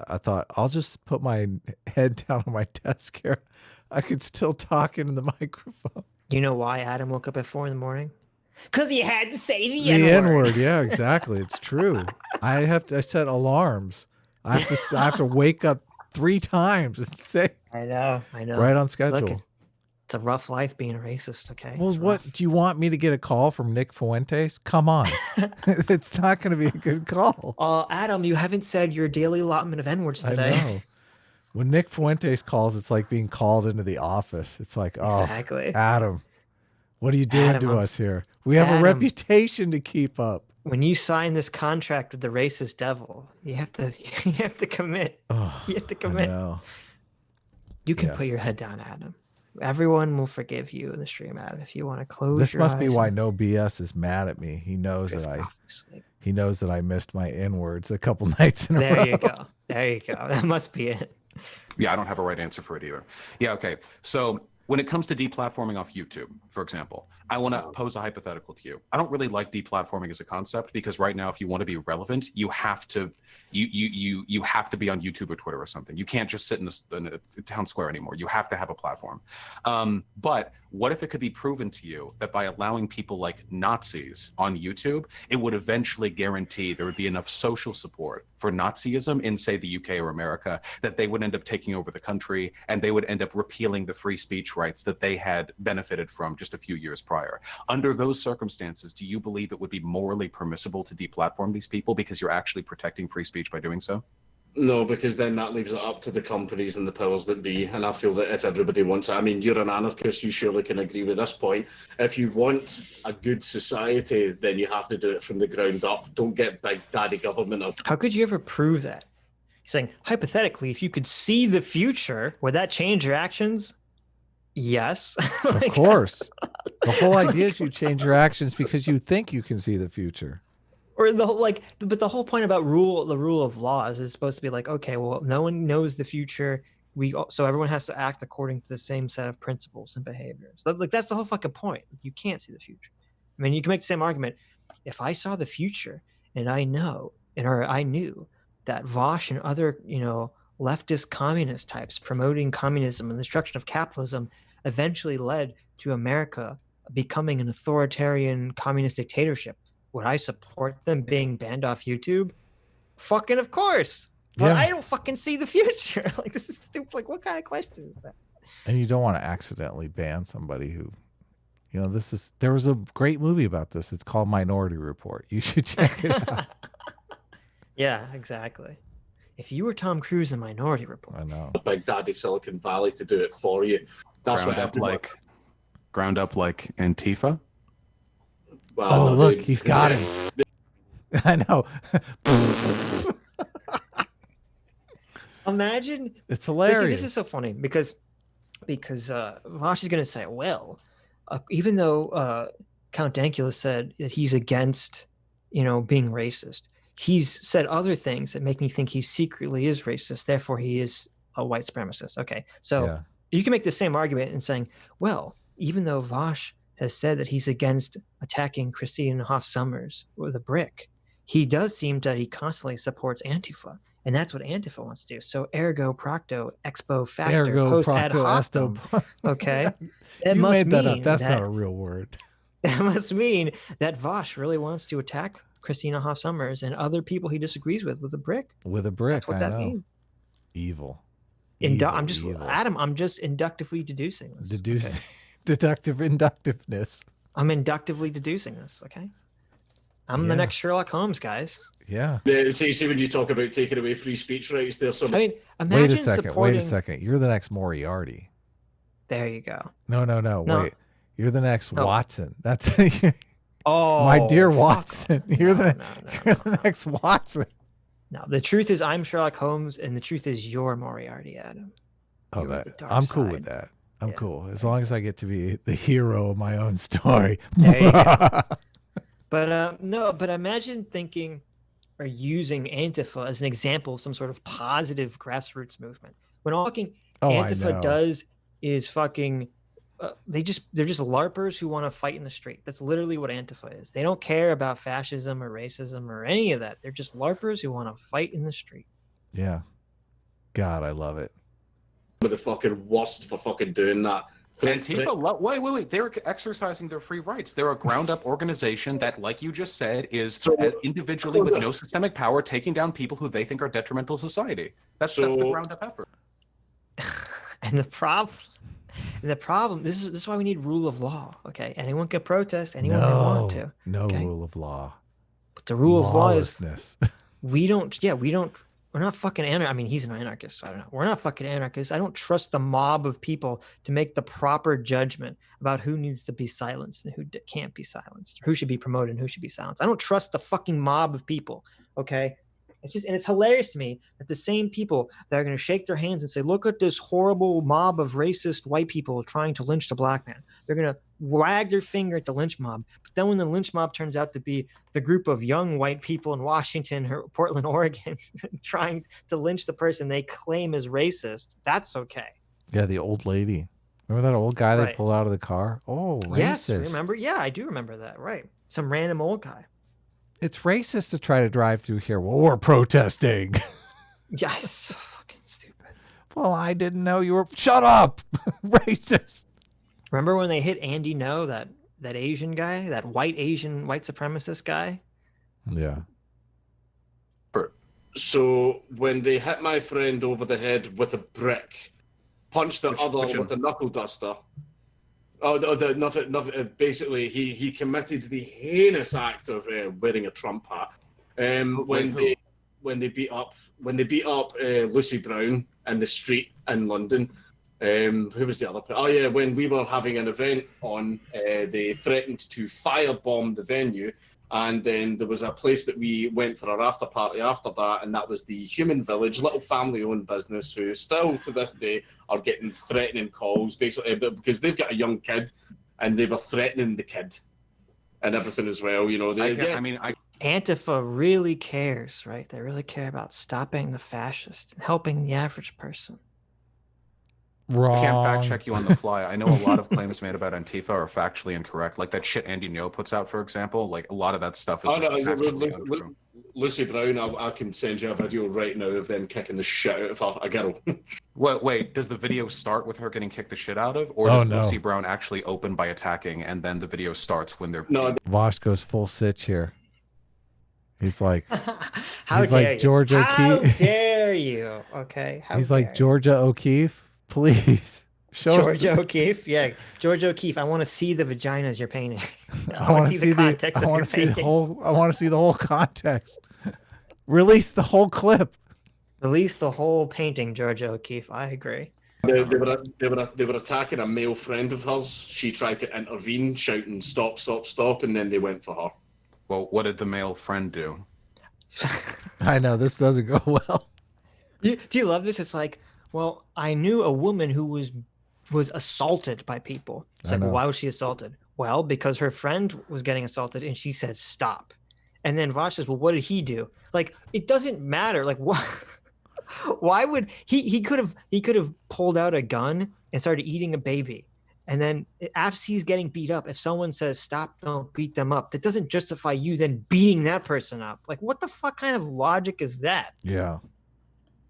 I thought I'll just put my head down on my desk here. I could still talk into the microphone. You know why Adam woke up at 4 a.m? Because he had to say the N-word. Yeah, exactly. It's true. I set alarms. I have to wake up 3 times and say. I know. Right on schedule. Look, it's a rough life being a racist. Okay. Well, what do you want me to get a call from Nick Fuentes? Come on, it's not going to be a good call. Adam, you haven't said your daily allotment of N-words today. I know. When Nick Fuentes calls, it's like being called into the office. It's like, exactly. Adam, what are you doing to us here? We have a reputation to keep up. When you sign this contract with the racist devil, you have to commit. You have to commit. I know. You can put your head down, Adam. Everyone will forgive you in the stream, Adam, if you want to close this your eyes. This must be why No BS is mad at me. He knows that I missed my N-words a couple nights in a row. There you go. That must be it. Yeah, I don't have a right answer for it either. Yeah, okay. So when it comes to deplatforming off YouTube, for example, I want to pose a hypothetical to you. I don't really like deplatforming as a concept because right now, if you want to be relevant, you have to you have to be on YouTube or Twitter or something. You can't just sit in a town square anymore. You have to have a platform. But what if it could be proven to you that by allowing people like Nazis on YouTube, it would eventually guarantee there would be enough social support for Nazism in, say, the UK or America, that they would end up taking over the country and they would end up repealing the free speech rights that they had benefited from just a few years prior. Under those circumstances, do you believe it would be morally permissible to deplatform these people because you're actually protecting free speech by doing so? No, because then that leaves it up to the companies and the powers that be. And I feel that if everybody wants it, I mean, you're an anarchist, you surely can agree with this point. If you want a good society, then you have to do it from the ground up. Don't get big daddy government up. How could you ever prove that? He's saying, hypothetically, if you could see the future, would that change your actions? Yes. Of course. The whole idea is you change your actions because you think you can see the future. Or but the whole point about the rule of law is it's supposed to be like, okay, well, no one knows the future. So everyone has to act according to the same set of principles and behaviors. Like that's the whole fucking point. You can't see the future. I mean, you can make the same argument. If I saw the future and I knew that Vaush and other, leftist communist types promoting communism and the destruction of capitalism eventually led to America becoming an authoritarian communist dictatorship. Would I support them being banned off YouTube? Fucking of course. But Yeah. I don't fucking see the future. Like, this is stupid. Like, what kind of question is that? And you don't want to accidentally ban somebody who, you know, there was a great movie about this. It's called Minority Report. You should check it out. Yeah, exactly. If you were Tom Cruise in Minority Report. I know. Big Daddy Silicon Valley to do it for you. That's ground up like Antifa. Well, Oh, look, he's got him. I know. Imagine. It's hilarious. This is so funny because Vaush is going to say, well, even though Count Dankula said that he's against, being racist, he's said other things that make me think he secretly is racist. Therefore, he is a white supremacist. Okay, so you can make the same argument in saying, well, even though Vaush has said that he's against attacking Christine Hoff Sommers with a brick, he does seem that he constantly supports Antifa. And that's what Antifa wants to do. So ergo procto, expo facto, Ergo post ad procto hoctum. Okay? You made that up. That's not a real word. That must mean that Vaush really wants to attack Christina Hoff Sommers and other people he disagrees with a brick. With a brick, that's what that means. Evil. I'm just Adam. I'm just inductively deducing this. Deductive inductiveness. I'm inductively deducing this. Okay. I'm the next Sherlock Holmes, guys. Yeah. See, when you talk about taking away free speech rights, there's some. I mean, imagine Wait a second. You're the next Moriarty. There you go. No. Wait. You're the next Watson. That's. Oh, my dear Watson. You're the next Watson. No, the truth is I'm Sherlock Holmes, and the truth is you're Moriarty, Adam. Oh, I'm cool with that. I'm cool as long as I get to be the hero of my own story. There you go. But imagine thinking or using Antifa as an example of some sort of positive grassroots movement. When all Antifa does is fucking, they're just LARPers who want to fight in the street. That's literally what Antifa is. They don't care about fascism or racism or any of that. They're just LARPers who want to fight in the street. Yeah. God, I love it. The fucking worst for fucking doing that. Antifa, wait. They're exercising their free rights. They're a ground-up organization that, like you just said, is individually with no systemic power taking down people who they think are detrimental to society. That's the ground-up effort. And the problem, this is why we need rule of law. Okay, anyone can protest, anyone can want to. No rule of law. But the rule of law is we're not fucking anarchists. I mean, he's an anarchist, so I don't know. We're not fucking anarchists. I don't trust the mob of people to make the proper judgment about who needs to be silenced and who can't be silenced, or who should be promoted and who should be silenced. I don't trust the fucking mob of people, okay? It's hilarious to me that the same people that are going to shake their hands and say, look at this horrible mob of racist white people trying to lynch the black man. They're going to wag their finger at the lynch mob. But then when the lynch mob turns out to be the group of young white people in Washington or Portland, Oregon, trying to lynch the person they claim is racist, that's okay. Yeah, the old lady. Remember that old guy they pulled out of the car? Oh, racist. Yes, remember? Yeah, I do remember that. Right. Some random old guy. It's racist to try to drive through here while we're protesting. Yes, so fucking stupid. Well, I didn't know you were. Shut up, racist. Remember when they hit Andy No, that Asian guy, that white supremacist guy? Yeah. So when they hit my friend over the head with a brick, punched the other with a knuckle duster. Nothing. Basically, he committed the heinous act of wearing a Trump hat. When they beat up Lucy Brown in the street in London. Who was the other? Oh yeah, when we were having an event on, they threatened to firebomb the venue, and then there was a place that we went for our after party after that, and that was the Human Village, little family-owned business who still to this day are getting threatening calls, basically because they've got a young kid, and they were threatening the kid, and everything as well. Antifa really cares, right? They really care about stopping the fascists and helping the average person. Wrong. I can't fact check you on the fly. I know a lot of claims made about Antifa are factually incorrect. Like that shit Andy Ngo puts out, for example. Like a lot of that stuff is factually untrue. Lucy Brown, I can send you a video right now of them kicking the shit out of a girl. Wait, does the video start with her getting kicked the shit out of? Or does Lucy Brown actually open by attacking and then the video starts when they're... No. Vaush goes full sitch here. He's like... How dare you? George O'Keefe. How dare you? Okay. He's like, Georgia O'Keefe, please. Georgia O'Keefe? Yeah. Georgia O'Keefe, I want to see the vaginas you're painting. I want to see the context of your paintings. I want to see the whole context. Release the whole clip. Release the whole painting, Georgia O'Keefe. I agree. They were attacking a male friend of hers. She tried to intervene, shouting, "Stop, stop, stop," and then they went for her. Well, what did the male friend do? I know, this doesn't go well. Do you love this? It's like, well, I knew a woman who was assaulted by people. It's like, well, why was she assaulted? Well, because her friend was getting assaulted and she said, stop. And then Vaush says, well, what did he do? Like, it doesn't matter. Like, what? Why would he could have pulled out a gun and started eating a baby. And then after he's getting beat up, if someone says, stop, don't beat them up, that doesn't justify you then beating that person up. Like, what the fuck kind of logic is that? Yeah.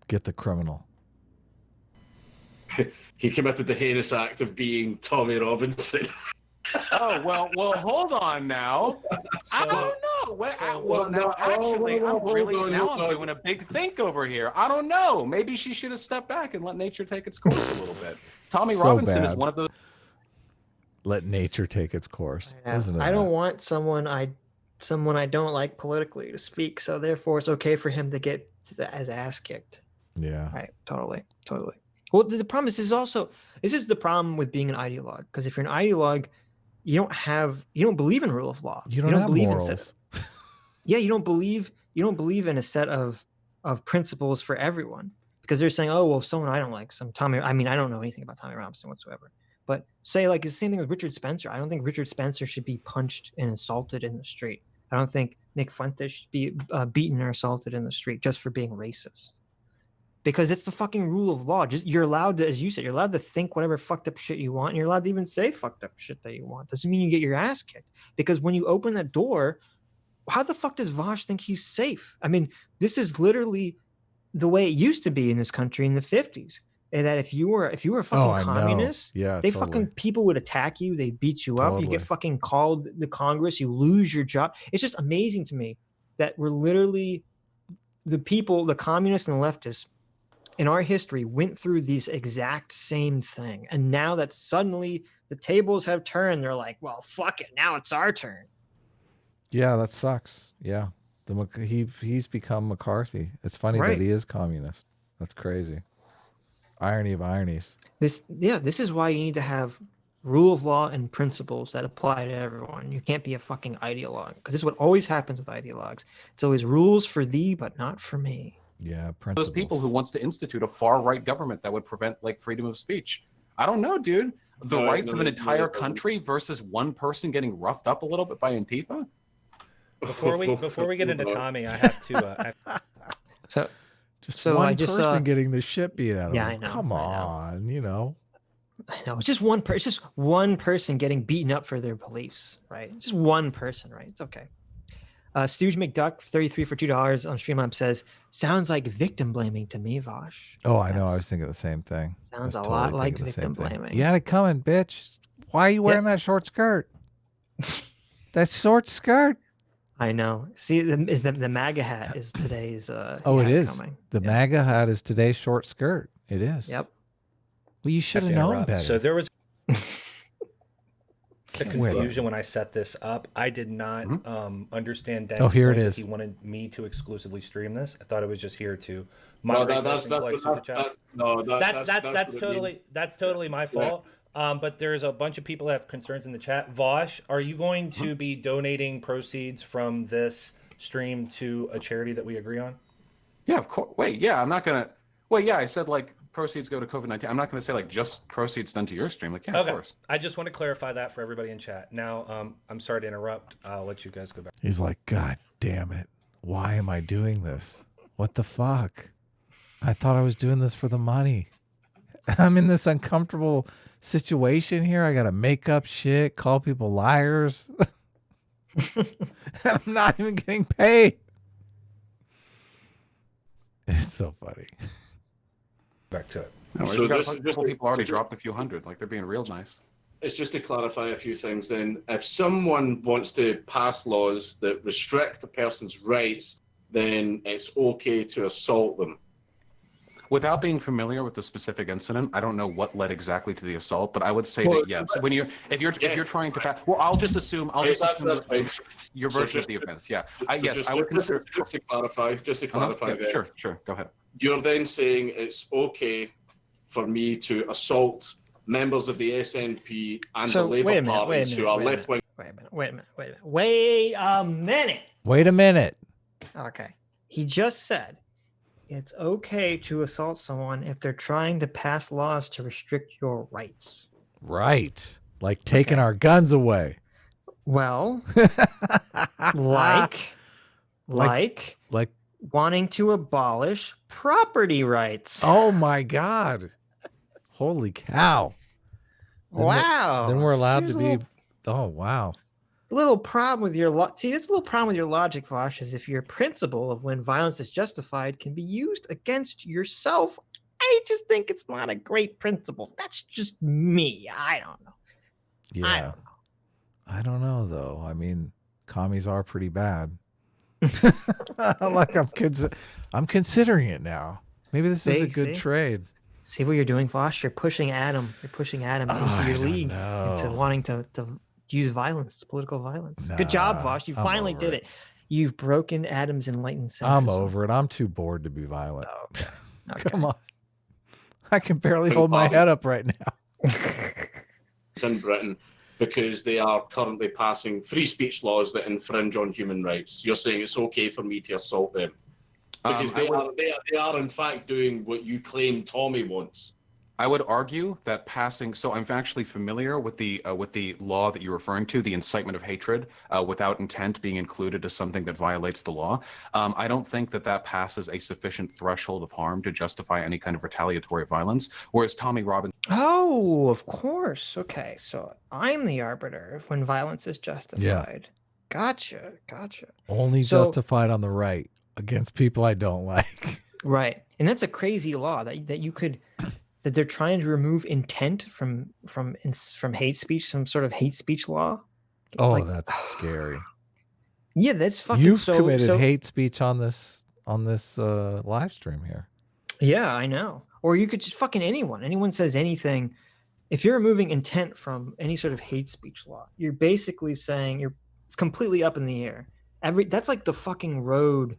Get the criminal. He committed the heinous act of being Tommy Robinson. Oh, well, hold on now. I don't know. I'm doing a big think over here. I don't know. Maybe she should have stepped back and let nature take its course a little bit. Tommy Robinson is one of those. Let nature take its course. Yeah. I don't want someone I don't like politically to speak, so therefore it's okay for him to get his ass kicked. Yeah. Right. Totally. Well, the problem is this is the problem with being an ideologue, because if you're an ideologue, you don't believe in rule of law. You don't believe morals. Yeah, you don't believe in a set of principles for everyone, because they're saying, oh, well, someone I don't like, I don't know anything about Tommy Robinson whatsoever. But say, like, it's the same thing with Richard Spencer. I don't think Richard Spencer should be punched and assaulted in the street. I don't think Nick Fuentes should be beaten or assaulted in the street just for being racist. Because it's the fucking rule of law. You're allowed to, as you said, you're allowed to think whatever fucked up shit you want, and you're allowed to even say fucked up shit that you want. Doesn't mean you get your ass kicked. Because when you open that door, how the fuck does Vaush think he's safe? I mean, this is literally the way it used to be in this country in the 50s. And that if you were a fucking communist, fucking people would attack you, they beat you up, you get fucking called to Congress, you lose your job. It's just amazing to me that we're literally the people, the communists and the leftists in our history went through these exact same thing. And now that suddenly the tables have turned, they're like, well, fuck it, now it's our turn. Yeah, that sucks. Yeah. He's become McCarthy. It's funny that he is communist. That's crazy. Irony of ironies. This is why you need to have rule of law and principles that apply to everyone. You can't be a fucking ideologue, because this is what always happens with ideologues. It's always rules for thee, but not for me. Yeah, principles. Those people who wants to institute a far-right government that would prevent like freedom of speech. I don't know, dude. The rights of an entire country versus one person getting roughed up a little bit by Antifa. Before we get into Tommy, I have to. One person getting the shit beat out of him. I know. Come on, I know. It's just one person. It's just one person getting beaten up for their beliefs, right? It's just one person, right? It's okay. Stooge McDuck, 33 for $2 on Streamlab says, sounds like victim blaming to me, Vaush. Oh, I know. I was thinking the same thing. Sounds a lot like victim blaming. You had it coming, bitch. Why are you wearing that short skirt? That short skirt. I know. See, the MAGA hat is today's. It is. Coming. The MAGA hat is today's short skirt. It is. Yep. Well, you should have known better. So there was the confusion when I set this up. I did not understand. Oh, here it is. He wanted me to exclusively stream this. I thought it was just here to moderate. That's totally my fault. But there's a bunch of people that have concerns in the chat. Vaush, are you going to be donating proceeds from this stream to a charity that we agree on? Yeah, of course. Wait, yeah, I'm not gonna. Wait, yeah, I said like proceeds go to COVID-19. I'm not gonna say like just proceeds done to your stream. Like, yeah, of course. I just want to clarify that for everybody in chat. Now, I'm sorry to interrupt. I'll let you guys go back. He's like, God damn it! Why am I doing this? What the fuck? I thought I was doing this for the money. I'm in this uncomfortable situation here. I got to make up shit, call people liars. I'm not even getting paid. It's so funny. Back to it. No, So just people already dropped a few hundred. Like they're being real nice. It's just to clarify a few things then. If someone wants to pass laws that restrict a person's rights, then it's okay to assault them. Without being familiar with the specific incident, I don't know what led exactly to the assault, but I would say that yes, when if you're trying to pass, well, I'll just assume your version of the offense. Yeah, I would consider. Just to clarify, yeah, sure, go ahead. You're then saying it's okay for me to assault members of the SNP and the Labour parties who are left wing. Wait a minute. Okay. He just said it's okay to assault someone if they're trying to pass laws to restrict your rights. Right. Like taking our guns away. Well, like wanting to abolish property rights. Oh my God. Holy cow. Wow. Then we're allowed to be. Oh, wow. A little problem with your that's a little problem with your logic, Vaush, is if your principle of when violence is justified can be used against yourself. I just think it's not a great principle. That's just me. I don't know. Yeah. I don't know though. I mean, commies are pretty bad. Like I'm considering it now. Maybe this is a good trade. See what you're doing, Vaush? You're pushing Adam. You're pushing Adam into your league, into wanting to use violence, political violence. Good job, Vaush. You finally did it. You've broken Adam's enlightened centrism. I'm over it. I'm too bored to be violent. Okay. Come on. I can barely hold my head up right now. It's in Britain because they are currently passing free speech laws that infringe on human rights. You're saying it's okay for me to assault them. Because they are in fact doing what you claim Tommy wants. I would argue that passing. So I'm actually familiar with the law that you're referring to, the incitement of hatred without intent being included as something that violates the law. I don't think that passes a sufficient threshold of harm to justify any kind of retaliatory violence. Whereas Tommy Robinson. Oh, of course. Okay, so I'm the arbiter of when violence is justified. Yeah. Gotcha. Only justified on the right. Against people I don't like. Right. And that's a crazy law that you could that they're trying to remove intent from hate speech, some sort of hate speech law. Oh, that's scary. Yeah, that's fucking You've committed hate speech on this live stream here. Yeah, I know. Or you could just fucking anyone says anything. If you're removing intent from any sort of hate speech law, you're basically saying it's completely up in the air. That's like the fucking road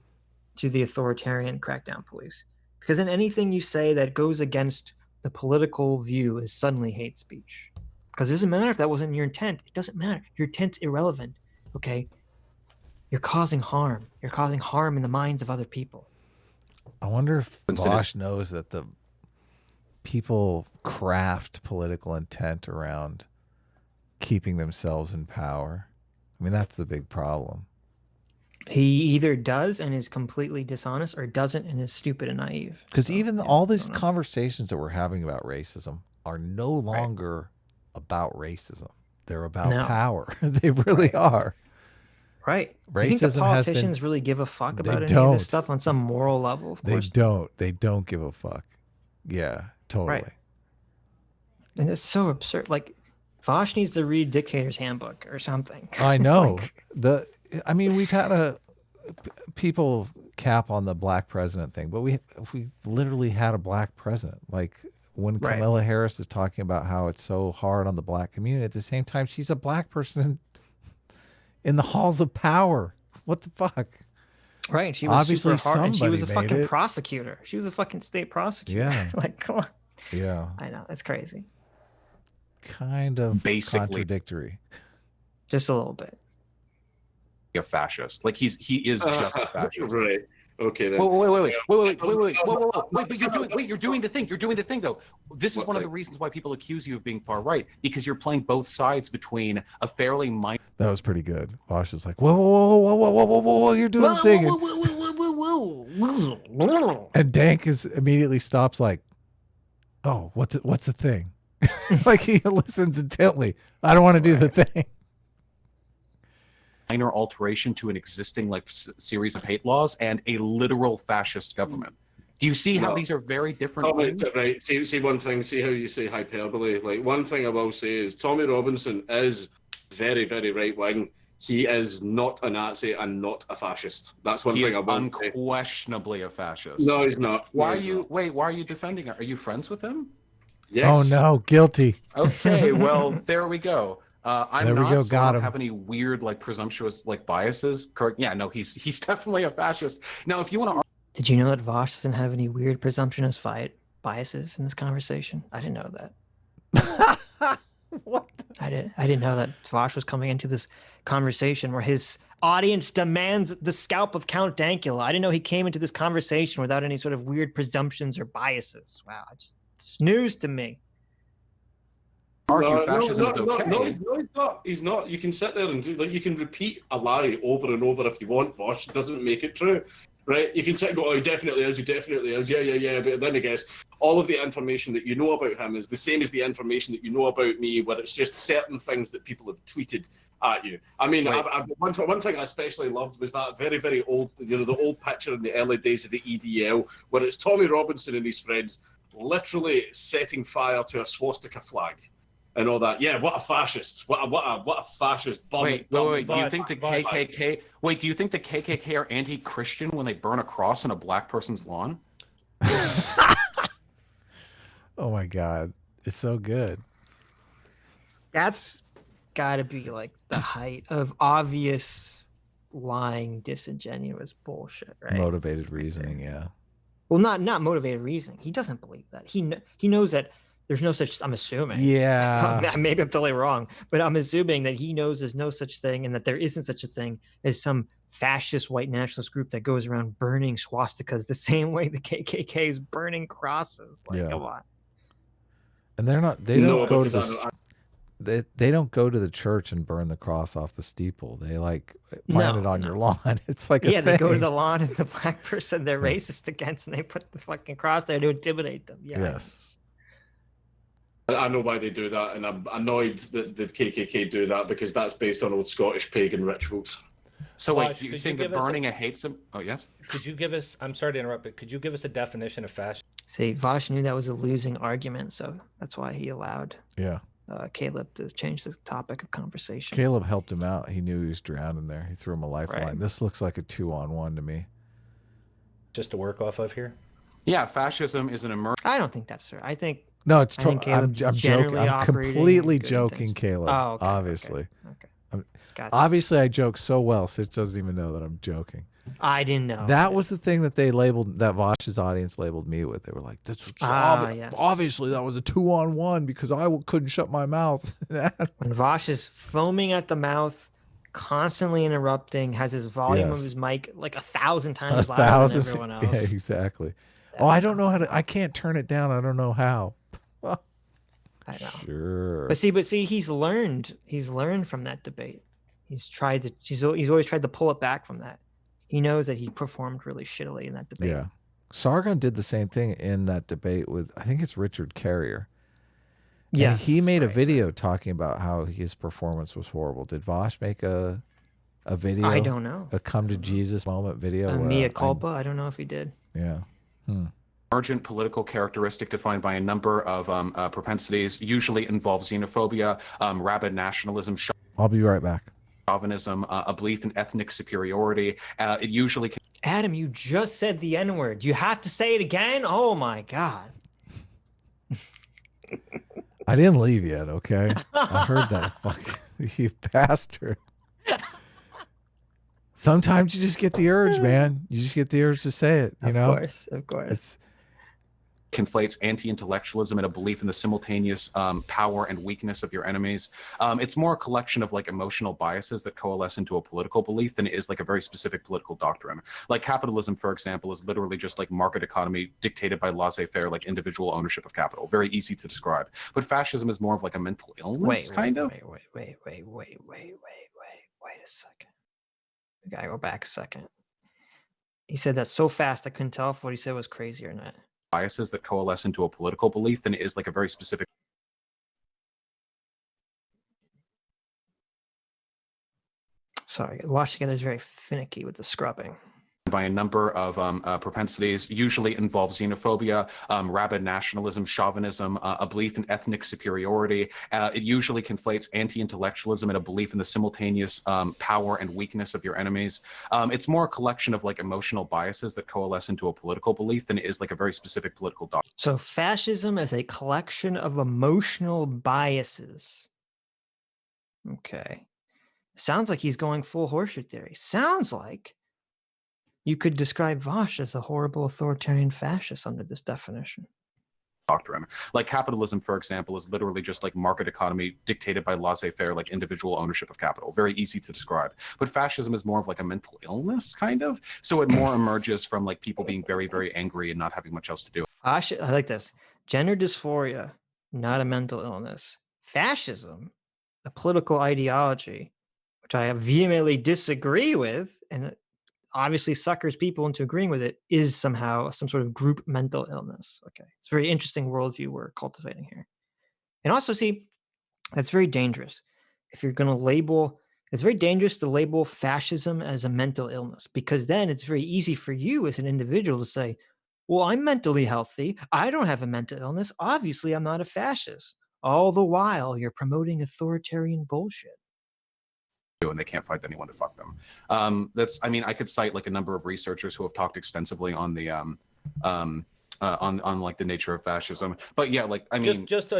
to the authoritarian crackdown police, because then anything you say that goes against the political view is suddenly hate speech. Because it doesn't matter if that wasn't your intent. It doesn't matter. Your intent's irrelevant. Okay, you're causing harm. You're causing harm in the minds of other people. I wonder if Vaush knows that the people craft political intent around keeping themselves in power. I mean, that's the big problem. He either does and is completely dishonest, or doesn't and is stupid and naive. Because all these conversations that we're having about racism are no longer about racism. They're about power. They really are. Right. Racism, you think the politicians really give a fuck about any of this stuff on some moral level? Of course They don't give a fuck. Yeah, totally. Right. And it's so absurd. Like, Vaush needs to read Dictator's Handbook or something. I know. We've had people cap on the black president thing, but we literally had a black president. Like when Kamala Harris is talking about how it's so hard on the black community, at the same time, she's a black person in the halls of power. What the fuck? Right. She was obviously super hard, and she was a fucking prosecutor. She was a fucking state prosecutor. Yeah. Like, come on. Yeah. I know. It's crazy. Kind of basically contradictory. Just a little bit. A fascist. Like he is just a fascist. Right. Okay then. Wait. But you're doing the thing. You're doing the thing though. This is one of the reasons why people accuse you of being far right, because you're playing both sides between a fairly minor. That was pretty good. Vaush is like, whoa, you're doing the thing. And Dank immediately stops like, Oh, what's the thing? Like he listens intently. I don't want to do the thing. Minor alteration to an existing like series of hate laws and a literal fascist government. Do you see how these are very different things? Right. See one thing. See how you say hyperbole. Like one thing I will say is Tommy Robinson is very, very right wing. He is not a Nazi and not a fascist. That's one thing I will say. Unquestionably a fascist. No, he's not. Why are you defending it? Are you friends with him? Yes. Oh no, guilty. Okay, well there we go. I'm there we not go. so Got I don't him. have any weird like presumptuous like biases. Correct? Yeah, no, he's definitely a fascist. Now, if you want to, Did you know that Vaush doesn't have any weird presumptuous biases in this conversation? I didn't know that. What? I didn't know that Vaush was coming into this conversation where his audience demands the scalp of Count Dankula. I didn't know he came into this conversation without any sort of weird presumptions or biases. Wow, it's news to me. fascism is okay. No, he's not. He's not. You can sit there and do like you can repeat a lie over and over if you want. Vaush doesn't make it true, right? You can sit and go, "Oh, he definitely is. He definitely is. Yeah." But then I guess all of the information that you know about him is the same as the information that you know about me, where it's just certain things that people have tweeted at you. I mean, one thing I especially loved was that very, very old, the old picture in the early days of the EDL, where it's Tommy Robinson and his friends literally setting fire to a swastika flag. And all that, yeah. What a fascist! What a fascist! Wait. Do you think the KKK? Wait, do you think the KKK are anti-Christian when they burn a cross on a black person's lawn? Oh my God, it's so good. That's got to be like the height of obvious lying, disingenuous bullshit, right? Motivated reasoning, yeah. Well, not motivated reasoning. He doesn't believe that. He knows that. There's no such, I'm assuming. Yeah. Maybe I'm totally wrong, but I'm assuming that he knows there's no such thing and that there isn't such a thing as some fascist white nationalist group that goes around burning swastikas the same way the KKK is burning crosses. Like, come on. And they don't go to they don't go to the church and burn the cross off the steeple. They like plant it on your lawn. It's like they go to the lawn and the black person they're racist against and they put the fucking cross there to intimidate them. Yeah. Yes. I know why they do that, and I'm annoyed that the KKK do that because that's based on old Scottish pagan rituals. So wait, you think that burning a hate symbol? Oh yes. Could you give us? I'm sorry to interrupt, but could you give us a definition of fascism? See, Vaush knew that was a losing argument, so that's why he allowed Caleb to change the topic of conversation. Caleb helped him out. He knew he was drowning there. He threw him a lifeline. Right. This looks like a 2-on-1 to me. Just to work off of here. Yeah, fascism is an emergent. I don't think that's fair. I think. No, it's I'm joking. I'm completely joking, Caleb. Oh, okay, obviously. Okay. Gotcha. Obviously, I joke so well, Sitch doesn't even know that I'm joking. I didn't know. That was the thing that they labeled, that Vaush's audience labeled me with. They were like, "This was obviously that was a 2-on-1 because I couldn't shut my mouth." When Vaush is foaming at the mouth, constantly interrupting, has his volume of his mic like 1,000 times louder than everyone else. Yeah, exactly. I don't know how to. I can't turn it down. I don't know how. I know. Sure. But see, he's learned from that debate. He's always tried to pull it back from that. He knows that he performed really shittily in that debate. Yeah. Sargon did the same thing in that debate with, I think it's Richard Carrier. Yeah. He made a video talking about how his performance was horrible. Did Vaush make a video? I don't know. A come to Jesus moment video? Mea culpa? I don't know if he did. Yeah. Emergent political characteristic defined by a number of propensities, usually involves xenophobia, rabid nationalism, I'll be right back. chauvinism, a belief in ethnic superiority. It usually... Adam, you just said the N-word. Do you have to say it again? Oh my God. I didn't leave yet, okay? I heard that. Fuck you bastard. Sometimes you just get the urge, man. You just get the urge to say it, you know? Of course. It's conflates anti-intellectualism and a belief in the simultaneous power and weakness of your enemies. It's more a collection of like emotional biases that coalesce into a political belief than it is like a very specific political doctrine. Like capitalism, for example, is literally just like market economy dictated by laissez-faire, like individual ownership of capital. Very easy to describe. But fascism is more of like a mental illness, kind of. Wait a second. We gotta go back a second. He said that so fast I couldn't tell if what he said was crazy or not. biases that coalesce into a political belief than it is like a very specific. Sorry, Watch Together is very finicky with the scrubbing. By a number of propensities, usually involve xenophobia, rabid nationalism, chauvinism, a belief in ethnic superiority. It usually conflates anti-intellectualism and a belief in the simultaneous power and weakness of your enemies. It's more a collection of like emotional biases that coalesce into a political belief than it is like a very specific political doctrine. So fascism is a collection of emotional biases. Okay. Sounds like he's going full horseshoe theory. Sounds like you could describe Vaush as a horrible authoritarian fascist under this definition. Doctrine. Like capitalism, for example, is literally just like market economy dictated by laissez-faire, like individual ownership of capital. Very easy to describe. But fascism is more of like a mental illness, kind of. So it more emerges from like people being very, very angry and not having much else to do. I like this. Gender dysphoria, not a mental illness. Fascism, a political ideology, which I vehemently disagree with, and obviously suckers people into agreeing with it, is somehow some sort of group mental illness. Okay. It's a very interesting worldview we're cultivating here. And also, see, that's very dangerous. If you're going to label, it's very dangerous to label fascism as a mental illness, because then it's very easy for you as an individual to say, well, I'm mentally healthy. I don't have a mental illness. Obviously, I'm not a fascist. All the while, you're promoting authoritarian bullshit. And they can't find anyone to fuck them. I mean, I could cite like a number of researchers who have talked extensively on the on like the nature of fascism. But yeah, like I mean, just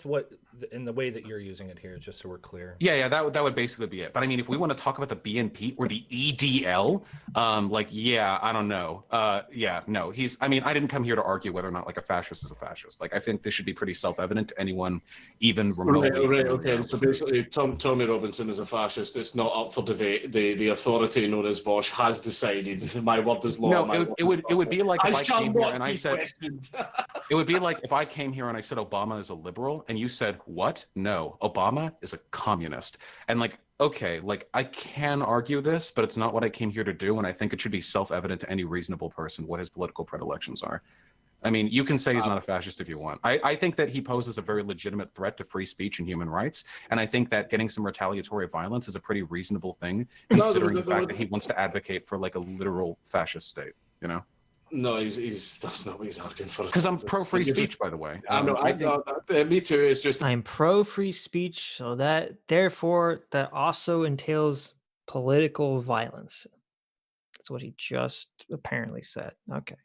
what in the way that you're using it here, just so we're clear. Yeah, that would basically be it. But I mean, if we want to talk about the BNP or the EDL, like yeah, I don't know. Yeah, no, I mean, I didn't come here to argue whether or not like a fascist is a fascist. Like I think this should be pretty self-evident to anyone, even remotely. Right, okay. So basically, Tommy Robinson is a fascist. It's not up for debate. The authority known as Vaush has decided. My word is law. No, it would be like if I came here and I said. It would be like if I came here and I said Obama is a liberal and you said, what? No, Obama is a communist. And like, okay, like I can argue this, but it's not what I came here to do. And I think it should be self-evident to any reasonable person what his political predilections are. I mean, you can say he's not a fascist if you want. I think that he poses a very legitimate threat to free speech and human rights. And I think that getting some retaliatory violence is a pretty reasonable thing, considering the fact that he wants to advocate for like a literal fascist state, you know? No, that's not what he's arguing for. Because I'm pro-free speech, by the way. Me too. It's just I'm pro-free speech, so therefore that also entails political violence. That's what he just apparently said. Okay.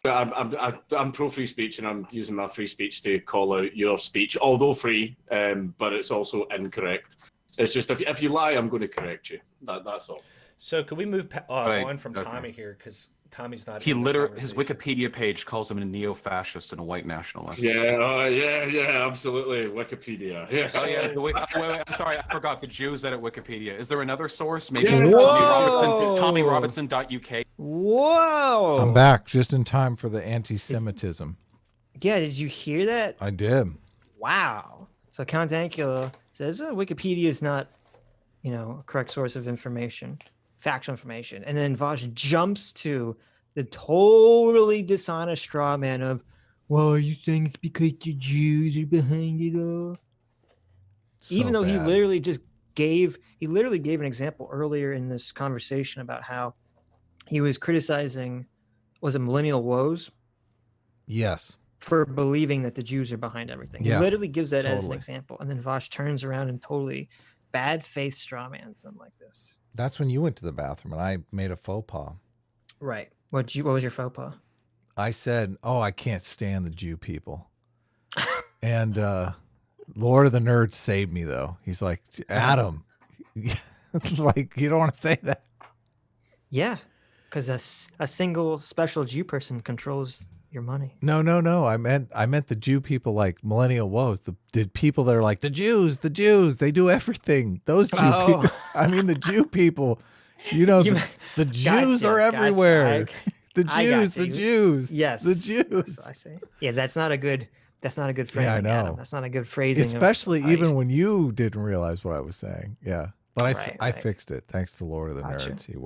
I'm pro-free speech, and I'm using my free speech to call out your speech, although free, but it's also incorrect. It's just if you lie, I'm going to correct you. That's all. So could we move on from Tommy here, because Tommy's not. He literally, his Wikipedia page calls him a neo-fascist and a white nationalist. Yeah, absolutely. Wikipedia. Yes. Oh yeah. Wait, I'm sorry, I forgot the Jews edit Wikipedia. Is there another source? Maybe TommyRobinson.uk. Whoa! I'm back just in time for the anti-Semitism. Yeah, did you hear that? I did. Wow. So Count Dankula says Wikipedia is not, a correct source of information. Factual information, and then Vaush jumps to the totally dishonest straw man of, well, are you saying it's because the Jews are behind it all? Even though he literally gave an example earlier in this conversation about how he was criticizing, was it Millennial Woes? Yes. For believing that the Jews are behind everything. Yeah, he literally gives that as an example, and then Vaush turns around and totally bad faith straw mans him like this. That's when you went to the bathroom and I made a faux pas. Right. What was your faux pas? I said, I can't stand the Jew people. And Lord of the Nerds saved me, though. He's like, Adam, like, you don't want to say that. Yeah, because a single special Jew person controls your money. No. I meant the Jew people, like Millennial Woes. The people that are like, the Jews, they do everything. Those Jew people. I mean, the Jew people, the Jews are everywhere. The Jews. Yes. The Jews. I see. Yeah, that's not a good phrasing. Yeah, I know. Adam. That's not a good phrasing. Especially even when you didn't realize what I was saying. Yeah. But I fixed it thanks to Lord of the Nerds. He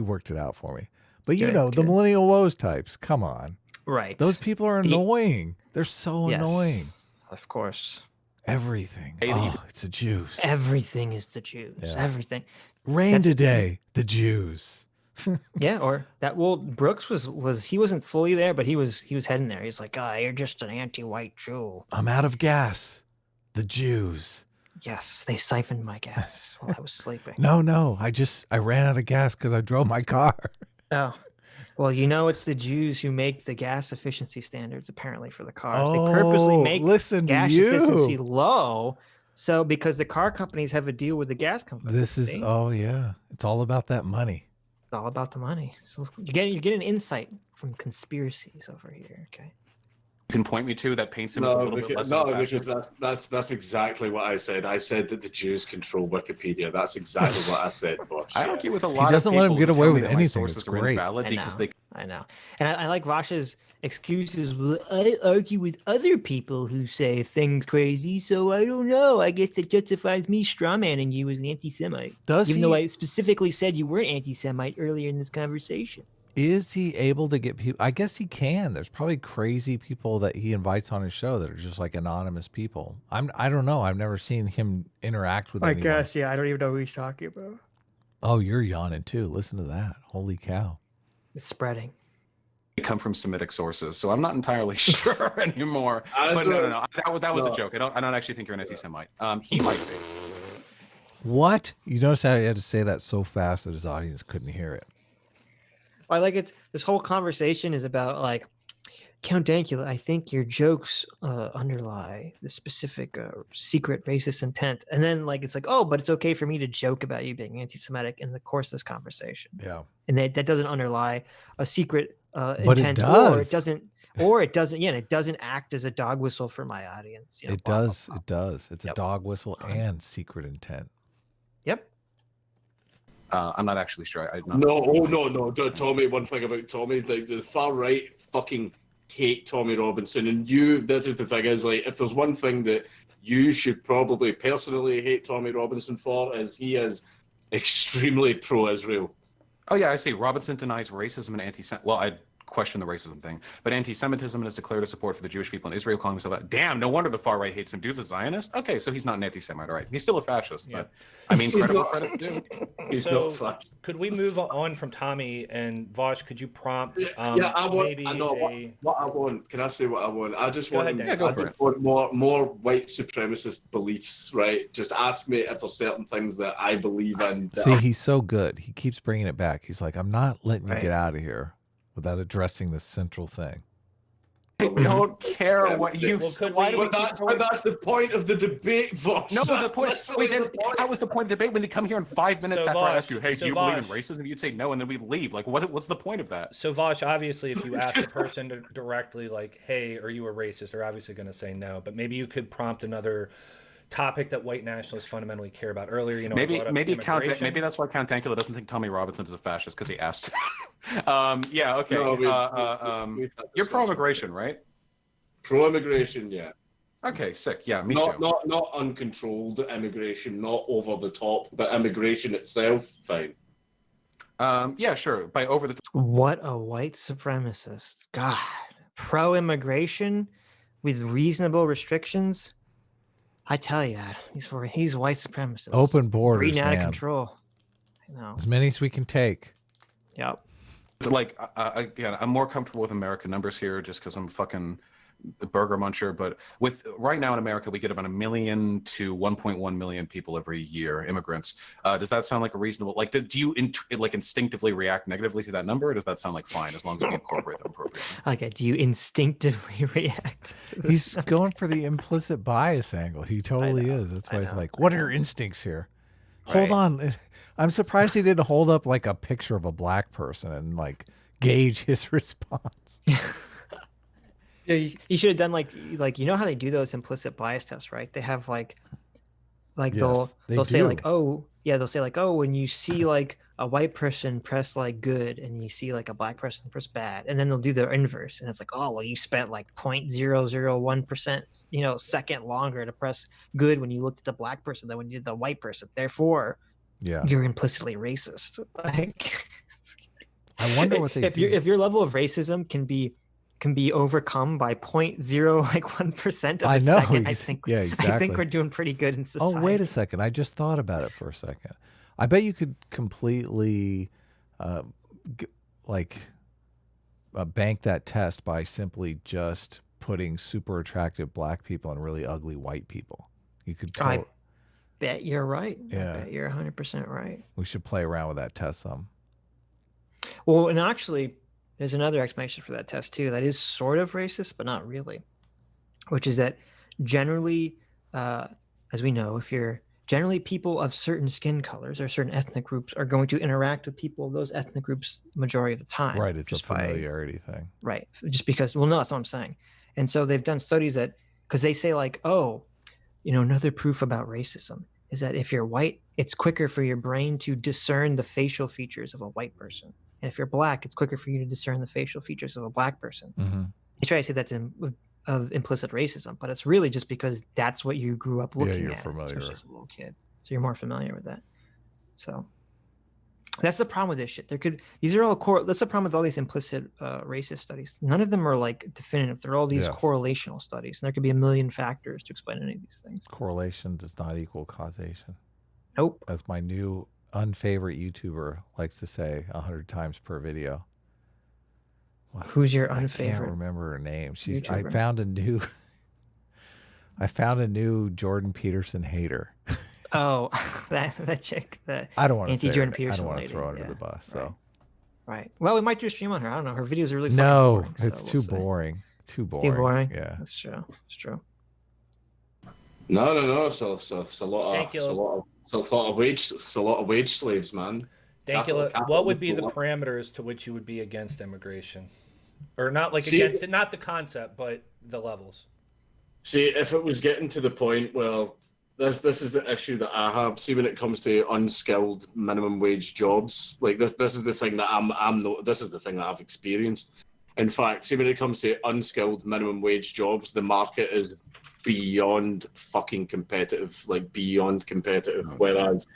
worked it out for me. But the Millennial Woes types, come on. Right. Those people are annoying. They're so annoying. Of course. Everything. Oh, it's the Jews. Everything is the Jews. Yeah. Everything. Rain today. The Jews. Yeah, or that. Well, Brooks was he wasn't fully there, but he was heading there. He's like, you're just an anti-white Jew. I'm out of gas. The Jews. Yes, they siphoned my gas while I was sleeping. No, I ran out of gas because I drove my car. Oh, well, it's the Jews who make the gas efficiency standards apparently for the cars. They purposely make gas efficiency low, so because the car companies have a deal with the gas companies. This is it's all about that money. It's all about the money. So you're getting insight from conspiracies over here. Okay. You can point me to that paints him as a little bit less. No, because that's exactly what I said. I said that the Jews control Wikipedia. That's exactly what I said, Vaush. I argue with a lot. He doesn't of let him get away with anything. Sources are invalid because they. I know, and I like Vaush's excuses. Well, I argue with other people who say things crazy, so I don't know. I guess that justifies me strawmanning you as an anti-Semite. Even though I specifically said you were an anti-Semite earlier in this conversation. Is he able to get people? I guess he can. There's probably crazy people that he invites on his show that are just like anonymous people. I don't know. I've never seen him interact with anyone. I guess, yeah. I don't even know who he's talking about. Oh, you're yawning too. Listen to that. Holy cow. It's spreading. They come from Semitic sources, so I'm not entirely sure anymore. But no. That was a joke. I don't actually think you're an anti-Semite. He might be. What? You notice how he had to say that so fast that his audience couldn't hear it. I like it. This whole conversation is about like, Count Dankula, I think your jokes underlie the specific secret racist intent. And then like, it's like, oh, but it's okay for me to joke about you being anti-Semitic in the course of this conversation. Yeah. And that doesn't underlie a secret but intent. It does. Or it doesn't, it doesn't act as a dog whistle for my audience. It does. It's a dog whistle and secret intent. Yep. I'm not actually sure. No. Tommy, one thing about Tommy, the far right fucking hate Tommy Robinson, and this is the thing, is like, if there's one thing that you should probably personally hate Tommy Robinson for, is he is extremely pro-Israel. Oh yeah, I see. Robinson denies racism and anti-Semitism. Well, I question the racism thing, but anti-Semitism and has declared a support for the Jewish people in Israel, calling himself out. Damn, no wonder the far right hates him. Dude's a Zionist? Okay, so he's not an anti-Semite, all right. He's still a fascist, but I mean, credit due. He's not fascist. Could we move on from Tommy, and Vaush, could you prompt I want, maybe I know what I want. Can I say what I want? I just want, want more white supremacist beliefs, right? Just ask me if there's certain things that I believe in. See, he's so good. He keeps bringing it back. He's like, I'm not letting you get out of here without addressing the central thing. I don't care what you say. But that's the point of the debate, Vaush. No, the point. That was the point of the debate when they come here in 5 minutes after I ask you, hey, do you believe in racism? You'd say no, and then we'd leave. Like, what's the point of that? So, Vaush, obviously, if you ask a person directly, like, hey, are you a racist? They're obviously going to say no. But maybe you could prompt another topic that white nationalists fundamentally care about. Earlier, maybe that's why Count Dankula doesn't think Tommy Robinson is a fascist, because he asked. Yeah, okay. No, you're pro-immigration, right? Pro-immigration, yeah. Okay, sick. Yeah, me too. Not uncontrolled immigration, not over the top, but immigration itself, fine. Yeah, sure. By over the top. What a white supremacist. God. Pro-immigration with reasonable restrictions. I tell you that he's white supremacist. Open borders, breeding out man. of control. I know. As many as we can take. Yep. Like again, I'm more comfortable with American numbers here, just because I'm fucking a burger muncher. But with right now in America, we get about 1 million to 1.1 million people every year, immigrants. Does that sound like a reasonable? Like, do you instinctively react negatively to that number, or does that sound like fine as long as we incorporate them appropriately? Okay, do you instinctively react? He's going for the implicit bias angle. He totally is. That's why he's like, "What are your instincts here?" Hold on. I'm surprised he didn't hold up like a picture of a black person and like gauge his response. Yeah, you should have done like how they do those implicit bias tests, right? They have they'll say like, oh yeah, they'll say like, oh, when you see like a white person press like good and you see like a black person press bad, and then they'll do the inverse, and it's like, oh well, you spent like 0.001% second longer to press good when you looked at the black person than when you did the white person. Therefore, you're implicitly racist. Like, I wonder what they if your level of racism can be can be overcome by 0.01% of I a know. second, I think Yeah, exactly. I think we're doing pretty good in society. Oh, wait a second. I just thought about it for a second. I bet you could completely bank that test by simply just putting super attractive black people and really ugly white people. You could I bet you're right. Yeah. I bet you're 100% right. We should play around with that test some. Well, and actually, there's another explanation for that test too. That is sort of racist, but not really. Which is that generally, as we know, generally people of certain skin colors or certain ethnic groups are going to interact with people of those ethnic groups majority of the time. Right. It's a familiarity thing. Right. Just because, well, no, that's what I'm saying. And so they've done studies that, because they say like, oh, another proof about racism is that if you're white, it's quicker for your brain to discern the facial features of a white person. And if you're black, it's quicker for you to discern the facial features of a black person. Mm-hmm. They try to say that's of implicit racism, but it's really just because that's what you grew up looking at, familiar. especially as a little kid. So you're more familiar with that. So that's the problem with this shit. These are all that's the problem with all these implicit racist studies. None of them are like definitive. They're all these correlational studies, and there could be a million factors to explain any of these things. Correlation does not equal causation. Nope. As my new unfavorite YouTuber likes to say 100 times per video. Who's your unfavorite? I can't remember her name. YouTuber? I found a new Jordan Peterson hater. Oh, that chick, the I don't want to anti-Jordan Peterson. I don't want to lady. throw her under the bus. So, right. Well, we might do a stream on her. I don't know. Her videos are really boring, so it's too boring. Too boring. Too boring. Yeah, that's true. It's true. No. So it's a lot of wage slaves, man. Dankula, what would be the parameters to which you would be against immigration, or not against it, not the concept, but the levels? See, if it was getting to the point, well, this is the issue that I have. See, when it comes to unskilled minimum wage jobs, like this is the thing that this is the thing that I've experienced. In fact, see, when it comes to unskilled minimum wage jobs, the market is beyond fucking competitive, beyond competitive. Whereas,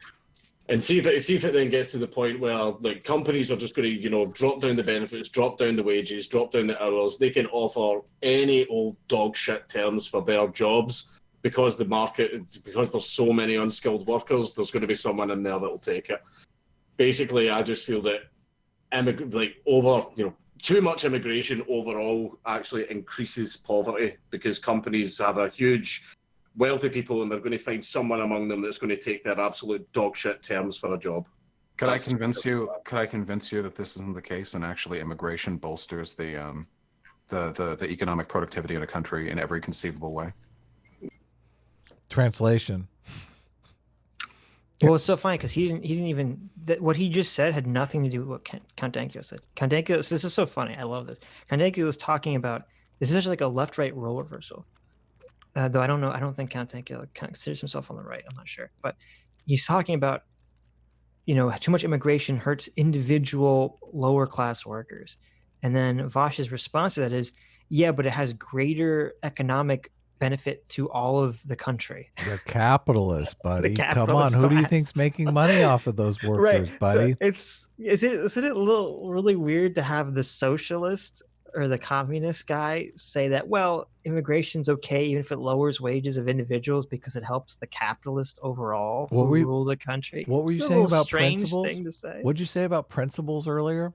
and see if it then gets to the point where like companies are just going to drop down the benefits, drop down the wages, drop down the hours. They can offer any old dog shit terms for their jobs because there's so many unskilled workers. There's going to be someone in there that will take it. Basically, I just feel that too much immigration overall actually increases poverty because companies have a huge wealthy people and they're going to find someone among them that's going to take their absolute dog shit terms for a job. Could I convince you that this isn't the case and actually immigration bolsters the economic productivity in a country in every conceivable way? Translation. Well, it's so funny because he didn't even what he just said had nothing to do with what Count Dankula said. Count Dankula, this is so funny. I love this. Count Dankula was talking about this is actually like a left-right role reversal. Though I don't know. I don't think Count Dankula considers himself on the right. I'm not sure, but he's talking about too much immigration hurts individual lower class workers, and then Vaush's response to that is, yeah, but it has greater economic benefit to all of the country. The capitalists, buddy. Come on, capitalist who do you class. think's making money off of those workers, buddy? So isn't it a little really weird to have the socialist or the communist guy say that, well, immigration's okay even if it lowers wages of individuals because it helps the capitalist overall rule the country? What were you It's a saying little about strange principles? thing to say. What'd you say about principles earlier?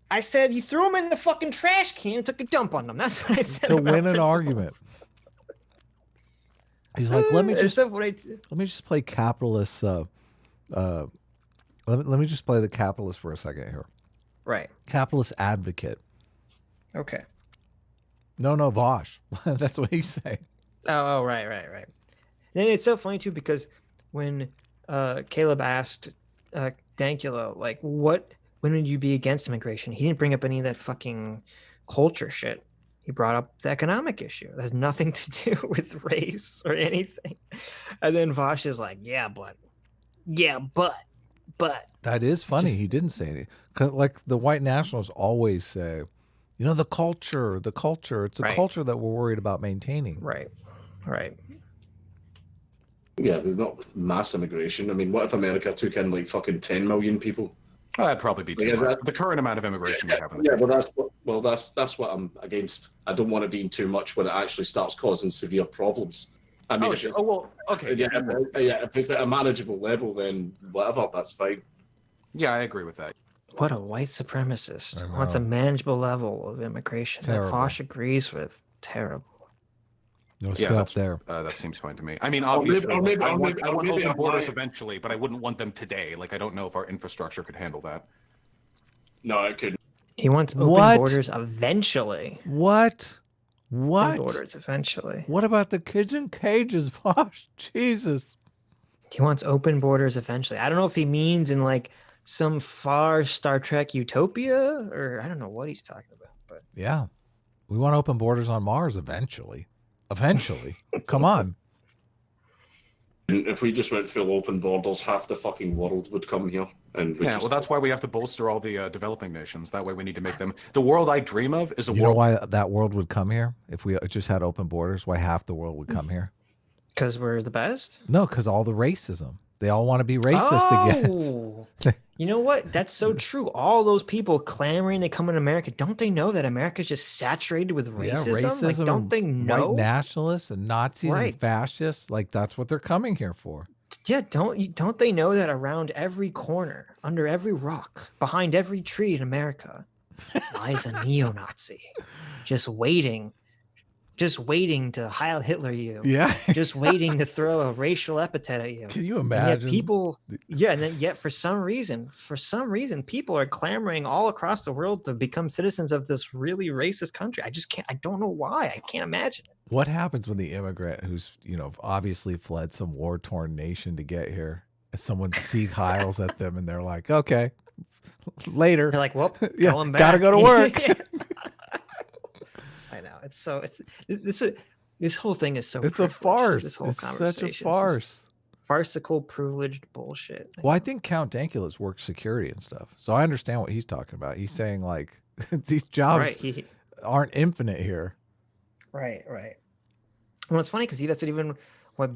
I said you threw them in the fucking trash can and took a dump on them. That's what I said. To about win an principles. argument. He's like, let me just play capitalist. Let me just play the capitalist for a second here. Right. Capitalist advocate. Okay. No, Vaush. That's what he's saying. Oh, right. Then it's so funny too because when Caleb asked Dankula, like, when would you be against immigration? He didn't bring up any of that fucking culture shit. He brought up the economic issue. It has nothing to do with race or anything. And then Vaush is like, yeah, but. That is funny. He didn't say anything. Like the white nationalists always say, the culture. It's a culture that we're worried about maintaining. Right. Yeah, there's not mass immigration. I mean, what if America took in fucking 10 million people? Well, that'd probably be too much. The current amount of immigration we have in the country. Well, Well, that's what I'm against. I don't want it being too much when it actually starts causing severe problems. I mean, okay. Yeah, if it's at a manageable level, then whatever, that's fine. Yeah, I agree with that. What a white supremacist wants a manageable level of immigration. That Vaush agrees with. Terrible. No scope there. That seems fine to me. I mean, obviously, I want open borders eventually, but I wouldn't want them today. Like, I don't know if our infrastructure could handle that. No, it couldn't. He wants open borders eventually. What? Open borders eventually. What about the kids in cages, Vaush? Jesus. He wants open borders eventually. I don't know if he means in like some far Star Trek utopia, or I don't know what he's talking about. But yeah, we want open borders on Mars eventually. Eventually. Come on. If we just went full open borders, half the fucking world would come here. And well, that's why we have to bolster all the developing nations. That way we need to make them... The world I dream of is a world... You know why that world would come here? If we just had open borders, why half the world would come here? Because we're the best? No, because all the racism. They all want to be racist again. You know what? That's so true. All those people clamoring to come in America, don't they know that America's just saturated with racism? Yeah, racism, like, don't they know? White nationalists and Nazis and fascists, like that's what they're coming here for. Yeah, don't they know that around every corner, under every rock, behind every tree in America lies a neo-Nazi, just waiting to Heil Hitler you. Yeah. Just waiting to throw a racial epithet at you. Can you imagine? And yet for some reason, people are clamoring all across the world to become citizens of this really racist country. I don't know why. I can't imagine it. What happens when the immigrant who's, obviously fled some war-torn nation to get here, and someone Sieg Heils at them and they're like, okay, later. They're like, well, yeah, going back. Gotta go to work. I know. This whole thing is so it's a farce. This whole it's conversation. Such a farce. Farcical, privileged bullshit. Well, I think Count Dankula's worked security and stuff. So I understand what he's talking about. He's saying like these jobs aren't infinite here. Right. Well, it's funny because that's what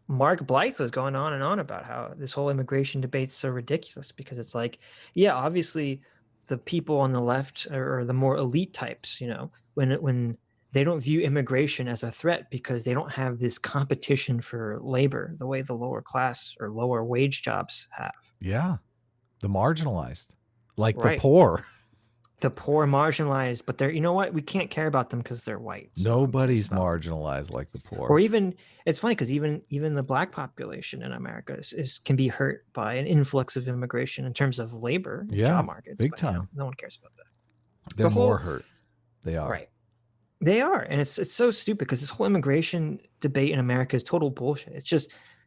Mark Blythe was going on and on about how this whole immigration debate's so ridiculous because it's like, yeah, obviously the people on the left or the more elite types, when they don't view immigration as a threat because they don't have this competition for labor the way the lower class or lower wage jobs have. Yeah. The marginalized, like the poor. The poor marginalized, but they're, you know what? We can't care about them because they're white. So nobody's marginalized like the poor. Or even, it's funny because even the black population in America can be hurt by an influx of immigration in terms of labor, job markets. Big time. No one cares about that. They're more hurt. They are. Right. They are. And it's so stupid because this whole immigration debate in America is total bullshit.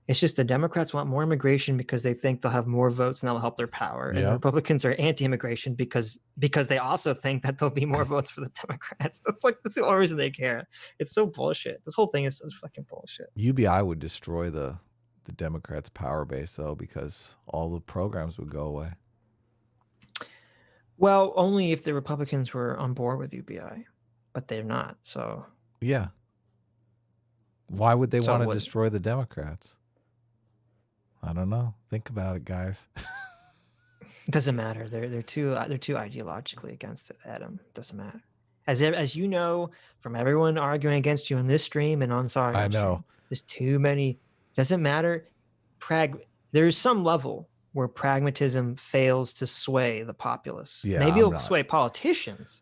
It's just the Democrats want more immigration because they think they'll have more votes and that'll help their power. And the Republicans are anti-immigration because they also think that there'll be more votes for the Democrats. That's the only reason they care. It's so bullshit. This whole thing is so fucking bullshit. UBI would destroy the Democrats' power base though, because all the programs would go away. Well, only if the Republicans were on board with UBI, but they're not. So yeah. Why would they want to destroy the Democrats? I don't know. Think about it, guys. It doesn't matter. They're too ideologically against it, Adam. It doesn't matter. As you know from everyone arguing against you on this stream and on Sargon. I know. Stream, there's too many. Doesn't matter. There's some level where pragmatism fails to sway the populace. Yeah, maybe it'll sway politicians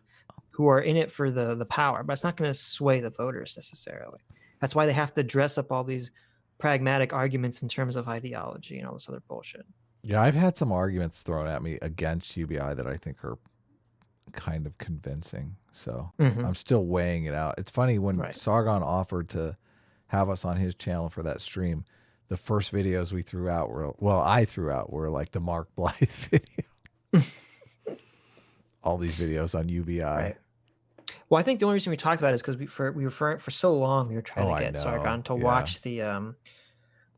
who are in it for the power, but it's not going to sway the voters necessarily. That's why they have to dress up all these pragmatic arguments in terms of ideology and all this other bullshit. Yeah, I've had some arguments thrown at me against UBI that I think are kind of convincing. So I'm still weighing it out. It's funny when Sargon offered to have us on his channel for that stream, the first videos we threw out I threw out were like the Mark Blythe video. All these videos on UBI. Right. Well, I think the only reason we talked about it is because for so long we were trying to get Sargon to watch the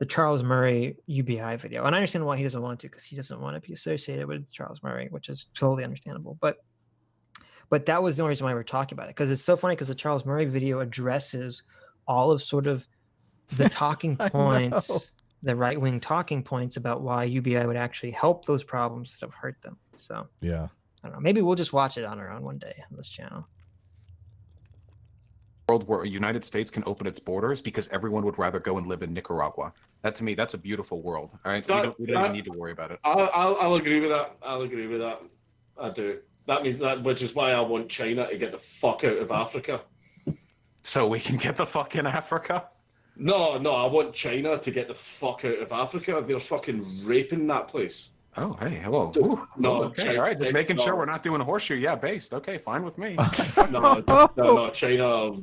Charles Murray UBI video, and I understand why he doesn't want to, because he doesn't want to be associated with Charles Murray, which is totally understandable. But that was the only reason why we were talking about it, because it's so funny because the Charles Murray video addresses all of sort of the talking points, the right-wing talking points about why UBI would actually help those problems instead of hurt them. So yeah. I don't know. Maybe we'll just watch it on our own one day on this channel. World where the United States can open its borders because everyone would rather go and live in Nicaragua. That to me, that's a beautiful world. All right, we don't even need to worry about it. I'll agree with that. I do. That means that, which is why I want China to get the fuck out of Africa. So we can get the fuck in Africa? No, I want China to get the fuck out of Africa. They're fucking raping that place. Oh, hey, hello. No, okay, China, all right. Just making sure no. we're not doing a horseshoe. Yeah, based. Okay, fine with me. No, China.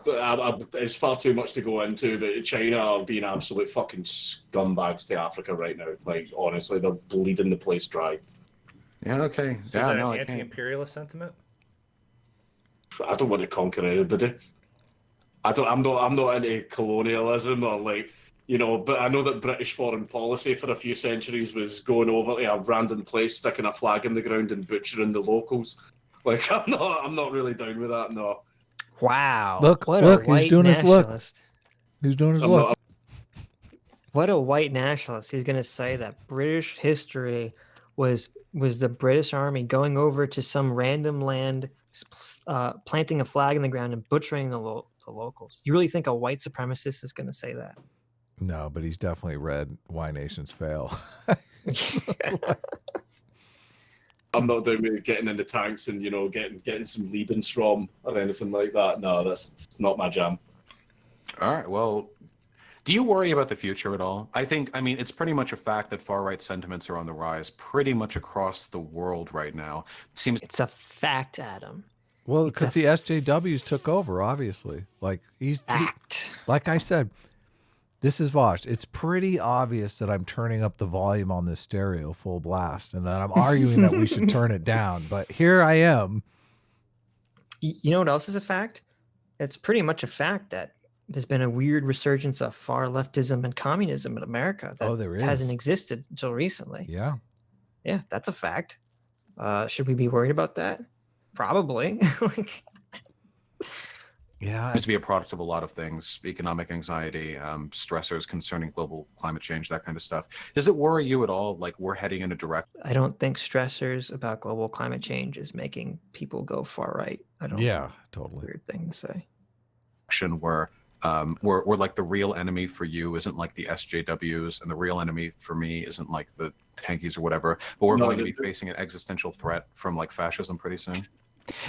It's far too much to go into, but China are being absolute fucking scumbags to Africa right now. Like, honestly, they're bleeding the place dry. Yeah, okay. So is that an anti-imperialist sentiment? I don't want to conquer anybody. I'm not into colonialism or like, you know, but I know that British foreign policy for a few centuries was going over to a random place, sticking a flag in the ground and butchering the locals. Like, I'm not really down with that. No. Wow. Look, he's doing his look. He's doing his look. What a white nationalist. He's going to say that British history was the British army going over to some random land, planting a flag in the ground and butchering the locals. You really think a white supremacist is going to say that? No, but he's definitely read Why Nations Fail. I'm not doing with getting into tanks and, you know, getting some Lebensraum or anything like that. No, that's not my jam. All right, well, do you worry about the future at all? I mean, it's pretty much a fact that far-right sentiments are on the rise pretty much across the world right now. It's a fact, Adam. Well, because the SJWs took over, obviously. Like, like I said, this is Vaush. It's pretty obvious that I'm turning up the volume on this stereo full blast and that I'm arguing that we should turn it down. But here I am. You know what else is a fact? It's pretty much a fact that there's been a weird resurgence of far leftism and communism in America that hasn't existed until recently. Yeah. Yeah, that's a fact. Should we be worried about that? Probably. Yeah, it seems to be a product of a lot of things: economic anxiety, stressors concerning global climate change, that kind of stuff. Does it worry you at all? Like we're heading in a direction? I don't think stressors about global climate change is making people go far right. I don't. Yeah, totally. Weird thing to say. Where we're like the real enemy for you isn't like the SJWs, and the real enemy for me isn't like the tankies or whatever. But we're going to be facing an existential threat from like fascism pretty soon.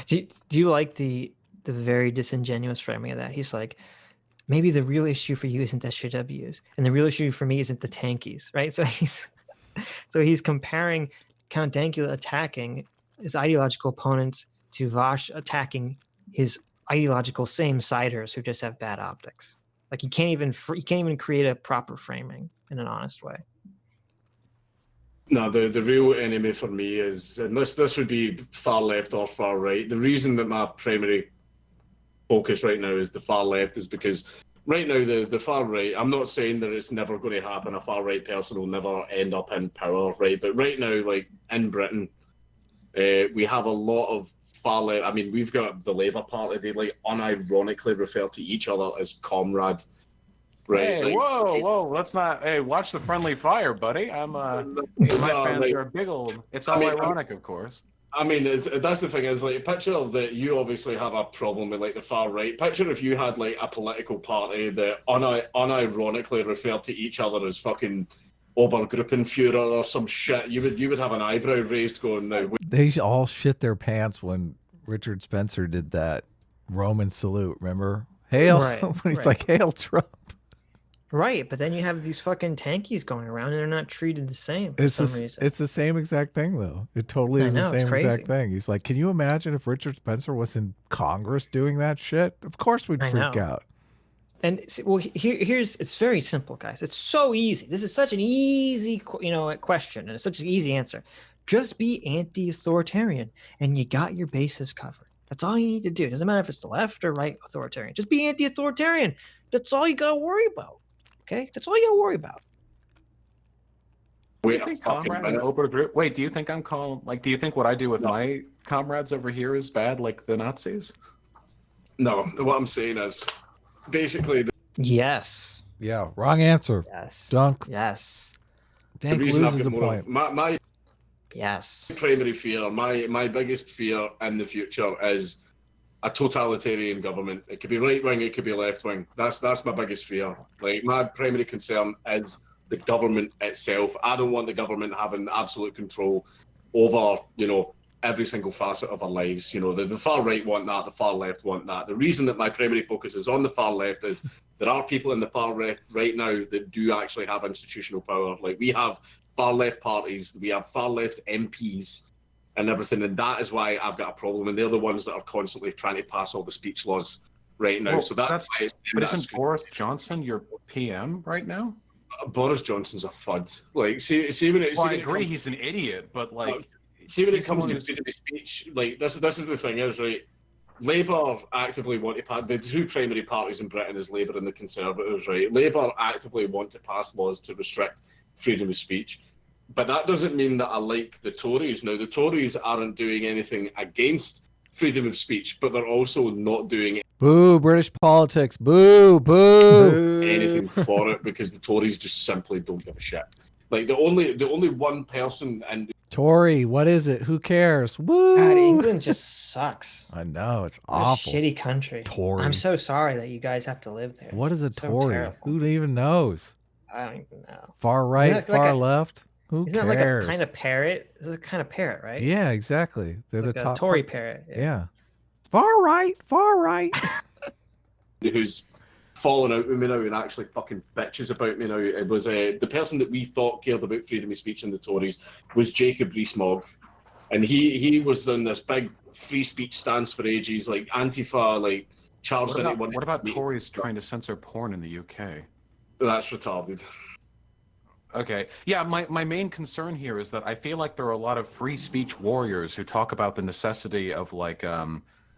Do you like the very disingenuous framing of that? He's like, maybe the real issue for you isn't SJWs, and the real issue for me isn't the tankies, right? So he's comparing Count Dankula attacking his ideological opponents to Vaush attacking his ideological same-siders who just have bad optics. Like he can't even create a proper framing in an honest way. No, the real enemy for me is, and this would be far left or far right. The reason that my primary focus right now is the far left is because right now the far right, I'm not saying that it's never going to happen, a far right person will never end up in power, right? But right now, like in Britain, we have a lot of far left. I mean, we've got the Labour Party, they like unironically refer to each other as comrade. Right. Hey, like, whoa, let's not. Hey, watch the friendly fire, buddy. My fans are a big old. It's all ironic, of course. I mean, that's the thing is like picture that you obviously have a problem with like the far right. Picture if you had like a political party that unironically referred to each other as fucking Obergruppenführer or some shit. You would have an eyebrow raised, going now. They all shit their pants when Richard Spencer did that Roman salute. Remember, hail when he's like, "Hail Trump." Right, but then you have these fucking tankies going around and they're not treated the same for some reason. It's the same exact thing, though. It totally is the same exact thing. He's like, can you imagine if Richard Spencer was in Congress doing that shit? Of course we'd freak out. And well, here's it's very simple, guys. It's so easy. This is such an easy, question, and it's such an easy answer. Just be anti-authoritarian, and you got your bases covered. That's all you need to do. It doesn't matter if it's the left or right authoritarian. Just be anti-authoritarian. That's all you gotta worry about. Okay, that's all you gotta worry about. Wait, do you think I'm called? Like, do you think what I do with my comrades over here is bad, like the Nazis? No, what I'm saying is, basically. Yes. Yeah. Wrong answer. Yes. Dunk. Yes. Dank loses a point. Yes. Primary fear, my biggest fear in the future is a totalitarian government. It could be right wing, it could be left wing. That's my biggest fear. Like, my primary concern is the government itself. I don't want the government having absolute control over, you know, every single facet of our lives. You know, the far right want that, the far left want that. The reason that my primary focus is on the far left is there are people in the far left right now that do actually have institutional power. Like, we have far left parties, we have far left MPs and everything, and that is why I've got a problem. And they're the ones that are constantly trying to pass all the speech laws right now. Well, so that's why but isn't Boris Johnson your PM right now? Boris Johnson's a fud. Like, see when it. Well, see I when agree, it he's an idiot, but like, see when it he's comes the to one who's- freedom of speech, like this is the thing is, right. Labour actively want to pass, the two primary parties in Britain is Labour and the Conservatives, right? Labour actively want to pass laws to restrict freedom of speech. But that doesn't mean that I like the Tories. Now, the Tories aren't doing anything against freedom of speech, but they're also not doing Boo, British politics. Boo, boo. anything for it because the Tories just simply don't give a shit. Like, the only one person and Tory, what is it? Who cares? Woo. God, England just sucks. I know, it's What a awful. shitty country. Tory. I'm so sorry that you guys have to live there. What is a It's so Tory? terrible. Who even knows? I don't even know. Far right, that like far a- left? Who Isn't that cares? like a kind of parrot? This is a kind of parrot, right? Yeah, exactly. They're Like the a top Tory parrot. Yeah. Far right, far right. who's fallen out with me now and actually fucking bitches about me now. It was the person that we thought cared about freedom of speech in the Tories was Jacob Rees-Mogg. And he was on this big free speech stance for ages, like Antifa, like charged anyone. What about Tories trying to censor porn in the UK? That's retarded. Okay. Yeah, my main concern here is that I feel like there are a lot of free speech warriors who talk about the necessity of like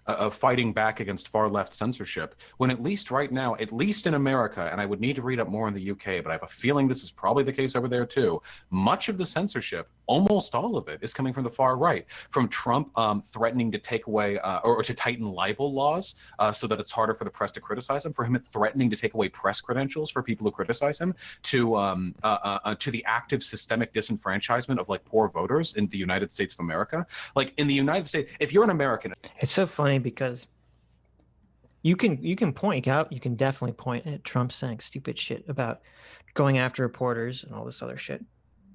of fighting back against far left censorship, when at least right now, at least in America, and I would need to read up more in the UK, but I have a feeling this is probably the case over there too, much of the censorship, almost all of it, is coming from the far right, from Trump threatening to take away or to tighten libel laws so that it's harder for the press to criticize him, for him threatening to take away press credentials for people who criticize him, to the active systemic disenfranchisement of like poor voters in the United States of America. Like in the United States, if you're an American, It's so funny because you can point out, you can definitely point at Trump saying stupid shit about going after reporters and all this other shit.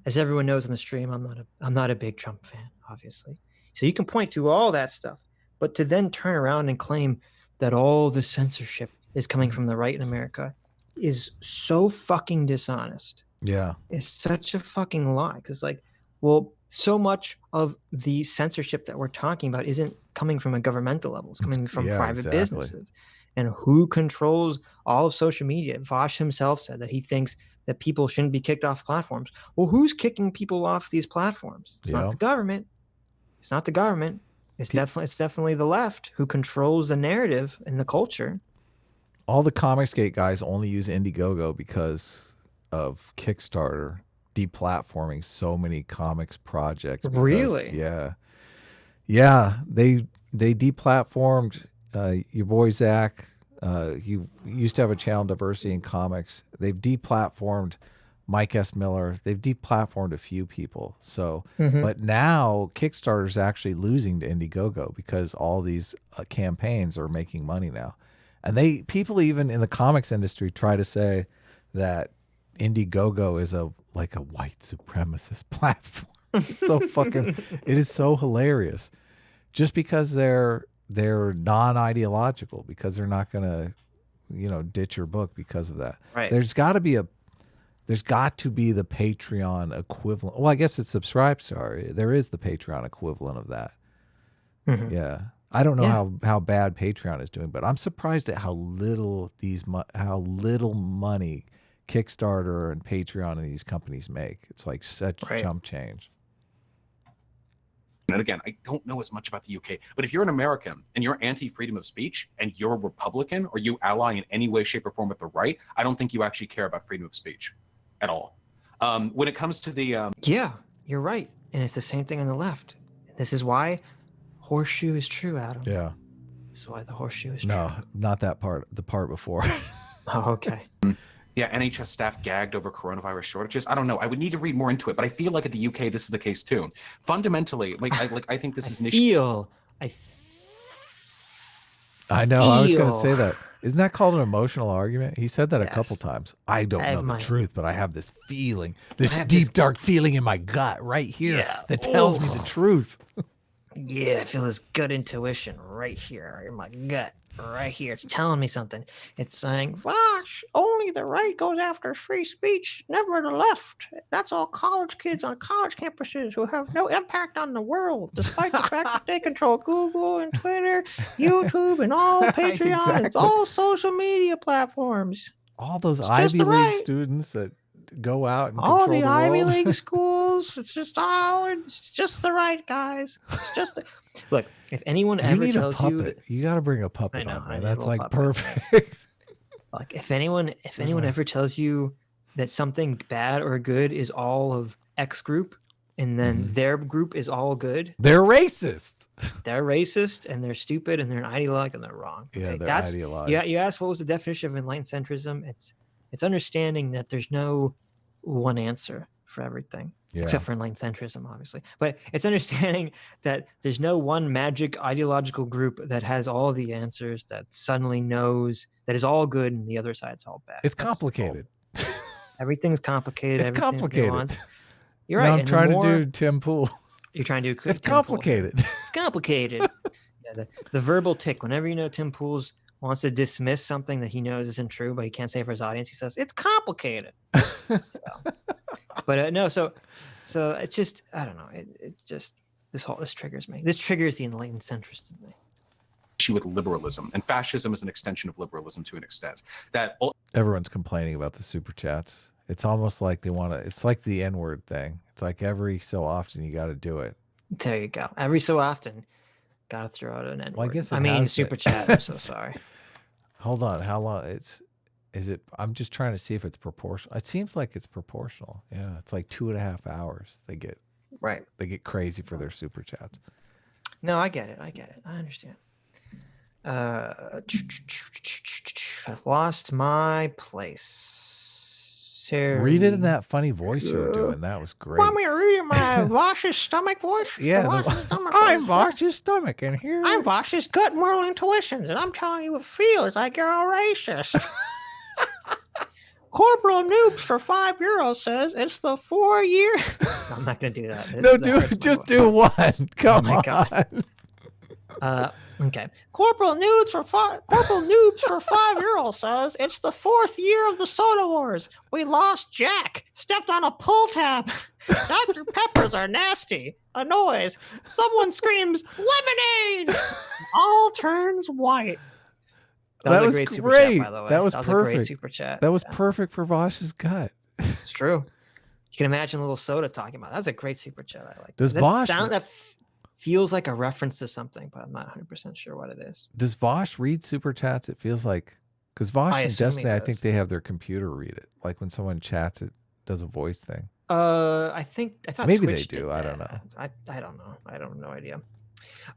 As everyone knows in the stream, I'm not a big Trump fan, obviously. So you can point to all that stuff, but to then turn around and claim that all the censorship is coming from the right in America is so fucking dishonest. Yeah. It's such a fucking lie. Because, like, well, so much of the censorship that we're talking about isn't coming from a governmental level. It's coming from private businesses. And who controls all of social media? Vaush himself said that he thinks that people shouldn't be kicked off platforms. Well, who's kicking people off these platforms? It's not the government. It's not the government. It's definitely the left who controls the narrative and the culture. All the Comicsgate guys only use Indiegogo because of Kickstarter deplatforming so many comics projects. Because, really? Yeah. Yeah. They deplatformed your boy Zach. He used to have a channel, Diversity in Comics. They've deplatformed Mike S. Miller. They've deplatformed a few people. So, but now Kickstarter's actually losing to Indiegogo because all these campaigns are making money now. And people even in the comics industry try to say that Indiegogo is a white supremacist platform. So fucking, it is so hilarious. Just because they're non-ideological, because they're not gonna, ditch your book because of that. Right. There's got to be the Patreon equivalent. Well, I guess it's Subscribe. Sorry, there is the Patreon equivalent of that. Yeah. I don't know how bad Patreon is doing, but I'm surprised at how little money Kickstarter and Patreon and these companies make. It's like such chump change. and again, I don't know as much about the UK, but if you're an American and you're anti-freedom of speech and you're a Republican or you ally in any way, shape, or form with the right, I don't think you actually care about freedom of speech at all. When it comes to the... Yeah, you're right. And it's the same thing on the left. This is why horseshoe is true, Adam. Yeah. This is why the horseshoe is true. No, not that part. The part before. Oh, okay. Yeah, NHS staff gagged over coronavirus shortages. I don't know. I would need to read more into it, but I feel like at the UK this is the case too. Fundamentally, I think this is an issue. I know. I was going to say that. Isn't that called an emotional argument? He said that a couple times. I don't know the truth, but I have this feeling, this deep, dark feeling in my gut right here that tells me the truth. Yeah, I feel this gut intuition right here in my gut. Right here. It's telling me something. It's saying, Vaush, only the right goes after free speech, never the left. That's all college kids on college campuses who have no impact on the world, despite the fact that they control Google and Twitter, YouTube, and all Patreon. It's all social media platforms. All those Ivy League students that go out and all control the world. Ivy League schools. It's just the right, guys. It's just the... Look, if anyone ever tells you, you got to bring a puppet on, man. That's like perfect. Like if anyone ever tells you that something bad or good is all of X group, and then their group is all good, they're racist. They're racist, and they're stupid, and they're an ideologue, and they're wrong. Yeah, okay? they're ideologue. Yeah, you asked what was the definition of enlightened centrism? It's understanding that there's no one answer for everything. Yeah. Except for enlightened centrism, obviously. But it's understanding that there's no one magic ideological group that has all the answers, that suddenly knows that is all good and the other side's all bad. It's complicated. Everything's complicated. It's complicated. Nuanced. You're right. I'm trying to do Tim Pool. You're trying to do It's complicated. It's complicated. Yeah, the verbal tick. Whenever you know Tim Pool's wants to dismiss something that he knows isn't true, but he can't say for his audience, he says, it's complicated. So it's just, I don't know. It just, this triggers me. This triggers the enlightened centrist in me. With liberalism, and fascism is an extension of liberalism to an extent. Everyone's complaining about the super chats. It's almost like they want to, it's like the N-word thing. It's like every so often you got to do it. There you go. Every so often, got to throw out an N-word. Well, I guess super chat. I'm so sorry. Hold on. How long? Is it? I'm just trying to see if it's proportional. It seems like it's proportional. Yeah, it's like 2.5 hours. They get crazy for their super chats. No, I get it. I understand. I've lost my place. Read it in that funny voice you were doing. That was great. Want me to read in my Vaush's stomach voice? Yeah, I'm Vaush's stomach, and here I'm Vaush's gut moral intuitions, and I'm telling you it feels like you're a racist. Corporal Noobs for €5 says it's the 4-year. No, I'm not going to do that. No, just do one. Come on. God. Okay. Corporal Noobs for €5 says it's the 4th year of the Soda Wars. We lost Jack. Stepped on a pull tab. Dr. Peppers are nasty. A noise. Someone screams lemonade. All turns white. That was great. Great. Super chat, by the way. That was perfect. A great super chat. That was perfect for Vaush's gut. It's true. You can imagine a little soda talking about it. That's a great super chat. I like Does that. Vaush That feels like a reference to something, but I'm not 100% sure what it is. Does Vaush read super chats? It feels like, because Vaush and Destiny, I think they have their computer read it. Like when someone chats, it does a voice thing. I thought maybe Twitch they do. I don't know. I don't know. I don't have no idea.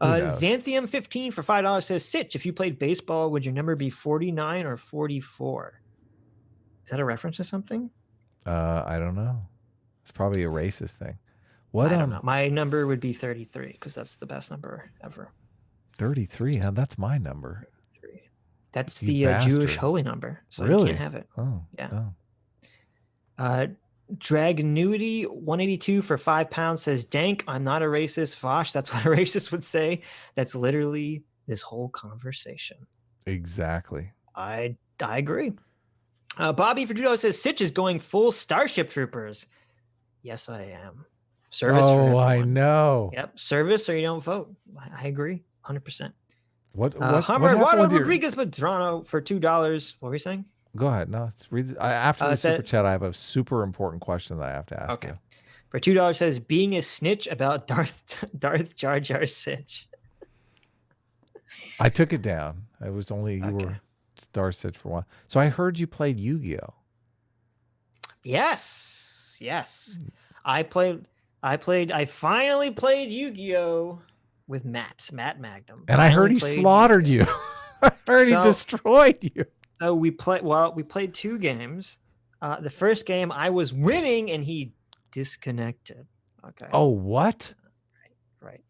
Xanthium15 for $5 says, Sitch, if you played baseball, would your number be 49 or 44? Is that a reference to something? I don't know. It's probably a racist thing. I don't know. My number would be 33 because that's the best number ever. 33? Huh? That's my number. 33. That's the Jewish holy number. So really? You can't have it. Oh. Yeah. Oh. Dragnuity 182 for £5 says, Dank, I'm not a racist. Vaush, that's what a racist would say. That's literally this whole conversation. Exactly. I agree. Bobby for $2 says, Sitch is going full Starship Troopers. Yes, I am. Service for everyone. I know. Yep. Service or you don't vote. I agree. 100%. What Hummer Wado Rodriguez Madrano for $2. What were you saying? Go ahead. No, after the super chat, I have a super important question that I have to ask you. For $2 says, being a snitch about Darth Jar Jar Sitch. I took it down. It was only you were Star Sitch for 1. So I heard you played Yu-Gi-Oh. Yes. I finally played Yu-Gi-Oh with Matt Magnum. And I heard he slaughtered you. I heard he destroyed you. So we played 2 games. The first game I was winning and he disconnected. Okay. Oh, what? Right.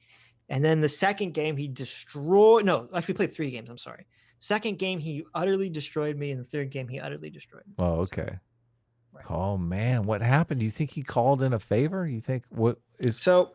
And then the second game he destroyed. No, actually, we played 3 games. I'm sorry. Second game he utterly destroyed me, and the third game he utterly destroyed me. Oh, okay. So, right. Oh man, what happened? Do you think he called in a favor? You think what is so?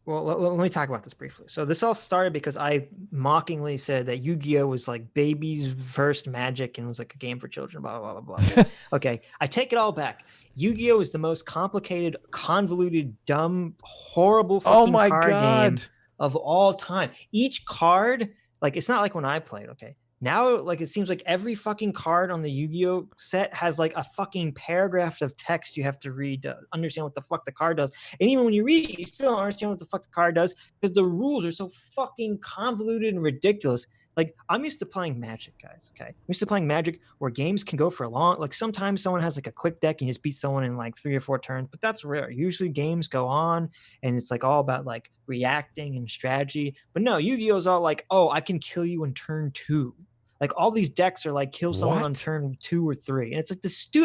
Well, let me talk about this briefly. So this all started because I mockingly said that Yu-Gi-Oh was like baby's first Magic and was like a game for children. Blah blah blah blah. Okay, I take it all back. Yu-Gi-Oh is the most complicated, convoluted, dumb, horrible fucking card game of all time. Each card, like, it's not like when I played. Okay, now like it seems like every fucking card on the Yu-Gi-Oh set has like a fucking paragraph of text you have to read to understand what the fuck the card does. And even when you read it, you still don't understand what the fuck the card does because the rules are so fucking convoluted and ridiculous. Like, I'm used to playing Magic, guys, okay? I'm used to playing Magic where games can go for a long... Like, sometimes someone has, like, a quick deck and you just beat someone in, like, 3 or 4 turns, but that's rare. Usually games go on, and it's, like, all about, like, reacting and strategy. But no, Yu-Gi-Oh! Is all like, oh, I can kill you in turn 2. Like, all these decks are, like, kill someone on turn 2 or 3. And it's, like,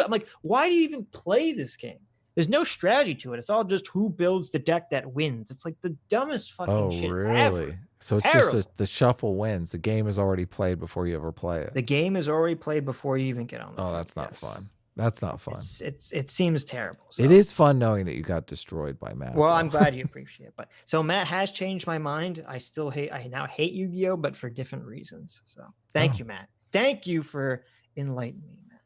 I'm like, why do you even play this game? There's no strategy to it. It's all just who builds the deck that wins. It's, like, the dumbest fucking shit ever. Oh, really? So it's just the shuffle wins. The game is already played before you ever play it. The game is already played before you even get on the field. That's not fun. That's not fun. It seems terrible. So. It is fun knowing that you got destroyed by Matt. Well, I'm glad you appreciate it. But so Matt has changed my mind. I now hate Yu-Gi-Oh, but for different reasons. So thank you, Matt. Thank you for enlightening me, Matt.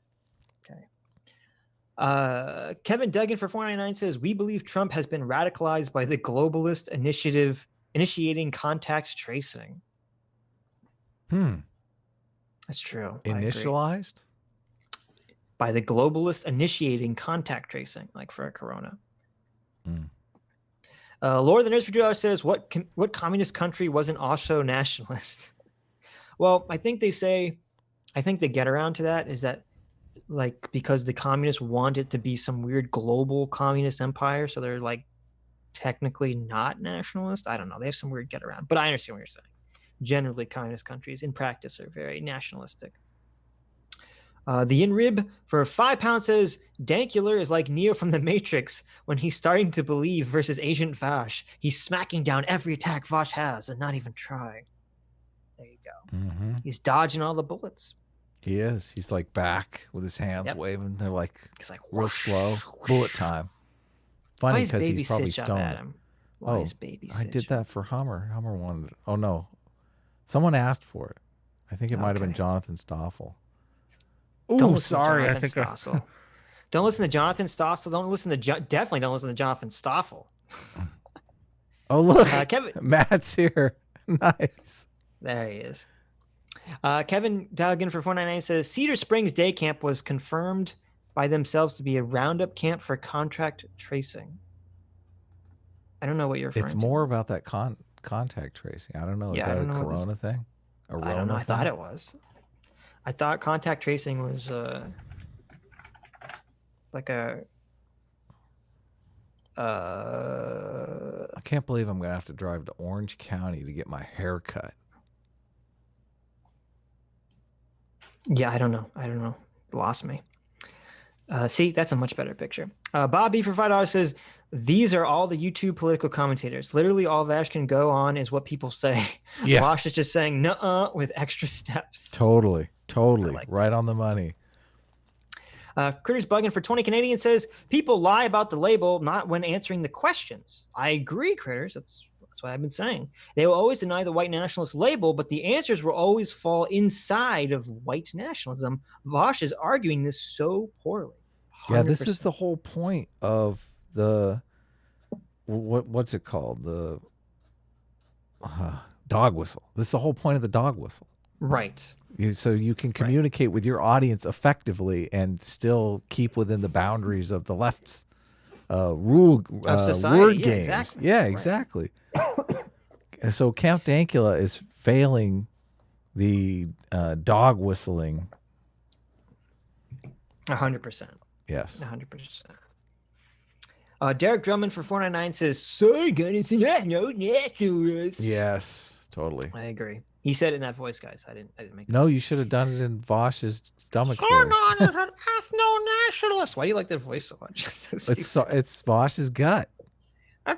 Okay. Kevin Duggan for 499 says, we believe Trump has been radicalized by the globalist initiative initiating contact tracing. That's true. Initialized? By the globalist initiating contact tracing, like for a corona. Lord of the Nerds for $2 says, what communist country wasn't also nationalist? Well, I think the get around to that is that, like, because the communists want it to be some weird global communist empire, so they're like technically not nationalist. I don't know. They have some weird get around, but I understand what you're saying. Generally, communist countries in practice are very nationalistic. The Inrib for £5 says, Dankula is like Neo from the Matrix when he's starting to believe versus Agent Vaush. He's smacking down every attack Vaush has and not even trying. There you go. Mm-hmm. He's dodging all the bullets. He is. He's like back with his hands waving. They're like, he's like real slow. Bullet time. Funny because he's probably stoned. Why is baby I did that for Hummer. Hummer wanted it. Oh, no. Someone asked for it. I think it might have been Jonathan Stoffel. Oh, sorry. I think don't listen to Jonathan Stoffel. Definitely don't listen to Jonathan Stoffel. Oh, look. Kevin. Matt's here. Nice. There he is. Kevin Duggan for 499 says, Cedar Springs Day Camp was confirmed by themselves to be a roundup camp for contract tracing. I don't know what you're referring to. It's more about that contact tracing. I don't know. Is that a corona thing? I don't know. I thought it was. I thought contact tracing was like a... I can't believe I'm going to have to drive to Orange County to get my hair cut. Yeah, I don't know. Lost me. See, that's a much better picture. Bobby for $5 says, these are all the YouTube political commentators. Literally all Vaush can go on is what people say. Yeah. Vaush is just saying nuh-uh with extra steps. Totally. Like right on the money. Critters Bugging for 20 Canadian says, people lie about the label, not when answering the questions. I agree, Critters. That's what I've been saying. They will always deny the white nationalist label, but the answers will always fall inside of white nationalism. Vaush is arguing this so poorly. 100%. Yeah, this is the whole point of the what's it called? The dog whistle. This is the whole point of the dog whistle. Right. So you can communicate with your audience effectively and still keep within the boundaries of the left's rule of society. Word games. Yeah, exactly. So Count Dankula is failing the dog whistling. 100%. Yes. 100%. Derek Drummond for 499 says, sorry, got anything? No naturalist. Yes. Totally. I agree. He said it in that voice, guys. I didn't make that. No, you should have done it in Vaush's stomach voice. On is an ethno-nationalist. Why do you like that voice so much? It's Vaush's gut. I'm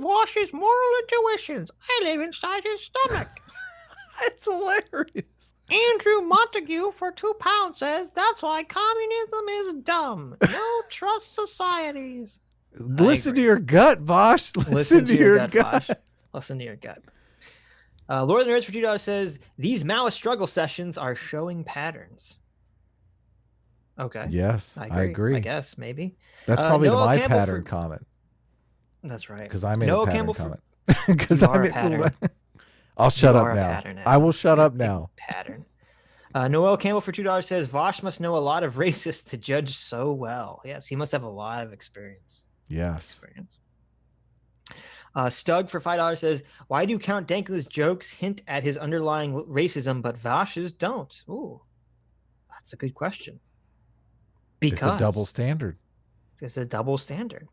Vaush's moral intuitions. I live inside his stomach. It's hilarious. Andrew Montague for £2 says that's why communism is dumb. No trust societies. Listen to your gut, Vaush. Listen to your gut. Vaush. Listen to your gut. Lord of the Nerds for $2 says these Maoist struggle sessions are showing patterns. Okay. Yes, I agree. I guess maybe that's probably Noah my Campbell pattern comment. That's right. Because I made Noah a pattern Campbell comment. Because I made pattern. I'll shut up now. I will shut up now. Pattern. Noel Campbell for $2 says Vaush must know a lot of racists to judge so well. Yes, he must have a lot of experience. Yes. Stug for $5 says, why do Count Dankula's jokes hint at his underlying racism, but Vaush's don't? Ooh, that's a good question. Because it's a double standard. It's a double standard.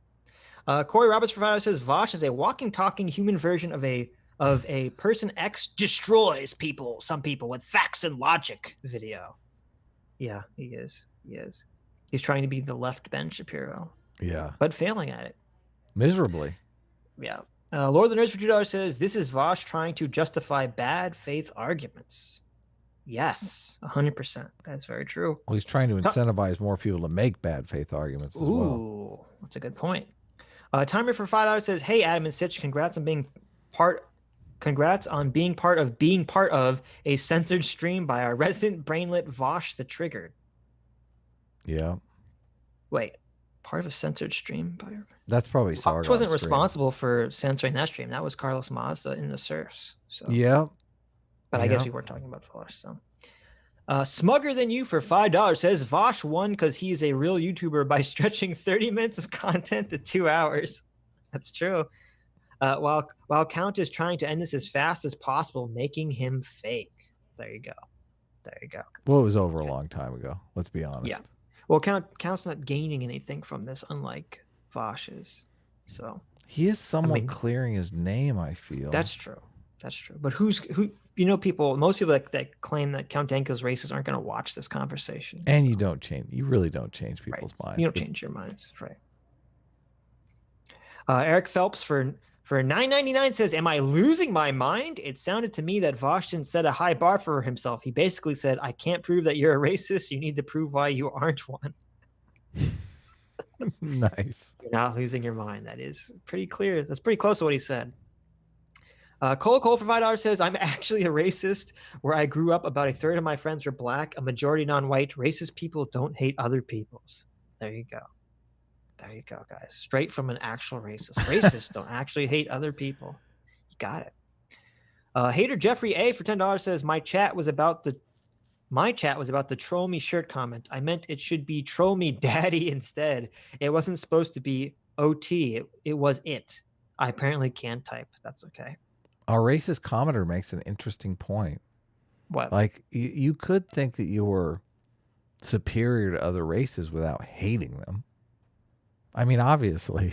Corey Roberts for $5 says Vaush is a walking, talking human version of a person X destroys some people with facts and logic video. Yeah, he is. He's trying to be the left Ben Shapiro. Yeah. But failing at it. Miserably. Yeah. Lord of the Nerds for $2 says, this is Vaush trying to justify bad faith arguments. Yes, 100%. That's very true. Well, he's trying to incentivize more people to make bad faith arguments as well. Ooh, that's a good point. Timer for $5 says, hey, Adam and Sitch, congrats on being part of a censored stream by our resident brainlet Vaush the Triggered. Yeah. Wait, part of a censored stream by that's probably Sargon's Vaush wasn't stream. responsible for censoring that stream. That was Carlos Mazda in the Surfs. So yeah. But I guess we weren't talking about Vaush. So Smugger Than You for $5 says Vaush won because he is a real YouTuber by stretching 30 minutes of content to 2 hours. That's true. While Count is trying to end this as fast as possible, making him fake. There you go. Well, it was over a long time ago. Let's be honest. Yeah. Well, Count's not gaining anything from this, unlike Vaush is. So he is somewhat clearing his name, I feel. That's true. But who? Most people that claim that Count Dankula's racist aren't going to watch this conversation. And so. You really don't change people's minds. You don't change your minds, right? Eric Phelps for $9.99 says, am I losing my mind? It sounded to me that Vaush didn't set a high bar for himself. He basically said, I can't prove that you're a racist. You need to prove why you aren't one. Nice. You're not losing your mind. That is pretty clear. That's pretty close to what he said. Cole for $5 says, I'm actually a racist. Where I grew up, about a third of my friends were black, a majority non-white. Racist people don't hate other peoples. There you go. There you go, guys. Straight from an actual racist. Racists don't actually hate other people. You got it. Hater Jeffrey A for $10 says, my chat was about the troll me shirt comment. I meant it should be troll me daddy instead. It wasn't supposed to be OT. It was it. I apparently can't type. That's okay. Our racist commenter makes an interesting point. What? Like, you could think that you were superior to other races without hating them. I mean, obviously,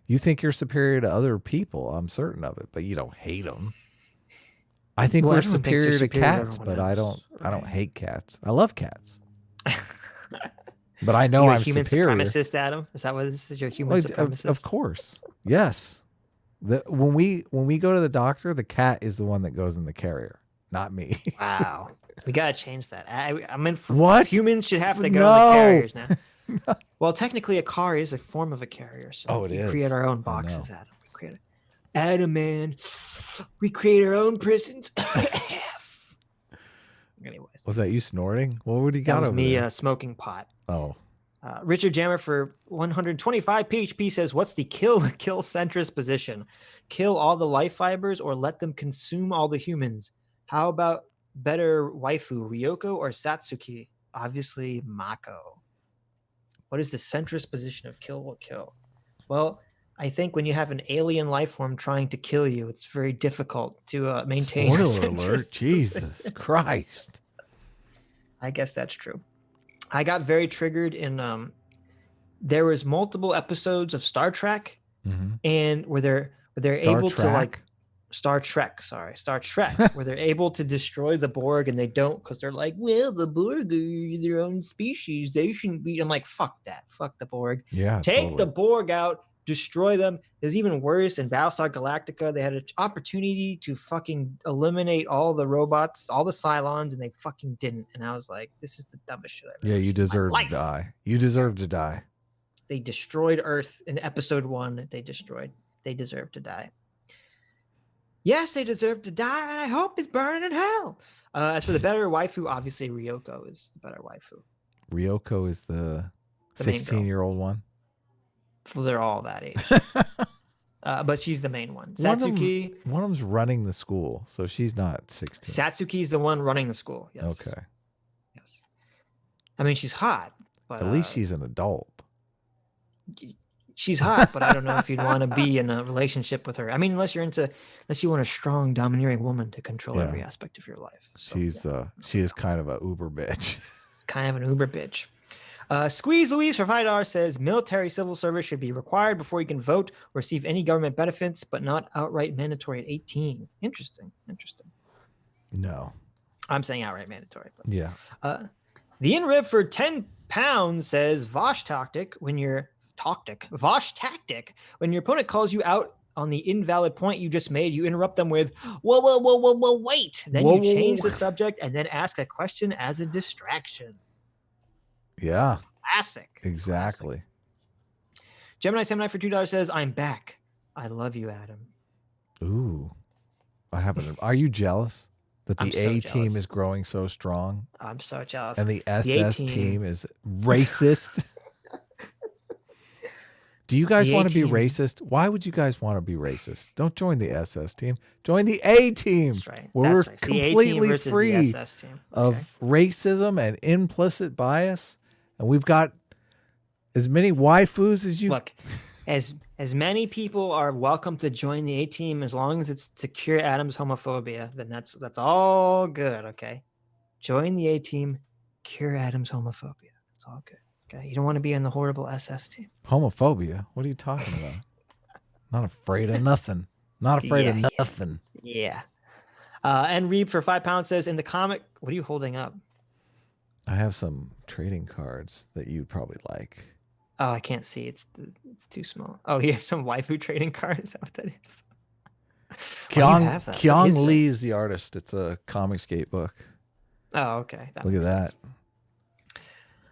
you think you're superior to other people. I'm certain of it, but you don't hate them. I think we're superior to cats, but I don't hate cats. I love cats. But I know I'm human superior. Supremacist, Adam? Is that what this is? Your human supremacist? Of course. Yes. When we go to the doctor, the cat is the one that goes in the carrier, not me. Wow. We got to change that. I mean, what? Humans should have to go in the carriers now. Well, technically, a car is a form of a carrier. So it we is. create our own boxes, Adam. Adam, man. We create our own prisons. Anyways. Was that you snorting? What would you got over me there? Smoking pot. Oh. Richard Jammer for 125 PHP says, what's the kill centrist position? Kill all the life fibers or let them consume all the humans? How about better waifu, Ryoko or Satsuki? Obviously, Mako. What is the centrist position of kill will kill? Well, I think when you have an alien life form trying to kill you, it's very difficult to maintain. Spoiler alert! Jesus Christ! I guess that's true. I got very triggered in. There was multiple episodes of Star Trek, and where they're able to like Star Trek, where they're able to destroy the Borg and they don't because they're like, well, the Borg are their own species. They shouldn't be. I'm like, fuck that. Fuck the Borg. Yeah, Take the totally. Borg out, destroy them. There's even worse in Battlestar Galactica. They had an opportunity to fucking eliminate all the robots, all the Cylons, and they fucking didn't. And I was like, this is the dumbest shit I've ever Yeah, you seen in my deserve to life. die. You deserve to die. They destroyed Earth in episode 1. They deserve to die. Yes, they deserve to die, and I hope it's burning in hell. As for the better waifu, obviously Ryoko is the better waifu. Ryoko is the main girl. 16-year-old one. Well, they're all that age. But she's the main one. Satsuki. One of them's running the school, so she's not 16. Satsuki's the one running the school. Yes. Okay. Yes. I mean, she's hot, but at least she's an adult. She's hot, but I don't know if you'd want to be in a relationship with her. I mean, unless you want a strong, domineering woman to control every aspect of your life. So, she is kind of a uber bitch. Kind of an uber bitch. Squeeze Louise for $5 says military civil service should be required before you can vote or receive any government benefits, but not outright mandatory at 18. Interesting. No. I'm saying outright mandatory. But, yeah. The in-rib for £10 says Vaush tactic when your opponent calls you out on the invalid point you just made, you interrupt them with, whoa, wait. Then you change the subject and then ask a question as a distraction. Yeah. Classic. Exactly. Gemini Samurai for $2 says, I'm back. I love you, Adam. Ooh. I haven't. Are you jealous that the A team is growing so strong? I'm so jealous. And the SS team is racist? Do you guys want to be racist? Why would you guys want to be racist? Don't join the SS team. Join the A team. That's right. We're completely free of racism and implicit bias. And we've got as many waifus as you... Look, as many people are welcome to join the A team as long as it's to cure Adam's homophobia, then that's all good, okay? Join the A team, cure Adam's homophobia. It's all good. Okay, you don't want to be in the horrible SS team. Homophobia? What are you talking about? Not afraid of nothing. Not afraid of nothing. Yeah. And Reeb for £5 says, in the comic, what are you holding up? I have some trading cards that you'd probably like. Oh, I can't see. It's too small. Oh, you have some waifu trading cards? Is that what that is? Kyung Lee is the artist. It's a Comicsgate book. Oh, okay. Look at that.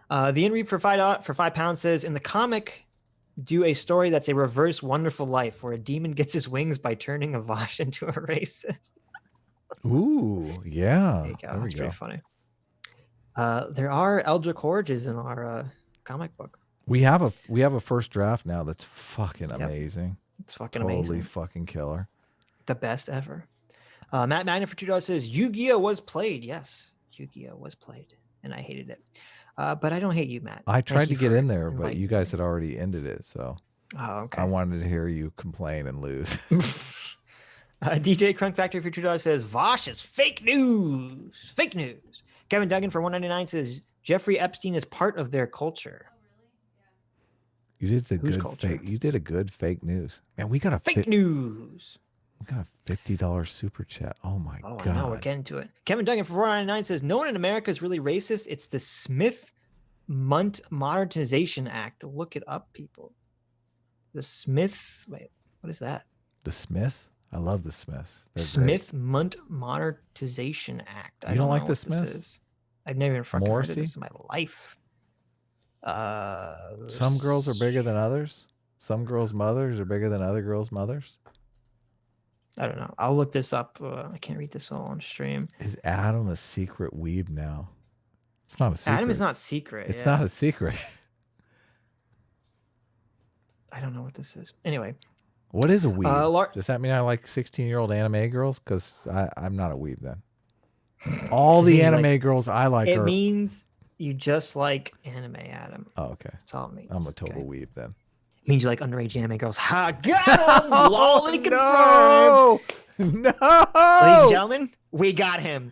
The in-read for £5 says, in the comic, do a story that's a reverse Wonderful Life where a demon gets his wings by turning a Vaush into a racist. Ooh, yeah. There you go. That's pretty funny. There are Eldritch Horges in our comic book. We have a first draft now that's fucking amazing. It's fucking amazing. Totally fucking killer. The best ever. Matt Magna for $2 says, Yu-Gi-Oh was played. Yes, Yu-Gi-Oh was played, and I hated it. But I don't hate you, Matt. I tried to get in there, but you guys had already ended it, so okay. I wanted to hear you complain and lose. DJ Crunk Factory for $2 says, Vaush is fake news. Fake news. Kevin Duggan for $1.99 says, Jeffrey Epstein is part of their culture. You did a good fake news. Man, we got a fake news. We got a $50 super chat. Oh my god. I know, we're getting to it. Kevin Duggan for $4.99 says, no one in America is really racist. It's the Smith-Munt Modernization Act. Look it up, people. What is that? The Smiths? I love the Smiths. Smith-Munt Modernization Act. You don't like the Smiths? I've never even fucking heard of this in my life. Some girls are bigger than others. Some girls' mothers are bigger than other girls' mothers. I don't know. I'll look this up. I can't read this all on stream. Is Adam a secret weeb now? It's not a secret. Adam is not secret. It's not a secret. I don't know what this is. Anyway. What is a weeb? Does that mean I like 16-year-old anime girls? Because I'm not a weeb then. All the anime girls I like It means you just like anime, Adam. Oh, okay. That's all it means. I'm a total weeb then. It means you like underage anime girls. Ha! Got him! Lolly confirmed! No! Ladies and gentlemen, we got him.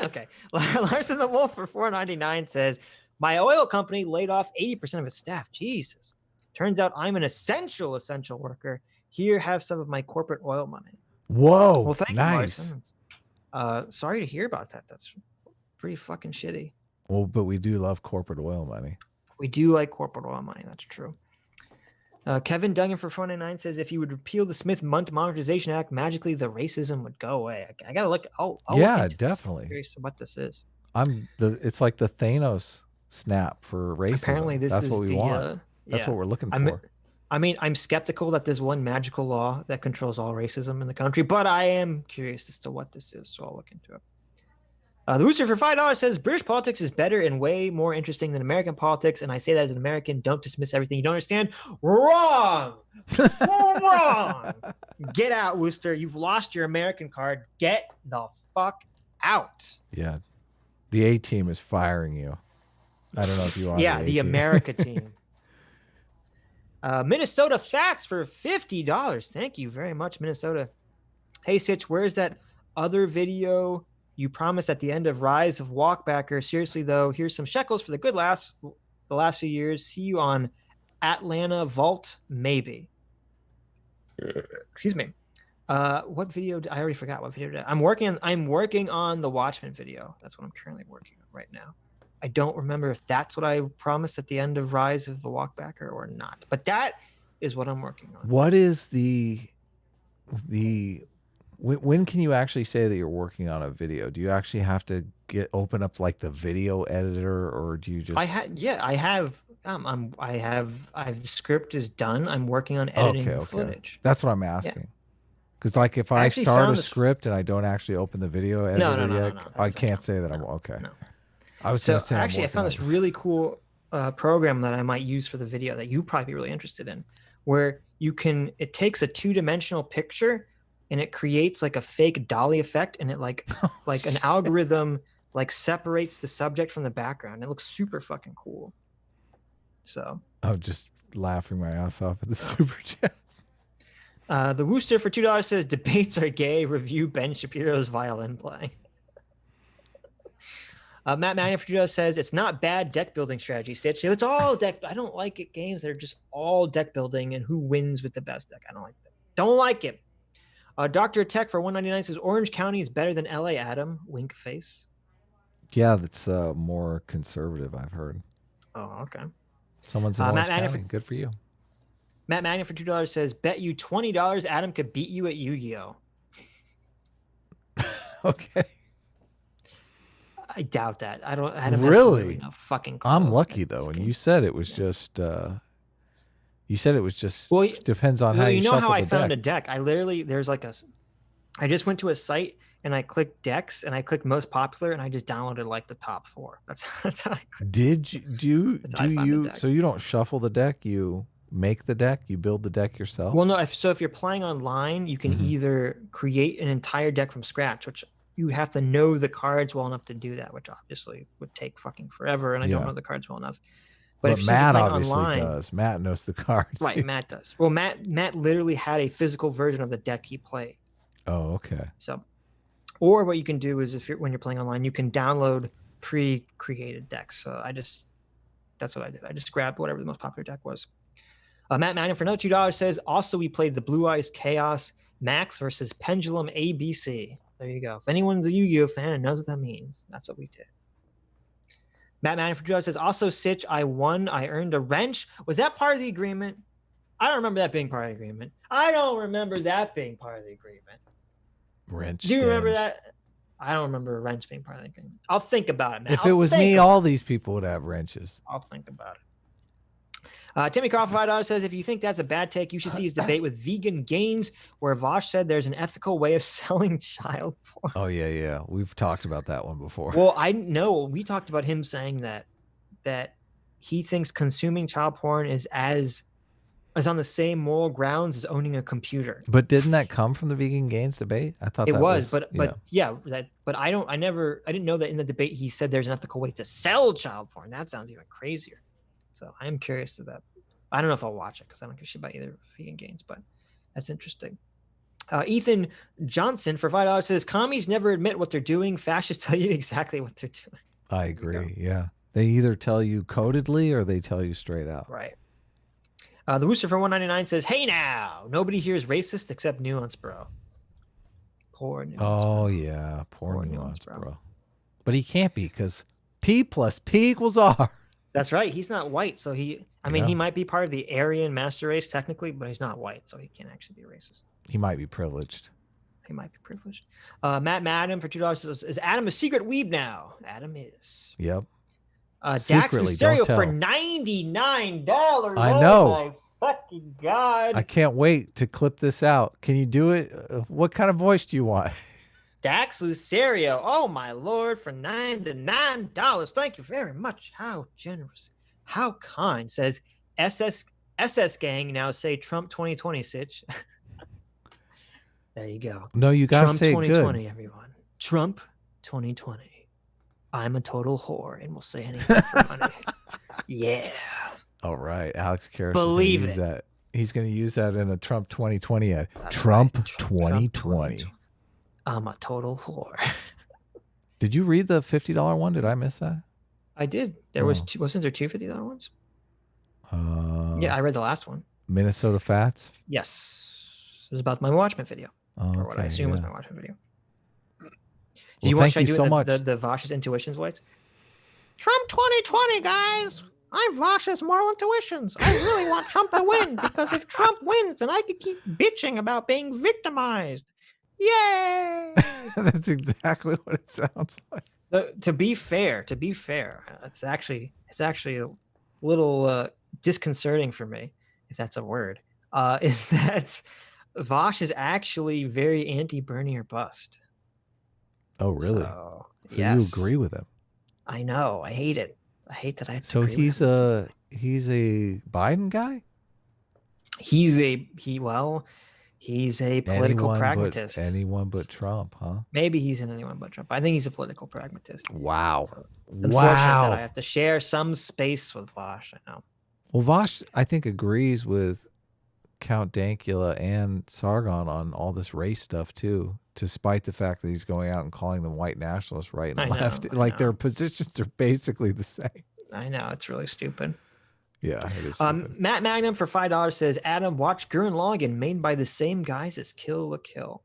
Okay. Larson the Wolf for $4.99 says, my oil company laid off 80% of its staff. Jesus. Turns out I'm an essential worker. Here, have some of my corporate oil money. Whoa, well, thank nice. you, Marson. Sorry to hear about that. That's pretty fucking shitty. Well, but we do love corporate oil money. We do like corporate oil money. That's true. Kevin Duggan for 499 says, if you would repeal the Smith-Mundt Monetization Act, magically the racism would go away. I gotta look. I'll yeah, look into definitely. This. I'm curious what this is. It's like the Thanos snap for racism. Apparently, that's what we want. That's what we're looking for. I mean, I'm skeptical that there's one magical law that controls all racism in the country, but I am curious as to what this is, so I'll look into it. The Rooster for $5 says British politics is better and way more interesting than American politics, and I say that as an American. Don't dismiss everything you don't understand. Wrong. Wrong. Get out, Rooster. You've lost your American card. Get the fuck out. Yeah, the A team is firing you. I don't know if you are. Yeah, the America team. Minnesota Facts for $50. Thank you very much, Minnesota. Hey, Sitch, where's that other video you promised at the end of Rise of Walkbacker? Seriously, though, here's some shekels for the good laughs the last few years. See you on Atlanta Vault, maybe. Excuse me. What video? I already forgot what video. I'm working on the Watchmen video. That's what I'm currently working on right now. I don't remember if that's what I promised at the end of Rise of the Walkbacker or not, but that is what I'm working on. What is when can you actually say that you're working on a video? Do you actually have to open up like the video editor, or do you just? I have. The script is done. I'm working on editing the footage. That's what I'm asking. Because like if I start a script and I don't actually open the video editor yet, I can't say that I'm okay. No. I was going to say actually, I found this really cool program that I might use for the video that you'd probably be really interested in, where it takes a 2-dimensional picture and it creates like a fake dolly effect, and it like an algorithm like separates the subject from the background. It looks super fucking cool. So I'm just laughing my ass off at the super chat. The Wooster for $2 says debates are gay. Review Ben Shapiro's violin playing. Matt Magna for $2 says it's not bad deck building strategy. It's all deck. I don't like it. Games that are just all deck building and who wins with the best deck. I don't like that. Don't like it. Dr. Tech for $199 says Orange County is better than LA. Adam, wink face. Yeah, that's more conservative, I've heard. Oh, okay. Someone's in Orange County. Good for you. Matt Magna for $2 says bet you $20 Adam could beat you at Yu-Gi-Oh. Okay. I doubt that. I don't. Adam really? No fucking clue. I'm lucky though, and you said it was just. You said it was just. Well, depends on how you know how I found a deck. I literally I just went to a site and I clicked decks and I clicked most popular and I just downloaded like the top 4. That's how. Did you So you don't shuffle the deck? You make the deck? You build the deck yourself? Well, no. If you're playing online, you can either create an entire deck from scratch, which you have to know the cards well enough to do that, which obviously would take fucking forever, and I don't know the cards well enough. But if Matt obviously does. Matt knows the cards. Right, Matt does. Well, Matt literally had a physical version of the deck he played. Oh, okay. So, or what you can do is when you're playing online, you can download pre-created decks. So that's what I did. I just grabbed whatever the most popular deck was. Matt Magnan for another $2 says, also we played the Blue Eyes Chaos Max versus Pendulum ABC. There you go. If anyone's a Yu-Gi-Oh fan and knows what that means, that's what we did. Matt Manning for $2 says, also, Sitch, I won. I earned a wrench. Was that part of the agreement? I don't remember that being part of the agreement. Wrench. Do you remember that? I don't remember a wrench being part of the agreement. I'll think about it, man. If it was me, all these people would have wrenches. I'll think about it. Timmy Crawford $5 says, if you think that's a bad take, you should see his debate with Vegan Gains, where Vaush said there's an ethical way of selling child porn. Oh, yeah. We've talked about that one before. Well, I know we talked about him saying that he thinks consuming child porn is as on the same moral grounds as owning a computer. But didn't that come from the Vegan Gains debate? I thought it was, but I didn't know that in the debate he said there's an ethical way to sell child porn. That sounds even crazier. So I'm curious to that. I don't know if I'll watch it because I don't give a shit about either Vegan Gains, but that's interesting. Ethan Johnson for $5 says, commies never admit what they're doing. Fascists tell you exactly what they're doing. I agree. Yeah. They either tell you codedly or they tell you straight out. Right. The Rooster for 199 says, "Hey now, nobody here is racist except Nuance Bro." Poor Nuance. Oh bro. yeah, poor Nuance, bro. But he can't be because P plus P equals R. That's right. He's not white, so he. I mean, he might be part of the Aryan master race technically, but he's not white, so he can't actually be racist. He might be privileged. He might be privileged. Matt Madden for $2 says, "Is Adam a secret weeb now?" Adam is. Yep. Dax Secretly, Stereo don't for tell. $99. I know. Oh my fucking god! I can't wait to clip this out. Can you do it? What kind of voice do you want? Dax Lucerio, oh my lord, for $99. Thank you very much. How generous, how kind. Says SS Gang. Now say Trump 2020, Sitch. There you go. No, you gotta Trump say 2020, good. everyone. Trump 2020. I'm a total whore and will say anything for money. Yeah. All right, Alex Karras. Believe use it. that. He's going to use that in a Trump 2020 ad. That's Trump right. 2020. I'm a total whore. Did you read the $50 one? Did I miss that? I did. There was two, wasn't there two $50 ones? Yeah, I read the last one. Minnesota Fats. Yes. It was about my Watchmen video. Or what I assume was my Watchmen video. Do you want to do the Vaush's intuitions voice? Trump 2020, guys. I'm Vaush's moral intuitions. I really want Trump to win because if Trump wins, then I could keep bitching about being victimized. Yay! That's exactly what it sounds like. To be fair, it's actually a little disconcerting for me, if that's a word. Is that Vaush is actually very anti-Bernie or bust. Oh, really? So yes. You agree with him? I know. I hate it. I hate that I have to So agree he's with him. he's a Biden guy? He's a political pragmatist. Anyone but Trump, huh? Maybe he's in anyone but Trump. I think he's a political pragmatist. Wow. So unfortunate that I have to share some space with Vaush. I know. Well, Vaush, I think, agrees with Count Dankula and Sargon on all this race stuff too, despite the fact that he's going out and calling them white nationalists right and left. Like their positions are basically the same. I know, it's really stupid. Yeah, it is stupid. Matt Magnum for $5 says, "Adam, watch Gurren Lagann, made by the same guys as Kill la Kill."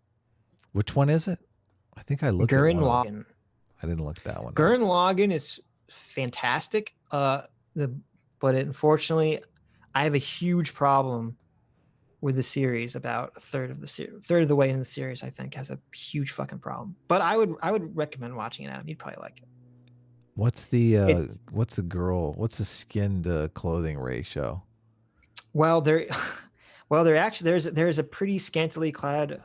Which one is it? I think I looked Gurren at one. Lagann. I didn't look that one. Gurren Lagann is fantastic. But unfortunately, I have a huge problem with the series. About a third of the way in the series, I think, has a huge fucking problem. But I would recommend watching it, Adam. You'd probably like it. What's the skin to clothing ratio? Well, there actually there's a pretty scantily clad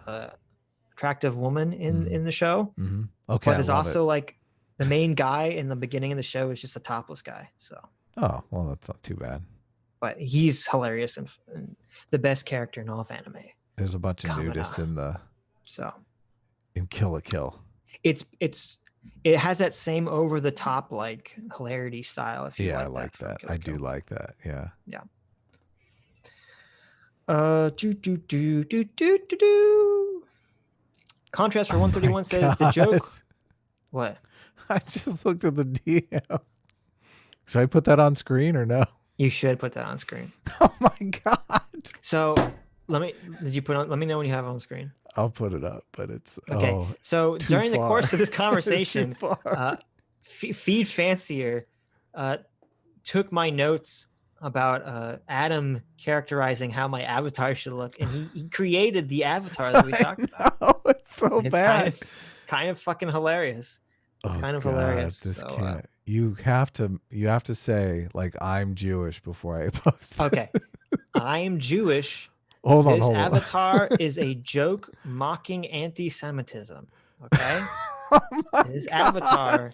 attractive woman in the show. Mm-hmm. Okay, but there's also like the main guy in the beginning of the show is just a topless guy. So. Oh well, that's not too bad. But he's hilarious and the best character in all of anime. There's a bunch of nudists in Kill la Kill. It has that same over the top like hilarity style. If you I like that. I do like that. Yeah. Yeah. Contrast for 131 says the joke. What? I just looked at the DM. Should I put that on screen or no? You should put that on screen. Oh my god! So let me know when you have it on screen. I'll put it up, but it's okay. So during the course of this conversation, Feed Fancier took my notes about Adam characterizing how my avatar should look, and he created the avatar that we talked about. Oh, it's so bad. It's kind of fucking hilarious. It's kind of hilarious. This can't. You have to say like I'm Jewish before I post. Okay, I'm Jewish. Hold on. This avatar is a joke mocking anti-Semitism. Okay, this avatar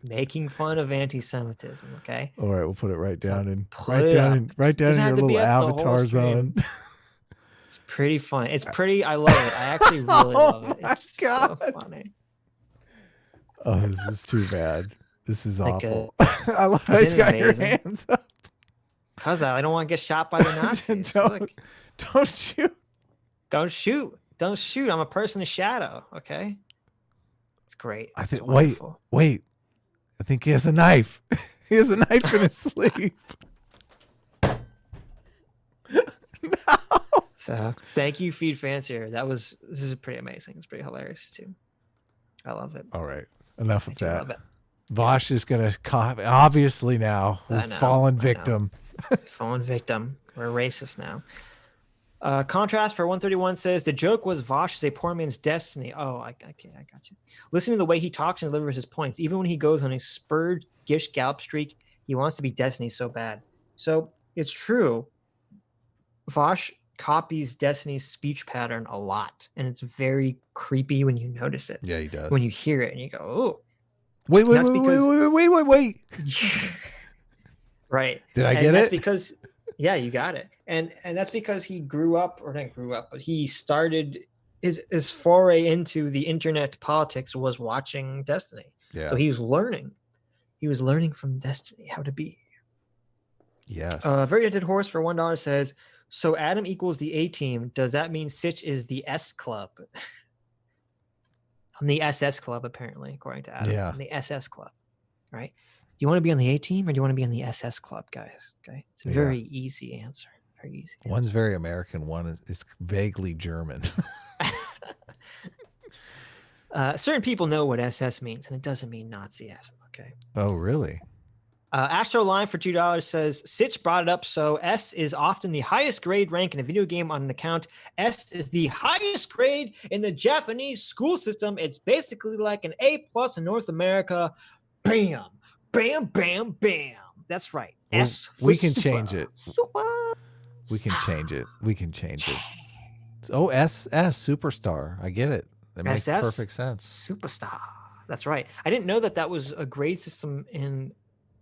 making fun of anti-Semitism. Okay. All right, we'll put it right down in your Doesn't little avatar zone. It's pretty funny. It's pretty. I love it. I actually really love it. It's so funny. Oh, this is too bad. This is like awful. I love how he's got your hands up. Cause I don't want to get shot by the Nazis. Don't shoot. Don't shoot. Don't shoot. I'm a person of shadow. Okay. It's great. I think. Wait. I think he has a knife. He has a knife in his sleeve. So thank you, Feed Fancier. This is pretty amazing. It's pretty hilarious too. I love it. All right. Enough of that. Love it. Vaush is going to obviously now. I know, fallen I know. victim. Fallen victim. We're racist now. Contrast for 131 says the joke was Vaush is a poor man's destiny. Oh, I got you. Listening to the way he talks and delivers his points, even when he goes on a spurred Gish Gallop streak, he wants to be Destiny so bad. So it's true. Vaush copies Destiny's speech pattern a lot, and it's very creepy when you notice it. Yeah, he does. When you hear it and you go, "Oh, wait, wait." Right. Did I get that's it? Because, yeah, you got it. And that's because he but he started his foray into the internet politics was watching Destiny. Yeah. So he was learning. He was learning from Destiny how to be. Yes. Very Dead Horse for $1 says, so Adam equals the A team. Does that mean Sitch is the S club? On the SS club, apparently, according to Adam. Yeah. On the SS club, right? Do you want to be on the A team or do you want to be on the SS club, guys? Okay. It's a very easy answer. Very easy. One's very American. One is vaguely German. Certain people know what SS means, and it doesn't mean Nazi, Adam. Okay. Oh, really? Astro Line for $2 says, Sitch brought it up, so S is often the highest grade rank in a video game on an account. S is the highest grade in the Japanese school system. It's basically like an A+ in North America. Bam, bam, bam, bam. That's right. Well, S for we can super. change it. Super. We can change it. We can change it. Oh, SS, superstar. I get it. That makes SS, perfect sense. Superstar. That's right. I didn't know that was a grade system in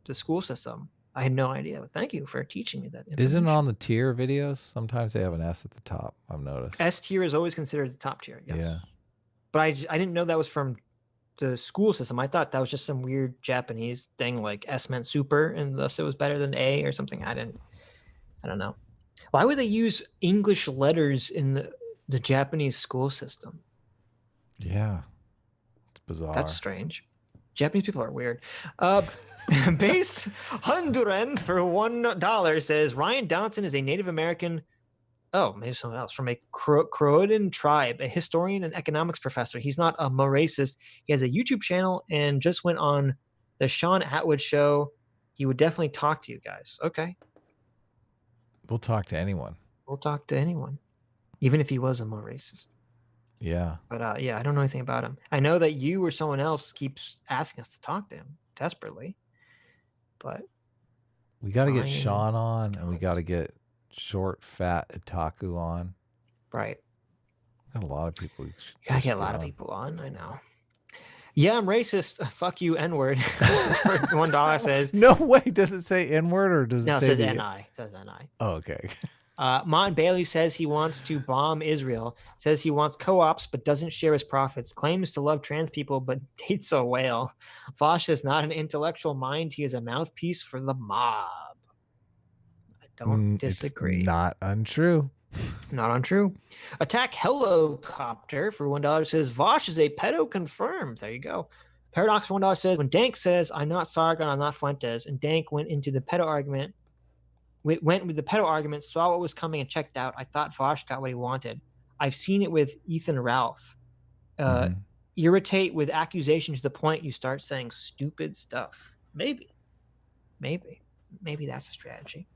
the school system. I had no idea, but thank you for teaching me that. Isn't it on the tier videos? Sometimes they have an S at the top, I've noticed. S tier is always considered the top tier. Yes. Yeah. But I didn't know that was from the school system. I thought that was just some weird Japanese thing, like S meant super, and thus it was better than A or something. I don't know. Why would they use English letters in the Japanese school system? Yeah. It's bizarre. That's strange. Japanese people are weird. Base Honduran for $1 says Ryan Downson is a Native American. Oh, maybe someone else from a Croatan tribe, a historian and economics professor. He's not a racist. He has a YouTube channel and just went on the Sean Atwood show. He would definitely talk to you guys. Okay. We'll talk to anyone. We'll talk to anyone, even if he was a more racist. Yeah. But yeah, I don't know anything about him. I know that you or someone else keeps asking us to talk to him desperately. But we got to get Sean on, and we got to get short, fat Itaku on. Right. Got a lot of people. You gotta get a lot of people on. I know. Yeah, I'm racist. Fuck you, N-word. $1 says. No way. Does it say N-word or does it say? No, it says N-I. It says N-I. Oh, okay. Mon Bailey says he wants to bomb Israel. Says he wants co-ops but doesn't share his profits. Claims to love trans people but dates a whale. Vaush is not an intellectual mind. He is a mouthpiece for the mob. I don't disagree. It's not untrue. Not untrue. Attack Helicopter for $1 says Vaush is a pedo confirmed. There you go. Paradox for $1 says when Dank says I'm not Sargon, I'm not Fuentes, and Dank went into the pedo argument. Went with the pedo argument, saw what was coming and checked out. I thought Vaush got what he wanted. I've seen it with Ethan Ralph. Irritate with accusation to the point you start saying stupid stuff. Maybe that's a strategy.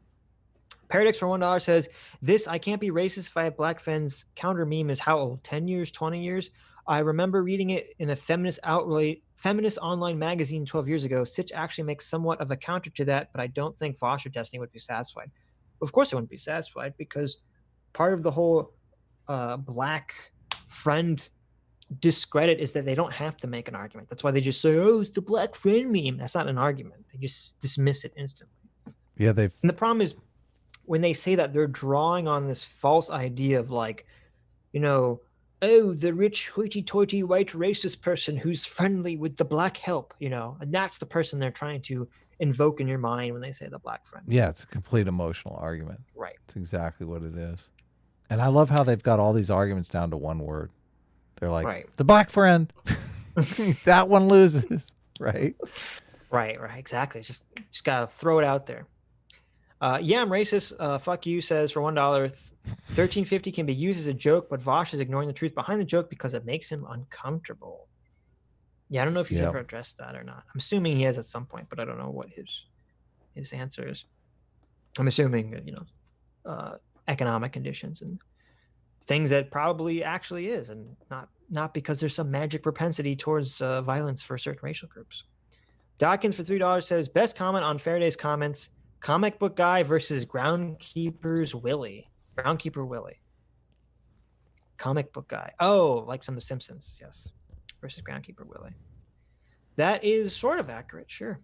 Paradox for $1 says, this I can't be racist if I have black friends. Counter meme is how old? 10 years, 20 years? I remember reading it in a feminist online magazine 12 years ago. Sitch actually makes somewhat of a counter to that, but I don't think Vaush or Destiny would be satisfied. Of course they wouldn't be satisfied, because part of the whole black friend discredit is that they don't have to make an argument. That's why they just say, oh, it's the black friend meme. That's not an argument. They just dismiss it instantly. Yeah, And the problem is when they say that, they're drawing on this false idea of like, oh, the rich, hoity-toity, white racist person who's friendly with the black help, and that's the person they're trying to invoke in your mind when they say the black friend. Yeah, it's a complete emotional argument. Right. It's exactly what it is. And I love how they've got all these arguments down to one word. They're like, the black friend, that one loses, right? Right, exactly. Just got to throw it out there. Yeah, I'm racist. Fuck you says for $1, 1350 can be used as a joke, but Vaush is ignoring the truth behind the joke because it makes him uncomfortable. Yeah, I don't know if he's ever addressed that or not. I'm assuming he has at some point, but I don't know what his answer is. I'm assuming that, economic conditions and things that probably actually is, and not because there's some magic propensity towards violence for certain racial groups. Dawkins for $3 says, best comment on Faraday's comments, comic book guy versus Groundkeeper Willie. Comic book guy. Oh, like from The Simpsons, yes. Versus Groundkeeper Willie. That is sort of accurate, sure.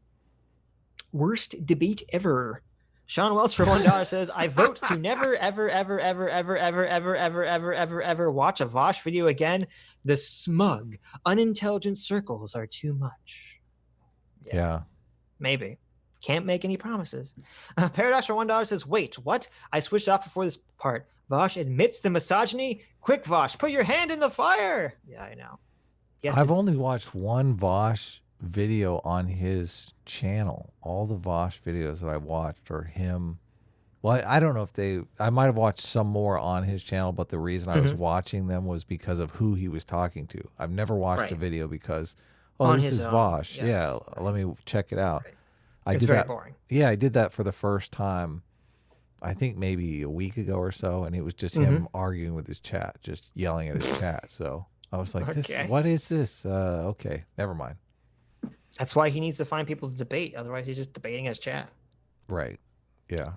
Worst debate ever. Sean Welch for $1 says, I vote to never, ever, ever, ever, ever, ever, ever, ever, ever, ever, ever watch a Vaush video again. The smug, unintelligent circles are too much. Yeah. Maybe. Can't make any promises. Paradox for $1 says, wait, what? I switched off before this part. Vaush admits the misogyny. Quick, Vaush, put your hand in the fire. Yeah, I know. Yes, I've only watched one Vaush video on his channel. All the Vaush videos that I watched are him. Well, I don't know if I might have watched some more on his channel, but the reason I was watching them was because of who he was talking to. I've never watched a video because, this is Vaush. Yes, yeah, let me check it out. Right. It's very boring. Yeah, I did that for the first time, I think maybe a week ago or so, and it was just him arguing with his chat, just yelling at his chat. So I was like, what is this? Okay, never mind. That's why he needs to find people to debate. Otherwise, he's just debating his chat. Right. Yeah.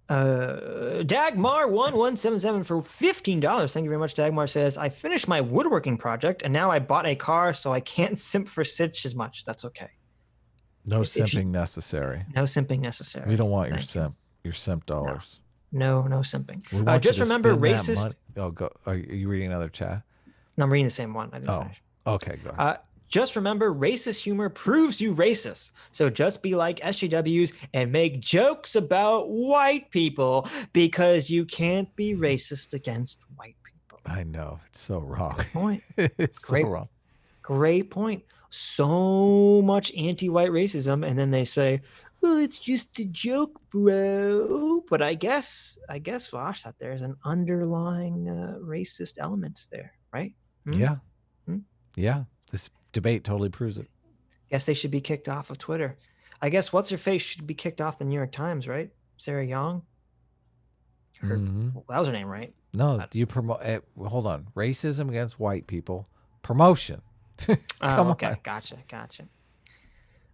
Dagmar1177 for $15. Thank you very much. Dagmar says, I finished my woodworking project and now I bought a car, so I can't simp for Sitch as much. That's okay. No simping necessary. No simping necessary. We don't want your simp dollars. No simping. Just remember, racist. Oh, go. Are you reading another chat? No, I'm reading the same one. I didn't finish. Okay, go ahead. Just remember, racist humor proves you racist. So just be like SJWs and make jokes about white people because you can't be racist against white people. I know. It's so wrong. Good point. It's so wrong. Great point. So much anti-white racism, and then they say, well, it's just a joke, bro. But I guess Vaush, that there's an underlying racist element there, right? Yeah. Yeah. This debate totally proves it. Guess they should be kicked off of Twitter. I guess what's her face should be kicked off the New York Times, right? Sarah Young. Well, that was her name, right? No, do you promote? Hold on, racism against white people, promotion. Come okay, on. gotcha.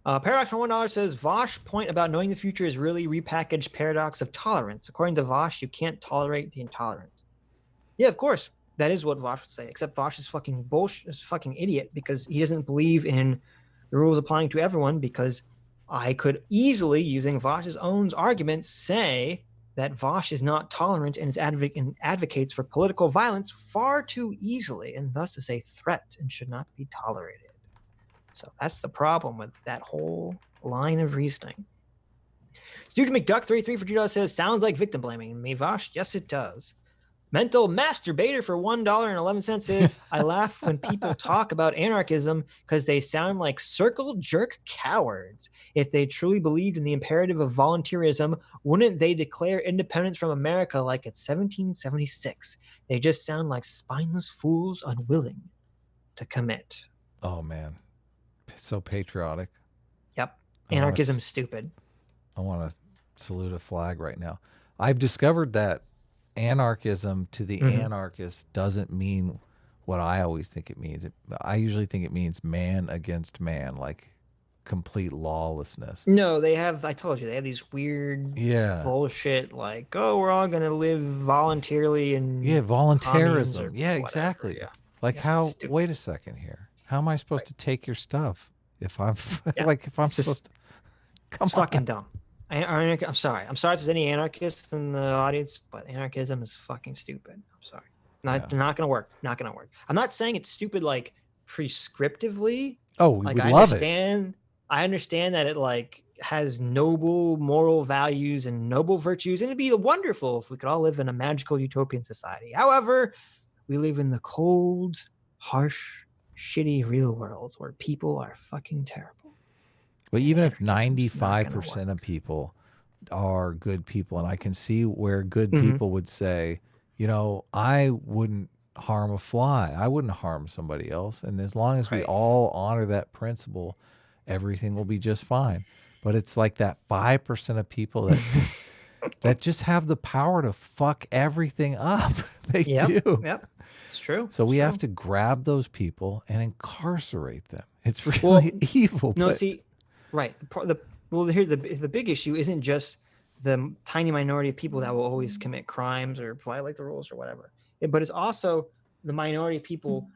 Paradox for $1 says, Vaush point about knowing the future is really repackaged paradox of tolerance. According to Vaush, you can't tolerate the intolerant. Yeah, of course. That is what Vaush would say, except Vaush is fucking bullshit, is fucking idiot because he doesn't believe in the rules applying to everyone, because I could easily, using Vaush's own arguments, say that Vaush is not tolerant and advocates for political violence far too easily, and thus is a threat and should not be tolerated. So that's the problem with that whole line of reasoning. Student McDuck33 for $2 says, sounds like victim blaming. Me, Vaush? Yes, it does. Mental Masturbator for $1.11 says, I laugh when people talk about anarchism because they sound like circle jerk cowards. If they truly believed in the imperative of volunteerism, wouldn't they declare independence from America like it's 1776? They just sound like spineless fools unwilling to commit. Oh, man. So patriotic. Yep. Anarchism's stupid. I want to salute a flag right now. I've discovered that anarchism to the anarchist doesn't mean what I always think it means. I usually think it means man against man, like complete lawlessness. No, they have, I told you, they have these weird bullshit like, oh, we're all going to live voluntarily and voluntarism. Yeah, exactly. Yeah. Like how, wait a second here. How am I supposed to take your stuff if I'm supposed to? Come on. Fucking dumb. I'm sorry. I'm sorry if there's any anarchists in the audience, but anarchism is fucking stupid. I'm sorry. Not gonna work. Not gonna work. I'm not saying it's stupid like prescriptively. Oh, we would love it. I understand that it like has noble moral values and noble virtues, and it'd be wonderful if we could all live in a magical utopian society. However, we live in the cold, harsh, shitty real world where people are fucking terrible. Well, even if 95% of people are good people, and I can see where good people would say, I wouldn't harm a fly. I wouldn't harm somebody else. And as long as we all honor that principle, everything will be just fine. But it's like that 5% of people that just have the power to fuck everything up. They do. Yep. It's true. So we have to grab those people and incarcerate them. It's really evil. No, see, right. Here the big issue isn't just the tiny minority of people that will always commit crimes or violate the rules or whatever, but it's also the minority of people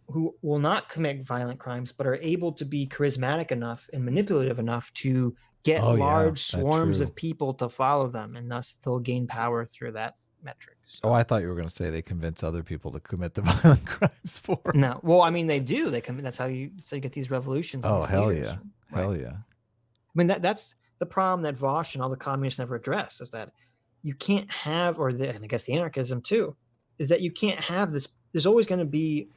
who will not commit violent crimes but are able to be charismatic enough and manipulative enough to get large swarms of people to follow them, and thus they'll gain power through that metric. So. I thought you were going to say they convince other people to commit the violent crimes for them. No, well, I mean they do. That's how you get these revolutions. Oh, hell yeah, hell yeah. I mean that's the problem that Vaush and all the communists never address, is that you can't have, and I guess the anarchism too, is that you can't have this. There's always going to be,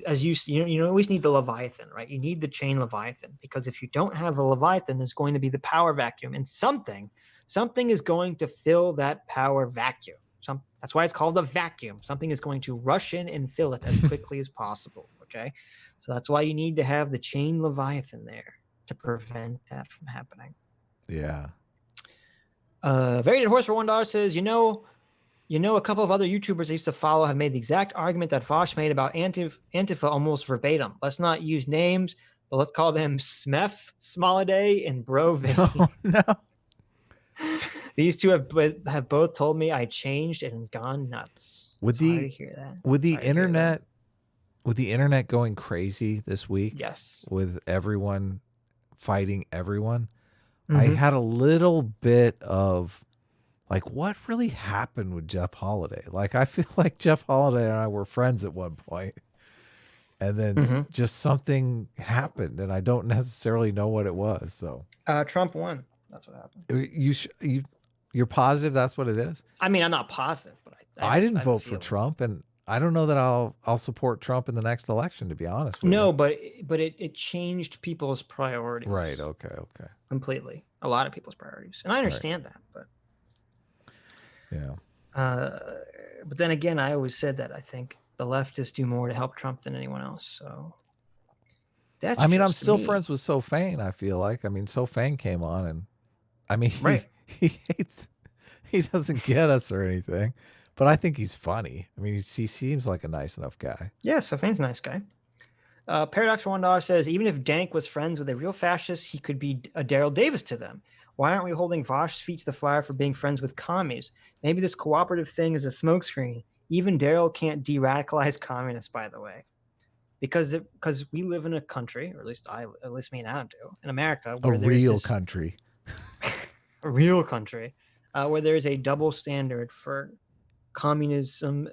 as you always need the Leviathan, right? You need the chain Leviathan, because if you don't have a Leviathan, there's going to be the power vacuum, and something is going to fill that power vacuum. That's why it's called a vacuum. Something is going to rush in and fill it as quickly as possible. Okay, so that's why you need to have the chain Leviathan there to prevent that from happening. Yeah. Very Dead Horse for $1 says, a couple of other YouTubers I used to follow have made the exact argument that Vaush made about Antifa almost verbatim. Let's not use names, but let's call them Smef, Smoliday, and Brovin. Oh, no. These two have both told me I changed and gone nuts. With the internet going crazy this week, yes, with everyone fighting everyone, I had a little bit of like, what really happened with Jeff Holiday? Like, I feel like Jeff Holiday and I were friends at one point, and then just something happened, and I don't necessarily know what it was. So Trump won. That's what happened. You're positive that's what it is? I mean, I'm not positive, but I didn't vote for Trump, and I don't know that I'll support Trump in the next election, to be honest with you. No, but it changed people's priorities. Right. Okay. Completely. A lot of people's priorities. And I understand that, but yeah. But then again, I always said that I think the leftists do more to help Trump than anyone else. So that's I'm still friends with Sofane, I feel like. I mean, Sofane came on, and I mean, he doesn't get us or anything, but I think he's funny. I mean, he seems like a nice enough guy. Yeah, Sofane's a nice guy. Paradox for $1 says, even if Dank was friends with a real fascist, he could be a Daryl Davis to them. Why aren't we holding Vaush's feet to the fire for being friends with commies? Maybe this cooperative thing is a smokescreen. Even Daryl can't de-radicalize communists, by the way. Because we live in a country, or at least me and Adam do, in America. Where a real country. A real country. Where there's a double standard for communism.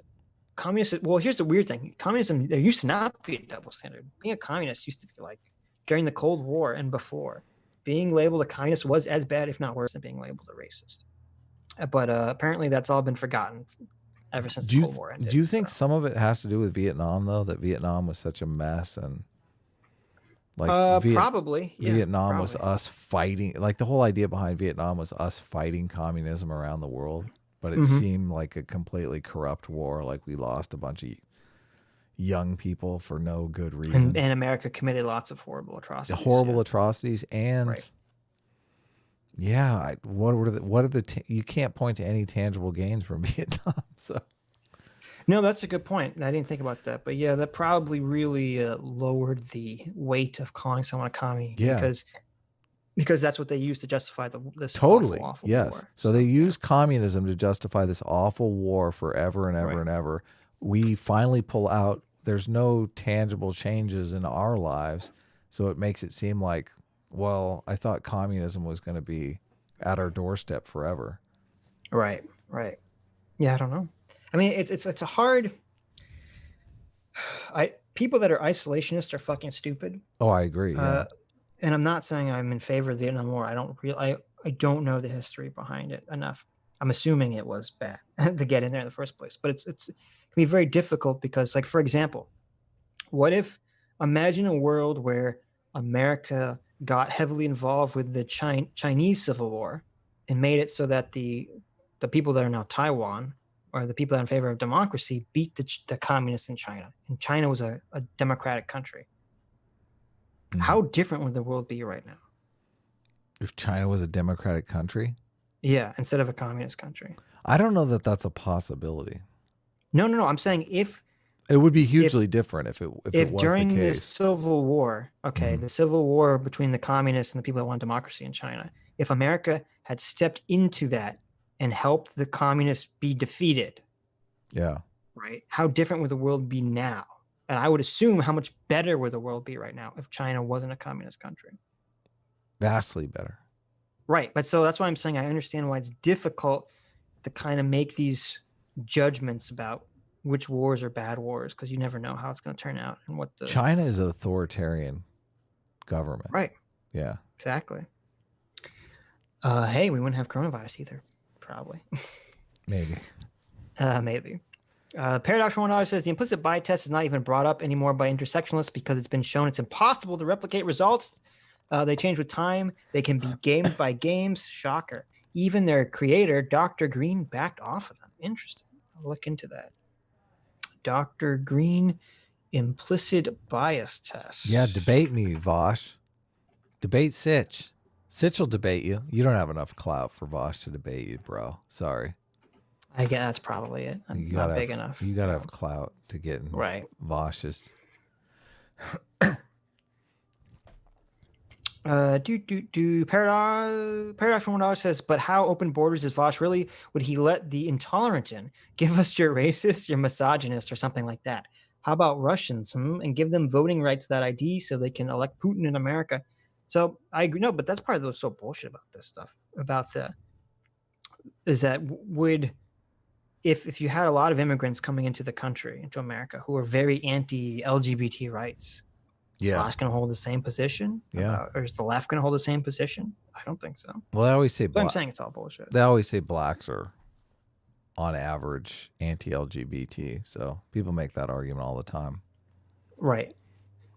Well, here's the weird thing. Communism, there used to not be a double standard. Being a communist used to be like during the Cold War and before. Being labeled a communist was as bad, if not worse, than being labeled a racist. But apparently that's all been forgotten ever since the Cold War ended. Do you think some of it has to do with Vietnam, though? That Vietnam was such a mess, and probably. Yeah, Vietnam was us fighting. Like the whole idea behind Vietnam was us fighting communism around the world. But it seemed like a completely corrupt war. Like we lost a bunch of young people for no good reason. And America committed lots of horrible atrocities. Atrocities, and what are the you can't point to any tangible gains from Vietnam. So no, that's a good point. I didn't think about that, but yeah, that probably really lowered the weight of calling someone a commie. Yeah. Because that's what they use to justify this awful yes. war. So they use communism to justify this awful war forever and ever and ever. We finally pull out. There's no tangible changes in our lives, so it makes it seem like, well, I thought communism was going to be at our doorstep forever. Right. Yeah, I don't know. I mean, it's a hard. People that are isolationists are fucking stupid. Oh, I agree. Yeah. And I'm not saying I'm in favor of the Vietnam War. I don't know the history behind it enough. I'm assuming it was bad to get in there in the first place. But it can be very difficult because, like, for example, imagine a world where America got heavily involved with the Chinese Civil War, and made it so that the people that are now Taiwan, or the people that are in favor of democracy, beat the communists in China. And China was a democratic country. How different would the world be right now if China was a democratic country? Yeah, instead of a communist country. I don't know that that's a possibility. No. I'm saying if it would be hugely different if it was during the the case. Civil War, the Civil War between the communists and the people that want democracy in China, if America had stepped into that and helped the communists be defeated, right? How different would the world be now? And I would assume how much better would the world be right now if China wasn't a communist country? Vastly better. Right. But so that's why I'm saying I understand why it's difficult to kind of make these judgments about which wars are bad wars, because you never know how it's going to turn out and what the China is an authoritarian government. Right. Yeah. Exactly. Hey, we wouldn't have coronavirus either, probably. Maybe. Maybe. Paradox for $1 says the implicit bias test is not even brought up anymore by intersectionalists because it's been shown it's impossible to replicate results. They change with time. They can be gamed by games. Shocker. Even their creator, Dr. Green, backed off of them. Interesting. I'll look into that. Dr. Green implicit bias test. Yeah, debate me, Vaush. Debate Sitch. Sitch will debate you. You don't have enough clout for Vaush to debate you, bro. Sorry. I guess that's probably it. I'm not big enough. You gotta have clout to get in Vaush's. Paradox from $1 says, but how open borders is Vaush really? Would he let the intolerant in? Give us your racist, your misogynist, or something like that. How about Russians? And give them voting rights, that ID, so they can elect Putin in America. So I agree. No, but that's part of what's so bullshit about this stuff. Is that if you had a lot of immigrants coming into the country, into America, who are very anti-LGBT rights, is Vaush going to hold the same position? Or is the left going to hold the same position? I don't think so. Well, they always say I'm saying it's all bullshit. They always say blacks are, on average, anti-LGBT. So people make that argument all the time. Right.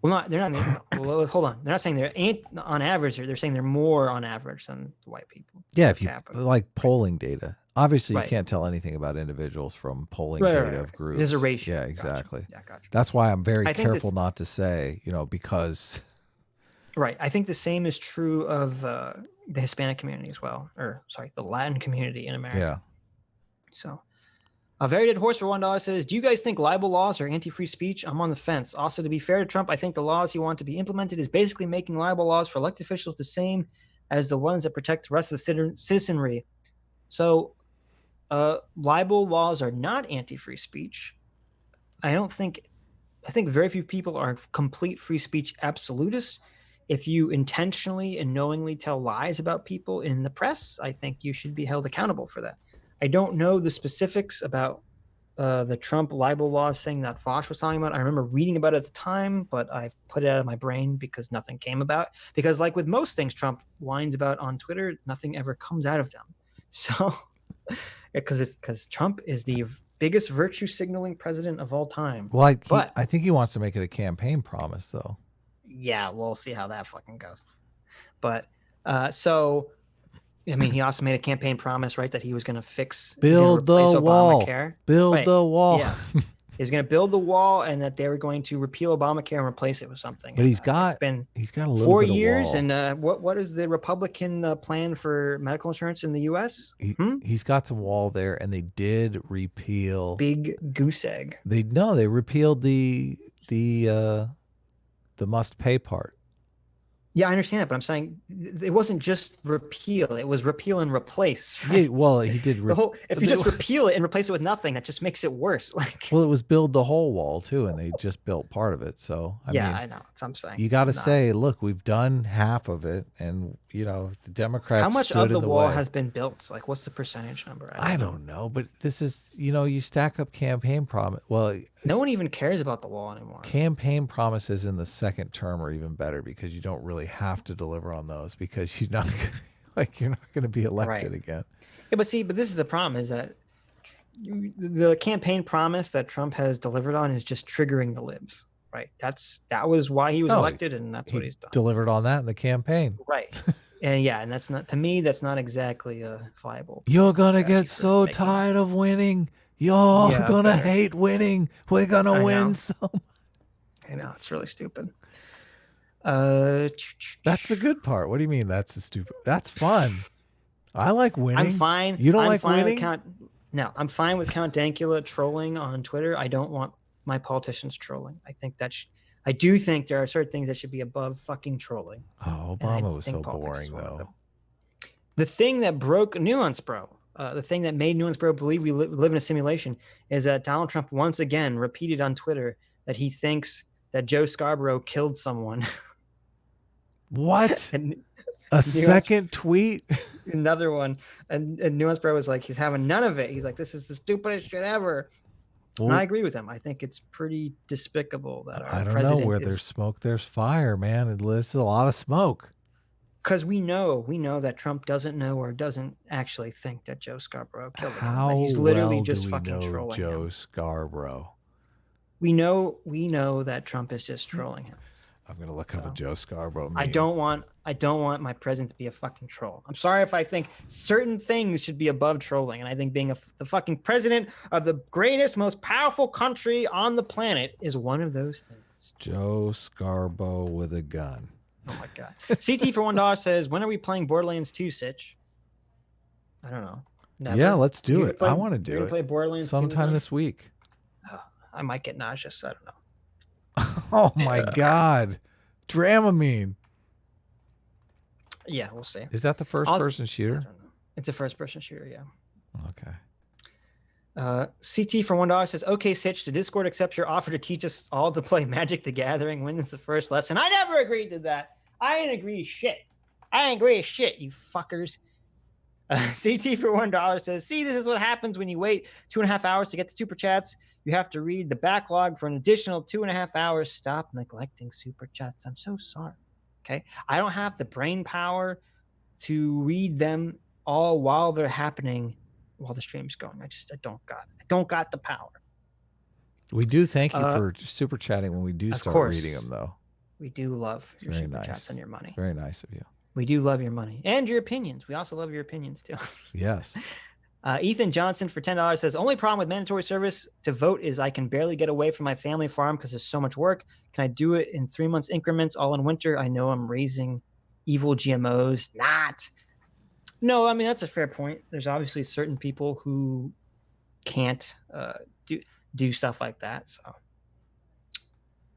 Well, they're not. Well, hold on. They're not saying they're on average. They're saying they're more on average than white people. Yeah, if you like polling data. Obviously, you can't tell anything about individuals from polling data of groups. There's a ratio. Yeah, exactly. Gotcha. Yeah, gotcha. That's why I'm very careful not to say, because. Right. I think the same is true of the Hispanic community as well. The Latin community in America. Yeah. So, a very dead horse for $1 says, do you guys think libel laws are anti-free speech? I'm on the fence. Also, to be fair to Trump, I think the laws he wants to be implemented is basically making libel laws for elected officials the same as the ones that protect the rest of the citizenry. So, libel laws are not anti-free speech. I think very few people are complete free speech absolutists. If you intentionally and knowingly tell lies about people in the press, I think you should be held accountable for that. I don't know the specifics about the Trump libel laws thing that Vaush was talking about. I remember reading about it at the time, but I've put it out of my brain because nothing came about. Because like with most things Trump whines about on Twitter, nothing ever comes out of them. So, because Trump is the biggest virtue signaling president of all time. Well, I think he wants to make it a campaign promise, though. Yeah, we'll see how that fucking goes. But he also made a campaign promise, right, that he was going to build the wall. Build the wall. Yeah. He was going to build the wall, and that they were going to repeal Obamacare and replace it with something. But he's got a little 4 bit years. of wall. And what is the Republican plan for medical insurance in the U.S.? He's got some wall there, and they did repeal big goose egg. They repealed the must pay part. Yeah, I understand that, but I'm saying it wasn't just repeal; it was repeal and replace. Right? Yeah, well, he did. If you just repeal it and replace it with nothing, that just makes it worse. Well, it was build the whole wall too, and they just built part of it. So I know. That's what I'm saying. You got to say, look, we've done half of it, and the Democrats. How much of the wall has been built? Like, what's the percentage number? I don't know, but this is you stack up campaign promise. Well, no one even cares about the wall anymore. Campaign promises in the second term are even better because you don't really have to deliver on those because you're not going to be elected again. Yeah, but this is the problem: is that the campaign promise that Trump has delivered on is just triggering the libs. Right. That was why he was elected, and that's what he's done. Delivered on that in the campaign. Right. And that's not, to me, that's not exactly a viable. You're gonna get so tired of winning. You're gonna hate winning. We're gonna win so much. I know, it's really stupid. That's the good part. What do you mean that's the stupid? That's fun. I like winning. I'm fine. You don't I'm like fine winning? No, I'm fine with Count Dankula trolling on Twitter. I don't want my politicians trolling. I think I do think there are certain things that should be above fucking trolling. Oh, Obama was so boring, though. The thing that broke Nuance Bro, the thing that made Nuance Bro believe we live in a simulation is that Donald Trump once again repeated on Twitter that he thinks that Joe Scarborough killed someone. What? A second tweet? Another one. And Nuance Bro was like, he's having none of it. He's like, this is the stupidest shit ever. Well, and I agree with him. I think it's pretty despicable that our president I don't know where there's smoke, there's fire, man. It's a lot of smoke. Because we know that Trump doesn't know or doesn't actually think that Joe Scarborough killed him. How he's literally well just do we fucking know trolling Joe him. Scarborough? We know that Trump is just trolling him. I'm gonna look up a Joe Scarborough meme. I don't want my president to be a fucking troll. I'm sorry if I think certain things should be above trolling, and I think being the fucking president of the greatest, most powerful country on the planet is one of those things. Joe Scarborough with a gun. Oh my god. CT for $1 says, when are we playing Borderlands 2, Sitch? I don't know. Never. Yeah, let's do it. I want to do it. Play Borderlands sometime this week. Oh, I might get nauseous. I don't know. Oh my god. Dramamine. Yeah, we'll see. Is that the first-person shooter? I don't know. It's a first-person shooter, yeah. Okay. CT for $1 says, okay, Sitch, the Discord accepts your offer to teach us all to play Magic the Gathering. When is the first lesson? I never agreed to that. I didn't agree to shit. I didn't agree to shit, you fuckers. CT for $1 says, see, this is what happens when you wait 2.5 hours to get the super chats. You have to read the backlog for an additional 2.5 hours. Stop neglecting super chats. I'm so sorry. Okay. I don't have the brain power to read them all while they're happening while the stream's going. I don't got the power. We do thank you for super chatting when we do start reading them, though. We do love your super chats and your money. Very nice of you. We do love your money and your opinions. We also love your opinions too. Yes. Ethan Johnson for $10 says, only problem with mandatory service to vote is I can barely get away from my family farm because there's so much work. Can I do it in 3 months increments all in winter? I know I'm raising evil GMOs. Not. No, I mean, that's a fair point. There's obviously certain people who can't do stuff like that. So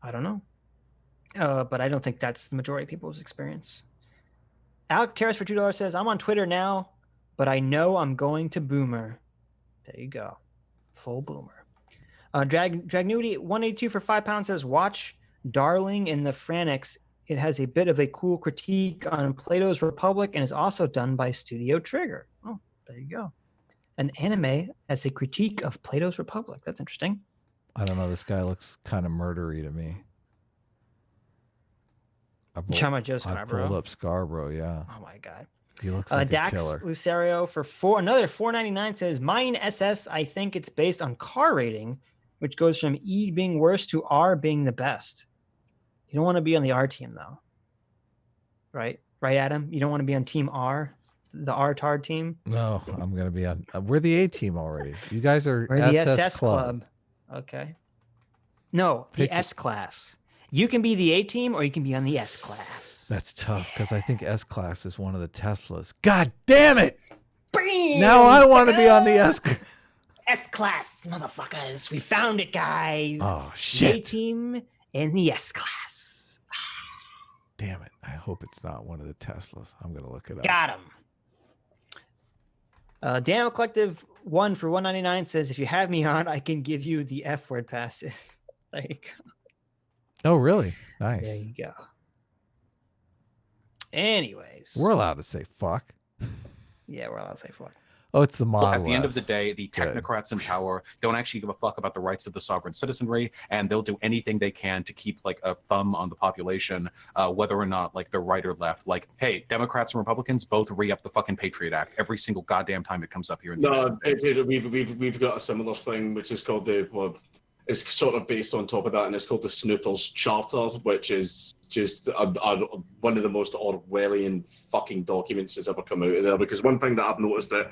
I don't know. But I don't think that's the majority of people's experience. Alex Karras for $2 says, I'm on Twitter now, but I know I'm going to boomer. There you go. Full boomer. Dragnuity 182 for £5 says, watch Darling in the Franix. It has a bit of a cool critique on Plato's Republic and is also done by Studio Trigger. Oh, there you go. An anime as a critique of Plato's Republic. That's interesting. I don't know. This guy looks kind of murdery to me. Talking about Joe Scarborough? I pulled up Scarborough, yeah. Oh my god. He looks like Dax a killer. Lucario for another $4.99 says, Mine SS, I think it's based on car rating, which goes from E being worst to R being the best. You don't want to be on the R team, though. Right, Adam? You don't want to be on Team R, the R-Tard team? No, I'm going to be on... we're the A team already. You guys are we're the SS Club. Okay. No, the S class. You can be the A team or you can be on the S class. That's tough because I think S class is one of the Teslas. God damn it! Bam! Now I want to be on the S class. S class, motherfuckers. We found it, guys. Oh, shit. The A team and the S class. Damn it. I hope it's not one of the Teslas. I'm going to look it up. Got him. Daniel Collective 1 for $1.99 says, if you have me on, I can give you the F word passes. There you go. Oh, really? Nice. There you go. Anyways. We're allowed to say fuck. Yeah, we're allowed to say fuck. Oh, it's the Model At the end of S. the day, the technocrats in power don't actually give a fuck about the rights of the sovereign citizenry, and they'll do anything they can to keep like a thumb on the population, whether or not like they're right or left. Like, hey, Democrats and Republicans both re-up the fucking Patriot Act every single goddamn time it comes up here. We've got a similar thing, which is called it's sort of based on top of that, and it's called the Snooters Charter, which is just one of the most Orwellian fucking documents that's ever come out of there. Because one thing that I've noticed that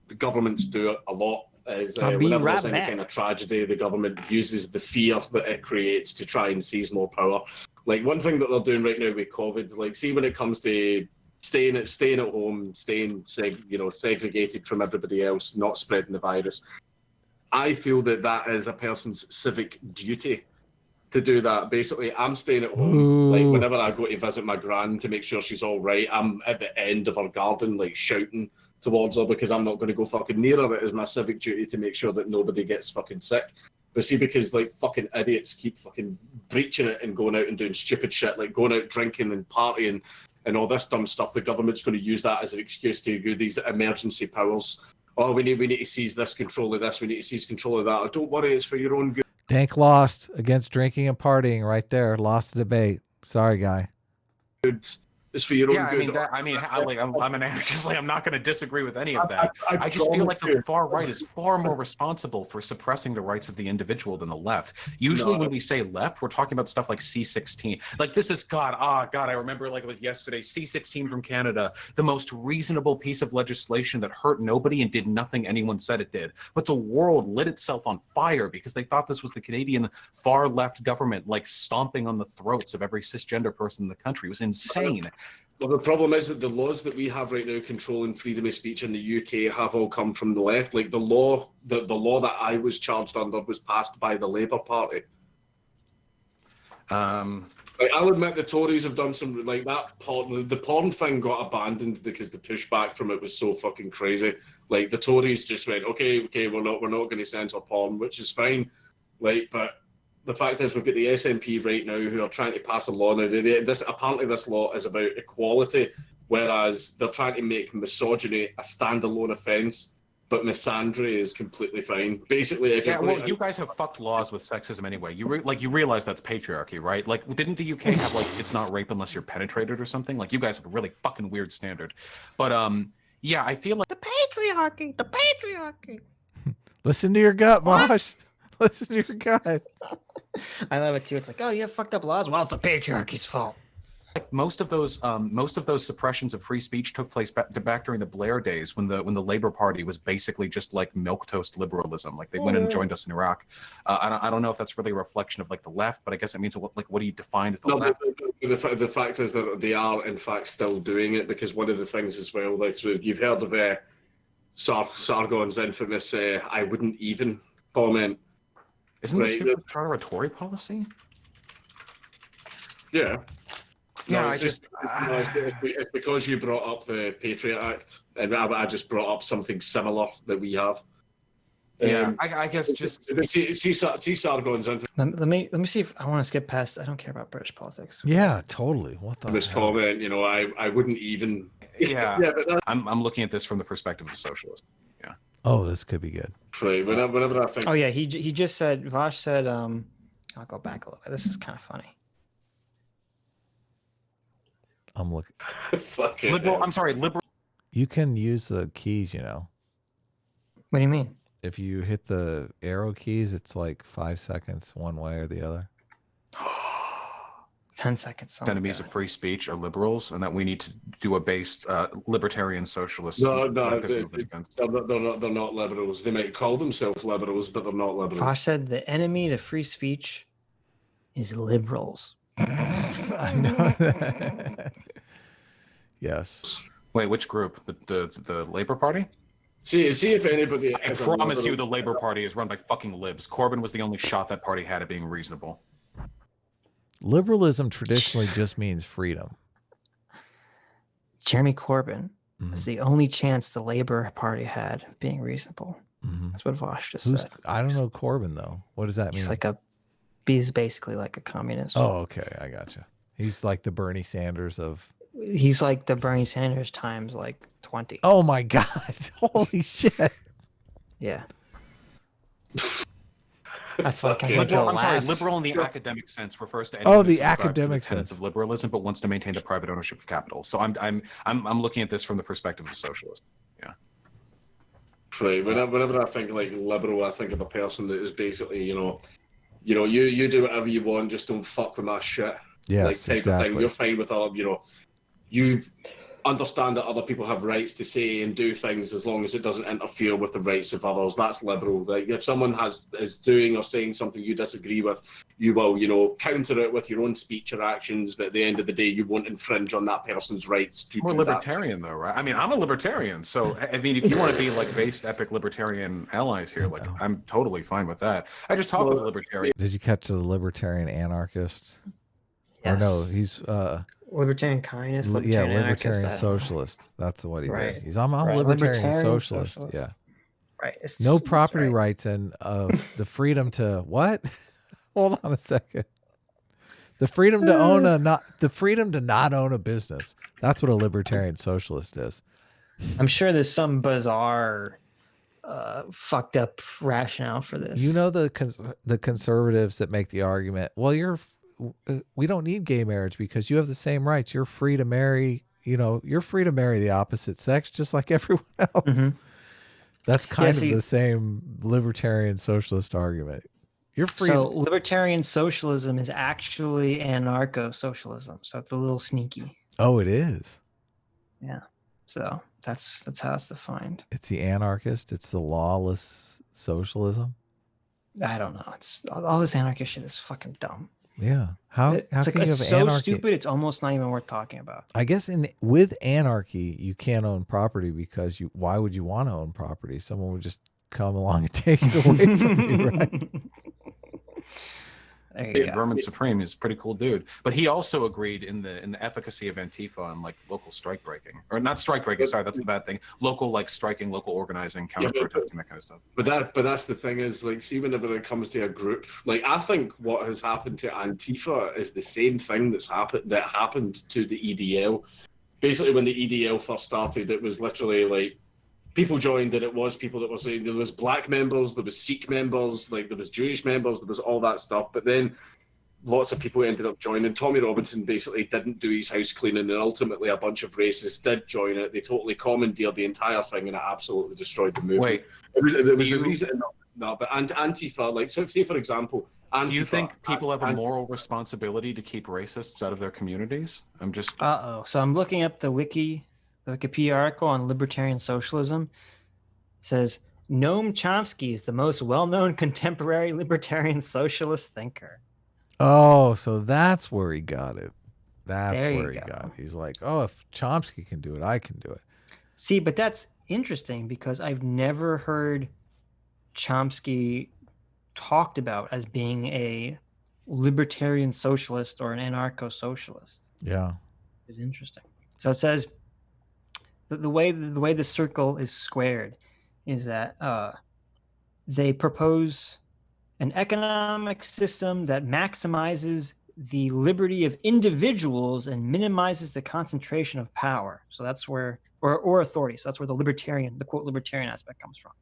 the governments do a lot is whenever there's any kind of tragedy, the government uses the fear that it creates to try and seize more power. Like one thing that they're doing right now with COVID, like see when it comes to staying at home, segregated from everybody else, not spreading the virus. I feel that is a person's civic duty to do that. Basically, I'm staying at home. Like whenever I go to visit my gran to make sure she's all right, I'm at the end of her garden, like shouting towards her because I'm not going to go fucking near her. It is my civic duty to make sure that nobody gets fucking sick. But see, because like fucking idiots keep fucking breaching it and going out and doing stupid shit, like going out drinking and partying and all this dumb stuff, the government's going to use that as an excuse to do these emergency powers. Oh, we need to seize this, control of this, we need to seize control of that. Oh, don't worry, it's for your own good. Dank lost against drinking and partying right there. Lost the debate. Sorry, guy. It's for your own good. I'm an anarchist. Like, I'm not going to disagree with any of that. I just feel like the far right is far more responsible for suppressing the rights of the individual than the left. Usually when we say left, we're talking about stuff like C-16. Like this is, God, I remember like it was yesterday, C-16 from Canada, the most reasonable piece of legislation that hurt nobody and did nothing anyone said it did. But the world lit itself on fire because they thought this was the Canadian far left government like stomping on the throats of every cisgender person in the country. It was insane. Well, the problem is that the laws that we have right now controlling freedom of speech in the UK have all come from the left. Like the law that I was charged under was passed by the Labour Party. Like, I'll admit the Tories have done some like that. The porn thing got abandoned because the pushback from it was so fucking crazy. Like the Tories just went, okay, we're not going to censor porn, which is fine. Like, but the fact is, we've got the SNP right now who are trying to pass a law now. Apparently, this law is about equality, whereas they're trying to make misogyny a standalone offence, but misandry is completely fine. Basically, you guys have fucked laws with sexism anyway. You realize that's patriarchy, right? Like, didn't the UK have like it's not rape unless you're penetrated or something? Like, you guys have a really fucking weird standard. But yeah, I feel like the patriarchy. Listen to your gut, Vaush. Listen to your gut. I love it too. It's like, oh, you have fucked up laws. Well, it's the patriarchy's fault. Most of those suppressions of free speech took place back during the Blair days when the Labour Party was basically just like milquetoast liberalism. Like they went and joined us in Iraq. I don't know if that's really a reflection of like the left, but I guess it means what do you define as the left? The fact is that they are in fact still doing it because one of the things as well, like so you've heard of Sargon's infamous "I wouldn't even" comment. Isn't this a Tory policy? Yeah. Yeah, it's because you brought up the Patriot Act, and I just brought up something similar that we have. Yeah, I guess just see Sargon's infamous. Let me see if I want to skip past. I don't care about British politics. Yeah, totally. What the this hell? Comment? I wouldn't even. Yeah, but I'm looking at this from the perspective of a socialist. Yeah. Oh, this could be good. Right. Whenever I think. Oh yeah, he just said. Vaush said. I'll go back a little bit. This is kind of funny. I'm looking. Liberal. You can use the keys, you know. What do you mean? If you hit the arrow keys, it's like 5 seconds one way or the other. 10 seconds. Oh enemies of free speech are liberals, and that we need to do a based libertarian socialist. No, they're not liberals. They might call themselves liberals, but they're not liberals. Vaush said the enemy to free speech is liberals. I know that. Yes. Wait, which group? The Labour Party? See if anybody. I promise you, the Labour Party is run by fucking libs. Corbyn was the only shot that party had at being reasonable. Liberalism traditionally just means freedom. Jeremy Corbyn was the only chance the Labour Party had of being reasonable. That's what Vaush just said. I don't know Corbyn though. What does that mean? He's basically like a communist. Oh, okay, I gotcha. He's like the Bernie Sanders of. He's like the Bernie Sanders times like 20. Oh my God! Holy shit! Yeah. That's what I'm sorry. Liberal in the academic sense refers to the academic sense of liberalism, but wants to maintain the private ownership of capital. So I'm looking at this from the perspective of a socialist. Yeah. Right. Whenever I think like liberal, I think of a person that is basically you do whatever you want, just don't fuck with my shit. Yes, type exactly. of thing. You're fine with all, you understand that other people have rights to say and do things as long as it doesn't interfere with the rights of others. That's liberal. Like if someone is doing or saying something you disagree with, you will, counter it with your own speech or actions. But at the end of the day, you won't infringe on that person's rights to We're do libertarian, though, right? I mean, I'm a libertarian, so I mean, if you want to be like base epic libertarian allies here, like I'm totally fine with that. I just talk with a libertarian. Did you catch the libertarian anarchist? Yes. Or no, he's libertarian kindness. Libertarian libertarian anarchist, socialist. That's what he Right. did. He's I'm a Right. libertarian socialist. Yeah. Right. No property rights and the freedom to what? Hold on a second. The freedom to own the freedom to not own a business. That's what a libertarian socialist is. I'm sure there's some bizarre, fucked up rationale for this. You know the conservatives that make the argument. Well, we don't need gay marriage because you have the same rights. You're free to marry. You're free to marry the opposite sex just like everyone else. Mm-hmm. That's kind of the same libertarian socialist argument. You're free. So libertarian socialism is actually anarcho-socialism. So it's a little sneaky. Oh, it is. Yeah. So that's how it's defined. It's the anarchist. It's the lawless socialism. I don't know. It's all this anarchist shit is fucking dumb. Yeah. How can you have so anarchy? Stupid. It's almost not even worth talking about. I guess with anarchy, you can't own property because why would you want to own property? Someone would just come along and take it away from you, right? Vermin Supreme is a pretty cool dude, but he also agreed in the efficacy of Antifa and like local strike breaking, or not strike breaking. Sorry, that's the bad thing. Local striking, local organizing, counter protesting, that kind of stuff. But that's the thing is like, see, whenever it comes to a group, like I think what has happened to Antifa is the same thing that happened to the EDL. Basically, when the EDL first started, it was literally like people joined, and it was people that were saying there was black members, there was Sikh members, like there was Jewish members, there was all that stuff. But then lots of people ended up joining. Tommy Robinson basically didn't do his house cleaning, and ultimately a bunch of racists did join it. They totally commandeered the entire thing, and it absolutely destroyed the movement. Wait, it was the reason. No, but Antifa, like, so say for example, Antifa, do you think people have a moral responsibility to keep racists out of their communities? I'm just. So I'm looking up the Wikipedia article on libertarian socialism. It says Noam Chomsky is the most well-known contemporary libertarian socialist thinker. Oh, so that's where he got it. That's where he got it. He's like, oh, if Chomsky can do it, I can do it. See, but that's interesting because I've never heard Chomsky talked about as being a libertarian socialist or an anarcho-socialist. Yeah. It's interesting. So it says the way the circle is squared is that they propose an economic system that maximizes the liberty of individuals and minimizes the concentration of power. So that's where, or authority. So that's where the quote libertarian aspect comes from.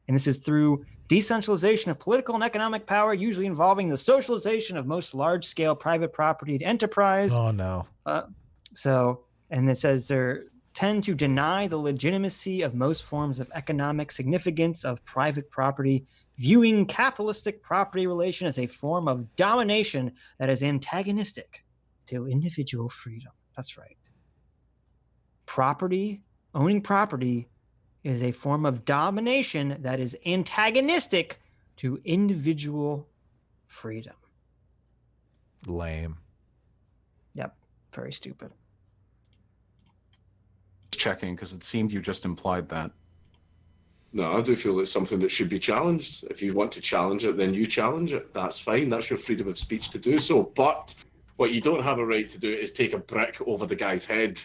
And this is through decentralization of political and economic power, usually involving the socialization of most large-scale private property and enterprise. Oh no. And it says they tend to deny the legitimacy of most forms of economic significance of private property, viewing capitalistic property relation as a form of domination that is antagonistic to individual freedom. That's right. Owning property is a form of domination that is antagonistic to individual freedom. Lame. Yep. Very stupid. Checking, because it seemed you just implied that. No, I do feel it's something that should be challenged. If you want to challenge it, then you challenge it. That's fine. That's your freedom of speech to do so. But what you don't have a right to do is take a brick over the guy's head.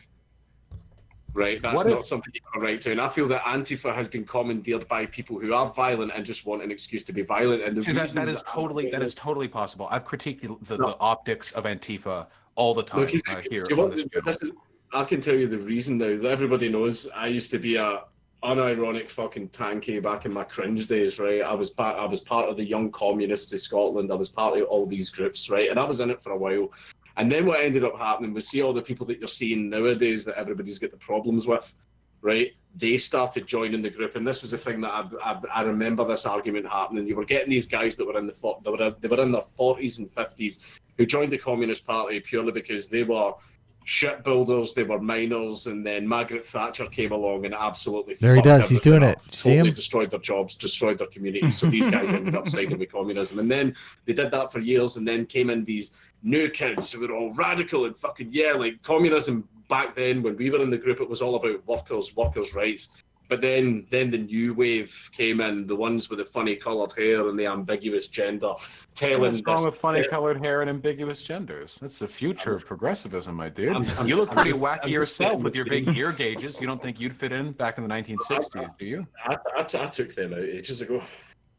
Right? That's not something you have a right to. And I feel that Antifa has been commandeered by people who are violent and just want an excuse to be violent. And that is totally possible. I've critiqued the optics of Antifa all the time here on this channel. I can tell you the reason now. Everybody knows I used to be a unironic fucking tanky back in my cringe days, right? I was part of the Young Communists of Scotland. I was part of all these groups, right? And I was in it for a while. And then what ended up happening was, see all the people that you're seeing nowadays that everybody's got the problems with, right? they started joining the group, and this was the thing that I remember this argument happening. You were getting these guys that were in they were in their 40s and 50s who joined the Communist Party purely because they were shipbuilders, they were miners, and then Margaret Thatcher came along and absolutely there he does. He's doing it. Totally destroyed their jobs, destroyed their communities. So these guys ended up siding with communism, and then they did that for years, and then came in these new kids who were all radical and fucking like communism. Back then, when we were in the group, it was all about workers' rights. But then the new wave came in, the ones with the funny coloured hair and the ambiguous gender, telling What's wrong with funny coloured hair and ambiguous genders? That's the future of progressivism, my dude. You look pretty wacky yourself with your big ear gauges. You don't think you'd fit in back in the 1960s, do you? I took them out ages ago.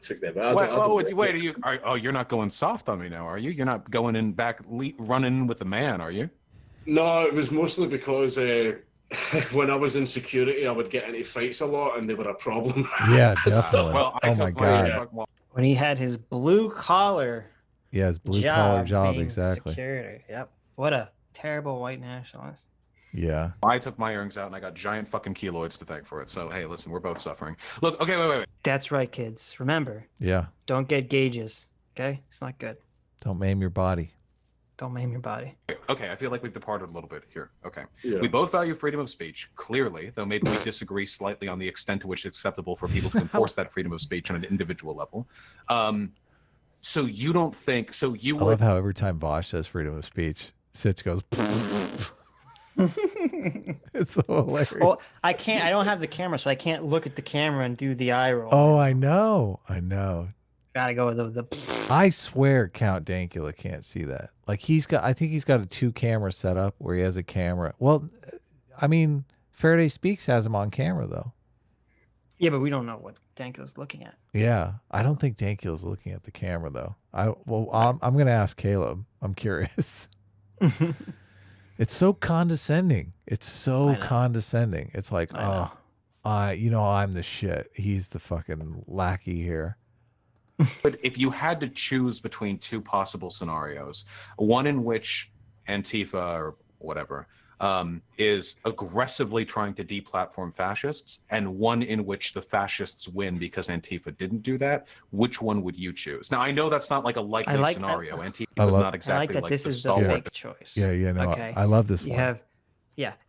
Took them out. Wait, you're not going soft on me now, are you? You're not going in back, running with a man, are you? No, it was mostly because when I was in security, I would get into fights a lot, and they were a problem. Yeah, definitely. Oh my God. When he had his blue collar. Yeah, his blue collar job, being exactly. Security. Yep. What a terrible white nationalist. Yeah. I took my earrings out, and I got giant fucking keloids to thank for it. So, hey, listen, we're both suffering. Look, okay, wait. That's right, kids. Remember. Yeah. Don't get gauges, okay? It's not good. Don't maim your body. Don't maim your body. Okay, I feel like we've departed a little bit here. Okay. Yeah. We both value freedom of speech, clearly, though maybe we disagree slightly on the extent to which it's acceptable for people to enforce that freedom of speech on an individual level. So you don't think, so you I love how every time Vaush says freedom of speech, Sitch goes, it's so hilarious. Well, I don't have the camera, so I can't look at the camera and do the eye roll. Oh, I know. Gotta go with the I swear Count Dankula can't see that. Like I think he's got a 2-camera setup where he has a camera. Well, I mean, Faraday Speaks has him on camera though. Yeah, but we don't know what Dankula's looking at. Yeah, I don't think Dankula's looking at the camera though. I'm going to ask Caleb. I'm curious. It's so condescending. It's so condescending. It's like, I'm the shit. He's the fucking lackey here. But if you had to choose between two possible scenarios, one in which Antifa or whatever is aggressively trying to deplatform fascists, and one in which the fascists win because Antifa didn't do that, which one would you choose? Now, I know that's not like a likely scenario. Antifa was not exactly like this is the fake choice. Yeah, no, okay. I love this one. You have,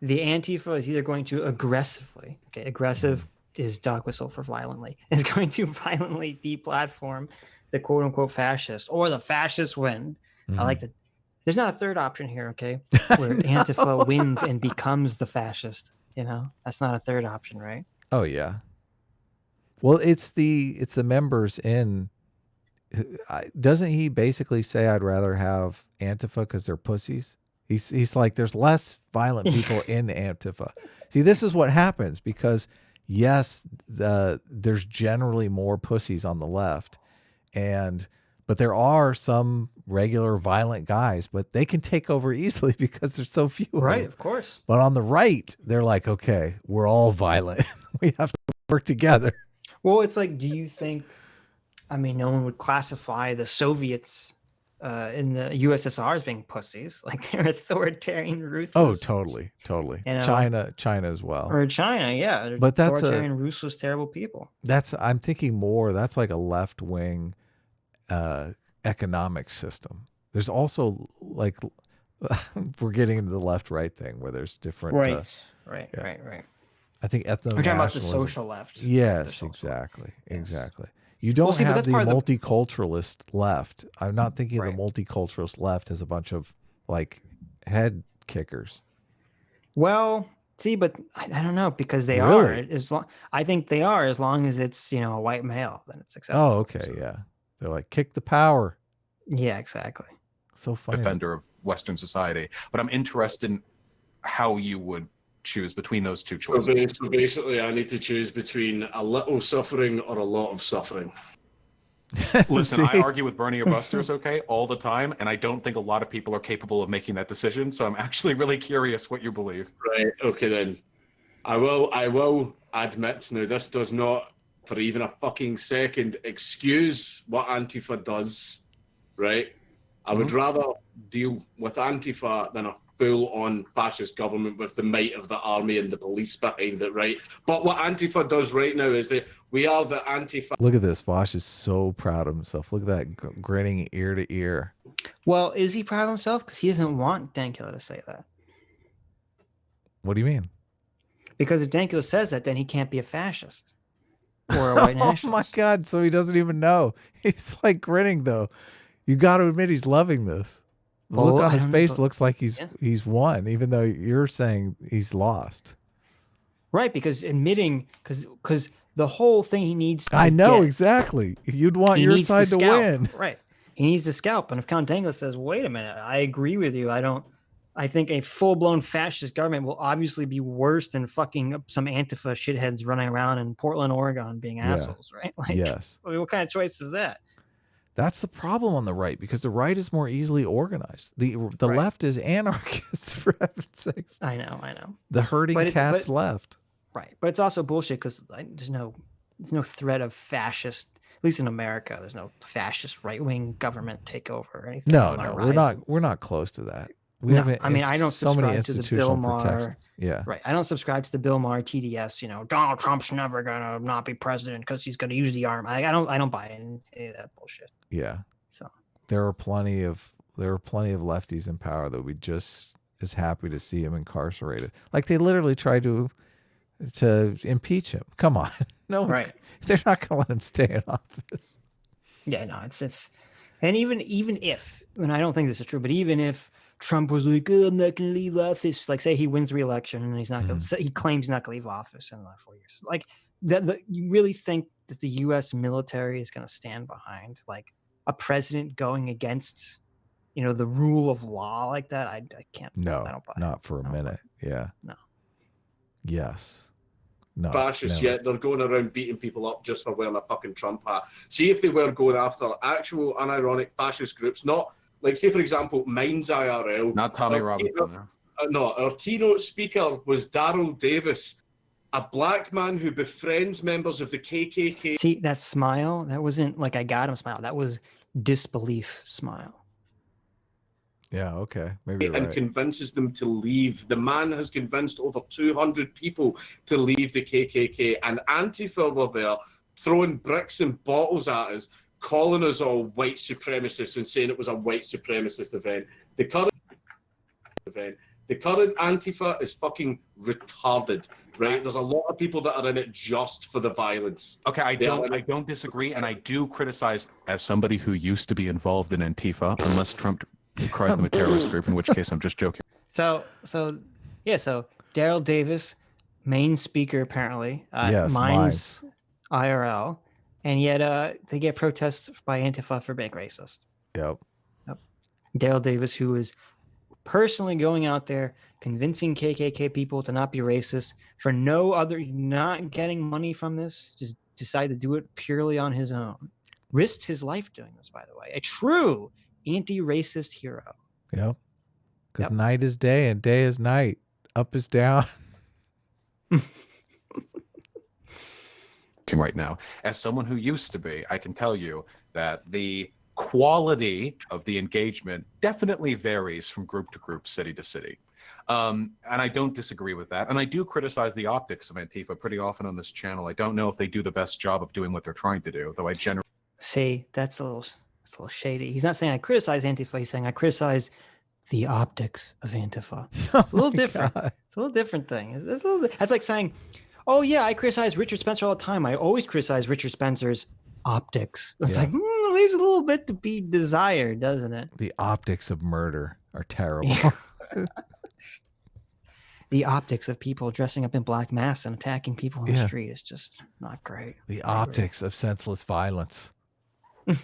the Antifa is either going to aggressively, aggressive is dog whistle for violently, is going to violently deplatform the quote unquote fascist, or the fascists win. I like that. There's not a third option here, okay? Where Antifa wins and becomes the fascist. You know, that's not a third option, right? Oh yeah. Well, it's the members in. Doesn't he basically say I'd rather have Antifa because they're pussies? He's like, there's less violent people in Antifa. See, this is what happens because yes, there's generally more pussies on the left, but there are some regular violent guys, but they can take over easily because there's so few. Right, of course. But on the right, they're like, okay, we're all violent. We have to work together. Well, it's like, do you think, I mean, no one would classify the Soviets in the USSR as being pussies. Like, they're authoritarian, ruthless. Oh, totally. You know? China as well. Or China, yeah. They're but that's authoritarian, ruthless, terrible people. I'm thinking more, that's like a left-wing economic system. There's also like we're getting into the left-right thing where there's different right. I think we're talking about the social left. Yes, exactly. You don't have the multiculturalist left. I'm not thinking the multiculturalist left has a bunch of like head kickers. Well, see, but I don't know, because they are. I think they are, as long as it's, a white male, then it's acceptable. Oh, okay, yeah. They're like, kick the power. Yeah, exactly. So funny. Defender of Western society. But I'm interested in how you would choose between those two choices. So basically, I need to choose between a little suffering or a lot of suffering. Listen, I argue with Bernie or Busters, all the time, and I don't think a lot of people are capable of making that decision. So I'm actually really curious what you believe. Right. Okay, then. I will admit, now this does not, for even a fucking second, excuse what Antifa does, right? I would rather deal with Antifa than a full-on fascist government with the might of the army and the police behind it, right? But what Antifa does right now is that we are the Antifa. Look at this. Vaush is so proud of himself. Look at that grinning ear to ear. Well, is he proud of himself? Because he doesn't want Dankula to say that. What do you mean? Because if Dankula says that, then he can't be a fascist or a white nationalist. Oh my God. So he doesn't even know. He's like grinning though. You got to admit he's loving this. The look on his face looks like he's won, even though you're saying he's lost. Right, because admitting, because the whole thing he needs to I know, exactly. You'd want your side to win. Right. He needs to scalp. And if Count Dankula says, wait a minute, I agree with you. I think a full-blown fascist government will obviously be worse than fucking some Antifa shitheads running around in Portland, Oregon being assholes, right? Like, yes. I mean, what kind of choice is that? That's the problem on the right, because the right is more easily organized. The left is anarchists, for heaven's sakes. I know. The herding cats left. Right. But it's also bullshit because there's no threat of fascist, at least in America, there's no fascist right-wing government takeover or anything. No, we're not close to that. I don't subscribe to the Bill Maher. Yeah. Right. I don't subscribe to the Bill Maher TDS, Donald Trump's never gonna not be president because he's gonna use the arm. I don't buy any of that bullshit. Yeah. So there are plenty of lefties in power that would be just as happy to see him incarcerated. Like they literally tried to impeach him. Come on. No, right. They're not gonna let him stay in office. Yeah, no, it's and even if, and I don't think this is true, but even if Trump was like, oh, I'm not going to leave office. Like, say he wins re-election and he's not going to. He claims he's not going to leave office in like 4 years. Like, you really think that the U.S. military is going to stand behind like a president going against, the rule of law like that? I can't. No, I don't buy not for a minute. Yeah. No. Yes. No. Fascists, yet they're going around beating people up just for wearing a fucking Trump hat. See if they were going after actual unironic fascist groups, not. Like, say, for example, Minds IRL. Not Tommy Robinson. No, our keynote speaker was Daryl Davis, a black man who befriends members of the KKK. See, that smile, that wasn't like I got him smile. That was disbelief smile. Yeah, okay. Maybe and convinces them to leave. The man has convinced over 200 people to leave the KKK. And Antifa were there throwing bricks and bottles at us, calling us all white supremacists and saying it was a white supremacist event. The current Antifa is fucking retarded, right? There's a lot of people that are in it just for the violence. Okay, I don't disagree, and I do criticize, as somebody who used to be involved in Antifa, unless Trump cries them a terrorist group, in which case I'm just joking. So Daryl Davis, main speaker apparently, Minds IRL. And yet they get protests by Antifa for being racist. Yep. Daryl Davis, who is personally going out there convincing KKK people to not be racist for no other, not getting money from this, just decided to do it purely on his own. Risked his life doing this, by the way. A true anti-racist hero. Yep. Because night is day and day is night. Up is down. Right now, as someone who used to be, I can tell you that the quality of the engagement definitely varies from group to group, city to city. And I don't disagree with that. And I do criticize the optics of Antifa pretty often on this channel. I don't know if they do the best job of doing what they're trying to do, though I generally see that's a little shady. He's not saying I criticize Antifa, he's saying I criticize the optics of Antifa. A little different. God. It's a little different thing. That's like saying, oh yeah, I criticize Richard Spencer all the time. I always criticize Richard Spencer's optics. It's like, it leaves a little bit to be desired, doesn't it? The optics of murder are terrible. Yeah. The optics of people dressing up in black masks and attacking people in the street is just not great. The optics of senseless violence. What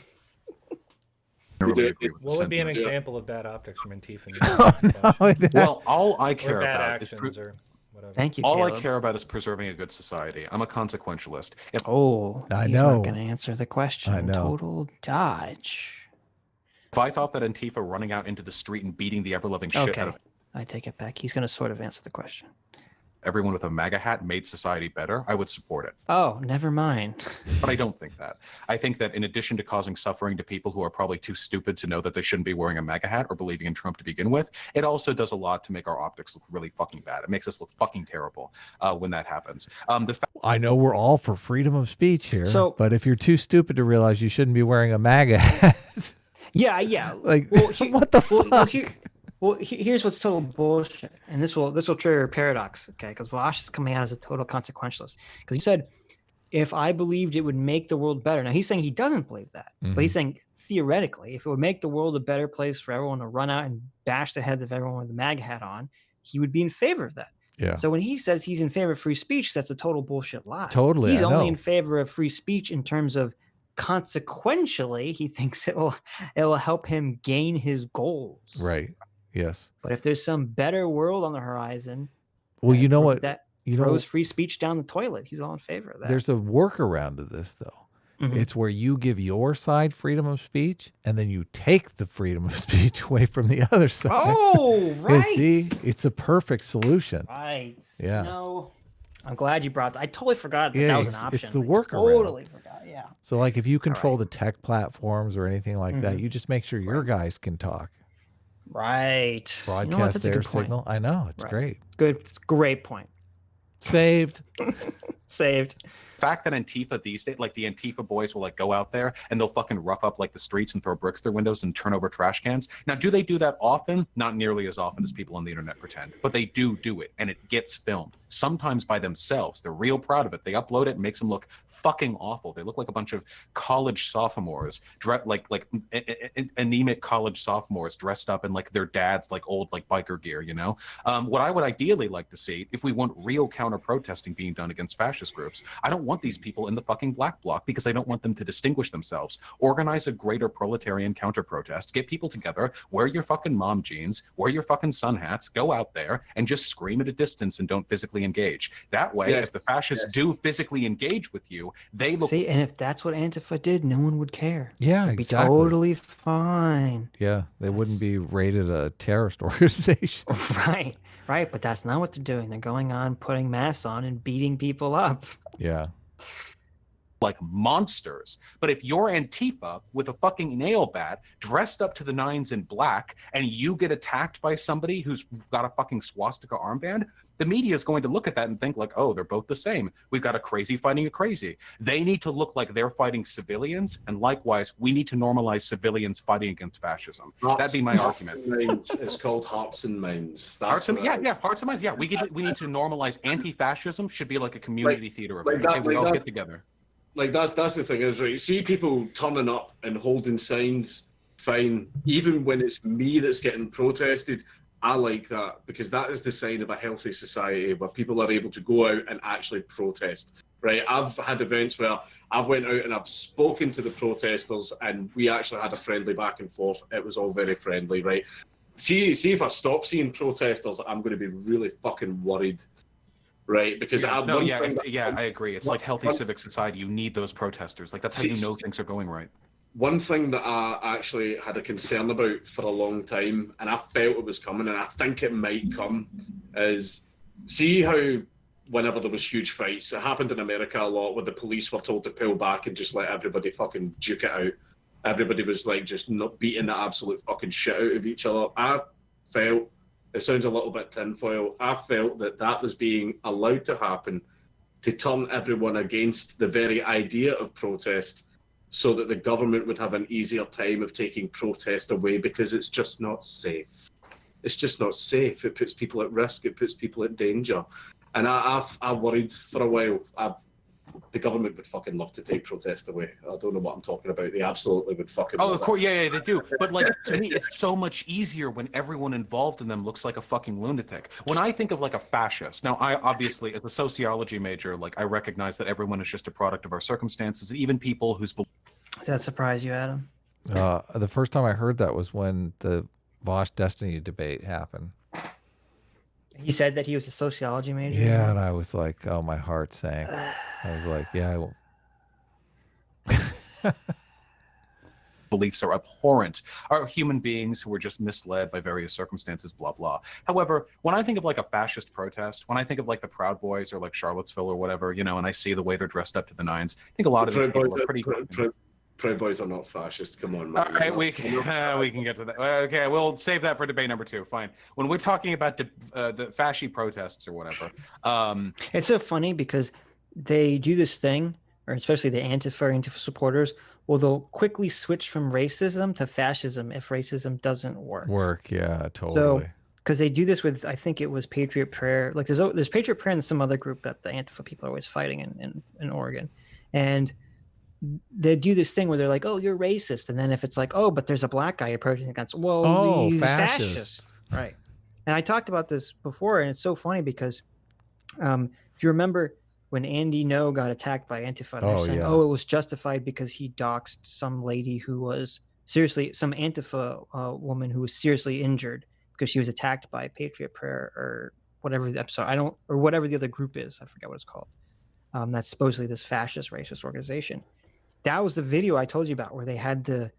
would be an example of bad optics from Antifa? Well, all I care about is Thank you, all Caleb. I care about is preserving a good society. I'm a consequentialist. He's not going to answer the question. I know. Total dodge. If I thought that Antifa running out into the street and beating the ever-loving shit out of... I take it back. He's going to sort of answer the question. everyone with a MAGA hat made society better, I would support it. Oh, never mind. But I don't think that. I think that in addition to causing suffering to people who are probably too stupid to know that they shouldn't be wearing a MAGA hat or believing in Trump to begin with, it also does a lot to make our optics look really fucking bad. It makes us look fucking terrible when that happens. I know we're all for freedom of speech here, So- but if you're too stupid to realize you shouldn't be wearing a MAGA hat, Yeah. like, what the fuck? Here's what's total bullshit, and this will trigger a paradox, okay? Because Vaush is coming out as a total consequentialist. Because he said, if I believed it would make the world better. Now he's saying he doesn't believe that, but he's saying theoretically, if it would make the world a better place for everyone to run out and bash the heads of everyone with the MAG hat on, he would be in favor of that. Yeah. So when he says he's in favor of free speech, that's a total bullshit lie. Totally, He's I only know. in favor of free speech in terms of consequentially, he thinks it will help him gain his goals. Right. Yes. But if there's some better world on the horizon, Well, you know what? that You know, throws free speech down the toilet, he's all in favor of that. there's a workaround to this, though. It's where you give your side freedom of speech, and then you take the freedom of speech away from the other side. Oh, You right. see, it's a perfect solution. Right. Yeah. No, I'm glad you brought that. I totally forgot that Yeah, that was an it's option. the Like, workaround. Totally forgot. Yeah. So, like, if you control the tech platforms or anything like that, you just make sure your guys can talk. Right. Broadcast You know what? That's a their good point. signal. I know. It's Right. great. Good. It's a great point. Saved. Saved. Fact that Antifa these days, like the Antifa boys will like go out there and they'll fucking rough up like the streets and throw bricks through windows and turn over trash cans. Now, do they do that often? Not nearly as often as people on the internet pretend, but they do it, and it gets filmed. Sometimes by themselves. They're real proud of it. They upload it and makes them look fucking awful. They look like a bunch of college sophomores, like anemic college sophomores dressed up in like their dad's like old like biker gear, you know? What I would ideally like to see, if we want real counter protesting being done against fascist groups, I don't want these people in the fucking black bloc because I don't want them to distinguish themselves. Organize a greater proletarian counter protest, get people together, wear your fucking mom jeans, wear your fucking sun hats, go out there and just scream at a distance and don't physically engage. That way, if the fascists do physically engage with you, they look. See, and if that's what Antifa did, no one would care. Yeah, It'd be exactly. totally fine. Yeah, they wouldn't be rated a terrorist organization. Right. Right. But that's not what they're doing. They're going on, putting masks on and beating people up. Yeah. Like monsters. But if you're Antifa with a fucking nail bat dressed up to the nines in black and you get attacked by somebody who's got a fucking swastika armband, the media is going to look at that and think like, oh, they're both the same. We've got a crazy fighting a crazy. They need to look like they're fighting civilians, and likewise, we need to normalize civilians fighting against fascism. That'd be my argument. It's called Hearts and Minds. Hearts and Minds. Yeah, we need to normalize anti-fascism. Should be like a community theater event. Okay, we all get together. Like that's the thing is, right, see people turning up and holding signs, fine. Even when it's me that's getting protested, I like that because that is the sign of a healthy society where people are able to go out and actually protest. Right? I've had events where I've went out and I've spoken to the protesters and we actually had a friendly back and forth. It was all very friendly, right? See if I stop seeing protesters, I'm going to be really fucking worried. Right, because I agree. It's like healthy civic society. You need those protesters. Like that's how you know things are going right. One thing that I actually had a concern about for a long time, and I felt it was coming, and I think it might come, is see how whenever there was huge fights, it happened in America a lot, where the police were told to pull back and just let everybody fucking duke it out. Everybody was like just not beating the absolute fucking shit out of each other. I felt. It sounds a little bit tinfoil. I felt that was being allowed to happen to turn everyone against the very idea of protest so that the government would have an easier time of taking protest away because it's just not safe. It's just not safe. It puts people at risk. It puts people at danger. And I worried for a while. The government would fucking love to take protest away. I don't know what I'm talking about. They absolutely would fucking. Oh, of course, yeah, they do. But like to me, it's so much easier when everyone involved in them looks like a fucking lunatic. When I think of like a fascist, now I obviously, as a sociology major, like I recognize that everyone is just a product of our circumstances, even people whose. Does that surprise you, Adam? The first time I heard that was when the Vaush Destiny debate happened. He said that he was a sociology major. Yeah, and I was like, oh, my heart sank. I was like, yeah, I will. beliefs are abhorrent, are human beings who were just misled by various circumstances, blah, blah. However, when I think of like a fascist protest, when I think of like the Proud Boys or like Charlottesville or whatever, you know, and I see the way they're dressed up to the nines, I think a lot of these people are pretty... Proud Boys are not fascist. Come on, man. All right, we can get to that. Okay, we'll save that for debate number 2. Fine. When we're talking about the fasci protests or whatever, it's so funny because they do this thing, or especially the Antifa supporters, well, they'll quickly switch from racism to fascism if racism doesn't work. Yeah, totally. So, because they do this with, I think it was Patriot Prayer. Like there's Patriot Prayer and some other group that the Antifa people are always fighting in Oregon, and they do this thing where they're like, "Oh, you're racist," and then if it's like, "Oh, but there's a black guy you're protesting against," well, he's fascist, right? And I talked about this before, and it's so funny because if you remember when Andy No got attacked by Antifa, they're saying, "Oh, it was justified because he doxed some lady who was seriously some Antifa woman who was seriously injured because she was attacked by Patriot Prayer or whatever. I'm sorry, or whatever the other group is. I forget what it's called. That's supposedly this fascist racist organization." That was the video I told you about where they had the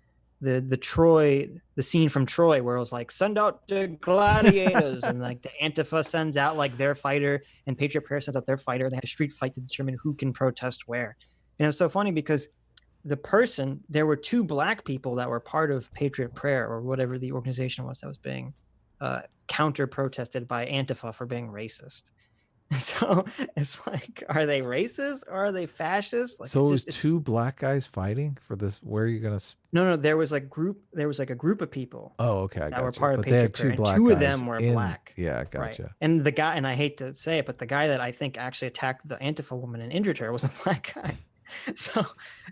scene from Troy where it was like, send out the gladiators and like the Antifa sends out like their fighter and Patriot Prayer sends out their fighter, and they had a street fight to determine who can protest where. And it's so funny because there were 2 black people that were part of Patriot Prayer or whatever the organization was that was being counter protested by Antifa for being racist. So it's like, are they racist or are they fascist? Like, so it was 2 black guys fighting for this. Where are you gonna? No, there was like a group of people. Oh, okay, that were part of but they had Patriot 2 Prayer, black and 2 guys of them were black. Yeah, gotcha. Right. And the guy, and I hate to say it, but the guy that I think actually attacked the Antifa woman and injured her was a black guy. So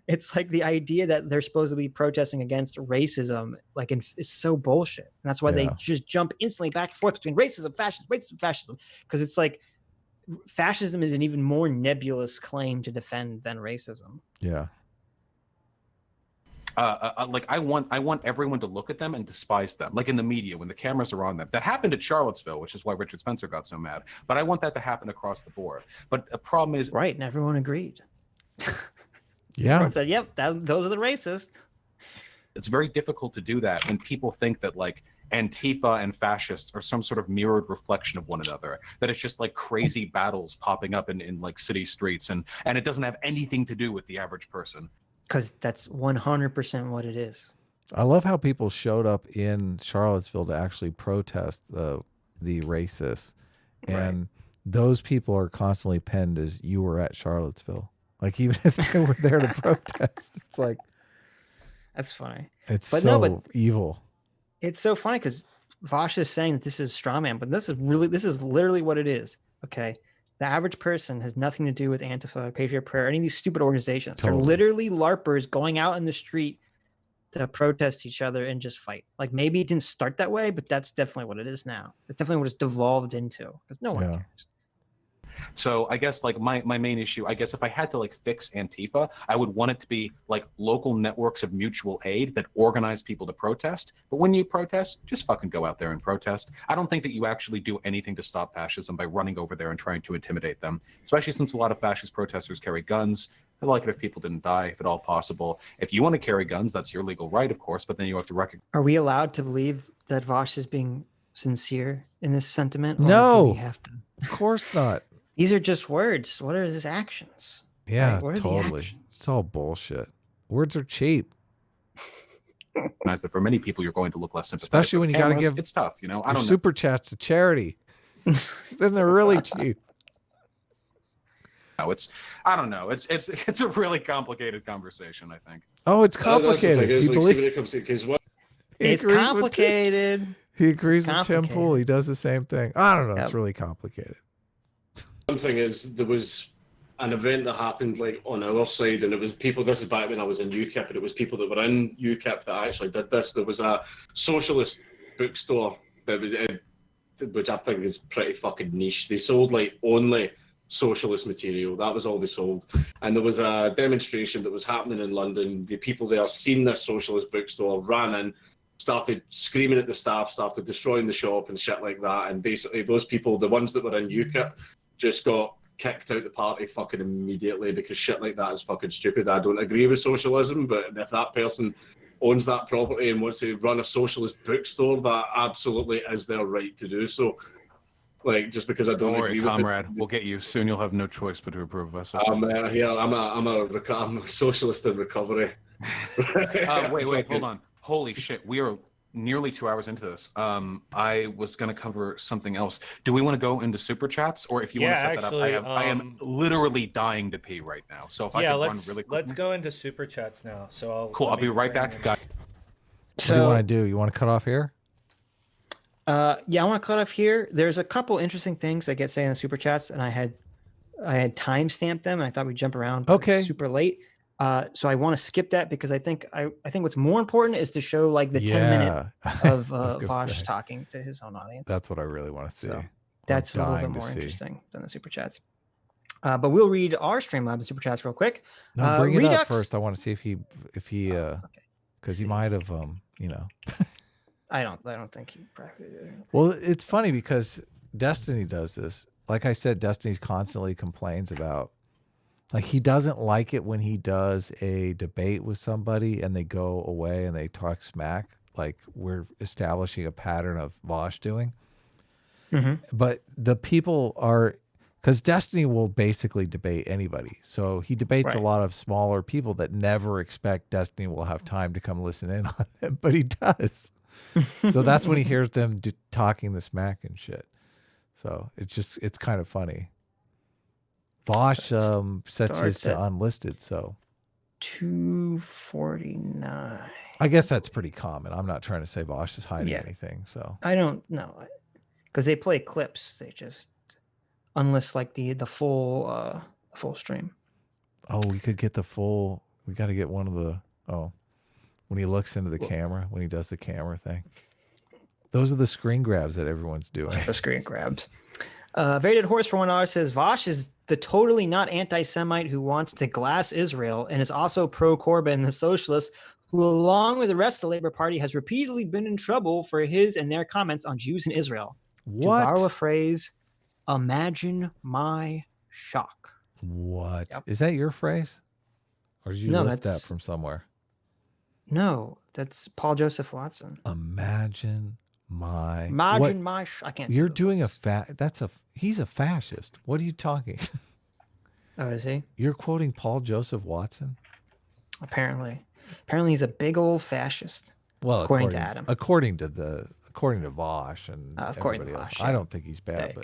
it's like the idea that they're supposed to be protesting against racism, like it's so bullshit. And that's why they just jump instantly back and forth between racism, fascism, because it's like, fascism is an even more nebulous claim to defend than racism. Yeah. Like I want everyone to look at them and despise them, like in the media when the cameras are on them. That happened at Charlottesville, which is why Richard Spencer got so mad. But I want that to happen across the board. But the problem is, right, and everyone agreed. Yeah. Everyone said, "Yep, those are the racists." It's very difficult to do that when people think that like Antifa and fascists are some sort of mirrored reflection of one another, that it's just like crazy battles popping up in like city streets and it doesn't have anything to do with the average person. Because that's 100% what it is. I love how people showed up in Charlottesville to actually protest the racists, and those people are constantly penned as "you were at Charlottesville." Like even if they were there to protest, it's like that's funny. It's so evil. It's so funny because Vaush is saying that this is straw man, but this is literally what it is. Okay. The average person has nothing to do with Antifa, Patriot Prayer, any of these stupid organizations. Totally. They're literally LARPers going out in the street to protest each other and just fight. Like maybe it didn't start that way, but that's definitely what it is now. It's definitely what it's devolved into because no one cares. So I guess like my main issue, I guess if I had to like fix Antifa, I would want it to be like local networks of mutual aid that organize people to protest. But when you protest, just fucking go out there and protest. I don't think that you actually do anything to stop fascism by running over there and trying to intimidate them, especially since a lot of fascist protesters carry guns. I'd like it if people didn't die, if at all possible. If you want to carry guns, that's your legal right, of course, but then you have to recognize. Are we allowed to believe that Vaush is being sincere in this sentiment? No, do we have to? Of course not. These are just words. What are his actions? Yeah, right? What are totally. It's all bullshit. Words are cheap. That for many people, you're going to look less sympathetic. Especially when you got to give. It's tough, you know. I don't know. Super chats to charity. Then they're really cheap. No, I don't know. It's a really complicated conversation, I think. Oh, it's complicated. It's complicated. He agrees with Tim Pool. He does the same thing. I don't know. Yep. It's really complicated. One thing is there was an event that happened like on our side, and it was people. This is back when I was in UKIP, and it was people that were in UKIP that actually did this. There was a socialist bookstore that was, which I think is pretty fucking niche. They sold like only socialist material. That was all they sold. And there was a demonstration that was happening in London. The people there seen this socialist bookstore, ran in, started screaming at the staff, started destroying the shop and shit like that. And basically those people, the ones that were in UKIP, just got kicked out the party fucking immediately because shit like that is fucking stupid. I don't agree with socialism, but if that person owns that property and wants to run a socialist bookstore, that absolutely is their right to do so. Like, just because I don't agree with comrade, it. we'll get you. Soon you'll have no choice but to approve of us. I'm a socialist in recovery. Wait, hold on. Holy shit, we are nearly 2 hours into this. I was going to cover something else. Do we want to go into super chats, or if you want to set that up? I am literally dying to pee right now. So if I can run really quick. Let's go into super chats now. So I'll be right back, guys. So, what do you want to do? You want to cut off here? Yeah, I want to cut off here. There's a couple interesting things that get said in the super chats, and I had time stamped them, and I thought we'd jump around. But it's super late. So I want to skip that because I think what's more important is to show like the 10-minute of Vaush talking to his own audience. That's what I really want to see. So that's a little bit more interesting than the super chats. But we'll read our Streamlabs super chats real quick. No, bring it up first. I want to see if he because he might have I don't think he practically did. Well, it's funny because Destiny does this. Like I said, Destiny constantly complains about, like, he doesn't like it when he does a debate with somebody and they go away and they talk smack, like we're establishing a pattern of Vaush doing. But the people are, because Destiny will basically debate anybody. So he debates a lot of smaller people that never expect Destiny will have time to come listen in on them, but he does. So that's when he hears them talking the smack and shit. So it's kind of funny. Vaush sets his to unlisted, so 249. I guess that's pretty common. I'm not trying to say Vaush is hiding anything. So I don't know, because they play clips. They just unlist like the full stream. Oh, we could get the full. We got to get one of the when he looks into the camera, when he does the camera thing. Those are the screen grabs that everyone's doing. The screen grabs. Very Dead Horse for $1 says Vaush is the totally not anti-Semite who wants to glass Israel and is also pro-Corbyn, the socialist, who along with the rest of the Labour Party has repeatedly been in trouble for his and their comments on Jews in Israel. What? To borrow a phrase, imagine my shock. What? Is that your phrase? Or did you lift that from somewhere? No, that's Paul Joseph Watson. Imagine my I can't. You're doing he's a fascist. What are you talking? Oh, is he? You're quoting Paul Joseph Watson? Apparently he's a big old fascist. Well, according to Adam. According to Vaush and everybody else. I don't think he's bad,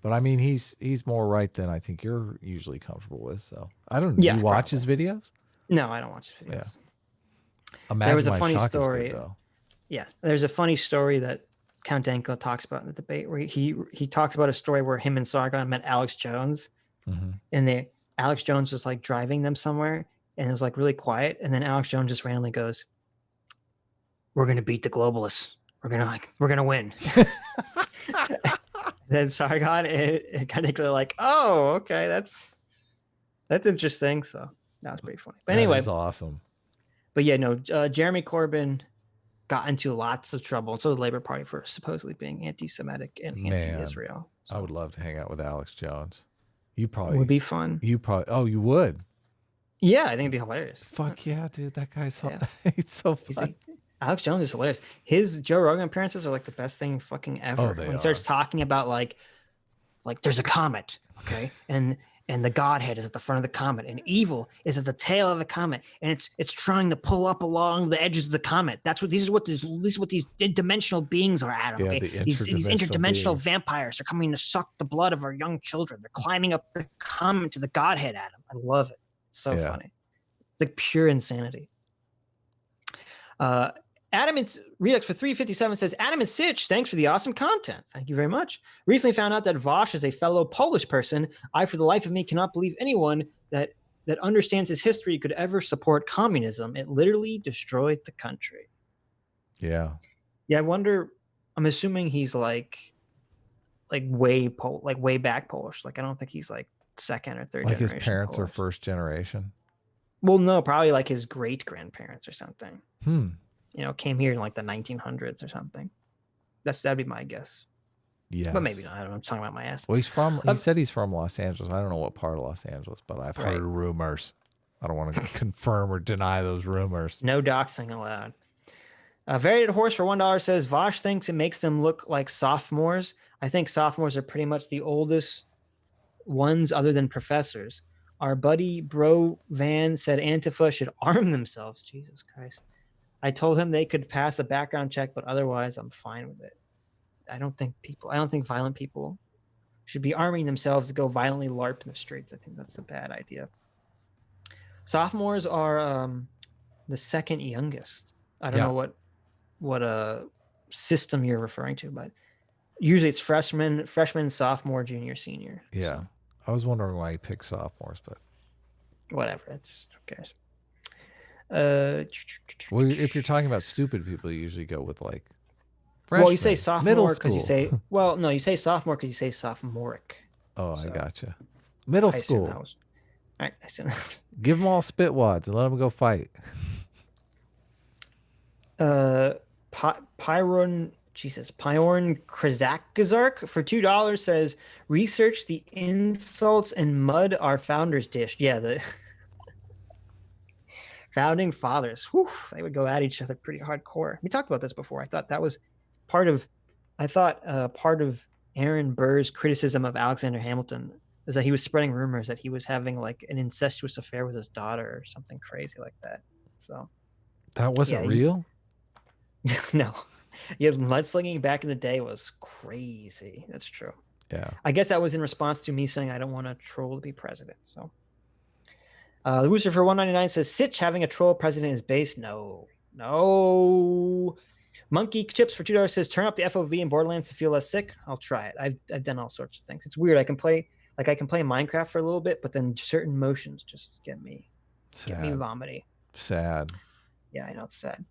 but I mean he's more right than I think you're usually comfortable with. So I don't know. Do you watch his videos? No, I don't watch his videos. Yeah. Imagine there was a funny story. Good, there's a funny story that Count Dankula talks about in the debate where he talks about a story where him and Sargon met Alex Jones, and Alex Jones was like driving them somewhere, and it was like really quiet, and then Alex Jones just randomly goes, "We're gonna beat the globalists. We're gonna win." Then Sargon and kind of like, "Oh, okay, that's interesting." So that was pretty funny. But anyway, that's awesome. But yeah, no, Jeremy Corbyn got into lots of trouble. So the Labour Party for supposedly being anti-Semitic and anti-Israel. So I would love to hang out with Alex Jones. You probably would be fun. You would. Yeah, I think it'd be hilarious. Fuck yeah, dude, that guy's he's so fun. Alex Jones is hilarious. His Joe Rogan appearances are like the best thing fucking ever. When he starts talking about like there's a comet, okay, and the Godhead is at the front of the comet, and evil is at the tail of the comet, and it's trying to pull up along the edges of the comet. These are what these dimensional beings are, Adam. Okay, these interdimensional vampires are coming to suck the blood of our young children. They're climbing up the comet to the Godhead, Adam. I love it. It's so funny, like pure insanity. Adam and Redux for 357 says, Adam and Sitch, thanks for the awesome content. Thank you very much. Recently found out that Vaush is a fellow Polish person. I, for the life of me, cannot believe anyone that understands his history could ever support communism. It literally destroyed the country. Yeah. Yeah, I wonder, I'm assuming he's like way back Polish. Like, I don't think he's like second or third generation. Like his parents Polish. are first generation? Well, no, probably like his great-grandparents or something. Came here in like the 1900s or something. That'd be my guess. Yeah, but maybe not. I don't know. I'm talking about my ass. Well, he said he's from Los Angeles. I don't know what part of Los Angeles, but I've heard rumors. I don't want to confirm or deny those rumors. No doxing allowed. Varied Horse for $1 says Vaush thinks it makes them look like sophomores. I think sophomores are pretty much the oldest ones other than professors. Our buddy Bro Van said Antifa should arm themselves. Jesus Christ. I told him they could pass a background check, but otherwise I'm fine with it. I don't think violent people should be arming themselves to go violently LARP in the streets. I think that's a bad idea. Sophomores are the second youngest. I don't know what system you're referring to, but usually it's freshman, sophomore, junior, senior. Yeah. I was wondering why he picked sophomores, but whatever. It's okay. Well, if you're talking about stupid people, you usually go with like freshmen, well, you say sophomore because you say you say sophomore because you say sophomoric. Oh, so, I gotcha. Middle school. All right, I assume Give them all spitwads and let them go fight. Pyron Krizakazark for $2 says research the insults and mud our founders dished. Yeah, the founding fathers. Whew, they would go at each other pretty hardcore. We talked about this before. I thought that was part of Aaron Burr's criticism of Alexander Hamilton is that he was spreading rumors that he was having like an incestuous affair with his daughter or something crazy like that. So that wasn't real? No. Yeah, mudslinging back in the day was crazy. That's true. Yeah. I guess that was in response to me saying I don't want a troll to be president. So the Rooster for $1.99 says Sitch having a troll president is base. No. Monkey Chips for $2 says turn up the FOV in Borderlands to feel less sick. I'll try it. I've done all sorts of things. It's weird. I can play Minecraft for a little bit, but then certain motions just get me vomity. Sad. Yeah, I know it's sad.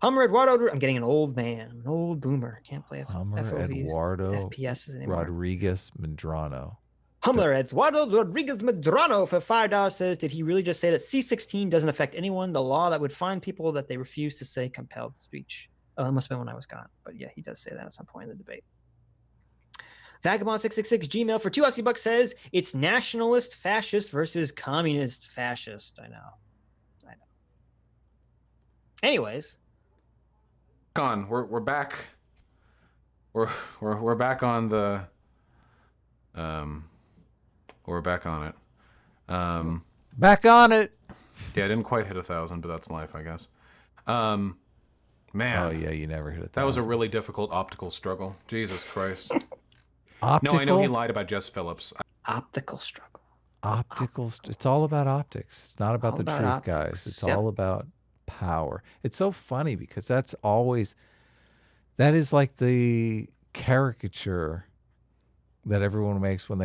Hummer Eduardo, I'm getting an old man, an old boomer. Can't play Hummer FOVs, Eduardo FPSs anymore. Rodriguez Medrano. Hummer Eduardo Rodriguez Medrano for $5 says, did he really just say that C-16 doesn't affect anyone? The law that would fine people that they refuse to say compelled speech. Oh, it must have been when I was gone. But yeah, he does say that at some point in the debate. Vagabond666 Gmail for $2 says it's nationalist fascist versus communist fascist. I know. Anyways. We're back. We're back on the we're back on it. Back on it. Yeah, I didn't quite hit 1,000, but that's life, I guess. Man. Oh yeah, you never hit 1,000. That was a really difficult optical struggle. Jesus Christ. Optical? No, I know he lied about Jess Phillips. Optical struggle. It's all about optics. It's not about the truth, optics. guys. It's all about power. It's so funny because that is like the caricature that everyone makes when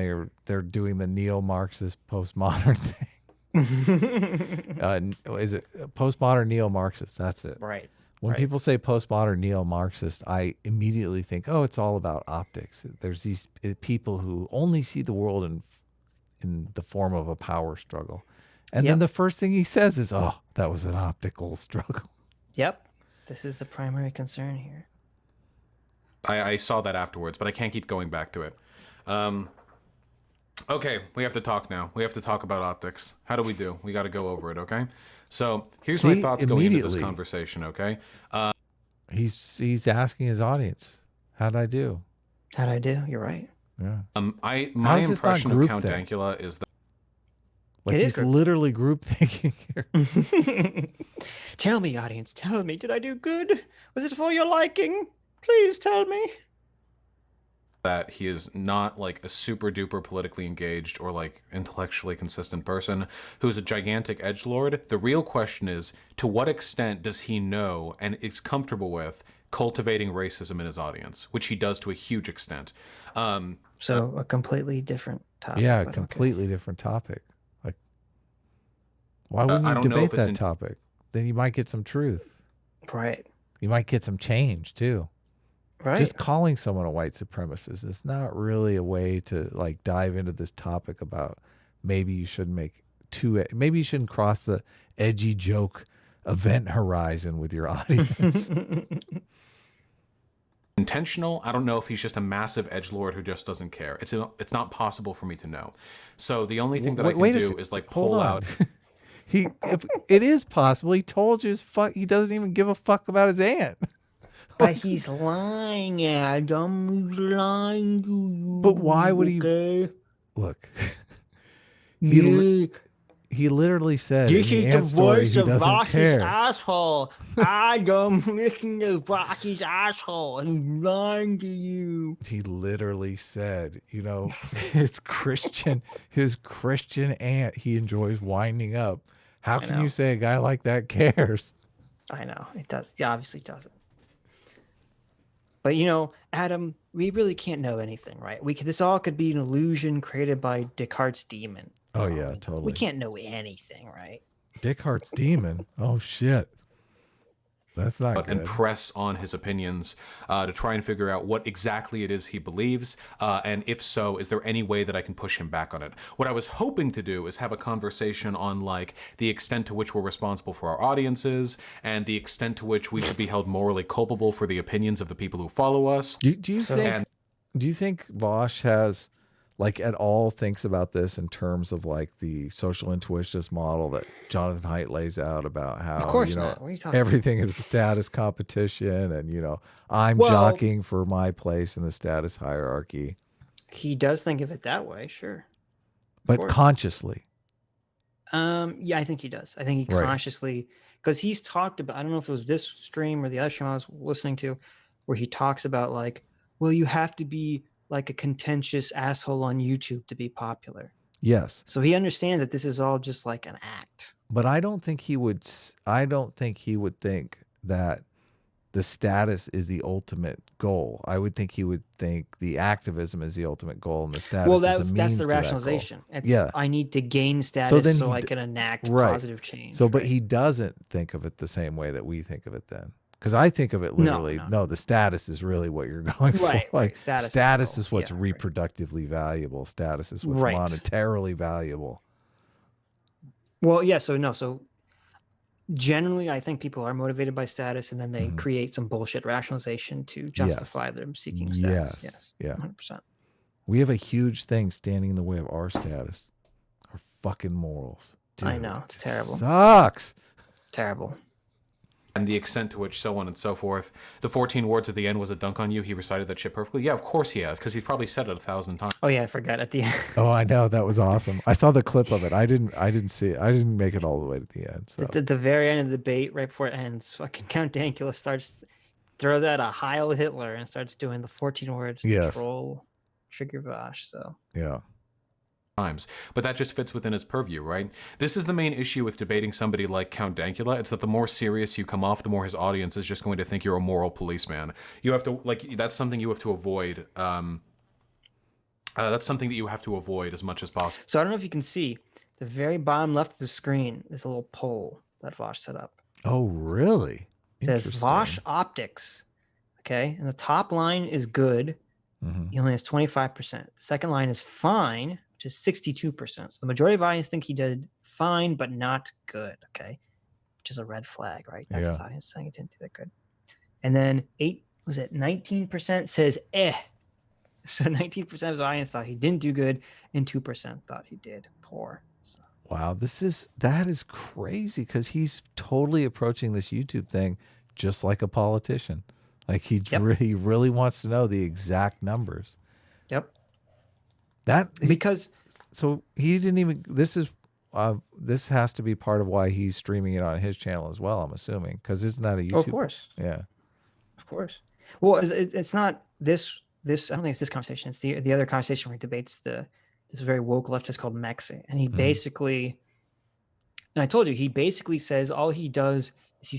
they're doing the neo-Marxist postmodern thing. Is it postmodern neo-Marxist? That's it. Right. When people say postmodern neo-Marxist, I immediately think, oh, it's all about optics. There's these people who only see the world in the form of a power struggle. And then the first thing he says is, oh, that was an optical struggle. Yep. This is the primary concern here. I saw that afterwards, but I can't keep going back to it. Okay, we have to talk now. We have to talk about optics. How do we do? We got to go over it, okay? So here's my thoughts going into this conversation, okay? He's asking his audience, how'd I do? How'd I do? You're right. Yeah. My impression of Count Dankula is that he's literally group thinking here. Tell me, audience, tell me, did I do good? Was it for your liking? Please tell me. That he is not like a super duper politically engaged or like intellectually consistent person who's a gigantic edgelord. The real question is, to what extent does he know and is comfortable with cultivating racism in his audience, which he does to a huge extent. So a completely different topic. Yeah, a completely different topic. Like, why wouldn't you debate that topic? Then you might get some truth. Right. You might get some change too. Right. Just calling someone a white supremacist is not really a way to like dive into this topic about maybe you shouldn't maybe you shouldn't cross the edgy joke event horizon with your audience. Intentional. I don't know if he's just a massive edgelord who just doesn't care. It's not possible for me to know. So the only thing that I can do is like pull out. if it is possible, he told you he doesn't even give a fuck about his aunt. But he's lying, Adam. He's lying to you. But why would he? Look, he literally said This in the is the aunt story voice he of doesn't Vaush's care. asshole. Adam, listen to Vaush's asshole. He's lying to you. He literally said, his Christian aunt he enjoys winding up. How can you say a guy like that cares? I know it does. He obviously doesn't. But Adam, we really can't know anything, right? This all could be an illusion created by Descartes' demon. Oh yeah, totally. We can't know anything, right? Descartes' demon. Oh shit. That's not good. And press on his opinions to try and figure out what exactly it is he believes, and if so, is there any way that I can push him back on it? What I was hoping to do is have a conversation on like the extent to which we're responsible for our audiences and the extent to which we should be held morally culpable for the opinions of the people who follow us. Do you think Vaush has at all thinks about this in terms of like the social intuitionist model that Jonathan Haidt lays out about how, of course not. What are you talking everything is a status competition and, I'm jockeying for my place in the status hierarchy. He does think of it that way, sure. But consciously. Yeah, I think he does. I think he consciously, because he's talked about, I don't know if it was this stream or the other stream I was listening to, where he talks about like, well, you have to be like a contentious asshole on YouTube to be popular. Yes. So he understands that this is all just like an act. But I don't think he would think that the status is the ultimate goal. I would think he would think the activism is the ultimate goal and the status is a means that's the to that goal. rationalization. I need to gain status so I can enact positive change. So, but he doesn't think of it the same way that we think of it then. Because I think of it literally, no, the status is really what you're going for. Like status is what's reproductively valuable. Status is what's monetarily valuable. Well, yeah. So generally, I think people are motivated by status, and then they create some bullshit rationalization to justify them seeking status. Yes. Yeah. 100%. We have a huge thing standing in the way of our status, our fucking morals. Dude, I know it's terrible. Sucks. Terrible. And the extent to which so on and so forth. The 14 words at the end was a dunk on you. He recited that shit perfectly. Yeah, of course he has, because he's probably said it 1,000 times. Oh yeah, I forgot at the end. Oh, I know, that was awesome. I saw the clip of it. I didn't see it. I didn't make it all the way to the end. So at the very end of the debate, right before it ends, fucking Count Dankula throws out a Heil Hitler and starts doing the 14 words to troll Trigger Vaush. So yeah. But that just fits within his purview, right? This is the main issue with debating somebody like Count Dankula. It's that the more serious you come off, the more his audience is just going to think you're a moral policeman. You have to, that's something you have to avoid. That's something that you have to avoid as much as possible. So I don't know if you can see the very bottom left of the screen. There's a little poll that Vaush set up. Oh, really? It says Vaush optics. Okay. And the top line is good. He only has 25%. The second line is fine, which is 62%. So the majority of audience think he did fine, but not good. Okay. Which is a red flag, right? That's his audience saying he didn't do that good. And then 19% says eh. So 19% of his audience thought he didn't do good, and 2% thought he did poor. So. Wow, that is crazy, because he's totally approaching this YouTube thing just like a politician. Like he really wants to know the exact numbers. Yep. So he didn't even. This has to be part of why he's streaming it on his channel as well, I'm assuming, because isn't that a YouTube? Oh, of course. Yeah. Of course. Well, it's not this. I don't think it's this conversation. It's the other conversation where he debates this very woke leftist called Mexi, and he basically, and I told you, he basically says all he does is he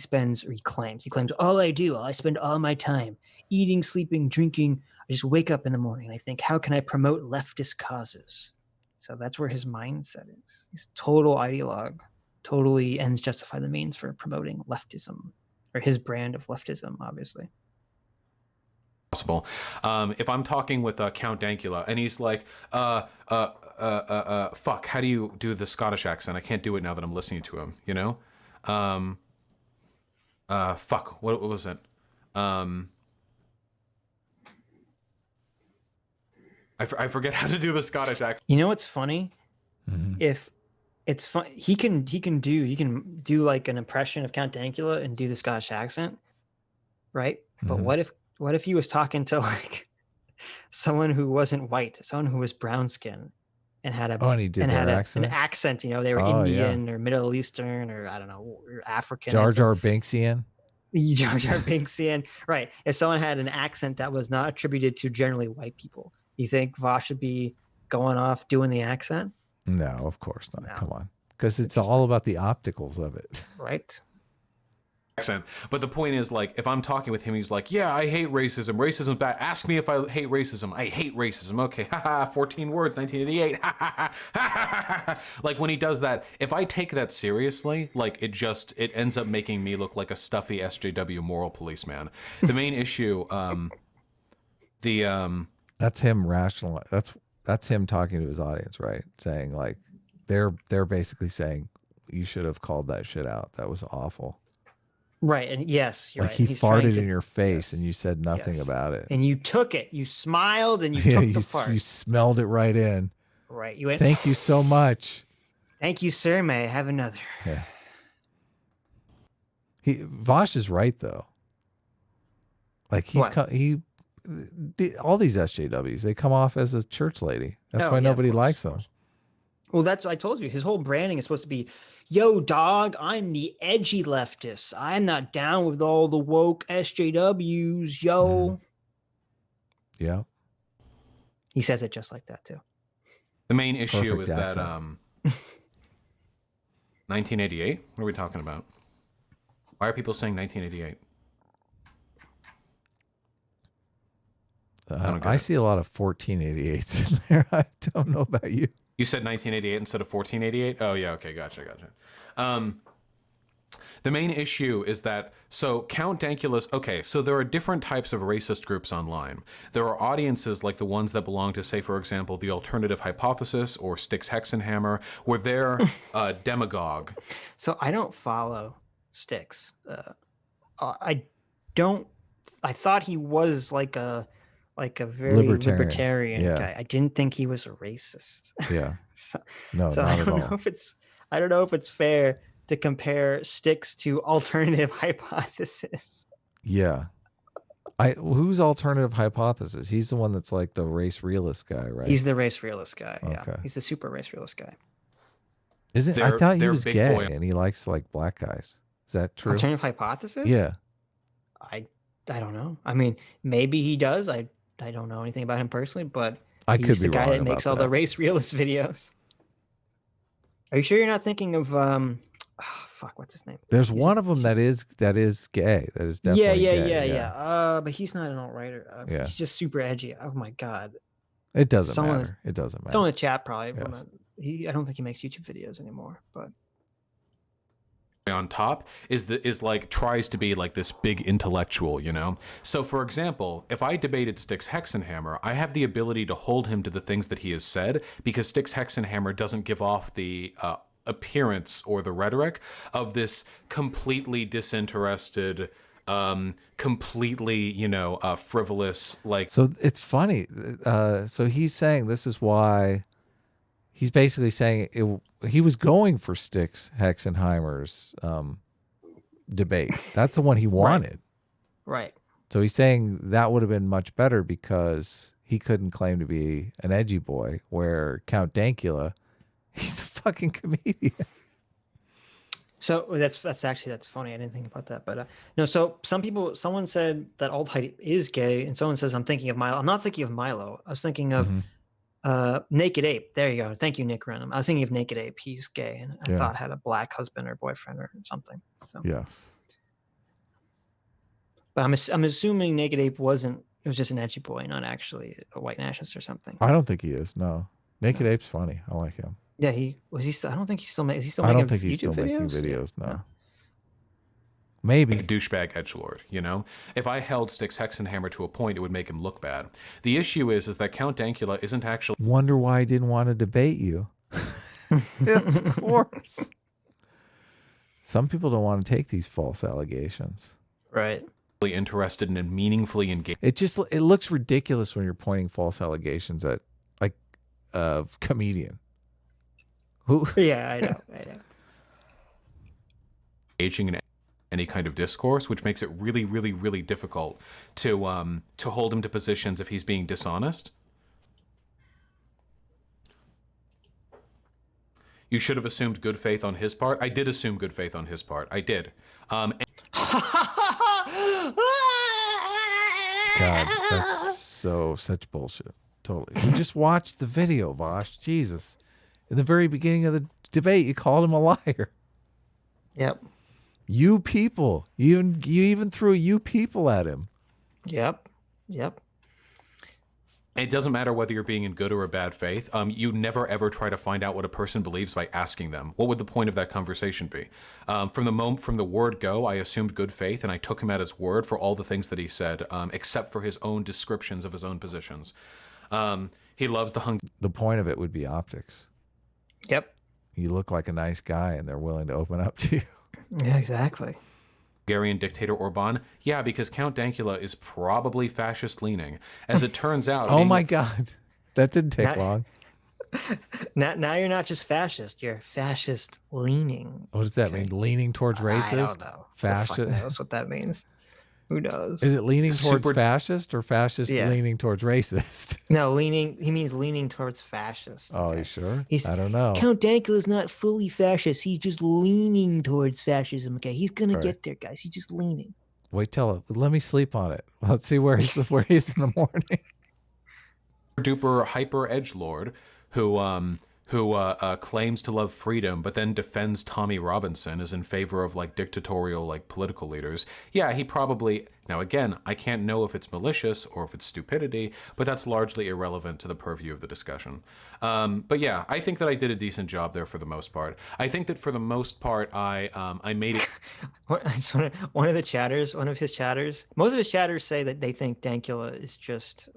claims all I spend all my time eating, sleeping, drinking. I just wake up in the morning and I think, how can I promote leftist causes? So that's where his mindset is. He's a total ideologue, totally ends justify the means for promoting leftism, or his brand of leftism, obviously. Possible. If I'm talking with Count Dankula and he's like, fuck, how do you do the Scottish accent? I can't do it now that I'm listening to him, you know? Fuck, what was it? I forget how to do the Scottish accent. You know what's funny? If it's fun. He can do like an impression of Count Dankula and do the Scottish accent, right? But what if he was talking to like someone who wasn't white, someone who was brown skin, and had and he did an accent? accent? You know, they were Indian or Middle Eastern or I don't know, or African. Jar Jar Binksian. Jar Jar Binksian, right? If someone had an accent that was not attributed to generally white people, you think Vaush should be going off doing the accent? No, of course not. No. Come on, because it's all about the opticals of it, right? Accent. But the point is, like, if I'm talking with him, he's like, yeah, I hate racism. Racism's bad. Ask me if I hate racism. I hate racism. Okay. Haha. 14 words, 1988. Like, when he does that, if I take that seriously, like, it ends up making me look like a stuffy SJW moral policeman. The main issue, that's him rational. That's him talking to his audience, right? Saying like, they're basically saying you should have called that shit out. That was awful. Right. And yes, you're like right. He farted in your face and you said nothing about it. And you took it. You smiled and you took the fart. You smelled it right in. Right. You went, thank you so much. Thank you, sir. May I have another? Yeah. Vaush is right though. Like all these SJWs, they come off as a church lady. That's why nobody likes them. Well, that's what I told you. His whole branding is supposed to be, yo, dog, I'm the edgy leftist. I'm not down with all the woke SJWs, yo. Yeah. He says it just like that, too. The main issue is that 1988? What are we talking about? Why are people saying 1988? I see a lot of 1488s in there. I don't know about you. You said 1988 instead of 1488? Oh, yeah. Okay. Gotcha. The main issue is that, so Count Dankula's, okay, so there are different types of racist groups online. There are audiences like the ones that belong to, say, for example, the Alternative Hypothesis or Styx Hexenhammer, where they're demagogue. So I don't follow Styx. I thought he was like a very libertarian guy. I didn't think he was a racist. Yeah. No, not at all. I don't know if it's fair to compare Styx to Alternative Hypothesis. Yeah. Who's Alternative Hypothesis? He's the one that's like the race realist guy, right? He's the race realist guy. Okay. Yeah. He's the super race realist guy. Isn't I thought he was gay and he likes like black guys. Is that true? Alternative Hypothesis? Yeah. I don't know. I mean, maybe he does. I don't know anything about him personally, but he's the guy that makes all the race realist videos. Are you sure you're not thinking of what's his name? There's one of them that is gay. That is definitely gay. Yeah. But he's not an alt-righter. He's just super edgy. Oh my god. It doesn't matter. It doesn't matter. Someone in the chat probably. Yes. I don't think he makes YouTube videos anymore, but on top is like tries to be like this big intellectual, you know? So for example, if I debated Styx Hexenhammer, I have the ability to hold him to the things that he has said because Styx Hexenhammer doesn't give off the appearance or the rhetoric of this completely disinterested, completely, frivolous, like. So it's funny. So he's saying this is why. He's basically saying he was going for Styx Hexenheimer's debate. That's the one he wanted. Right. So he's saying that would have been much better because he couldn't claim to be an edgy boy, where Count Dankula, he's the fucking comedian. So that's funny. I didn't think about that, but no. So someone said that alt-height is gay, and someone says I'm thinking of Milo. I'm not thinking of Milo. I was thinking of. Naked Ape. There you go. Thank you, Nick Renham. I was thinking of Naked Ape. He's gay, and I thought had a black husband or boyfriend or something. So yeah. But I'm assuming Naked Ape wasn't. It was just an edgy boy, not actually a white nationalist or something. I don't think he is. No, Naked Ape's funny. I like him. Yeah, he was. I don't think he's still. Is he still? I don't think he's still making videos. No. Maybe. Like douchebag edgelord, you know? If I held Styx Hexenhammer to a point, it would make him look bad. The issue is that Count Dankula isn't actually... Wonder why I didn't want to debate you. Of course. Some people don't want to take these false allegations. Right. Really interested in and meaningfully engaged. It looks ridiculous when you're pointing false allegations at like a comedian. Who? Yeah, I know. Engaging in any kind of discourse, which makes it really, really, really difficult to hold him to positions if he's being dishonest. You should have assumed good faith on his part. I did assume good faith on his part. I did. God, that's such bullshit. Totally. You just watched the video, Vaush. Jesus. In the very beginning of the debate, you called him a liar. Yep. You people. You even threw you people at him. Yep. It doesn't matter whether you're being in good or a bad faith. You never ever try to find out what a person believes by asking them. What would the point of that conversation be? From the word go, I assumed good faith, and I took him at his word for all the things that he said, except for his own descriptions of his own positions. He loves the point of it would be optics. Yep. You look like a nice guy, and they're willing to open up to you. Yeah, exactly. Hungarian dictator Orban? Yeah, because Count Dankula is probably fascist leaning. As it turns out... Oh my God. That didn't take long. Now you're not just fascist, you're fascist leaning. What does that mean? Leaning towards racist? I don't know. Fascist? Who knows what that means? Who knows? Is it leaning towards fascist or fascist leaning towards racist? No, he means leaning towards fascist. Oh, you sure? I don't know. Count Dankula is not fully fascist. He's just leaning towards fascism. Okay, he's gonna get there, guys. He's just leaning. Wait till let me sleep on it. Let's see where he's in the morning. Duper hyper edgelord who claims to love freedom, but then defends Tommy Robinson as in favor of like dictatorial like political leaders. Yeah, he probably, now again, I can't know if it's malicious or if it's stupidity, but that's largely irrelevant to the purview of the discussion. But yeah, I think that I did a decent job there for the most part. I think that for the most part, I made it. One of his chatters, most of his chatters say that they think Dankula is just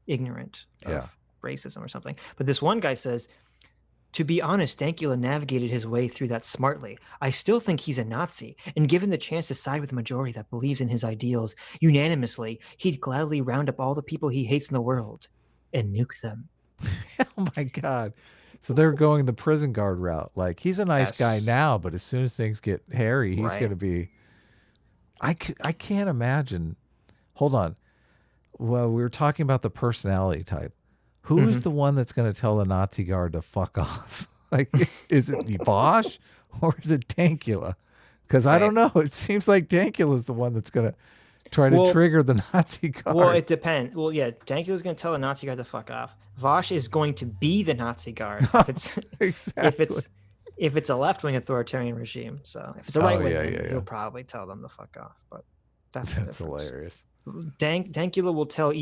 ignorant of racism or something. But this one guy says, to be honest, Dankula navigated his way through that smartly. I still think he's a Nazi, and given the chance to side with the majority that believes in his ideals unanimously, he'd gladly round up all the people he hates in the world and nuke them. Oh my God. So they're going the prison guard route. Like, he's a nice guy now, but as soon as things get hairy, he's going to be... I can't imagine. Hold on. Well, we were talking about the personality type. Who is the one that's going to tell the Nazi guard to fuck off? Like, is it Vaush or is it Dankula? Because I don't know. It seems like Dankula is the one that's going to try to trigger the Nazi guard. Well, it depends. Well, yeah, Dankula is going to tell the Nazi guard to fuck off. Vaush is going to be the Nazi guard if it's if it's a left-wing authoritarian regime. So if it's a right-wing, he'll probably tell them to fuck off. But that's hilarious. Dankula will tell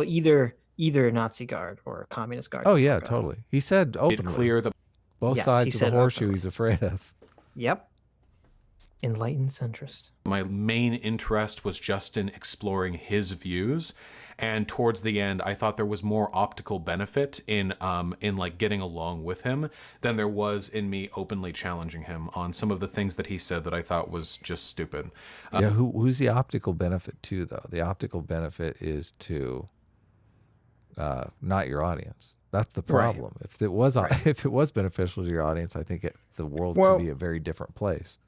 either Nazi guard or communist guard. Oh yeah, totally. He said openly. Clear the both sides of the horseshoe he's afraid of. Yep. Enlightened centrist. My main interest was just in exploring his views, and towards the end, I thought there was more optical benefit in like getting along with him than there was in me openly challenging him on some of the things that he said that I thought was just stupid. Who's the optical benefit to though? The optical benefit is to not your audience. That's the problem. Right. If it was beneficial to your audience, I think the world could be a very different place.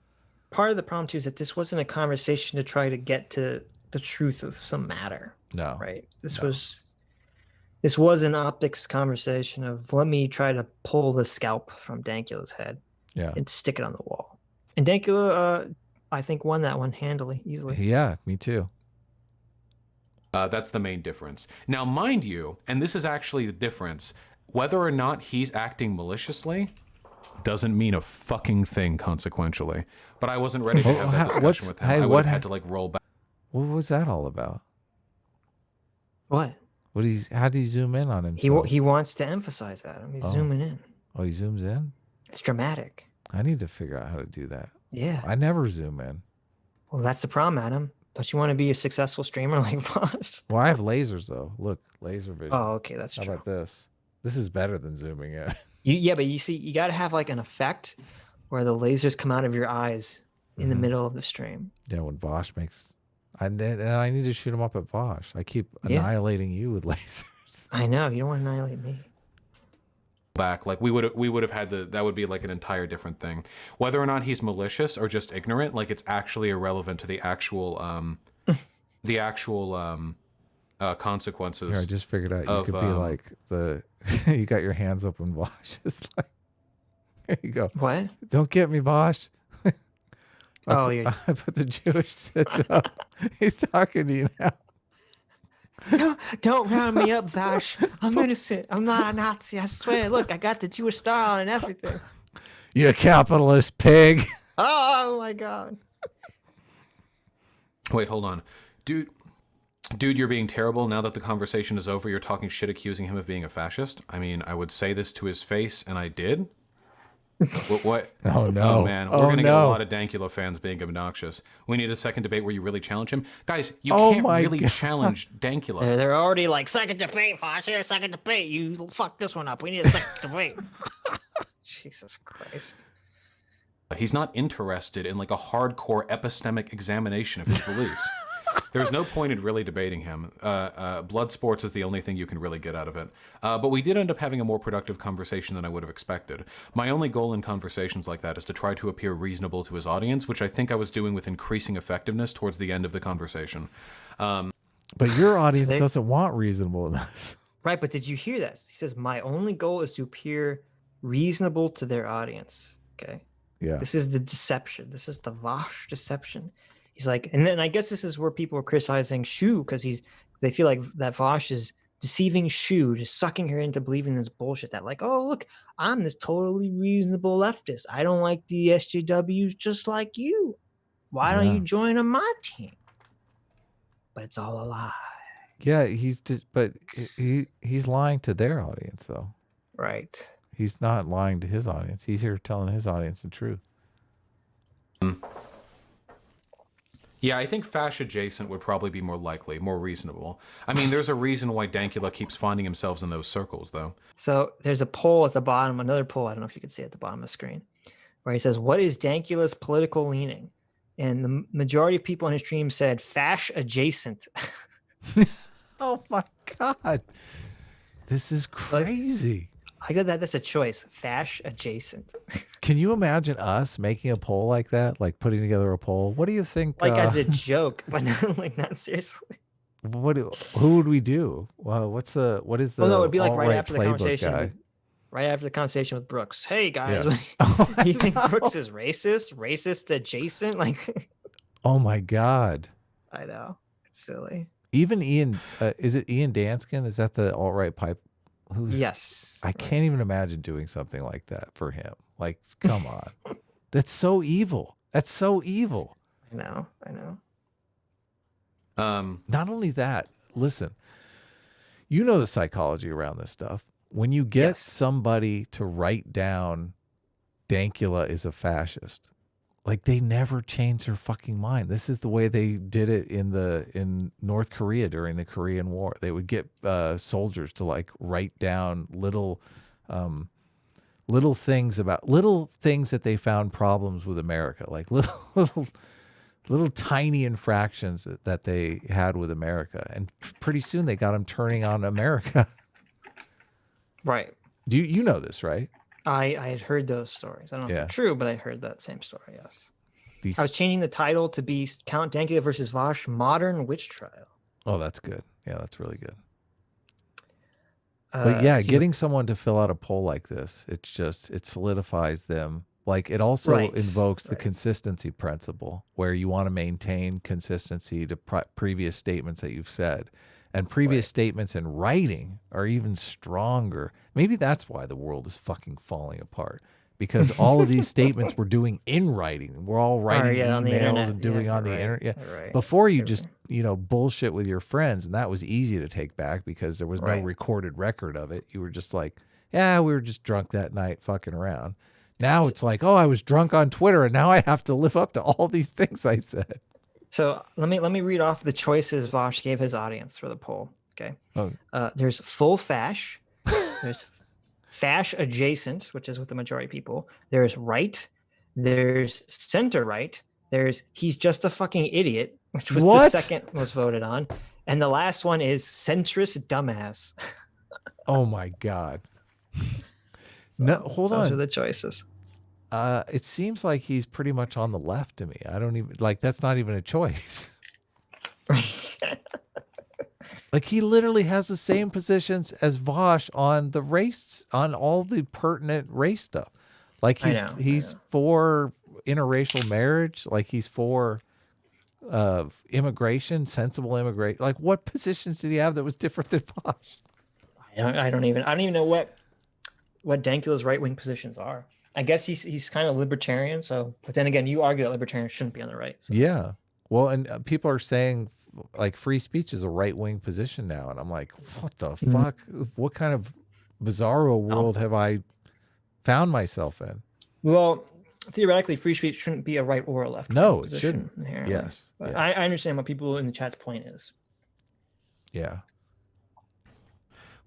Part of the problem too is that this wasn't a conversation to try to get to the truth of some matter. No. Right. This was an optics conversation of let me try to pull the scalp from Dankula's head and stick it on the wall. And Dankula, I think, won that one handily, easily. Yeah, me too. That's the main difference. Now, mind you, and this is actually the difference, whether or not he's acting maliciously doesn't mean a fucking thing consequentially. But I wasn't ready to have that discussion with him. I would have had to like roll back. What was that all about? What? How did he zoom in on himself? He wants to emphasize that. He's zooming in. Oh, he zooms in? It's dramatic. I need to figure out how to do that. Yeah. I never zoom in. Well, that's the problem, Adam. Don't you want to be a successful streamer like Vaush? Well, I have lasers though. Look, laser vision. Oh, okay, that's true. How about this? This is better than zooming in. But you see, you got to have like an effect where the lasers come out of your eyes in the middle of the stream. Yeah, when Vaush makes... And I need to shoot him up at Vaush. I keep annihilating you with lasers. I know. You don't want to annihilate me. back, like we would have had that would be like an entire different thing. Whether or not he's malicious or just ignorant, like it's actually irrelevant to the actual consequences. Here, I just figured out you could be like you got your hands up when Vaush is like, there you go. What? Don't get me, Vaush. I put the Jewish stitch up. He's talking to you now. Don't round me up, Vaush. I'm innocent. I'm not a Nazi. I swear. Look, I got the Jewish star on and everything. You capitalist pig. Oh my God. Wait, hold on. Dude, you're being terrible. Now that the conversation is over, you're talking shit accusing him of being a fascist. I mean, I would say this to his face, and I did. What? Oh, no. Oh, man. We're going to get a lot of Dankula fans being obnoxious. We need a second debate where you really challenge him. Guys, you can't really challenge Dankula. They're already like, second debate, Vaush. Here's a second debate. You fuck this one up. We need a second debate. Jesus Christ. He's not interested in like a hardcore epistemic examination of his beliefs. There's no point in really debating him. Blood sports is the only thing you can really get out of it. But we did end up having a more productive conversation than I would have expected. My only goal in conversations like that is to try to appear reasonable to his audience, which I think I was doing with increasing effectiveness towards the end of the conversation. But your audience doesn't want reasonableness. Right, but did you hear that? He says, my only goal is to appear reasonable to their audience. Okay? Yeah. This is the deception. This is the Vaush deception. He's like, and then I guess this is where people are criticizing Shu because they feel like that Vaush is deceiving Shu, just sucking her into believing this bullshit that like, oh, look, I'm this totally reasonable leftist. I don't like the SJWs just like you. Why don't you join on my team? But it's all a lie. Yeah, but he's lying to their audience though. Right. He's not lying to his audience. He's here telling his audience the truth. Yeah, I think Fash adjacent would probably be more likely, more reasonable. I mean, there's a reason why Dankula keeps finding himself in those circles, though. So there's a poll at the bottom, another poll, I don't know if you can see at the bottom of the screen, where he says, what is Dankula's political leaning? And the majority of people in his stream said Fash adjacent. Oh my God. This is crazy. I got that's a choice. Fash adjacent. Can you imagine us making a poll like that? Like putting together a poll? What do you think? Like as a joke, but not, like not seriously. Who would we do? Well, what is the Well, no, it'd be like right after the playbook conversation. guy? Right after the conversation with Brooks. Hey guys, Yeah. you think Brooks is racist? Racist adjacent? Like Oh my God. I know. It's silly. Even Ian, is it Ian Danskin? Is that the alt-right pipe? Yes. I can't even imagine doing something like that for him. Like, come on. That's so evil. That's so evil. I know. Not only that, listen, you know the psychology around this stuff. When you get somebody to write down Dankula is a fascist, like they never change their fucking mind. This is the way they did it in North Korea during the Korean War. They would get soldiers to like write down little things that they found problems with America, like little tiny infractions that they had with America, and pretty soon they got them turning on America. Right. Do you know this, right? I had heard those stories. I don't know if they're true, but I heard that same story, yes. I was changing the title to be Count Dankula versus Vaush, Modern Witch Trial. Oh, that's good. Yeah, that's really good. But yeah, getting someone to fill out a poll like this, it solidifies them. Like it also invokes the consistency principle where you want to maintain consistency to previous statements that you've said. And previous statements in writing are even stronger. Maybe that's why the world is fucking falling apart. Because all of these statements we're doing in writing. We're all writing emails and doing on the internet. Yeah. Right. Before you just, bullshit with your friends, and that was easy to take back because there was no recorded record of it. You were just like, yeah, we were just drunk that night fucking around. Now it's like, oh, I was drunk on Twitter and now I have to live up to all these things I said. So let me read off the choices Vaush gave his audience for the poll. Okay. Oh. There's full Fash. There's Fash adjacent, which is with the majority of people. There's right. There's center right. There's he's just a fucking idiot, which was the second most voted on. And the last one is centrist dumbass. Oh my God. No, hold on. Those are the choices. It seems like he's pretty much on the left to me. I don't even like. That's not even a choice. Like he literally has the same positions as Vaush on the race, on all the pertinent race stuff. Like he's for interracial marriage. Like he's for immigration, sensible immigration. Like what positions did he have that was different than Vaush? I don't even know what Dankula's right-wing positions are. I guess he's kind of libertarian. So, but then again, you argue that libertarians shouldn't be on the right. So. Yeah. Well, and people are saying like free speech is a right-wing position now, and I'm like, what the fuck? What kind of bizarro world have I found myself in? Well, theoretically, free speech shouldn't be a right or a left. No, it shouldn't. Yes. But Yeah. I understand what people in the chat's point is. Yeah.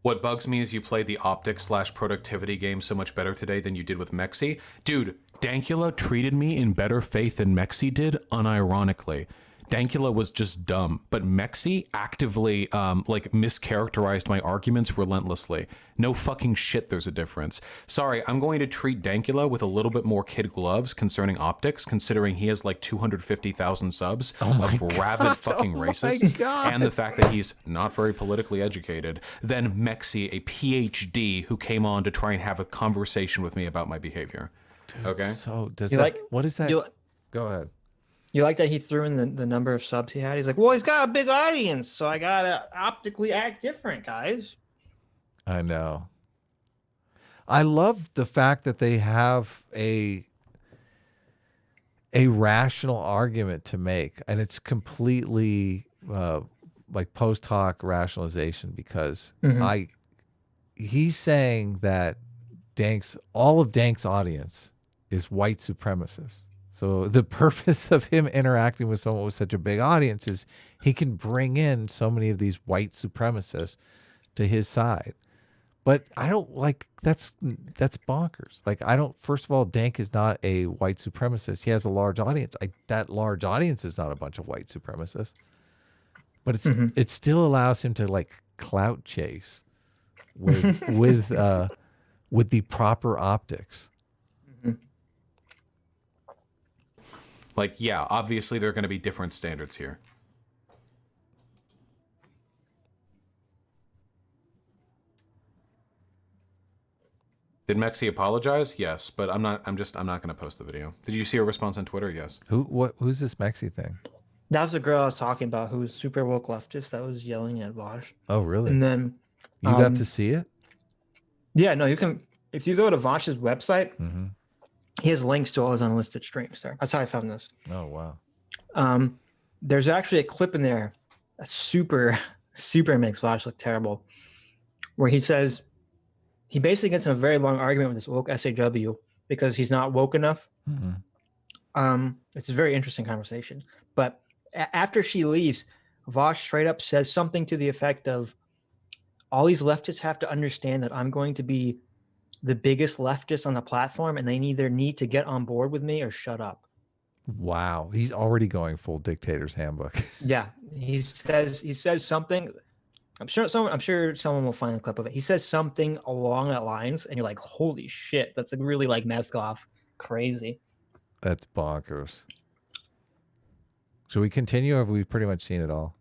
What bugs me is you played the optics/productivity game so much better today than you did with Mexi. Dude, Dankula treated me in better faith than Mexi did, unironically. Dankula was just dumb, but Mexi actively like mischaracterized my arguments relentlessly. No fucking shit there's a difference. Sorry, I'm going to treat Dankula with a little bit more kid gloves concerning optics, considering he has like 250,000 subs of rabid fucking racists, and the fact that he's not very politically educated, than Mexi, a PhD who came on to try and have a conversation with me about my behavior. Dude, okay? So does You that, like- what is that? you- Go ahead. You like that he threw in the number of subs he had? He's like, well, he's got a big audience, so I gotta optically act different, guys. I know. I love the fact that they have a rational argument to make, and it's completely like post hoc rationalization, because he's saying that all of Dank's audience is white supremacists. So the purpose of him interacting with someone with such a big audience is he can bring in so many of these white supremacists to his side. But I don't like, that's bonkers. Like, I don't, first of all, Dank is not a white supremacist. He has a large audience. That large audience is not a bunch of white supremacists. But it still allows him to like clout chase with the proper optics. Like, yeah, obviously there are going to be different standards here. Did Mexi apologize? Yes, but I'm not going to post the video. Did you see a response on Twitter? Yes. Who's this Mexi thing? That was the girl I was talking about who was super woke leftist that was yelling at Vaush. Oh, really? And then you got to see it? Yeah, no, you can, if you go to Vaush's website, he has links to all his unlisted streams there. That's how I found this. Oh, wow. There's actually a clip in there that super makes Vaush look terrible, where he says, he basically gets in a very long argument with this woke SAW because he's not woke enough. It's a very interesting conversation. But after she leaves, Vaush straight up says something to the effect of, all these leftists have to understand that I'm going to be the biggest leftist on the platform, and they either need to get on board with me or shut up. Wow, he's already going full dictator's handbook. Yeah, he says something. I'm sure someone will find a clip of it. He says something along that lines, and you're like, holy shit, that's really like mask off crazy. That's bonkers. Should we continue, or have we pretty much seen it all?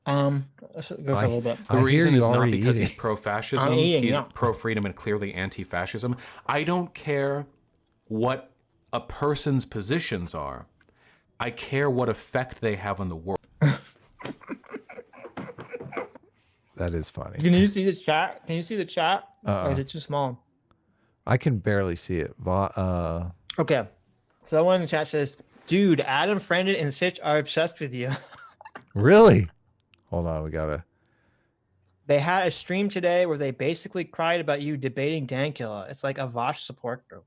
Let's go for a little bit. The reason is not because eating. he's pro-fascism. He's pro-freedom and clearly anti-fascism. I don't care what a person's positions are. I care what effect they have on the world. That is funny. Can you see the chat? Can you see the chat? Uh-uh. Or is it too small? I can barely see it. Okay. So one in the chat says, dude, Adam, Friended, and Sitch are obsessed with you. Really? Hold on, we gotta. They had a stream today where they basically cried about you debating Dankula. It's like a Vaush support group.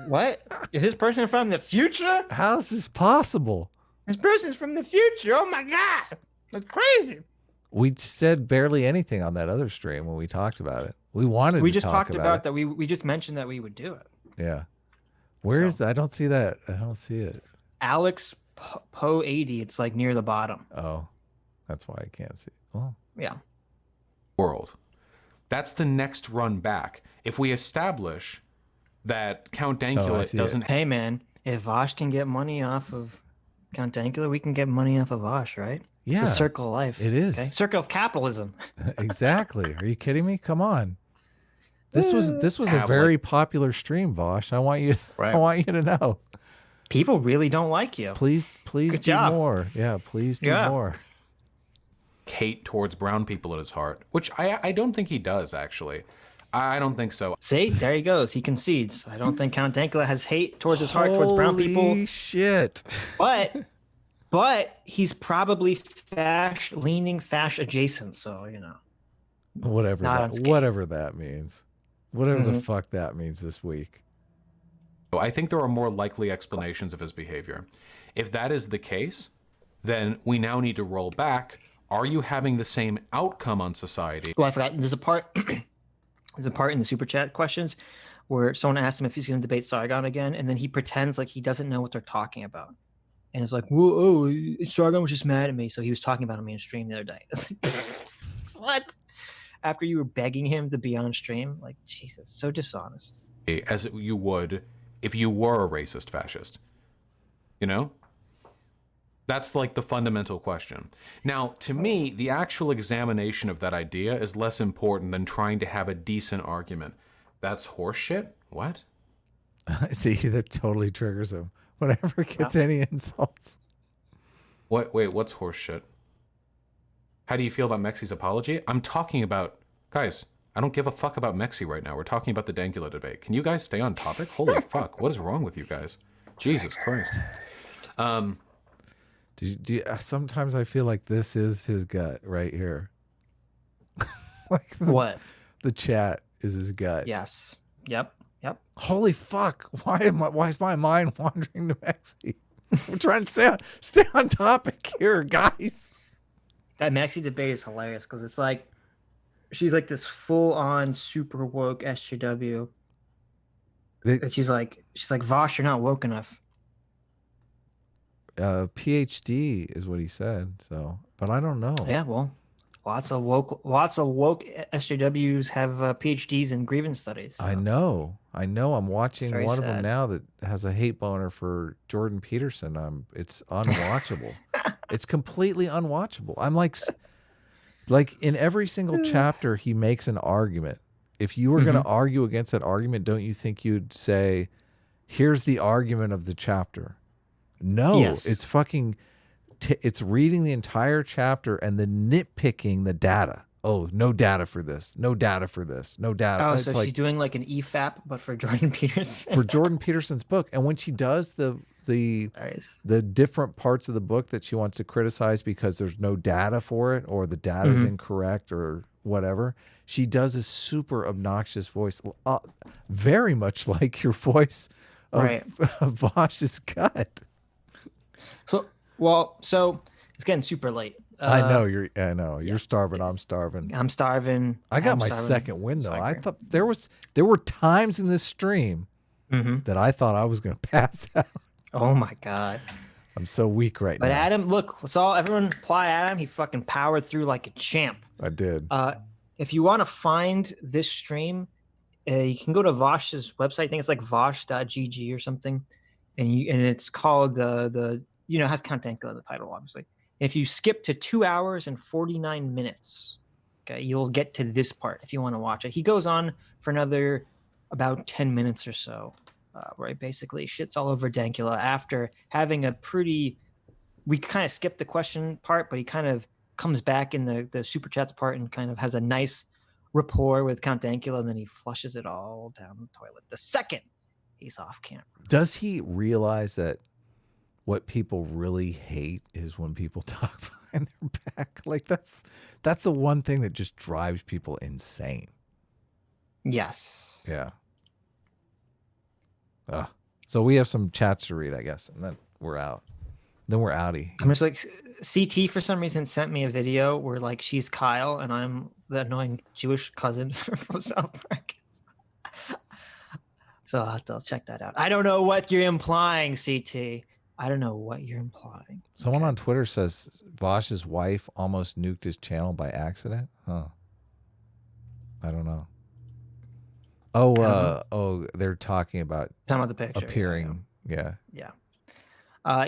What? Is this person from the future? How is this possible? This person's from the future. Oh my God. That's crazy. We said barely anything on that other stream when we talked about it. We just talked about it. that. We just mentioned that we would do it. Yeah. Where is that? I don't see that. I don't see it. Alex Poe 80. It's like near the bottom. Oh, that's why I can't see. Well, yeah. World. That's the next run back. If we establish that Count Dankula doesn't... Hey, man, if Vaush can get money off of Count Dankula, we can get money off of Vaush, right? Yeah. It's a circle of life. It is. Okay? Circle of capitalism. Exactly. Are you kidding me? Come on. This was a very popular stream, Vaush. I want you to know. People really don't like you. Please Good do job. more. Yeah, please do more. Hate towards brown people at his heart, which I don't think he does, actually. I don't think so. See, there he goes. He concedes. I don't think Count Dankula has hate towards his heart towards brown people. Holy shit. But he's probably leaning fash adjacent, so Whatever that means. Whatever the fuck that means this week. I think there are more likely explanations of his behavior. If that is the case, then we now need to roll back. Are you having the same outcome on society? Well, I forgot. There's a part in the super chat questions where someone asked him if he's going to debate Sargon again, and then he pretends like he doesn't know what they're talking about. And it's like, whoa, Sargon was just mad at me, so he was talking about me on stream the other day. It's like, what? After you were begging him to be on stream? Like, Jesus, so dishonest. As you would if you were a racist fascist. You know? That's like the fundamental question. Now, to me, the actual examination of that idea is less important than trying to have a decent argument. That's horseshit? What? See, that totally triggers him. Whenever gets any insults. Wait, what's horseshit? How do you feel about Mexi's apology? I'm talking about... Guys, I don't give a fuck about Mexi right now. We're talking about the Dankula debate. Can you guys stay on topic? Holy fuck, what is wrong with you guys? Jesus Christ. Sometimes I feel like this is his gut right here. What? The chat is his gut. Yes. Yep. Holy fuck! Why is my mind wandering to Mexi? We're trying to stay on topic here, guys. That Mexi debate is hilarious because it's like she's like this full-on super woke SJW. And she's like, Vaush, you're not woke enough. PhD is what he said. So, but I don't know. Yeah, well, lots of woke SJWs have PhDs in grievance studies. So. I know. I'm watching one of them sad. now that has a hate boner for Jordan Peterson. It's unwatchable. It's completely unwatchable. I'm like in every single chapter, he makes an argument. If you were going to argue against that argument, don't you think you'd say, here's the argument of the chapter? No, it's fucking, it's reading the entire chapter and then nitpicking the data. Oh, no data for this. No data for this. No data. Oh, it's so she's doing like an EFAP, but for Jordan Peterson. For Jordan Peterson's book. And when she does the different parts of the book that she wants to criticize because there's no data for it or the data is incorrect or whatever, she does a super obnoxious voice, very much like your voice of Vaush's gut. So it's getting super late. I know you're starving. I'm starving. I'm starving. I got my second win though. I thought there were times in this stream that I thought I was going to pass out. Oh my God. I'm so weak right now. But Adam, look, everyone apply Adam. He fucking powered through like a champ. I did. If you want to find this stream, you can go to Vaush's website. I think it's like vaush.gg or something. And it's called it has Count Dankula in the title, obviously. If you skip to 2 hours and 49 minutes, okay, you'll get to this part if you want to watch it. He goes on for another about 10 minutes or so, where he basically shits all over Dankula after having we kind of skipped the question part, but he kind of comes back in the super chats part and kind of has a nice rapport with Count Dankula, and then he flushes it all down the toilet the second he's off camera. Does he realize that what people really hate is when people talk behind their back? Like that's the one thing that just drives people insane. Yes. Yeah. So we have some chats to read, I guess, and then we're out. Then we're outie. I'm just like, CT for some reason sent me a video where like she's Kyle and I'm the annoying Jewish cousin from South Park. So I'll check that out. I don't know what you're implying, CT. I don't know what you're implying. Someone on Twitter says Vaush's wife almost nuked his channel by accident. Huh. I don't know. Oh, they're talking about the picture appearing. Yeah.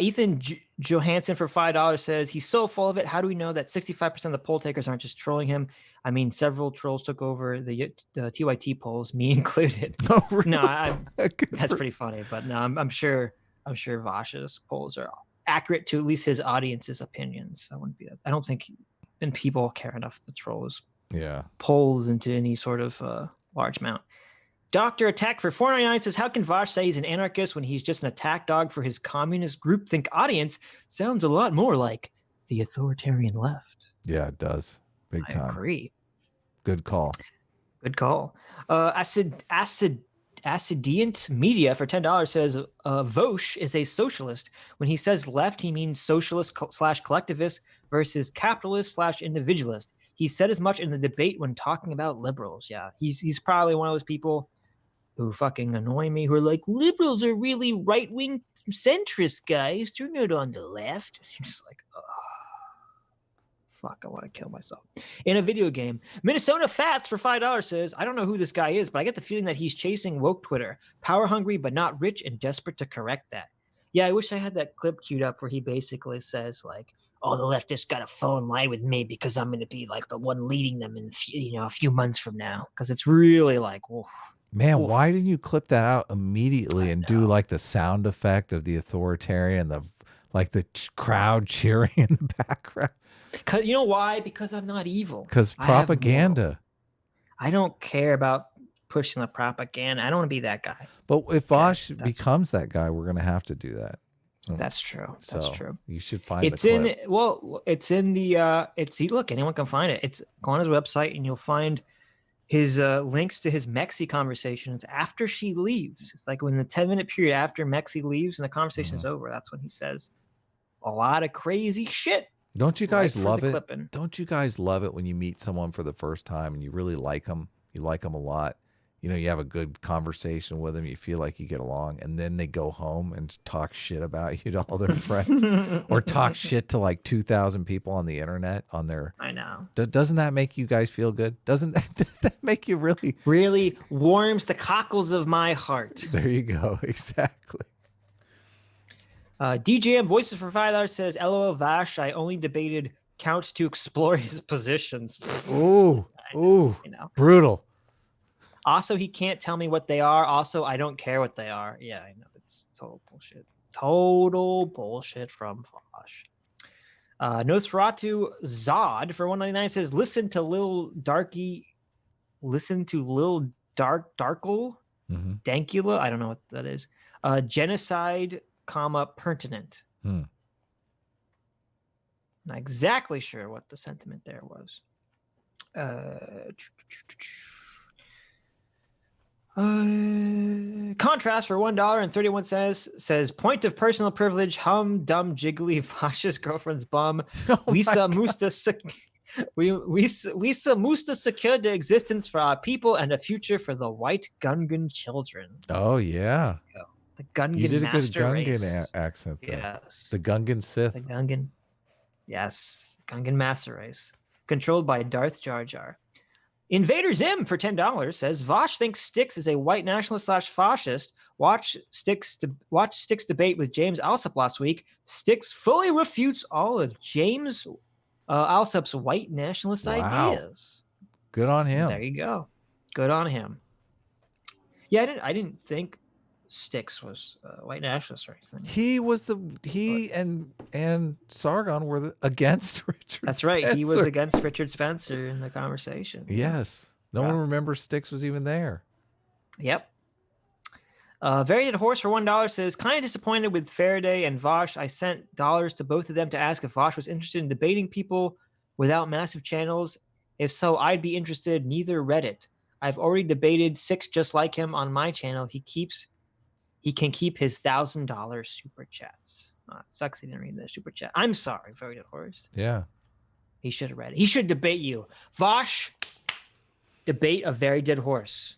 Ethan Johansson for $5 says he's so full of it. How do we know that 65% of the poll takers aren't just trolling him? I mean, several trolls took over the TYT polls, me included. Oh, really? No, that's pretty funny. But no, I'm sure Vaush's polls are accurate to at least his audience's opinions. I don't think people care enough to troll his polls into any sort of large amount. Dr. Attack for $4.99 says, how can Vaush say he's an anarchist when he's just an attack dog for his communist groupthink audience? Sounds a lot more like the authoritarian left. Yeah, it does. Big time. I agree. Good call. Acidient Media for $10 says Vaush is a socialist. When he says left, he means socialist / collectivist versus capitalist / individualist. He said as much in the debate when talking about liberals. Yeah, he's probably one of those people who fucking annoy me, who are like, liberals are really right-wing centrist guys. They're not on the left. I'm just like, oh, fuck, I want to kill myself. In a video game, Minnesota Fats for $5 says, I don't know who this guy is, but I get the feeling that he's chasing woke Twitter. Power hungry, but not rich and desperate to correct that. Yeah, I wish I had that clip queued up where he basically says, like, oh, the leftists got to fall in line with me because I'm going to be like the one leading them in a few months from now. Because it's really like, whoa. Man, why didn't you clip that out immediately and do like the sound effect of the authoritarian, the crowd cheering in the background? Because you know why? Because I'm not evil. Because propaganda. I don't care about pushing the propaganda. I don't want to be that guy. But if Vaush becomes that guy, we're going to have to do that. That's true. That's true. You should find it's the clip. It's in the look, anyone can find it. It's go on his website and you'll find his links to his Mexi conversations after she leaves. It's like when the 10-minute period after Mexi leaves and the conversation is over, that's when he says a lot of crazy shit. Don't you guys love it? Don't you guys love it when you meet someone for the first time and you really like them? You like them a lot. You know, you have a good conversation with them. You feel like you get along, and then they go home and talk shit about you to all their friends, or talk shit to like 2,000 people on the internet on their. I know. Doesn't that make you guys feel good? Does that make you really warms the cockles of my heart? There you go. Exactly. DJM Voices for $5 says, "LOL Vaush, I only debated Count to explore his positions." Ooh, brutal. Also, he can't tell me what they are. Also, I don't care what they are. Yeah, I know. It's total bullshit. Total bullshit from Vaush. Nosferatu Zod for $1.99 says, listen to Lil Darkle, Dankula. I don't know what that is. Genocide, pertinent. Not exactly sure what the sentiment there was. Contrast for $1.31 says, point of personal privilege, dumb jiggly Vaush's girlfriend's bum. Lisa Musta secured the existence for our people and a future for the white Gungan children. Oh yeah, the Gungan. You did a good Gungan race. Accent there. Yes, the Gungan Sith. The Gungan. Yes, Gungan master race controlled by Darth Jar Jar. Invader Zim for $10 says, Vaush thinks Styx is a white nationalist / fascist. Watch Styx debate with James Alsop last week. Styx fully refutes all of James Alsop's white nationalist ideas. Good on him. There you go. Good on him. Yeah, I didn't think Styx was white nationalist or anything. He and Sargon were against Richard. That's right. Spencer. He was against Richard Spencer in the conversation. Yes. No one remembers Styx was even there. Yep. Very Dead Horse for $1 says, kind of disappointed with Faraday and Vaush. I sent dollars to both of them to ask if Vaush was interested in debating people without massive channels. If so, I'd be interested. Neither read it. I've already debated 6 just like him on my channel. He can keep his $1,000 super chats. It sucks he didn't read the super chat. I'm sorry, Very Dead Horse. Yeah. He should have read it. He should debate you. Vaush, debate a Very Dead Horse.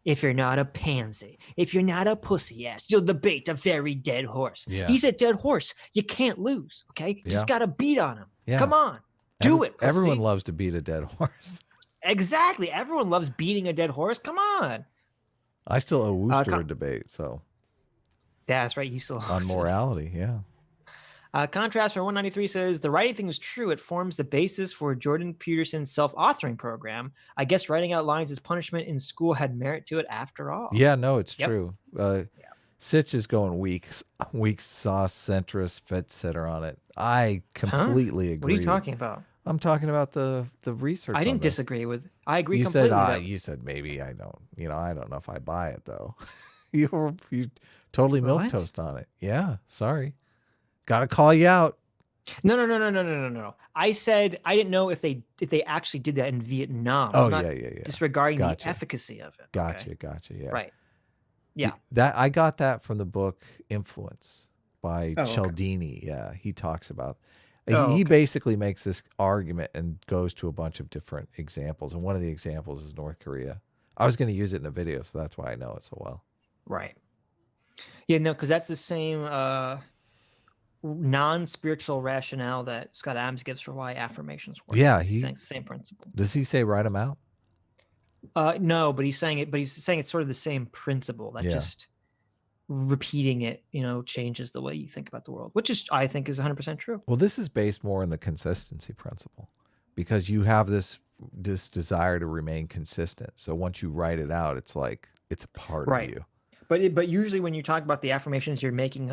If you're not a pansy, if you're not a pussy ass, you'll debate a very dead horse. Yeah. He's a dead horse. You can't lose, okay? You just got to beat on him. Yeah. Come on. Do it, pussy. Everyone loves to beat a dead horse. Exactly. Everyone loves beating a dead horse. Come on. I still owe Wooster a debate, so. That's right. You still on morality, yeah. Contrast for 193 says, the writing thing is true. It forms the basis for Jordan Peterson's self-authoring program. I guess writing out lines as punishment in school had merit to it after all. Yeah, no, it's true. Sitch is going weak sauce centrist fit setter on it. I completely agree. What are you talking about? I'm talking about the research. I didn't disagree with. I agree you completely. Said, you said maybe I don't. I don't know if I buy it though. you totally milquetoast on it. Yeah, sorry. Got to call you out. No. I said I didn't know if they actually did that in Vietnam. Oh, I'm not yeah. disregarding the efficacy of it. Gotcha. Yeah. Right. Yeah. I got that from the book Influence by Cialdini. Yeah, he talks about. He basically makes this argument and goes to a bunch of different examples, and one of the examples is North Korea. I was going to use it in a video, so that's why I know it so well. Right. Yeah, no, because that's the same non-spiritual rationale that Scott Adams gives for why affirmations work. Yeah, he's saying the same principle. Does he say write them out? No, but he's saying it. But he's saying it's sort of the same principle that just repeating it, changes the way you think about the world, which is, I think, is 100% true. Well, this is based more on the consistency principle, because you have this desire to remain consistent. So once you write it out, it's like it's a part of you. But usually when you talk about the affirmations, you're making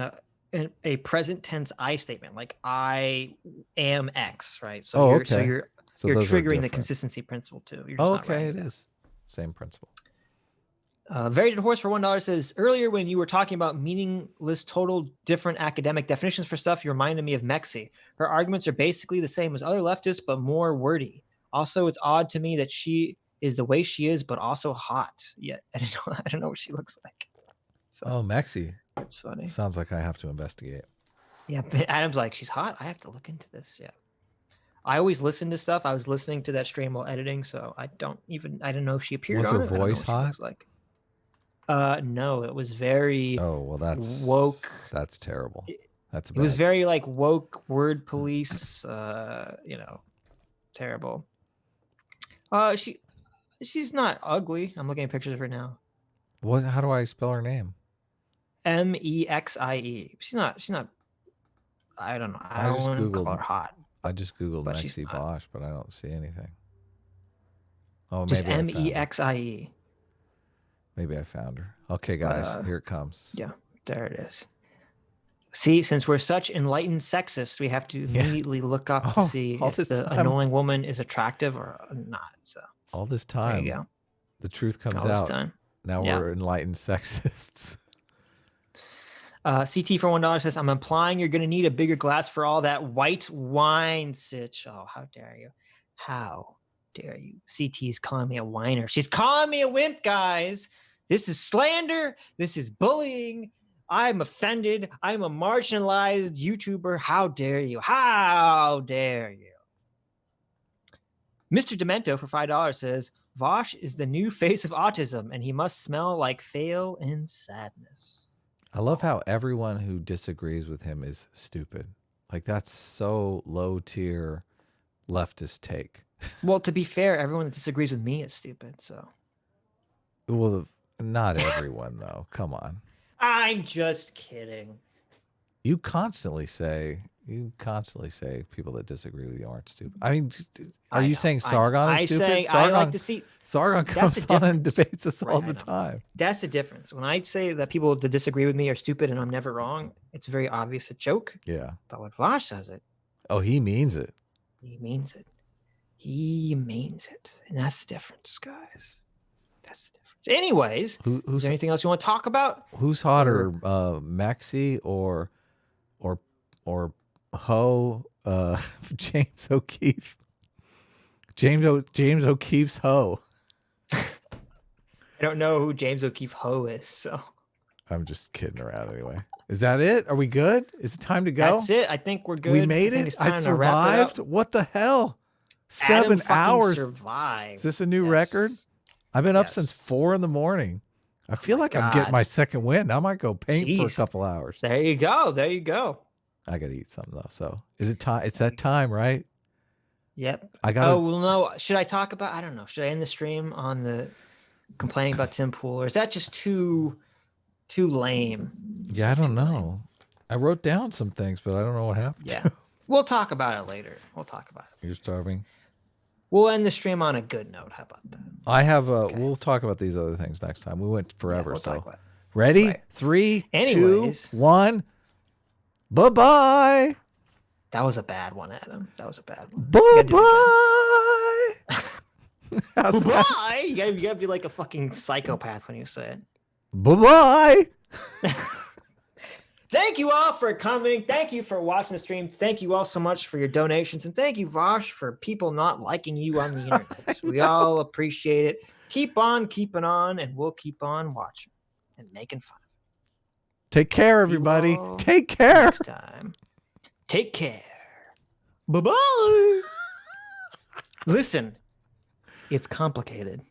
a present tense I statement, like I am X, right? So you're triggering the consistency principle too. You're just it is same principle. Very Dead Horse for $1 says, earlier when you were talking about meaningless, total different academic definitions for stuff, you reminded me of Mexi. Her arguments are basically the same as other leftists, but more wordy. Also, it's odd to me that she is the way she is, but also hot. Yet I don't know what she looks like. So, Mexi. That's funny. Sounds like I have to investigate. Yeah, but Adam's like, she's hot. I have to look into this. Yeah. I always listen to stuff. I was listening to that stream while editing, so I don't know if she appeared was on her it. voice hot? No, it was very that's woke. That's terrible. That's it was very like woke word police, terrible. She's not ugly. I'm looking at pictures of her now. How do I spell her name? Mexie. She's not I don't know. I don't want to call her hot. I just Googled Notsee Vaush, but I don't see anything. Just Mexie. Maybe I found her. Okay, guys, here it comes. Yeah, there it is. See, since we're such enlightened sexists, we have to immediately look up to see if the annoying woman is attractive or not. So all this time, there you go. The truth comes out. Now we're enlightened sexists. CT for $1 says, I'm implying you're going to need a bigger glass for all that white wine, Sitch. Oh, how dare you? How dare you? CT's calling me a whiner. She's calling me a wimp, guys. This is slander. This is bullying. I'm offended. I'm a marginalized YouTuber. How dare you? How dare you? Mr. Demento for $5 says, Vaush is the new face of autism, and he must smell like fail and sadness. I love how everyone who disagrees with him is stupid. Like, that's so low tier leftist take. Well, to be fair, everyone that disagrees with me is stupid. So, well, not everyone though. Come on. I'm just kidding. You constantly say people that disagree with you aren't stupid. I mean, are you saying Sargon is stupid? I like to see Sargon comes on and debates us all the time. That's the difference. When I say that people that disagree with me are stupid and I'm never wrong, it's very obvious a joke. Yeah. But when Vaush says it, he means it. He means it. He means it, and that's the difference, guys. That's the difference. Anyways, is there anything else you want to talk about? Who's hotter, Maxie or Ho? James O'Keefe. James O'Keefe's Ho. I don't know who James O'Keefe Ho is, so I'm just kidding around anyway. Is that it? Are we good? Is it time to go? That's it. I think we're good. We made it. I survived. What the hell? 7 hours. Survived. Is this a new record? I've been up since 4 a.m. I feel like I'm getting my second wind. I might go paint for a couple hours. There you go. There you go. I gotta eat something though. So is it time? It's that time, right? Yep. I got. Oh well, no. Should I talk about? I don't know. Should I end the stream on the complaining about Tim Pool, or is that just too lame? Yeah, I don't know. I wrote down some things, but I don't know what happened. Yeah. We'll talk about it later. We'll talk about it. You're starving. We'll end the stream on a good note. How about that? I have. We'll talk about these other things next time. We went forever. We'll talk so about it. ready? Right. 3, Anyways. 2, 1. Bye bye. That was a bad one, Adam. That was a bad one. Bye bye. Bye. You gotta be like a fucking psychopath when you say it. Bye bye. Thank you all for coming. Thank you for watching the stream. Thank you all so much for your donations. And thank you, Vaush, for people not liking you on the internet. We all appreciate it. Keep on keeping on, and we'll keep on watching and making fun. Take care, everybody. Take care. Next time. Take care. Bye-bye. Listen, it's complicated.